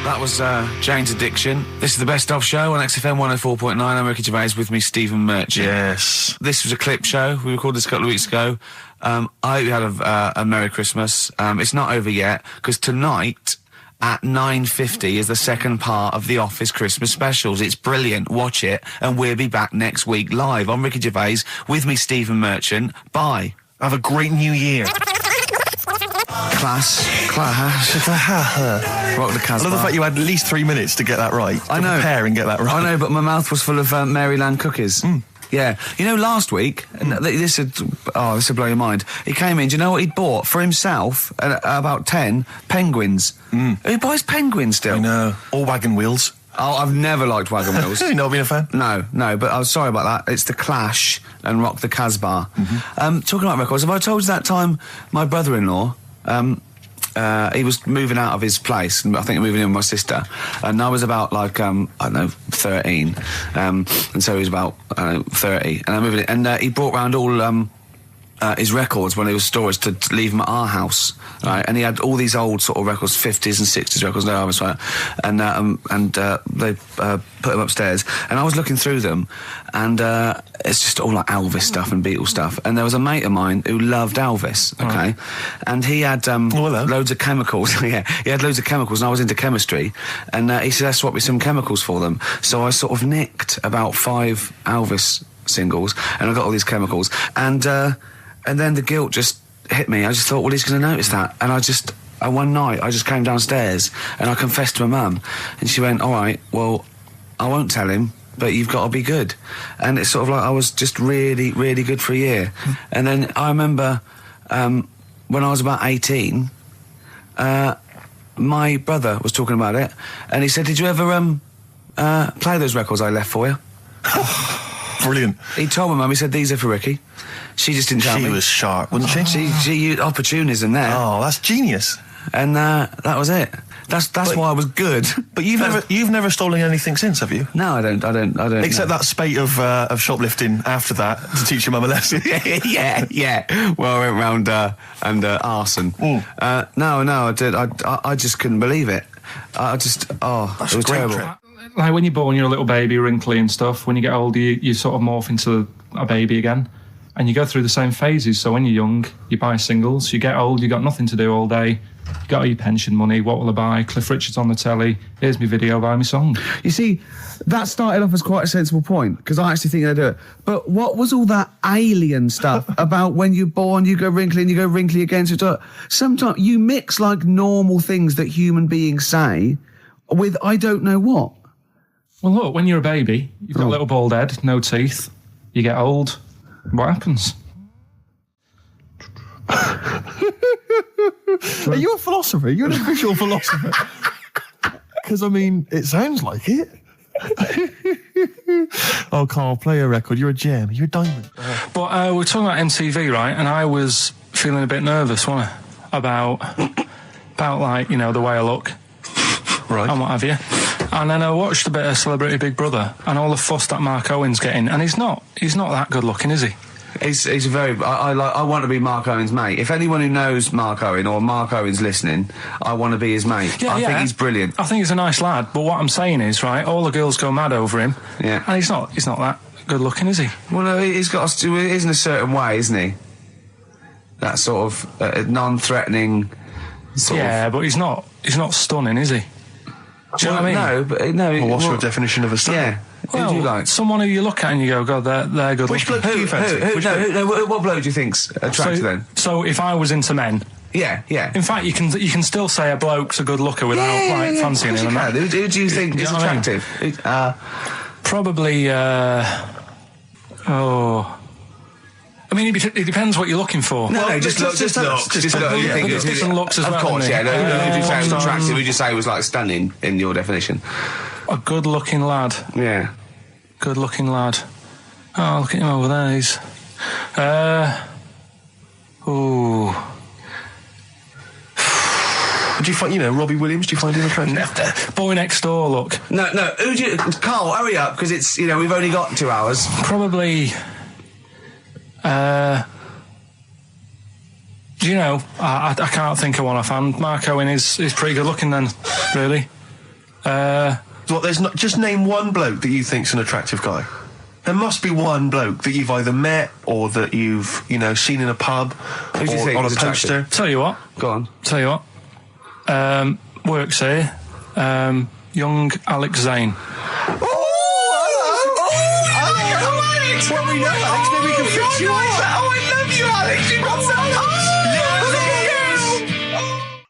Speaker 4: That was Jane's Addiction. This is the Best Of Show on XFM 104.9. I'm Ricky Gervais, with me Stephen Merchant.
Speaker 2: Yes.
Speaker 4: This was a clip show. We recorded this a couple of weeks ago. I hope you had a Merry Christmas. It's not over yet, because tonight at 9:50 is the second part of The Office Christmas specials. It's brilliant. Watch it, and we'll be back next week live. I'm Ricky Gervais, with me Stephen Merchant. Bye.
Speaker 2: Have a great new year.
Speaker 1: Class. Rock the Casbah.
Speaker 2: I love the fact you had at least 3 minutes to get that right.
Speaker 1: I know.
Speaker 2: Prepare and get that right.
Speaker 1: I know, but my mouth was full of Maryland cookies. Yeah. Last week, this would blow your mind. He came in, do you know what he'd bought? For himself, about 10 penguins. Who buys penguins still?
Speaker 2: I know. Or wagon wheels.
Speaker 1: Oh, I've never liked wagon wheels.
Speaker 2: You've not been a fan?
Speaker 1: No, but I was sorry about that. It's The Clash and Rock the Casbah. Talking about records, have I told you that time my brother-in-law, he was moving out of his place, and I think moving in with my sister, and I was about, 13, and so he was about, 30, and I moved in, and he brought round all, his records when they were storage to leave them at our house, right? And he had all these old sort of records, 50s and 60s records, no, I was right, and they put them upstairs, and I was looking through them, and it's just all like Elvis stuff and Beatles stuff, and there was a mate of mine who loved Elvis, okay, and he had loads of chemicals. Yeah, he had loads of chemicals, and I was into chemistry, and he said, "Let's swap me some chemicals for them." So I sort of nicked about 5 Elvis singles, and I got all these chemicals, and then the guilt just hit me. I just thought, well, he's going to notice that. And one night, I just came downstairs and I confessed to my mum. And she went, all right, well, I won't tell him, but you've got to be good. And it's sort of like I was just really, really good for a year. And then I remember when I was about 18, my brother was talking about it. And he said, did you ever play those records I left for you?
Speaker 2: Brilliant.
Speaker 1: He told my mum, he said, these are for Ricky. She just didn't tell me.
Speaker 2: She was sharp, wasn't she?
Speaker 1: She used opportunism there.
Speaker 2: Oh, that's genius.
Speaker 1: And that was it. That's why I was good.
Speaker 2: But you've never stolen anything since, have you?
Speaker 1: No, I don't.
Speaker 2: Except that spate of shoplifting after that to teach your mum a lesson.
Speaker 1: yeah. Well, I went round and arson. No, I did. I just couldn't believe it. It was terrible.
Speaker 3: Like when you're born, you're a little baby, wrinkly and stuff. When you get older, you sort of morph into a baby again. And you go through the same phases. So when you're young, you buy singles. You get old, you got nothing to do all day. You got all your pension money. What will I buy? Cliff Richard's on the telly. Here's my video, buy me song.
Speaker 1: You see, that started off as quite a sensible point, because I actually think they do it. But what was all that alien stuff about when you're born, you go wrinkly and you go wrinkly again? So sometimes you mix like normal things that human beings say with I don't know what.
Speaker 3: Well, look, when you're a baby, you've got a little bald head, no teeth. You get old. What happens?
Speaker 2: Are you a philosopher? You're an official philosopher. Because, I mean, it sounds like it. Oh, Carl, play a record. You're a gem. You're a diamond.
Speaker 3: But we're talking about MTV, right? And I was feeling a bit nervous, wasn't I? About like, the way I look.
Speaker 2: Right.
Speaker 3: And what have you. And then I watched a bit of Celebrity Big Brother and all the fuss that Mark Owen's getting, and he's not that good looking, is he?
Speaker 1: He's a very. I want to be Mark Owen's mate. If anyone who knows Mark Owen or Mark Owen's listening, I want to be his mate. I think he's brilliant.
Speaker 3: I think he's a nice lad. But what I'm saying is, right, all the girls go mad over him.
Speaker 1: Yeah.
Speaker 3: And he's not that good looking, is he?
Speaker 1: Well, no, he's got to. He is in a certain way, isn't he? That sort of non-threatening.
Speaker 3: But he's not stunning, is he? Do you know what I mean?
Speaker 1: No, but no.
Speaker 2: Well, what's your definition of a stunning?
Speaker 1: Yeah.
Speaker 3: Well,
Speaker 1: who do you like?
Speaker 3: Someone who you look at and you go, God, they're good.
Speaker 2: Which bloke do you fancy?
Speaker 1: What bloke do you think's attractive then?
Speaker 3: So if I was into men.
Speaker 1: Yeah.
Speaker 3: In fact, you can still say a bloke's a good looker without fancying him.
Speaker 1: Who do you think is attractive?
Speaker 3: Probably. I mean, it depends what you're looking for.
Speaker 1: No, just look. Just look.
Speaker 3: Different looks as well.
Speaker 1: Of course, yeah. No, who would you say was attractive? Who would you say was like stunning in your definition?
Speaker 3: A good-looking lad.
Speaker 1: Yeah.
Speaker 3: Good-looking lad. Oh, look at him over there. He's.
Speaker 2: Do you find, Robbie Williams? Do you find him attractive?
Speaker 3: Boy next door. Look.
Speaker 1: No. Who do you? Carl, hurry up, because it's we've only got 2 hours.
Speaker 3: Probably. Do you know? I can't think of one offhand. Mark Owen is pretty good looking then, really.
Speaker 2: There's not. Just name one bloke that you think's an attractive guy. There must be one bloke that you've either met or that you've seen in a pub
Speaker 1: Who do you think
Speaker 2: on a
Speaker 1: is
Speaker 2: poster.
Speaker 1: attractive?
Speaker 3: Tell you what.
Speaker 1: Go on.
Speaker 3: Tell you what. Works here. Young Alex Zane.
Speaker 1: Well, we know Alex, maybe we can fix you up. Oh, I love you, Alex. You've got so much.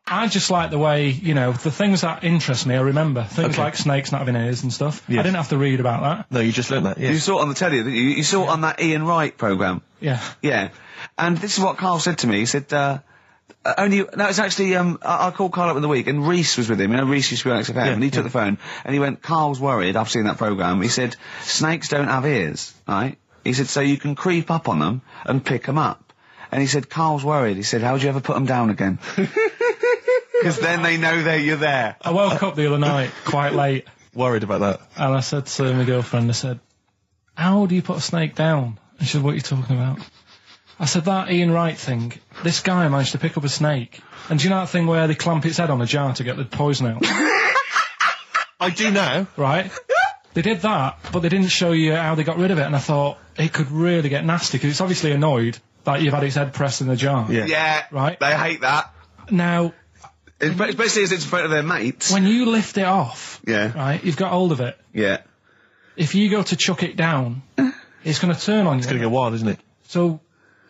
Speaker 3: I just like the way, the things that interest me, I remember. Things like snakes not having ears and stuff.
Speaker 2: Yes.
Speaker 3: I didn't have to read about that.
Speaker 2: No, you just learned that, yes.
Speaker 1: You saw it on the telly, didn't you? You saw it on that Ian Wright programme.
Speaker 3: Yeah.
Speaker 1: Yeah. And this is what Carl said to me. He said, it's actually, I called Carl up in the week, and Reese was with him. Reese used to be on XFM, and he took the phone, and he went, Carl's worried, I've seen that programme. He said, snakes don't have ears, right? He said, so you can creep up on them and pick them up. And he said, Carl's worried. He said, how'd you ever put them down again? Because then they know you're there.
Speaker 3: I woke up the other night, quite late.
Speaker 2: Worried about that.
Speaker 3: And I said to my girlfriend, I said, how do you put a snake down? And she said, what are you talking about? I said, that Ian Wright thing, this guy managed to pick up a snake. And do you know that thing where they clamp its head on a jar to get the poison out?
Speaker 2: I do now.
Speaker 3: Right? They did that, but they didn't show you how they got rid of it, and I thought, it could really get nasty, because it's obviously annoyed that you've had its head pressed in the jar.
Speaker 1: Yeah.
Speaker 3: Right?
Speaker 1: They hate that.
Speaker 3: Now...
Speaker 1: Especially as it's in front of their mates.
Speaker 3: When you lift it off,
Speaker 1: Yeah.
Speaker 3: right, you've got hold of it.
Speaker 1: Yeah.
Speaker 3: If you go to chuck it down, it's going to turn on you.
Speaker 2: It's going to go wild, isn't it?
Speaker 3: So,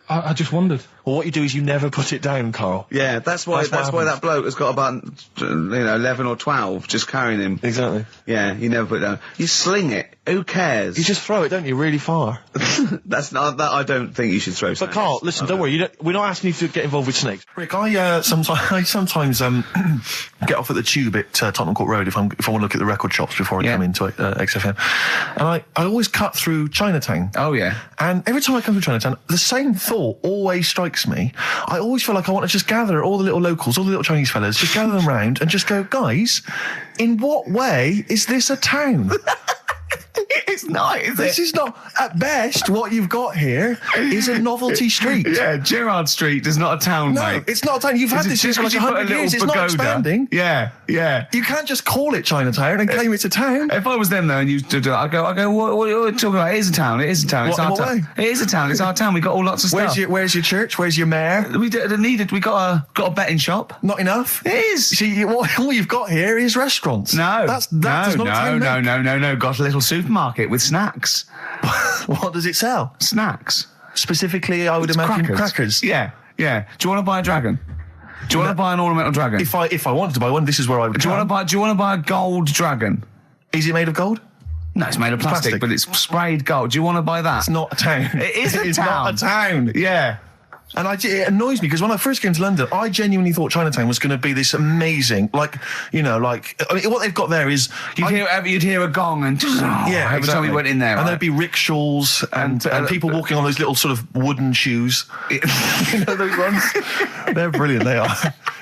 Speaker 3: I just wondered.
Speaker 2: Well, what you do is you never put it down, Carl.
Speaker 1: Yeah, that's why that bloke has got about 11 or 12 just carrying him.
Speaker 2: Exactly.
Speaker 1: Yeah, you never put it down. You sling it. Who cares?
Speaker 2: You just throw it, don't you, really far.
Speaker 1: That's not that. I don't think you should throw.
Speaker 2: But Carl, listen, don't worry. We're not asking you to get involved with snakes. Rick, I sometimes get off at the Tube at Tottenham Court Road if I want to look at the record shops before I come into XFM, and I always cut through Chinatown.
Speaker 1: Oh yeah.
Speaker 2: And every time I come through Chinatown, the same thought always strikes me. I always feel like I want to just gather all the little locals, all the little Chinese fellas, just gather them round and just go, guys, in what way is this a town?
Speaker 1: It's not, is it?
Speaker 2: This is not, at best, what you've got here is a novelty street.
Speaker 1: Yeah, Gerrard Street is not a town,
Speaker 2: no,
Speaker 1: mate.
Speaker 2: it's not a town. You've had this here for like 100 years. It's not expanding.
Speaker 1: Yeah, yeah.
Speaker 2: You can't just call it Chinatown and claim it's a town.
Speaker 1: If I was them though and you do it, I go, what are you talking about? It is a town. It is a town. It's our town. It is a town. It's our town. We got all lots of stuff.
Speaker 2: Where's your church? Where's your mayor?
Speaker 1: We got a betting shop.
Speaker 2: Not enough.
Speaker 1: It is.
Speaker 2: See, all you've got here is restaurants.
Speaker 1: No,
Speaker 2: No.
Speaker 1: Got a little supermarket with snacks.
Speaker 2: What does it sell?
Speaker 1: Snacks.
Speaker 2: Specifically, I would imagine crackers.
Speaker 1: Yeah. Do you want to buy a dragon? Do you want to buy an ornamental dragon?
Speaker 2: If I wanted to buy one, this is where I would.
Speaker 1: Do you want to buy a gold dragon?
Speaker 2: Is it made of gold?
Speaker 1: No, it's made of plastic, but it's sprayed gold. Do you want to buy that?
Speaker 2: It's not a town.
Speaker 1: It is a town.
Speaker 2: It's not a town.
Speaker 1: Yeah.
Speaker 2: And it annoys me because when I first came to London, I genuinely thought Chinatown was going to be this amazing, what they've got there is
Speaker 1: you'd hear a gong and every time we went in there,
Speaker 2: and there'd be rickshaws and people walking on those little sort of wooden shoes. You know those ones? They're brilliant. They are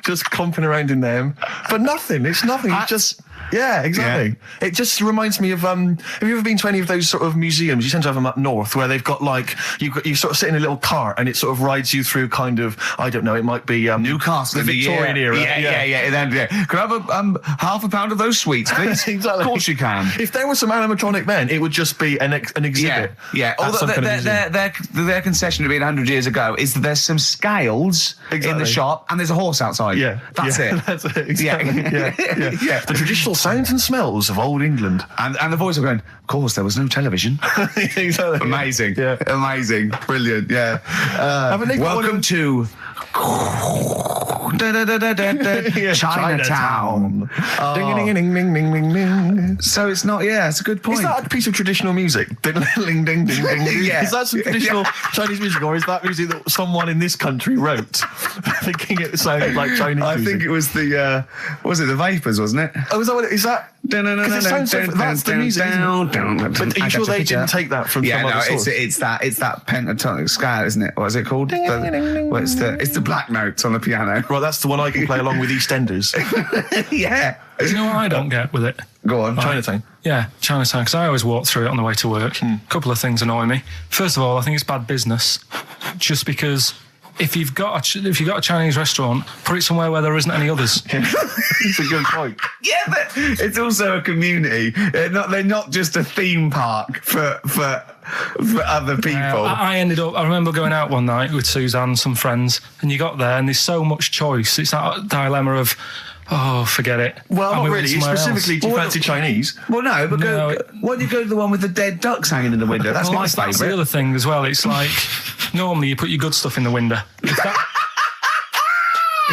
Speaker 2: just comping around in them, but nothing. It's nothing. It's just. Yeah, exactly. Yeah. It just reminds me of, have you ever been to any of those sort of museums? You tend to have them up north where they've got like, you sort of sit in a little cart and it sort of rides you through kind of, I don't know, it might be,
Speaker 1: Newcastle,
Speaker 2: the Victorian era.
Speaker 1: Yeah. Can I have half a pound of those sweets, please?
Speaker 2: Exactly.
Speaker 1: Of course you can.
Speaker 2: If there was some animatronic then, it would just be an exhibit.
Speaker 1: Yeah. Although their concession to being 100 years ago is that there's some scales in the shop and there's a horse outside.
Speaker 2: Yeah.
Speaker 1: That's it.
Speaker 2: That's it, exactly. Yeah. The traditional sounds and smells of old England.
Speaker 1: And the voice of going, of course, there was no television.
Speaker 2: Exactly.
Speaker 1: Amazing.
Speaker 2: Yeah.
Speaker 1: Amazing. Brilliant. Yeah. Welcome to Chinatown.
Speaker 2: Ding, ding, ding, ding, ding, ding.
Speaker 1: So it's not, it's a good point.
Speaker 2: Is that a piece of traditional music? Ding, ding, ding, ding, ding.
Speaker 1: Yeah.
Speaker 2: Is that some traditional Chinese music, or is that music that someone in this country wrote, thinking it sounded like Chinese music?
Speaker 1: I think it was the Vapors, wasn't it?
Speaker 2: Oh, is that what it is? That? That's the music. But are you sure they didn't take that from some other source?
Speaker 1: It's that pentatonic scale, isn't it? What is it called? It's the black notes on the piano.
Speaker 2: Right, that's the one I can play along with EastEnders.
Speaker 1: Yeah.
Speaker 3: Do you know what I don't get with it?
Speaker 1: Go on.
Speaker 2: Chinatown.
Speaker 3: Yeah, Chinatown, because I always walk through it on the way to work. A couple of things annoy me. First of all, I think it's bad business, just because if you've got a Chinese restaurant, put it somewhere where there isn't any others.
Speaker 2: It's a good point.
Speaker 1: Yeah, but it's also a community. They're not just a theme park for other people.
Speaker 3: I remember going out one night with Suzanne and some friends, and you got there and there's so much choice. It's that dilemma of, forget it.
Speaker 2: Well, not really. Specifically, do you fancy Chinese?
Speaker 1: Well, no, but why don't you go to the one with the dead ducks hanging in the window? That's my favourite.
Speaker 3: That's the other thing as well. It's like, normally you put your good stuff in the window. If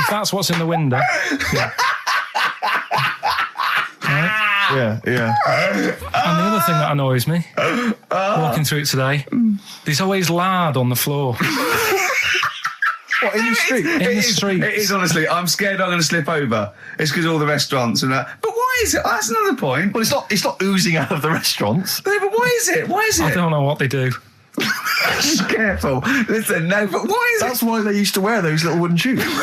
Speaker 3: that's what's in the window, yeah. Right?
Speaker 2: Yeah.
Speaker 3: And the other thing that annoys me, walking through it today, there's always lard on the floor.
Speaker 2: What, in the street?
Speaker 3: In the street.
Speaker 1: It is, honestly. I'm scared I'm going to slip over. It's because all the restaurants and that. But why is it? That's another point.
Speaker 2: Well, it's not oozing out of the restaurants.
Speaker 1: No, but why is it?
Speaker 3: I don't know what they do.
Speaker 1: Careful. Listen, no, but why is
Speaker 2: That's why they used to wear those little wooden shoes.
Speaker 1: We've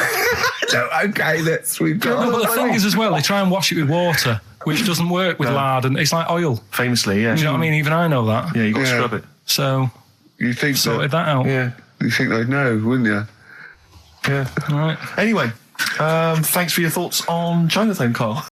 Speaker 1: got...
Speaker 3: No, but the thing is as well, they try and wash it with water, which doesn't work with lard, and it's like oil.
Speaker 2: Famously, yeah.
Speaker 3: Do you know what I mean? Even I know that.
Speaker 2: Yeah, you've got to scrub it.
Speaker 3: So,
Speaker 1: you think
Speaker 3: sorted that out.
Speaker 1: Yeah. You think they'd know, wouldn't you?
Speaker 2: Yeah.
Speaker 3: Right.
Speaker 2: Anyway, thanks for your thoughts on Chinatown, Carl.